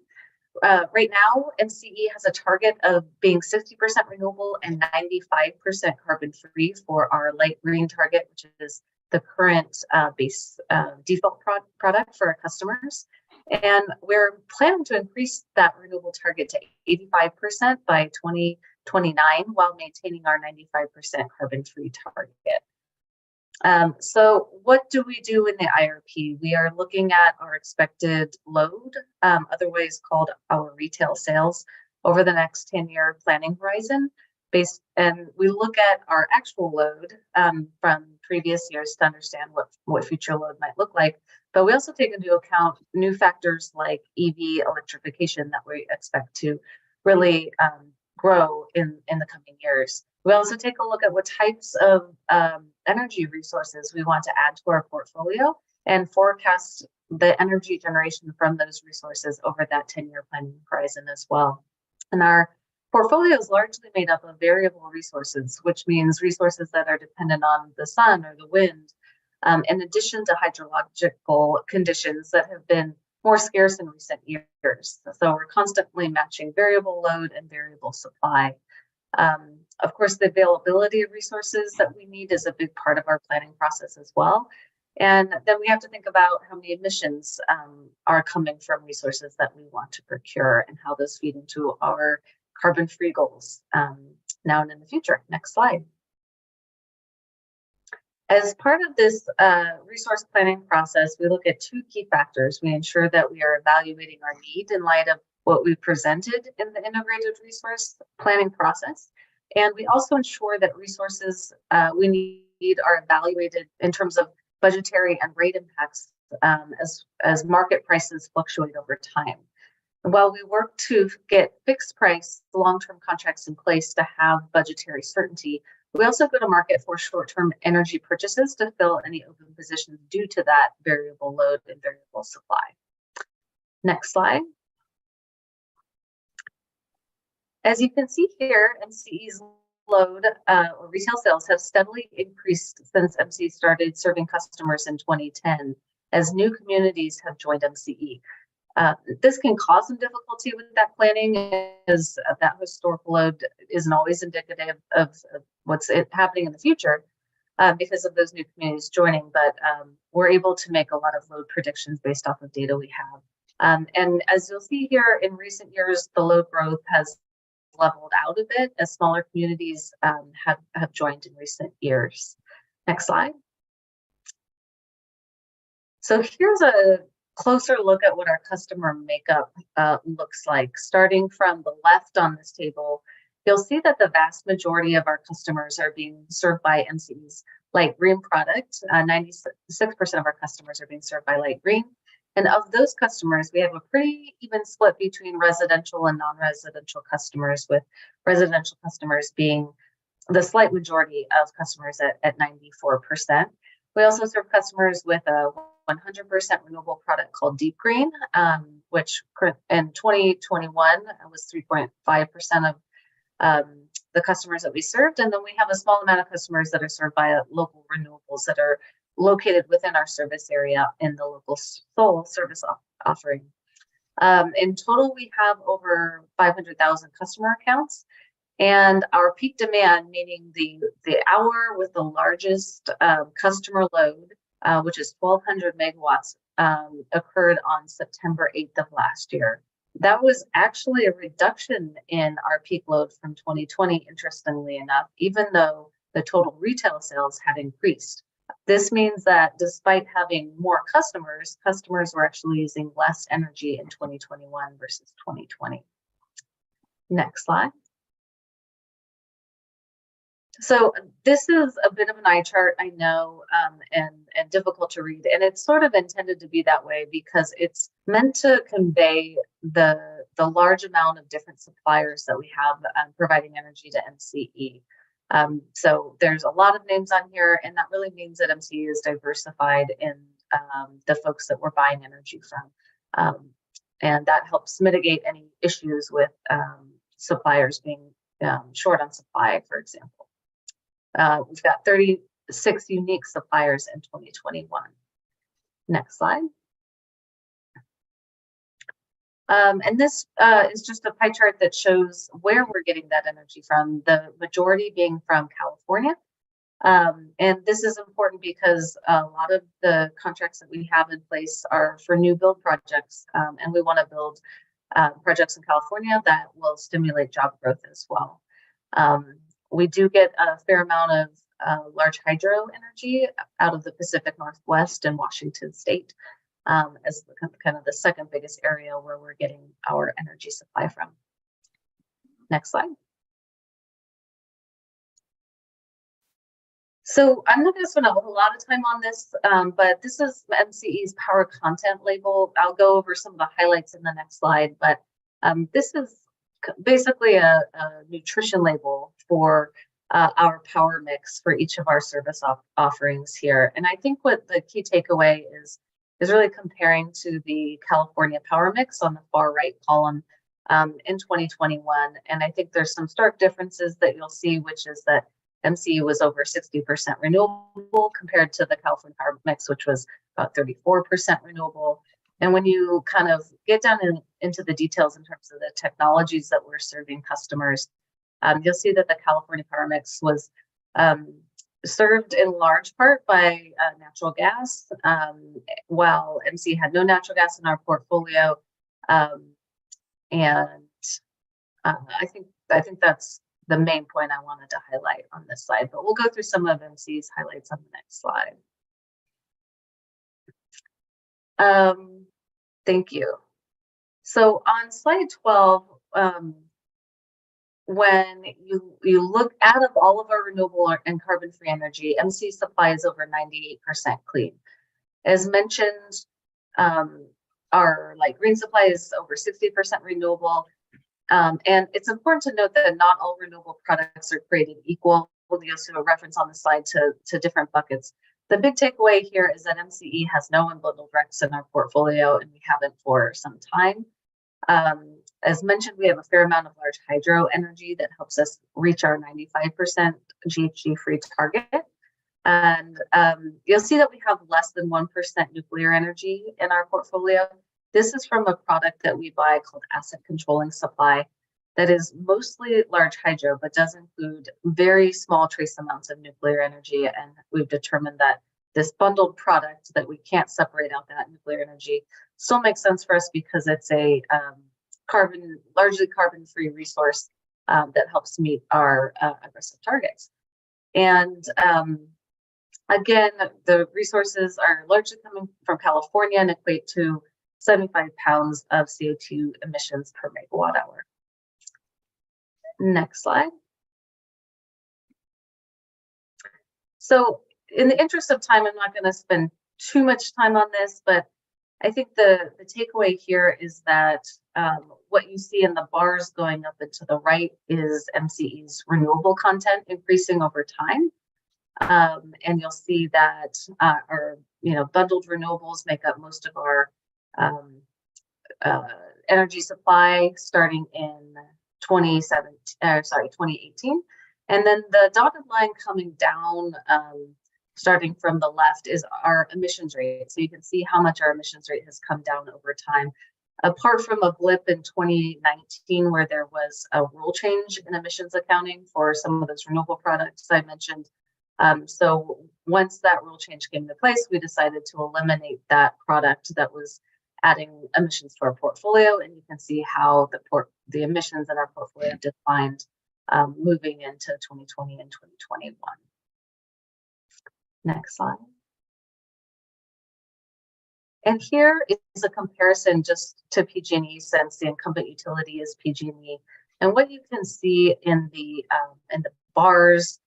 Speaker 1: Right now, MCE has a target of being 60% renewable and 95% carbon free for our light green target, which is the current base default product for our customers. And we're planning to increase that renewable target to 85% by 2029 while maintaining our 95% carbon free target. So what do we do in the IRP? We are looking at our expected load, otherwise called our retail sales, over the next 10-year planning horizon. And we look at our actual load from previous years to understand what future load might look like. But we also take into account new factors like EV electrification that we expect to really grow in the coming years. We also take a look at what types of energy resources we want to add to our portfolio and forecast the energy generation from those resources over that 10-year planning horizon as well. And our portfolio is largely made up of variable resources, which means resources that are dependent on the sun or the wind, in addition to hydrological conditions that have been more scarce in recent years. So we're constantly matching variable load and variable supply. Of course, the availability of resources that we need is a big part of our planning process as well. And then we have to think about how many emissions are coming from resources that we want to procure and how those feed into our carbon-free goals now and in the future. Next slide. As part of this resource planning process, we look at 2 key factors. We ensure that we are evaluating our need in light of what we presented in the integrated resource planning process. And we also ensure that resources we need are evaluated in terms of budgetary and rate impacts as market prices fluctuate over time. While we work to get fixed price long-term contracts in place to have budgetary certainty, We also go to market for short-term energy purchases to fill any open positions due to that variable load and variable supply. Next slide. As you can see here, MCE's load or retail sales have steadily increased since MCE started serving customers in 2010 as new communities have joined MCE. This can cause some difficulty with that planning, as that historical load isn't always indicative of what's happening in the future because of those new communities joining, but we're able to make a lot of load predictions based off of data we have. And as you'll see here, in recent years, the load growth has leveled out a bit as smaller communities have joined in recent years. Next slide. So here's a closer look at what our customer makeup looks like. Starting from the left on this table, you'll see that the vast majority of our customers are being served by MCE's light green product. 96% of our customers are being served by light green. And of those customers, we have a pretty even split between residential and non-residential customers, with residential customers being the slight majority of customers at 94%. We also serve customers with a 100% renewable product called Deep Green, which in 2021 was 3.5% of the customers that we served. And then we have a small amount of customers that are served by local renewables that are located within our service area in the local sole service offering. In total, we have over 500,000 customer accounts, and our peak demand, meaning the hour with the largest customer load, which is 1,200 megawatts, occurred on September 8th of last year. That was actually a reduction in our peak load from 2020, interestingly enough, even though the total retail sales had increased. This means that despite having more customers were actually using less energy in 2021 versus 2020. Next slide. So this is a bit of an eye chart, I know, and difficult to read, and it's sort of intended to be that way because it's meant to convey the large amount of different suppliers that we have providing energy to MCE. So there's a lot of names on here, and that really means that MCE is diversified in the folks that we're buying energy from. And that helps mitigate any issues with suppliers being short on supply, for example. We've got 36 unique suppliers in 2021. Next slide. And this is just a pie chart that shows where we're getting that energy from, the majority being from California. And this is important because a lot of the contracts that we have in place are for new build projects, and we want to build projects in California that will stimulate job growth as well. We do get a fair amount of large hydro energy out of the Pacific Northwest and Washington State as kind of the second biggest area where we're getting our energy supply from. Next slide. So I'm not going to spend a whole lot of time on this, but this is MCE's power content label. I'll go over some of the highlights in the next slide, but this is basically a nutrition label for our power mix for each of our service offerings here. And I think what the key takeaway is really comparing to the California power mix on the far right column in 2021. And I think there's some stark differences that you'll see, which is that MCE was over 60% renewable compared to the California power mix, which was about 34% renewable. And when you kind of get down into the details in terms of the technologies that we're serving customers, you'll see that the California power mix was served in large part by natural gas, while MCE had no natural gas in our portfolio. And I think that's the main point I wanted to highlight on this slide, but we'll go through some of MCE's highlights on the next slide. Thank you. So on slide 12, when you look out of all of our renewable and carbon-free energy, MCE supply is over 98% clean. As mentioned, our light green supply is over 60% renewable. And it's important to note that not all renewable products are created equal. you'll see a reference on the slide to different buckets. The big takeaway here is that MCE has no unbundled RECs in our portfolio, and we haven't for some time. As mentioned, we have a fair amount of large hydro energy that helps us reach our 95% GHG-free target. And you'll see that we have less than 1% nuclear energy in our portfolio. This is from a product that we buy called asset controlling supply that is mostly large hydro, but does include very small trace amounts of nuclear energy. And we've determined that this bundled product that we can't separate out that nuclear energy still makes sense for us because it's a largely carbon-free resource that helps meet our aggressive targets. And again, the resources are largely coming from California and equate to 75 pounds of CO2 emissions per megawatt hour. Next slide. So in the interest of time, I'm not going to spend too much time on this, but I think the takeaway here is that what you see in the bars going up and to the right is MCE's renewable content increasing over time. And you'll see that our bundled renewables make up most of our energy supply starting in 2018. And then the dotted line coming down, starting from the left, is our emissions rate. So you can see how much our emissions rate has come down over time. Apart from a blip in 2019 where there was a rule change in emissions accounting for some of those renewable products I mentioned. So once that rule change came into place, we decided to eliminate that product that was adding emissions to our portfolio, and you can see how the emissions in our portfolio declined moving into 2020 and 2021. Next slide. And here is a comparison just to PG&E, since the incumbent utility is PG&E. And what you can see in the bars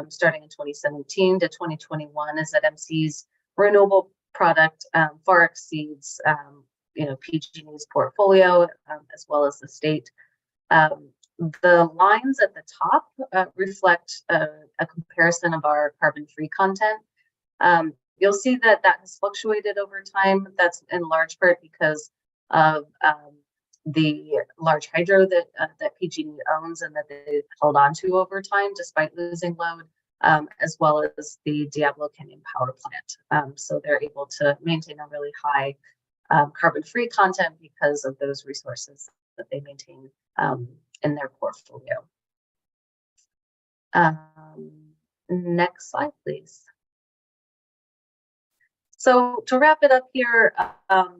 Speaker 1: starting in 2017 to 2021 is that MC's renewable product far exceeds PG&E's portfolio as well as the state. The lines at the top reflect a comparison of our carbon-free content. You'll see that has fluctuated over time. That's in large part because of the large hydro that PG&E owns and that they've held on to over time despite losing load, as well as the Diablo Canyon power plant. So they're able to maintain a really high carbon-free content because of those resources that they maintain in their portfolio. Next slide, please. So to wrap it up here,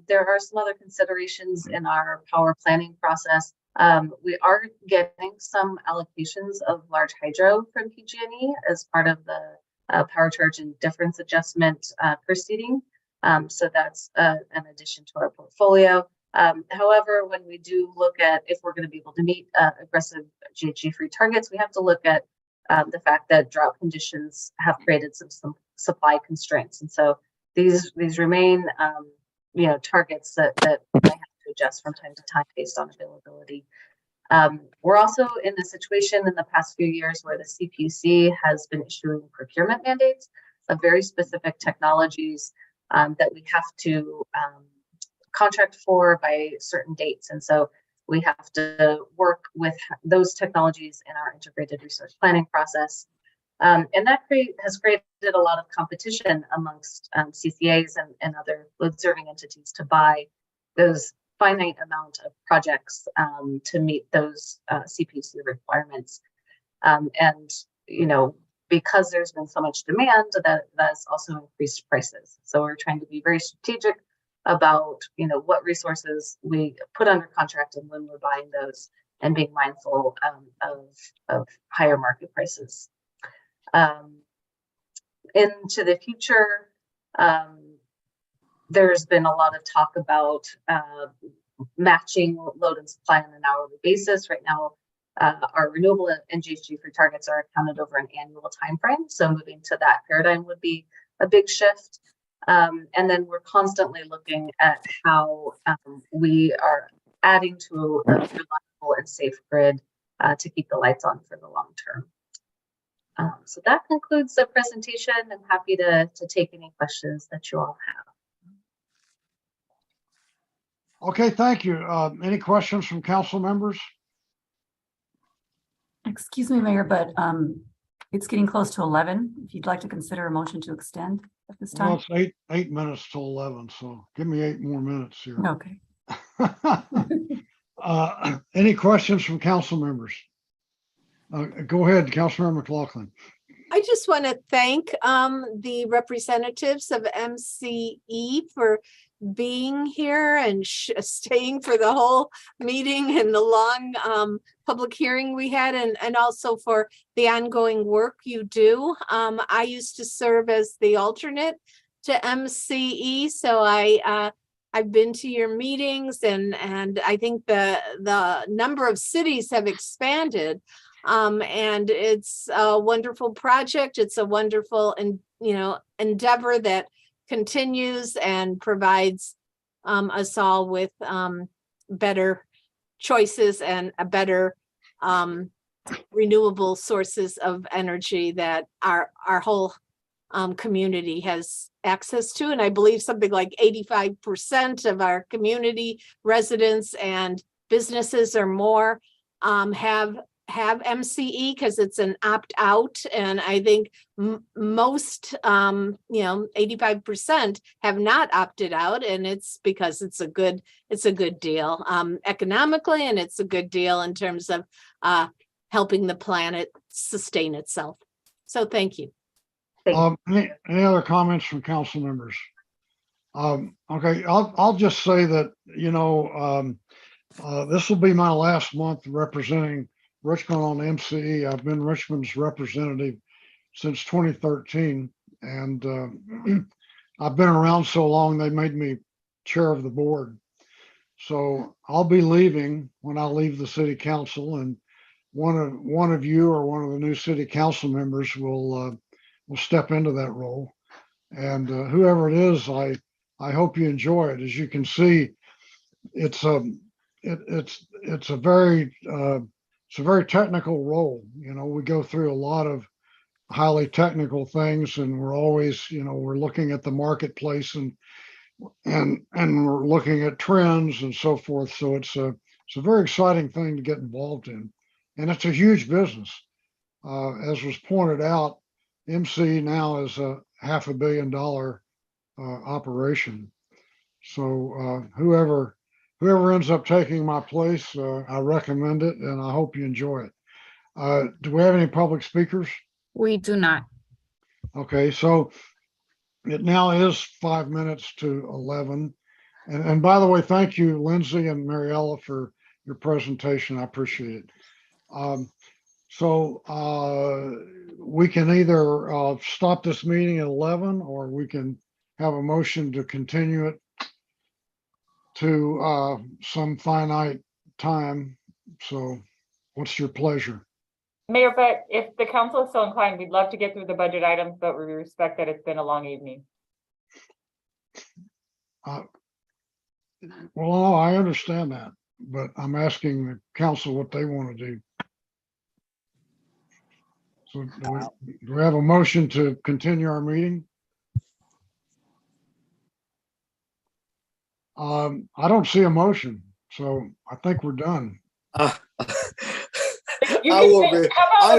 Speaker 1: there are some other considerations in our power planning process. We are getting some allocations of large hydro from PG&E as part of the power charge and difference adjustment proceeding. So that's an addition to our portfolio. However, when we do look at if we're going to be able to meet aggressive GHG-free targets, we have to look at the fact that drought conditions have created some supply constraints. And so these remain targets that we have to adjust from time to time based on availability. We're also in a situation in the past few years where the CPUC has been issuing procurement mandates of very specific technologies that we have to contract for by certain dates. And so we have to work with those technologies in our integrated resource planning process. And that has created a lot of competition amongst CCAs and other load-serving entities to buy those finite amount of projects to meet those CPUC requirements. And, because there's been so much demand, that's also increased prices. So we're trying to be very strategic about, what resources we put under contract and when we're buying those, and being mindful of higher market prices. Into the future, there's been a lot of talk about matching load and supply on an hourly basis. Right now, our renewable and GHG-free targets are accounted over an annual time frame. So moving to that paradigm would be a big shift. And then we're constantly looking at how we are adding to a reliable and safe grid to keep the lights on for the long term. So that concludes the presentation. I'm happy to take any questions that you all have.
Speaker 12: Okay, thank you. Any questions from council members?
Speaker 20: Excuse me, Mayor, but it's getting close to 11. If you'd like to consider a motion to extend at this
Speaker 12: Well,
Speaker 20: time.
Speaker 12: it's eight minutes till 11, so give me 8 more minutes here.
Speaker 20: Okay.
Speaker 12: Any questions from council members? Go ahead, Councilmember McLaughlin.
Speaker 15: I just want to thank the representatives of MCE for being here and staying for the whole meeting and the long public hearing we had, and also for the ongoing work you do. I used to serve as the alternate to MCE, so I've been to your meetings, and I think the number of cities have expanded. And it's a wonderful project. It's a wonderful endeavor that continues and provides us all with better choices and a better renewable sources of energy that our whole community has access to. And I believe something like 85% of our community residents and businesses or more have MCE because it's an opt-out, and I think most 85% have not opted out, and it's because it's a good deal economically, and it's a good deal in terms of helping the planet sustain itself. So thank you.
Speaker 12: Any other comments from council members? Okay, I'll just say that this will be my last month representing Richmond on MCE. I've been Richmond's representative since 2013, and I've been around so long they made me chair of the board. So I'll be leaving when I leave the city council, and one of you or one of the new city council members will step into that role. And whoever it is, I hope you enjoy it. As you can see, it's a very technical role. We go through a lot of highly technical things, and we're always, we're looking at the marketplace and we're looking at trends and so forth. So it's a very exciting thing to get involved in, and it's a huge business. As was pointed out, MC now is a $500 million operation. So whoever ends up taking my place, I recommend it, and I hope you enjoy it. Do we have any public speakers?
Speaker 10: We do not.
Speaker 12: Okay, so it now is 5 minutes to 11. And by the way, thank you, Lindsay and Mariella, for your presentation. I appreciate it. So we can either stop this meeting at 11, or we can have a motion to continue it to some finite time. So what's your pleasure?
Speaker 13: Mayor, but if the council is so inclined, we'd love to get through the budget items, but we respect that it's been a long evening.
Speaker 12: Well, I understand that, but I'm asking the council what they want to do. So do we have a motion to continue our meeting? I don't see a motion, so I think we're done.
Speaker 9: I'm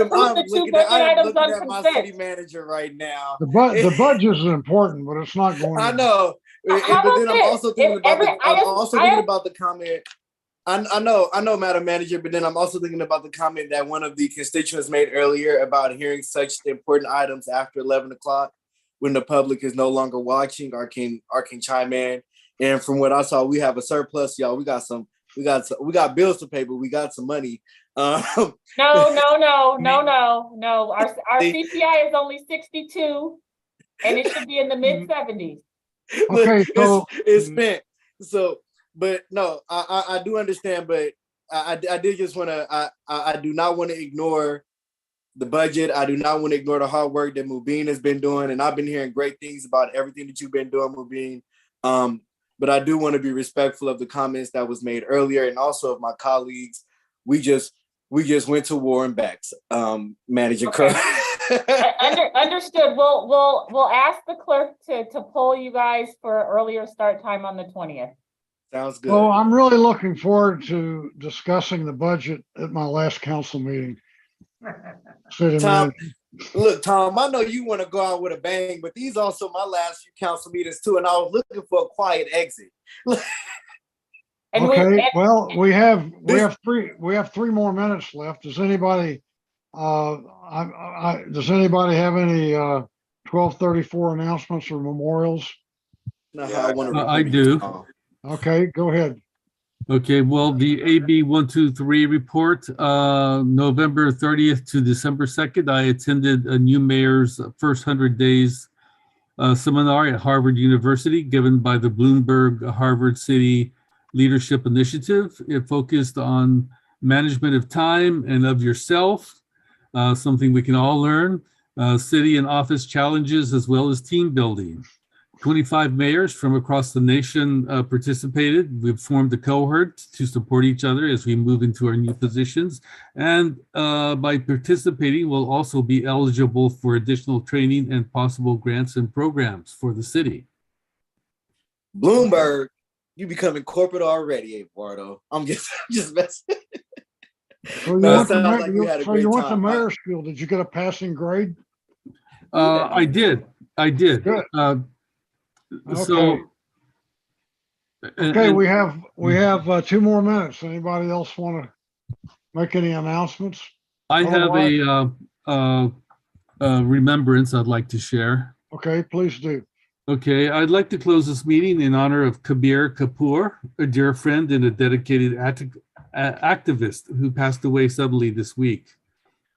Speaker 13: approve the two
Speaker 9: looking
Speaker 13: budget items on
Speaker 9: at my
Speaker 13: consent.
Speaker 9: city manager right now.
Speaker 12: The budget is important, but it's not going.
Speaker 9: I know, but then I'm also thinking about the comment. I know, Madam Manager, but then I'm also thinking about the comment that one of the constituents made earlier about hearing such important items after 11 o'clock when the public is no longer watching or can chime in. And from what I saw, we have a surplus, y'all. We got bills to pay, but we got some money.
Speaker 13: No. Our CPI is only 62, and it should be in the mid 70s.
Speaker 12: Okay, so
Speaker 9: it's spent. So, but no, I do understand, but I did just want to. I do not want to ignore the budget. I do not want to ignore the hard work that Mubin has been doing, and I've been hearing great things about everything that you've been doing, Mubin. But I do want to be respectful of the comments that was made earlier, and also of my colleagues. We just went to war and back, Manager Crow.
Speaker 13: Understood. We'll ask the clerk to poll you guys for earlier start time on the 20th.
Speaker 9: Sounds good.
Speaker 12: Well, I'm really looking forward to discussing the budget at my last council meeting. City
Speaker 9: Tom,
Speaker 12: manager.
Speaker 9: look, Tom, I know you want to go out with a bang, but these also my last few council meetings too, and I was looking for a quiet exit.
Speaker 13: And
Speaker 12: Okay, well, we have 3 more minutes left. Does anybody does anybody have any 1234 announcements or memorials?
Speaker 3: I do.
Speaker 12: Okay, go ahead.
Speaker 3: Okay, well, the AB 123 report, November 30th to December 2nd, I attended a new mayor's first 100 days seminar at Harvard University given by the Bloomberg Harvard City Leadership Initiative. It focused on management of time and of yourself, something we can all learn, city and office challenges, as well as team building. 25 mayors from across the nation participated. We've formed a cohort to support each other as we move into our new positions. And by participating, we'll also be eligible for additional training and possible grants and programs for the city.
Speaker 9: Bloomberg, you becoming corporate already, Eduardo. I'm just messing.
Speaker 12: So you went to mayor's school. Did you get a passing grade?
Speaker 3: I did.
Speaker 12: Good.
Speaker 3: So
Speaker 12: okay, we have 2 more minutes. Anybody else want to make any announcements?
Speaker 3: I have a remembrance I'd like to share.
Speaker 12: Okay, please do.
Speaker 3: Okay, I'd like to close this meeting in honor of Kabir Kapoor, a dear friend and a dedicated activist who passed away suddenly this week.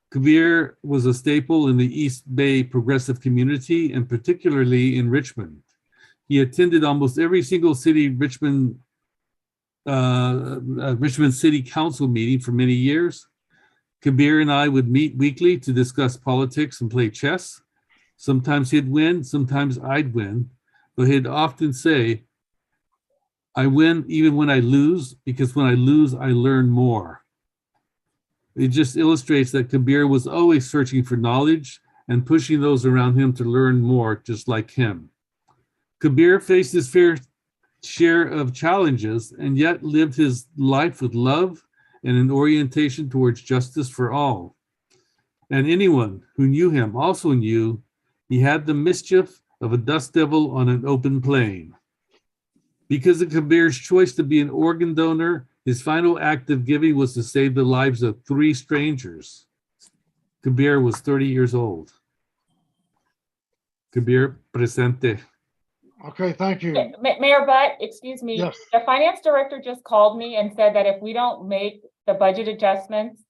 Speaker 3: Kabir was a staple in the East Bay progressive community and particularly in Richmond. He attended almost every single Richmond City Council meeting for many years. Kabir and I would meet weekly to discuss politics and play chess. Sometimes he'd win, sometimes I'd win, but he'd often say, I win even when I lose, because when I lose, I learn more. It just illustrates that Kabir was always searching for knowledge and pushing those around him to learn more, just like him. Kabir faced his fair share of challenges and yet lived his life with love and an orientation towards justice for all. And anyone who knew him also knew he had the mischief of a dust devil on an open plain. Because of Kabir's choice to be an organ donor, his final act of giving was to save the lives of 3 strangers. Kabir was 30 years old. Kabir, presente.
Speaker 12: Okay, thank you.
Speaker 13: Mayor Butt, excuse me.
Speaker 12: Yes.
Speaker 13: The finance director just called me and said that if we don't make the budget adjustments,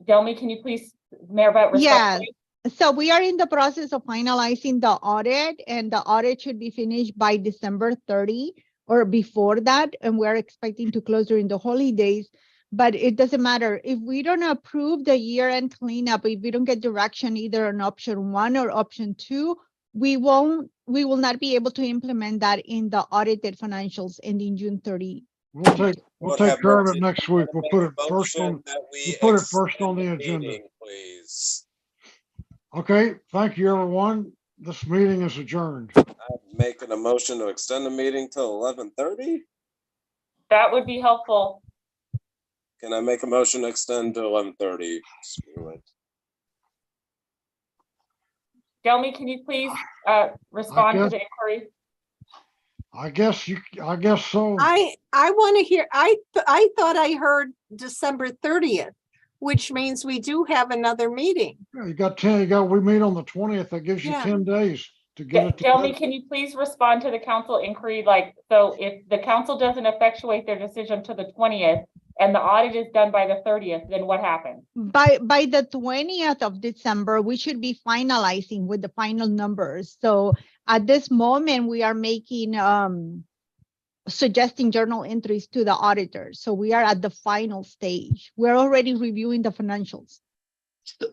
Speaker 13: Delmy, can you please, Mayor Butt,
Speaker 18: Yes.
Speaker 13: respectfully?
Speaker 18: So we are in the process of finalizing the audit, and the audit should be finished by December 30 or before that. And we're expecting to close during the holidays, but it doesn't matter. If we don't approve the year-end cleanup, if we don't get direction either on option 1 or option 2, we will not be able to implement that in the audited financials ending June 30.
Speaker 12: We'll take care of it next week. We'll put it first on the agenda.
Speaker 23: Please.
Speaker 12: Okay, thank you, everyone. This meeting is adjourned.
Speaker 23: I'm making a motion to extend the meeting till 11:30.
Speaker 13: That would be helpful.
Speaker 23: Can I make a motion to extend to 11:30?
Speaker 13: Delmy, can you please respond to the inquiry?
Speaker 12: I guess so.
Speaker 15: I want to hear, I thought I heard December 30th, which means we do have another meeting.
Speaker 12: Yeah, we meet on the 20th. That gives you
Speaker 15: Yeah.
Speaker 12: 10 days to get it
Speaker 13: Delmy,
Speaker 12: together.
Speaker 13: can you please respond to the council inquiry? So if the council doesn't effectuate their decision to the 20th and the audit is done by the 30th, then what happens?
Speaker 18: By the 20th of December, we should be finalizing with the final numbers. So at this moment, we are making suggesting journal entries to the auditors. So we are at the final stage. We're already reviewing the financials.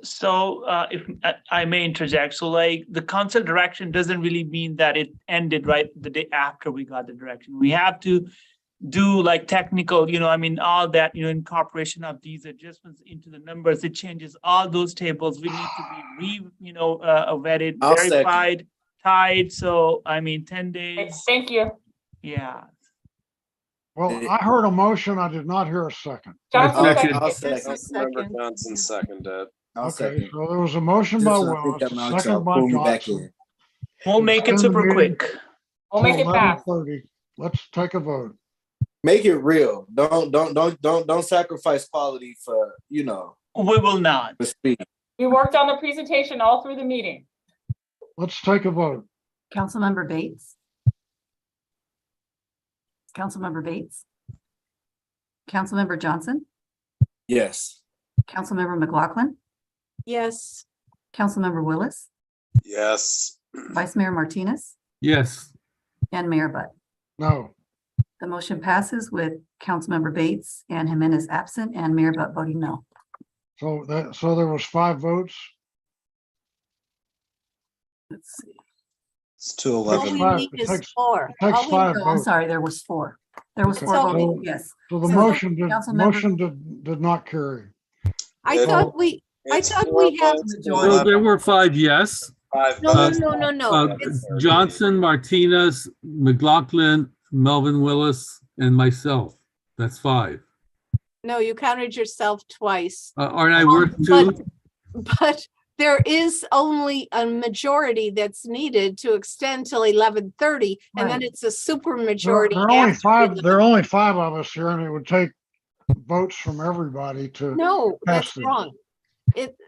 Speaker 21: So if I may interject, so like the council direction doesn't really mean that it ended right the day after we got the direction. We have to do like technical, I mean, all that, incorporation of these adjustments into the numbers, it changes all those tables. We need to be vetted,
Speaker 9: I'll second.
Speaker 21: verified, tied. So, I mean, 10 days.
Speaker 13: Thank you.
Speaker 21: Yeah.
Speaker 12: Well, I heard a motion. I did not hear a second.
Speaker 13: Johnson
Speaker 9: I'll
Speaker 13: seconded.
Speaker 9: second.
Speaker 23: Councilmember Johnson seconded.
Speaker 9: I'll
Speaker 12: Okay,
Speaker 9: second.
Speaker 12: so there was a motion by
Speaker 9: Just so I think
Speaker 12: Willis,
Speaker 9: that
Speaker 12: a
Speaker 9: my
Speaker 12: second
Speaker 9: child
Speaker 12: by
Speaker 9: pull me back
Speaker 12: Johnson.
Speaker 9: in.
Speaker 21: We'll make it
Speaker 12: Extend the
Speaker 21: super
Speaker 12: meeting
Speaker 21: quick.
Speaker 13: We'll make it fast.
Speaker 12: 11:30. Let's take a vote.
Speaker 9: Make it real. Don't sacrifice quality for
Speaker 21: We will not.
Speaker 9: for speed.
Speaker 13: We worked on the presentation all through the meeting.
Speaker 12: Let's take a vote.
Speaker 20: Councilmember Bates. Councilmember Bates. Councilmember Johnson.
Speaker 9: Yes.
Speaker 20: Councilmember McLaughlin.
Speaker 15: Yes.
Speaker 20: Councilmember Willis.
Speaker 23: Yes.
Speaker 20: Vice Mayor Martinez.
Speaker 3: Yes.
Speaker 20: And Mayor Butt.
Speaker 12: No.
Speaker 20: The motion passes with Councilmember Bates and Jimenez absent and Mayor Butt voting no.
Speaker 12: So there was 5 votes.
Speaker 20: Let's see.
Speaker 23: It's 2-11.
Speaker 15: All we need
Speaker 12: It
Speaker 15: is
Speaker 12: takes-
Speaker 15: 4.
Speaker 12: it takes
Speaker 15: All we-
Speaker 12: 5
Speaker 20: Oh, I'm
Speaker 12: votes.
Speaker 20: sorry, there was 4. There was
Speaker 12: Okay.
Speaker 20: 4
Speaker 15: So-
Speaker 20: voting, yes.
Speaker 12: So the
Speaker 20: So
Speaker 12: motion did not carry.
Speaker 15: I thought we had,
Speaker 3: So there were 5 yes.
Speaker 15: no. It's-
Speaker 3: Johnson, Martinez, McLaughlin, Melvin Willis, and myself. That's 5.
Speaker 15: No, you counted yourself twice.
Speaker 3: Aren't I worth 2?
Speaker 15: But there is only a majority that's needed to extend till 11:30, and then
Speaker 20: Right.
Speaker 15: it's a super
Speaker 12: There
Speaker 15: majority.
Speaker 12: are only
Speaker 15: after
Speaker 12: 5.
Speaker 15: 11.
Speaker 12: There are only 5 of us here, and it would take votes from everybody to.
Speaker 15: No, that's
Speaker 12: pass it.
Speaker 15: wrong.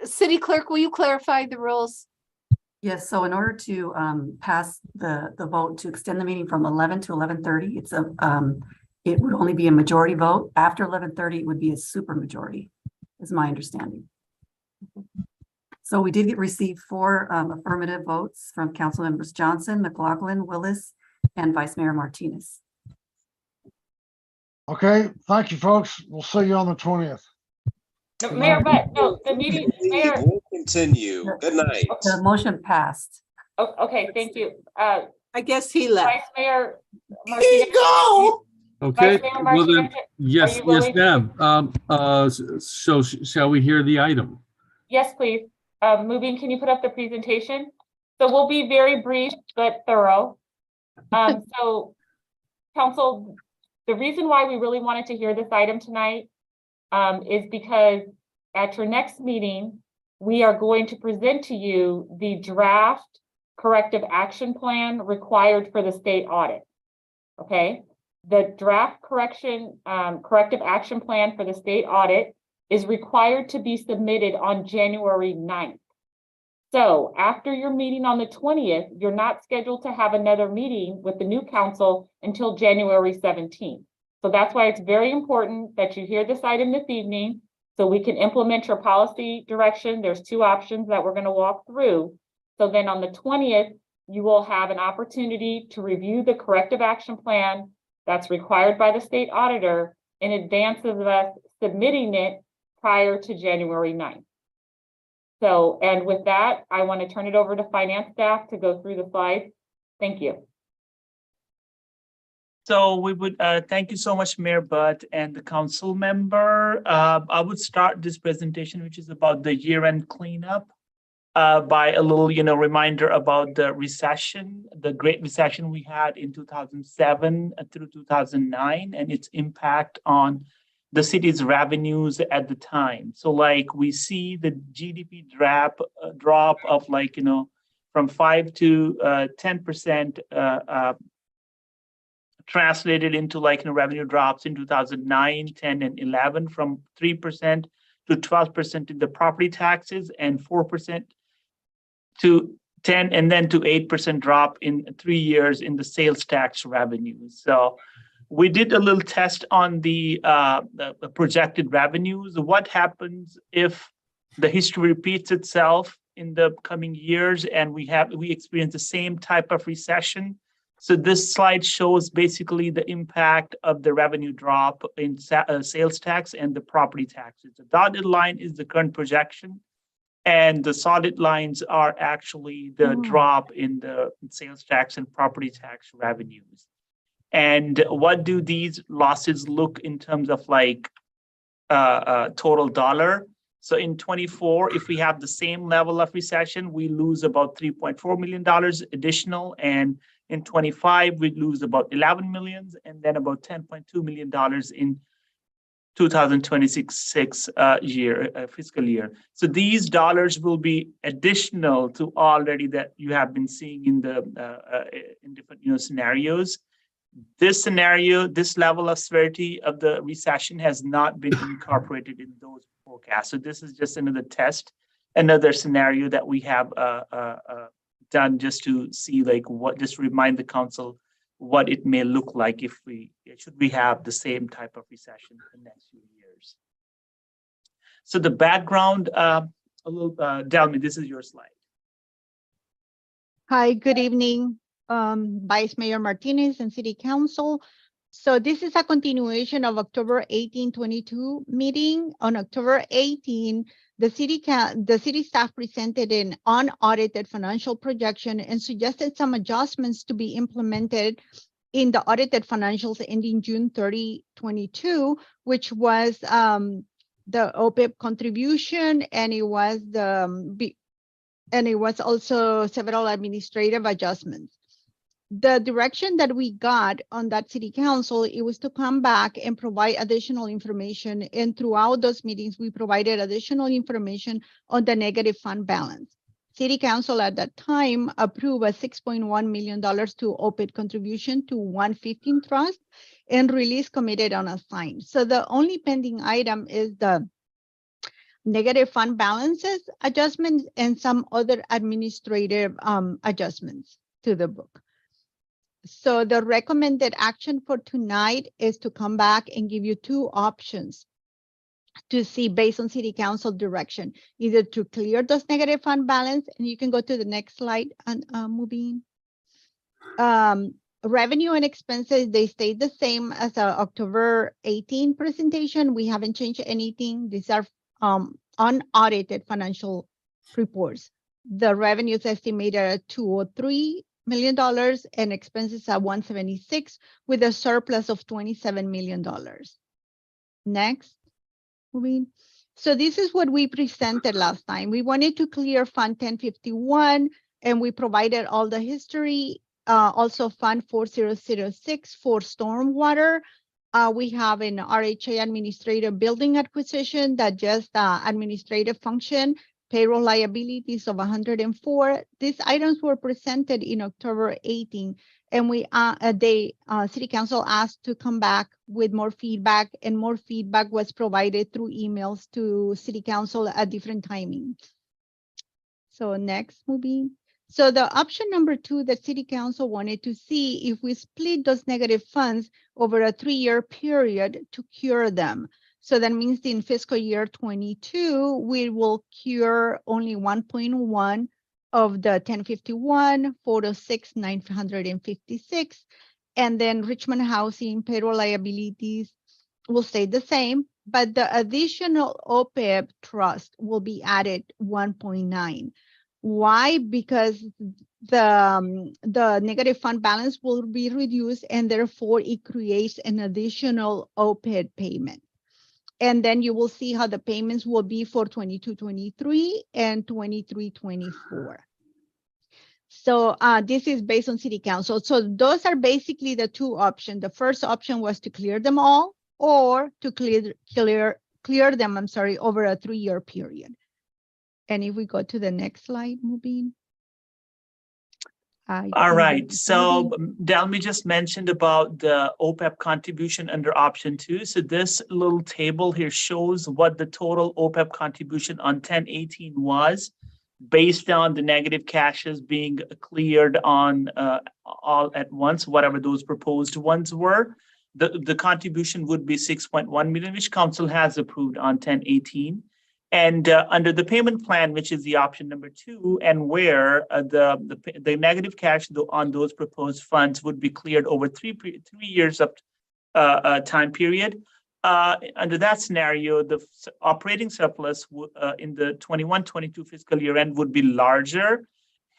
Speaker 15: City Clerk, will you clarify the rules?
Speaker 20: Yes, so in order to pass the vote to extend the meeting from 11 to 11:30, it would only be a majority vote. After 11:30, it would be a super majority, is my understanding. So we did receive 4 affirmative votes from council members Johnson, McLaughlin, Willis, and Vice Mayor Martinez.
Speaker 12: Okay, thank you, folks. We'll see you on the 20th.
Speaker 13: No, Mayor Butt, no, the meeting, Mayor,
Speaker 23: We'll continue. Good night.
Speaker 20: The motion passed.
Speaker 13: okay, thank you.
Speaker 15: I guess he left.
Speaker 13: Vice Mayor Martinez.
Speaker 3: Okay,
Speaker 13: Vice Mayor
Speaker 3: well then,
Speaker 13: Martinez,
Speaker 3: yes,
Speaker 13: are you
Speaker 3: yes,
Speaker 13: willing-
Speaker 3: ma'am. So shall we hear the item?
Speaker 13: Yes, please. Moving, can you put up the presentation? So we'll be very brief but thorough. So council, the reason why we really wanted to hear this item tonight is because at your next meeting, we are going to present to you the draft corrective action plan required for the state audit. Okay, the draft corrective action plan for the state audit is required to be submitted on January 9th. So after your meeting on the 20th, you're not scheduled to have another meeting with the new council until January 17th. So that's why it's very important that you hear this item this evening so we can implement your policy direction. There's 2 options that we're going to walk through. So then on the 20th, you will have an opportunity to review the corrective action plan that's required by the state auditor in advance of us submitting it prior to January 9th. So, and with that, I want to turn it over to finance staff to go through the slides. Thank you.
Speaker 21: So we would thank you so much, Mayor Butt and the council member. I would start this presentation, which is about the year-end cleanup, by a little, reminder about the recession, the Great Recession we had in 2007 through 2009, and its impact on the city's revenues at the time. So like we see the GDP drop of from 5 to 10% translated into revenue drops in 2009, 10, and 11 from 3% to 12% in the property taxes and 4% to 10 and then to 8% drop in 3 years in the sales tax revenues. So we did a little test on the projected revenues. What happens if the history repeats itself in the coming years and we experience the same type of recession? So this slide shows basically the impact of the revenue drop in sales tax and the property taxes. The dotted line is the current projection, and the solid lines are actually the drop in the sales tax and property tax revenues. And what do these losses look in terms of like total dollar? So in 24, if we have the same level of recession, we lose about $3.4 million additional. And in 25, we lose about 11 million and then about $10.2 million in 2026 fiscal year. So these dollars will be additional to already that you have been seeing in the in different scenarios. This scenario, this level of severity of the recession has not been incorporated in those forecasts. So this is just another test, another scenario that we have done just to see like just remind the council what it may look like if should we have the same type of recession in the next few years. So the background, Delmi, this is your slide.
Speaker 18: Hi, good evening, Vice Mayor Martinez and City Council. So this is a continuation of October 18, 22 meeting. On October 18, the city staff presented an unaudited financial projection and suggested some adjustments to be implemented in the audited financials ending June 30, 22, which was the OPEB contribution, and it was also several administrative adjustments. The direction that we got on that city council, it was to come back and provide additional information. And throughout those meetings, we provided additional information on the negative fund balance. City council at that time approved a $6.1 million to OPED contribution to 115 Trust and release committed unassigned. So the only pending item is the negative fund balances adjustments and some other administrative adjustments to the book. So the recommended action for tonight is to come back and give you two options to see based on city council direction, either to clear those negative fund balance, and you can go to the next slide and moving. Revenue and expenses, they stayed the same as October 18 presentation. We haven't changed anything. These are unaudited financial reports. The revenue is estimated at $203 million and expenses at 176 with a surplus of $27 million. Next, moving. So this is what we presented last time. We wanted to clear Fund 1051 and we provided all the history. Also Fund 4006 for stormwater. We have an RHA administrative building acquisition that just administrative function. Payroll liabilities of 104. These items were presented in October 18, and City Council asked to come back with more feedback, and more feedback was provided through emails to City Council at different timings. So next, moving. So the option number 2 that City Council wanted to see if we split those negative funds over a 3-year period to cure them. So that means in fiscal year 22, we will cure only 1.1 of the 1051, 406, 956, and then Richmond Housing payroll liabilities will stay the same, but the additional OPEB trust will be added 1.9. Why? Because the negative fund balance will be reduced and therefore it creates an additional OPEB payment. And then you will see how the payments will be for 22-23 and 23-24. So this is based on City Council. So those are basically the two options. The first option was to clear them all or to clear them, I'm sorry, over a 3-year period. And if we go to the next slide, moving.
Speaker 21: All right, so Delmi just mentioned about the OPEB contribution under option 2. So this little table here shows what the total OPEB contribution on 1018 was based on the negative cashes being cleared on all at once, whatever those proposed ones were. The contribution would be 6.1 million, which council has approved on 1018. And under the payment plan, which is the option number 2, and where the negative cash on those proposed funds would be cleared over 3 years of time period. Under that scenario, the operating surplus in the 21-22 fiscal year end would be larger.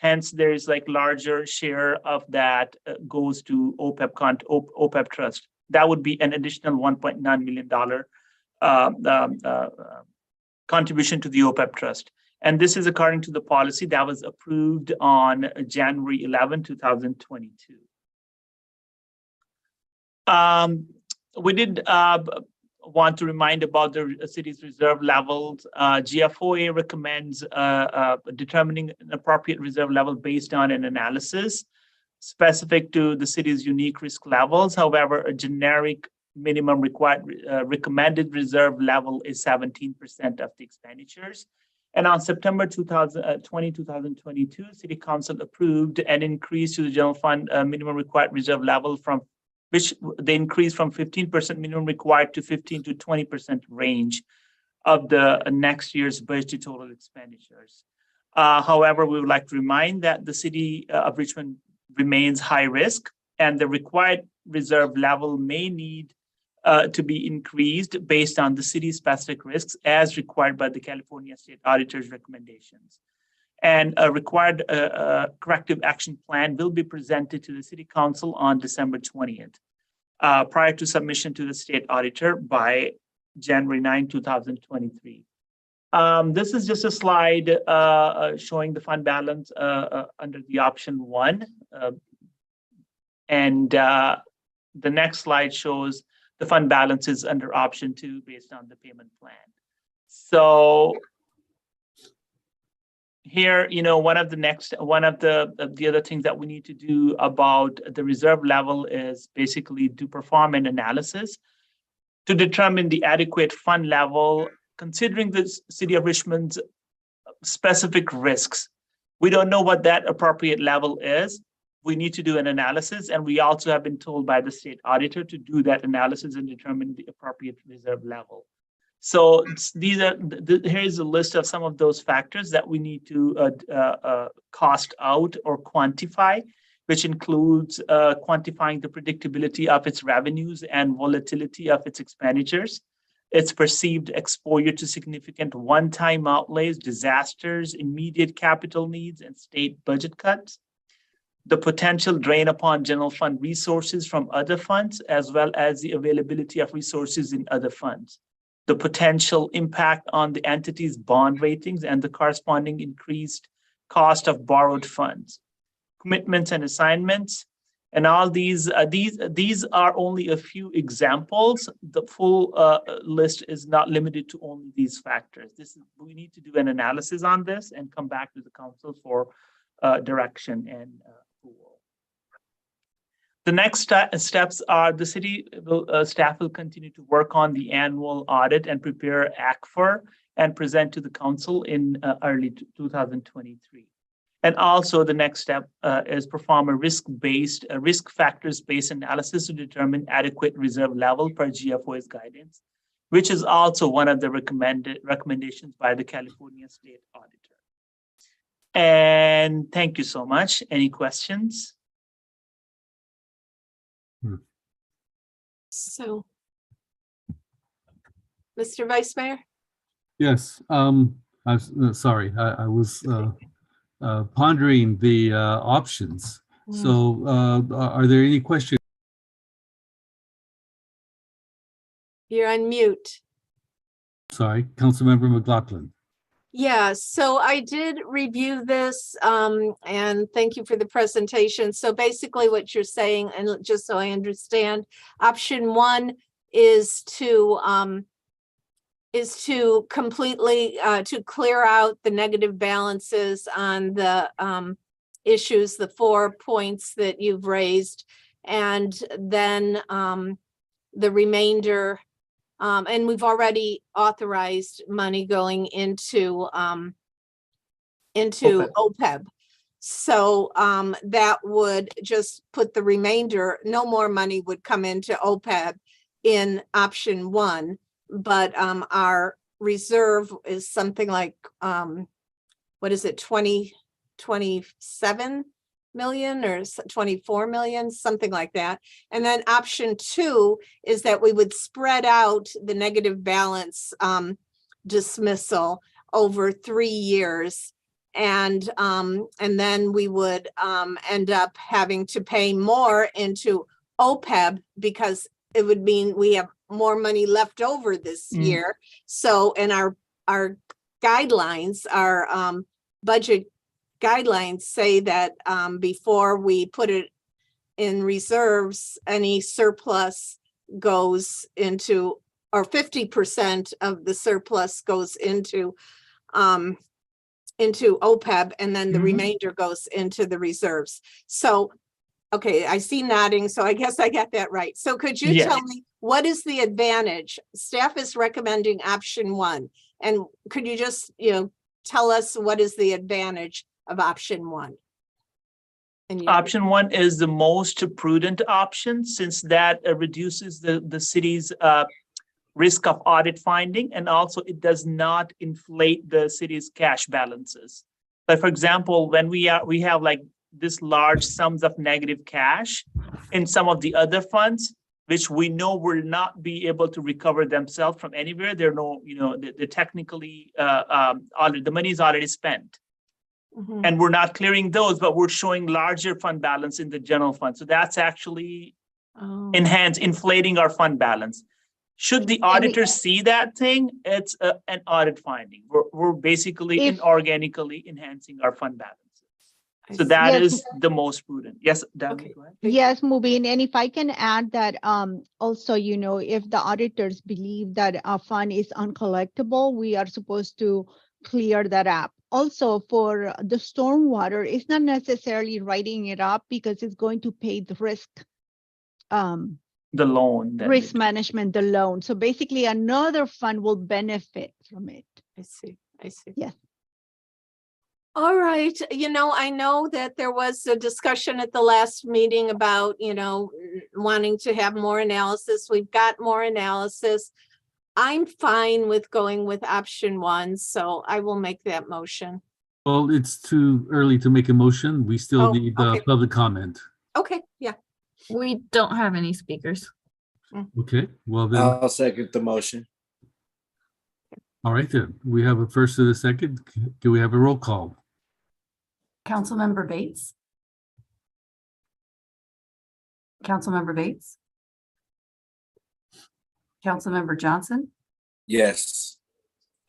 Speaker 21: Hence, there is like larger share of that goes to OPEB trust. That would be an additional $1.9 million contribution to the OPEB trust. And this is according to the policy that was approved on January 11, 2022. We did want to remind about the city's reserve levels. GFOA recommends determining an appropriate reserve level based on an analysis specific to the city's unique risk levels. However, a generic minimum required recommended reserve level is 17% of the expenditures. And on September 2022, City Council approved an increase to the general fund minimum required reserve level from which they increased from 15% minimum required to 15 to 20% range of the next year's budget total expenditures. However, we would like to remind that the city of Richmond remains high risk, and the required reserve level may need to be increased based on the city's specific risks as required by the California State Auditor's recommendations. And a required corrective action plan will be presented to the City Council on December 20th, prior to submission to the State Auditor by January 9, 2023. This is just a slide showing the fund balance under the option 1. And the next slide shows the fund balance is under option 2 based on the payment plan. So here, one of the other things that we need to do about the reserve level is basically to perform an analysis to determine the adequate fund level, considering the city of Richmond's specific risks. We don't know what that appropriate level is. We need to do an analysis, and we also have been told by the state auditor to do that analysis and determine the appropriate reserve level. So here's a list of some of those factors that we need to cost out or quantify, which includes quantifying the predictability of its revenues and volatility of its expenditures, its perceived exposure to significant one-time outlays, disasters, immediate capital needs, and state budget cuts, the potential drain upon general fund resources from other funds, as well as the availability of resources in other funds, the potential impact on the entity's bond ratings and the corresponding increased cost of borrowed funds, commitments and assignments, and all these are only a few examples. The full list is not limited to only these factors. We need to do an analysis on this and come back to the council for direction and approval. The next steps are the city staff will continue to work on the annual audit and prepare ACFR and present to the council in early 2023. And also the next step is perform a risk factors-based analysis to determine adequate reserve level per GFOA's guidance, which is also one of the recommendations by the California State Auditor. And thank you so much. Any questions?
Speaker 15: So, Mr. Vice Mayor?
Speaker 3: Yes, sorry, I was pondering the options. So are there any questions?
Speaker 15: You're on mute.
Speaker 3: Sorry, Councilmember McLaughlin.
Speaker 15: Yeah, so I did review this and thank you for the presentation. So basically what you're saying, and just so I understand, option 1 is to completely to clear out the negative balances on the issues, the 4 points that you've raised, and then the remainder. And we've already authorized money going into OPEB. So that would just put the remainder, no more money would come into OPEB in option 1, but our reserve is something like, what is it, 27 million or 24 million, something like that. And then option 2 is that we would spread out the negative balance dismissal over 3 years and then we would end up having to pay more into OPEB because it would mean we have more money left over this year. So, and our guidelines, our budget guidelines say that before we put it in reserves, any surplus goes into, or 50% of the surplus goes into OPEB, and then the remainder goes into the reserves. So, okay, I see nodding, so I guess I got that right. So could you
Speaker 21: Yes.
Speaker 15: tell me, what is the advantage? Staff is recommending option 1. And could you just, tell us what is the advantage of option 1?
Speaker 21: Option 1 is the most prudent option, since that reduces the city's risk of audit finding, and also it does not inflate the city's cash balances. But for example, when we have like this large sums of negative cash in some of the other funds, which we know will not be able to recover themselves from anywhere. They're they're technically the money is already spent. And we're not clearing those, but we're showing larger fund balance in the general fund. So that's actually inflating our fund balance. Should the auditor see that thing, it's an audit finding. We're basically inorganically enhancing our fund balance. So that is the most prudent. Yes, Danny, go ahead.
Speaker 18: Yes, Mubin, and if I can add that also, if the auditors believe that a fund is uncollectible, we are supposed to clear that up. Also, for the stormwater, it's not necessarily writing it up because it's going to pay the risk.
Speaker 21: The loan.
Speaker 18: Risk management, the loan. So basically another fund will benefit from it.
Speaker 15: I see.
Speaker 18: Yes.
Speaker 15: All right, I know that there was a discussion at the last meeting about, wanting to have more analysis. We've got more analysis. I'm fine with going with option 1, so I will make that motion.
Speaker 3: Well, it's too early to make a motion. We still need public comment.
Speaker 15: Okay, yeah.
Speaker 10: We don't have any speakers.
Speaker 3: Okay, well then.
Speaker 9: I'll second the motion.
Speaker 3: All right then. We have a first and a second. Do we have a roll call?
Speaker 20: Councilmember Bates. Councilmember Bates. Councilmember Johnson.
Speaker 9: Yes.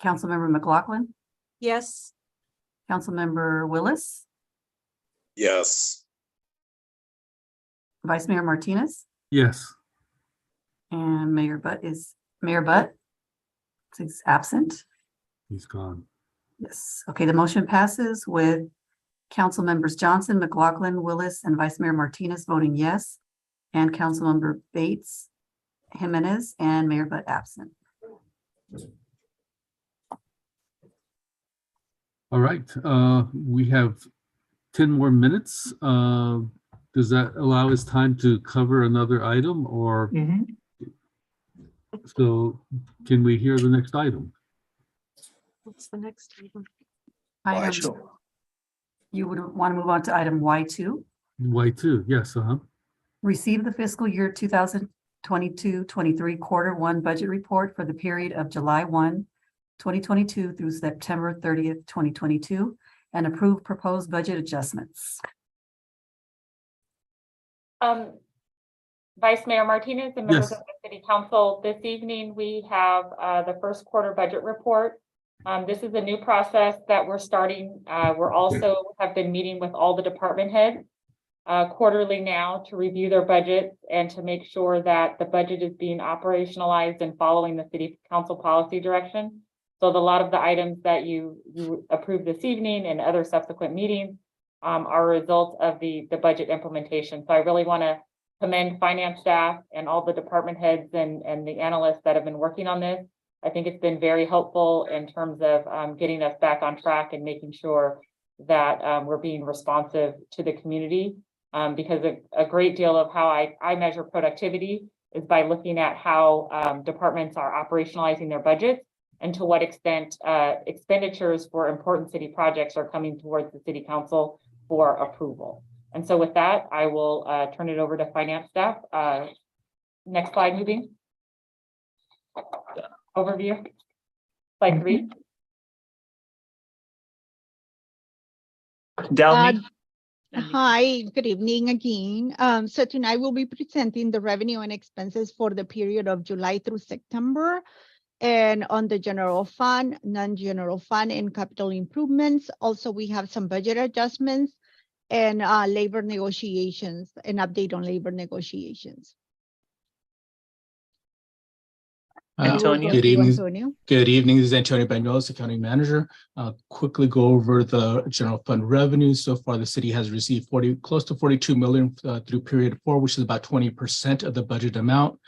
Speaker 20: Councilmember McLaughlin.
Speaker 15: Yes.
Speaker 20: Councilmember Willis.
Speaker 23: Yes.
Speaker 20: Vice Mayor Martinez.
Speaker 3: Yes.
Speaker 20: And Mayor Butt is absent.
Speaker 3: He's gone.
Speaker 20: Yes. Okay, the motion passes with Council members Johnson, McLaughlin, Willis, and Vice Mayor Martinez voting yes, and Councilmember Bates, Jimenez, and Mayor Butt absent.
Speaker 3: All right, we have 10 more minutes. Does that allow us time to cover another item, or so can we hear the next item?
Speaker 15: What's the next item?
Speaker 20: Item, you would want to move on to item Y2.
Speaker 3: Y2, yes,
Speaker 20: Receive the fiscal year 2022-23 quarter 1 budget report for the period of July 1, 2022 through September 30th, 2022, and approve proposed budget adjustments.
Speaker 13: Vice Mayor Martinez and members of the City Council, this evening we have the first quarter budget report. This is a new process that we're starting. We're also have been meeting with all the department heads quarterly now to review their budgets and to make sure that the budget is being operationalized and following the City Council policy direction. So a lot of the items that you approved this evening and other subsequent meetings are results of the budget implementation. So I really want to commend finance staff and all the department heads and the analysts that have been working on this. I think it's been very helpful in terms of getting us back on track and making sure that we're being responsive to the community, because a great deal of how I measure productivity is by looking at how departments are operationalizing their budgets and to what extent expenditures for important city projects are coming towards the City Council for approval. And so with that, I will turn it over to finance staff. Next slide, moving. Overview. Slide 3.
Speaker 21: Delmi?
Speaker 18: Hi, good evening again. So tonight we'll be presenting the revenue and expenses for the period of July through September. And on the general fund, non-general fund, and capital improvements. Also, we have some budget adjustments and labor negotiations, an update on labor negotiations.
Speaker 21: Antonio?
Speaker 18: Good evening.
Speaker 6: Good evening. This is Antonio Banuelos, the county manager. I'll quickly go over the general fund revenues. So far, the city has received close to 42 million through period 4, which is about 20% of the budget amount.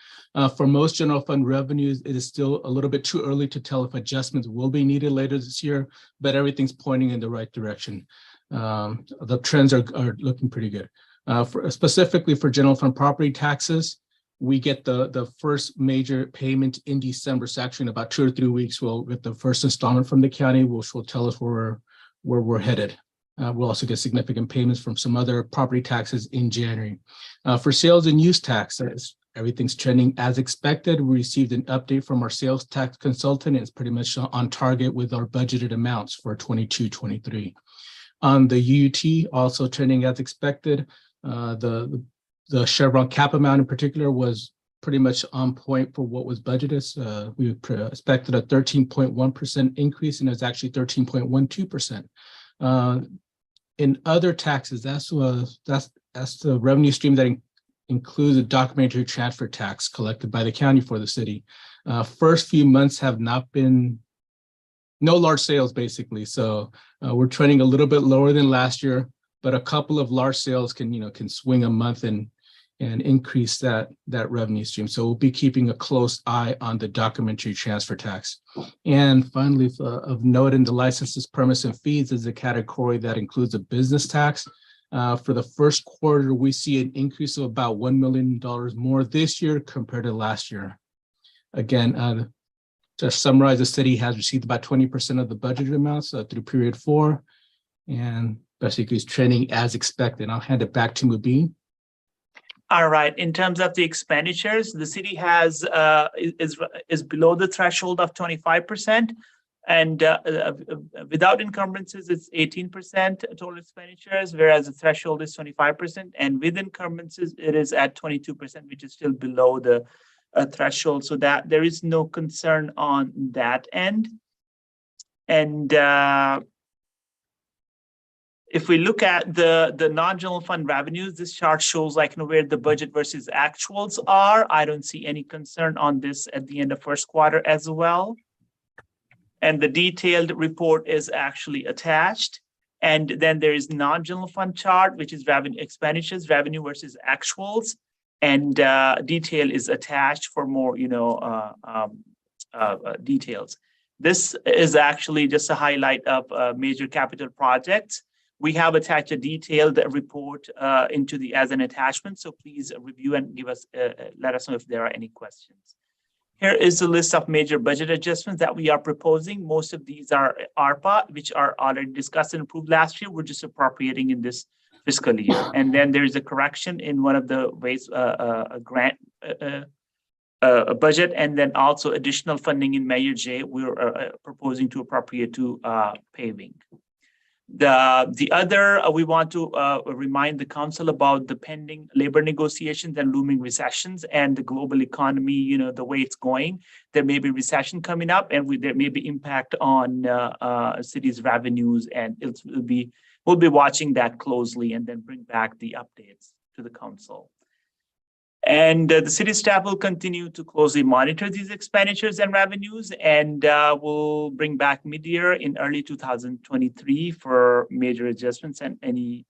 Speaker 6: For most general fund revenues, it is still a little bit too early to tell if adjustments will be needed later this year, but everything's pointing in the right direction. The trends are looking pretty good. Specifically for general fund property taxes, we get the first major payment in December. So actually in about 2 or 3 weeks, we'll get the first installment from the county, which will tell us where we're headed. We'll also get significant payments from some other property taxes in January. For sales and use taxes, everything's trending as expected. We received an update from our sales tax consultant. It's pretty much on target with our budgeted amounts for 22-23. On the UUT, also trending as expected. The Chevron cap amount in particular was pretty much on point for what was budgeted. We expected a 13.1% increase, and it's actually 13.12%. In other taxes, that's the revenue stream that includes a documentary transfer tax collected by the county for the city. First few months have not been no large sales, basically. So we're trending a little bit lower than last year, but a couple of large sales can swing a month and increase that revenue stream. So we'll be keeping a close eye on the documentary transfer tax. And finally, of note in the licenses, permits, and fees is a category that includes a business tax. For the first quarter, we see an increase of about $1 million more this year compared to last year. Again, to summarize, the city has received about 20% of the budgeted amounts through period 4, and basically is trending as expected. I'll hand it back to Mubin.
Speaker 21: All right. In terms of the expenditures, the city has is below the threshold of 25%, and without encumbrances, it's 18% total expenditures, whereas the threshold is 25%, and with encumbrances, it is at 22%, which is still below the threshold. So that there is no concern on that end. And if we look at the non-general fund revenues, this chart shows where the budget versus actuals are. I don't see any concern on this at the end of first quarter as well. And the detailed report is actually attached. And then there is non-general fund chart, which is revenue expenditures, revenue versus actuals. And detail is attached for more, details. This is actually just a highlight of major capital projects. We have attached a detailed report as an attachment. So please review and give us, let us know if there are any questions. Here is the list of major budget adjustments that we are proposing. Most of these are ARPA, which are already discussed and approved last year. We're just appropriating in this fiscal year. And then there is a correction in one of the ways, a grant budget, and then also additional funding in Measure J. We're proposing to appropriate to paving. The other, we want to remind the council about the pending labor negotiations and looming recessions and the global economy, the way it's going. There may be recession coming up, and there may be impact on cities' revenues, and we'll be watching that closely and then bring back the updates to the council. And the city staff will continue to closely monitor these expenditures and revenues, and we'll bring back mid-year in early 2023 for major adjustments and any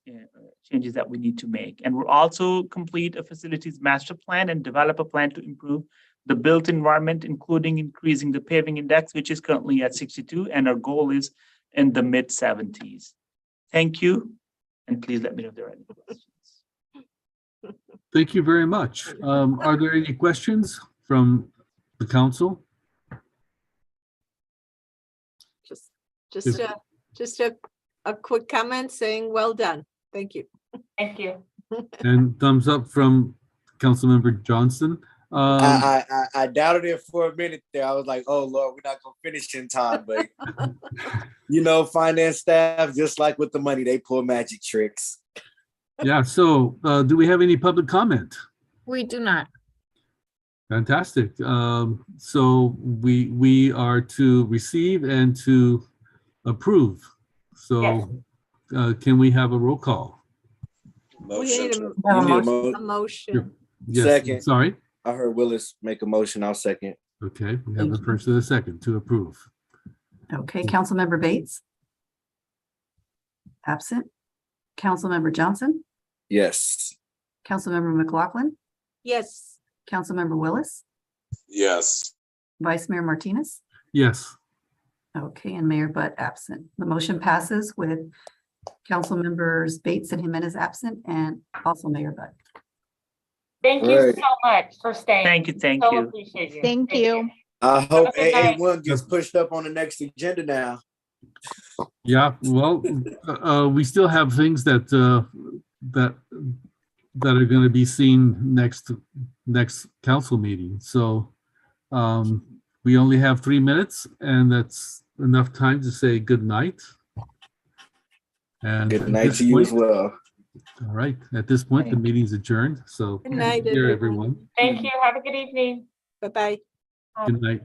Speaker 21: changes that we need to make. And we'll also complete a facilities master plan and develop a plan to improve the built environment, including increasing the paving index, which is currently at 62, and our goal is in the mid-70s. Thank you, and please let me know if there are any questions.
Speaker 3: Thank you very much. Are there any questions from the council?
Speaker 15: Just a quick comment saying, well done. Thank you.
Speaker 13: Thank you.
Speaker 3: And thumbs up from Councilmember Johnson.
Speaker 9: I doubted it for a minute there. I was like, oh Lord, we're not gonna finish in time. But you know, finance staff, just like with the money, they pull magic tricks.
Speaker 3: Yeah, so do we have any public comment?
Speaker 10: We do not.
Speaker 3: Fantastic. So we are to receive and to approve. So can we have a roll call?
Speaker 15: We need
Speaker 9: Motion.
Speaker 15: a
Speaker 9: You need
Speaker 15: a motion.
Speaker 3: Yes,
Speaker 9: Second.
Speaker 3: sorry.
Speaker 9: I heard Willis make a motion. I'll second.
Speaker 3: Okay, we have a first and a second to approve.
Speaker 20: Okay, Councilmember Bates? Absent. Councilmember Johnson?
Speaker 9: Yes.
Speaker 20: Councilmember McLaughlin?
Speaker 15: Yes.
Speaker 20: Councilmember Willis?
Speaker 23: Yes.
Speaker 20: Vice Mayor Martinez?
Speaker 3: Yes.
Speaker 20: Okay, and Mayor Butt absent. The motion passes with Council members Bates and Jimenez absent and also Mayor Butt.
Speaker 13: Thank you
Speaker 9: Right.
Speaker 13: so much for staying.
Speaker 21: Thank you, thank
Speaker 13: So
Speaker 21: you.
Speaker 13: appreciate you.
Speaker 18: Thank you.
Speaker 9: I hope
Speaker 13: Have a good night.
Speaker 9: AA1 gets pushed up on the next agenda now.
Speaker 3: Yeah, well, we still have things that that are going to be seen next council meeting. So we only have 3 minutes, and that's enough time to say good night. And
Speaker 9: Good
Speaker 3: at
Speaker 9: night
Speaker 3: this
Speaker 9: to you as
Speaker 3: point-
Speaker 9: well.
Speaker 3: All right, at this point, the meeting's adjourned. So
Speaker 15: Good night,
Speaker 3: take care,
Speaker 15: everyone.
Speaker 3: everyone.
Speaker 13: Thank you. Have a good evening.
Speaker 15: Bye-bye.
Speaker 3: Good night.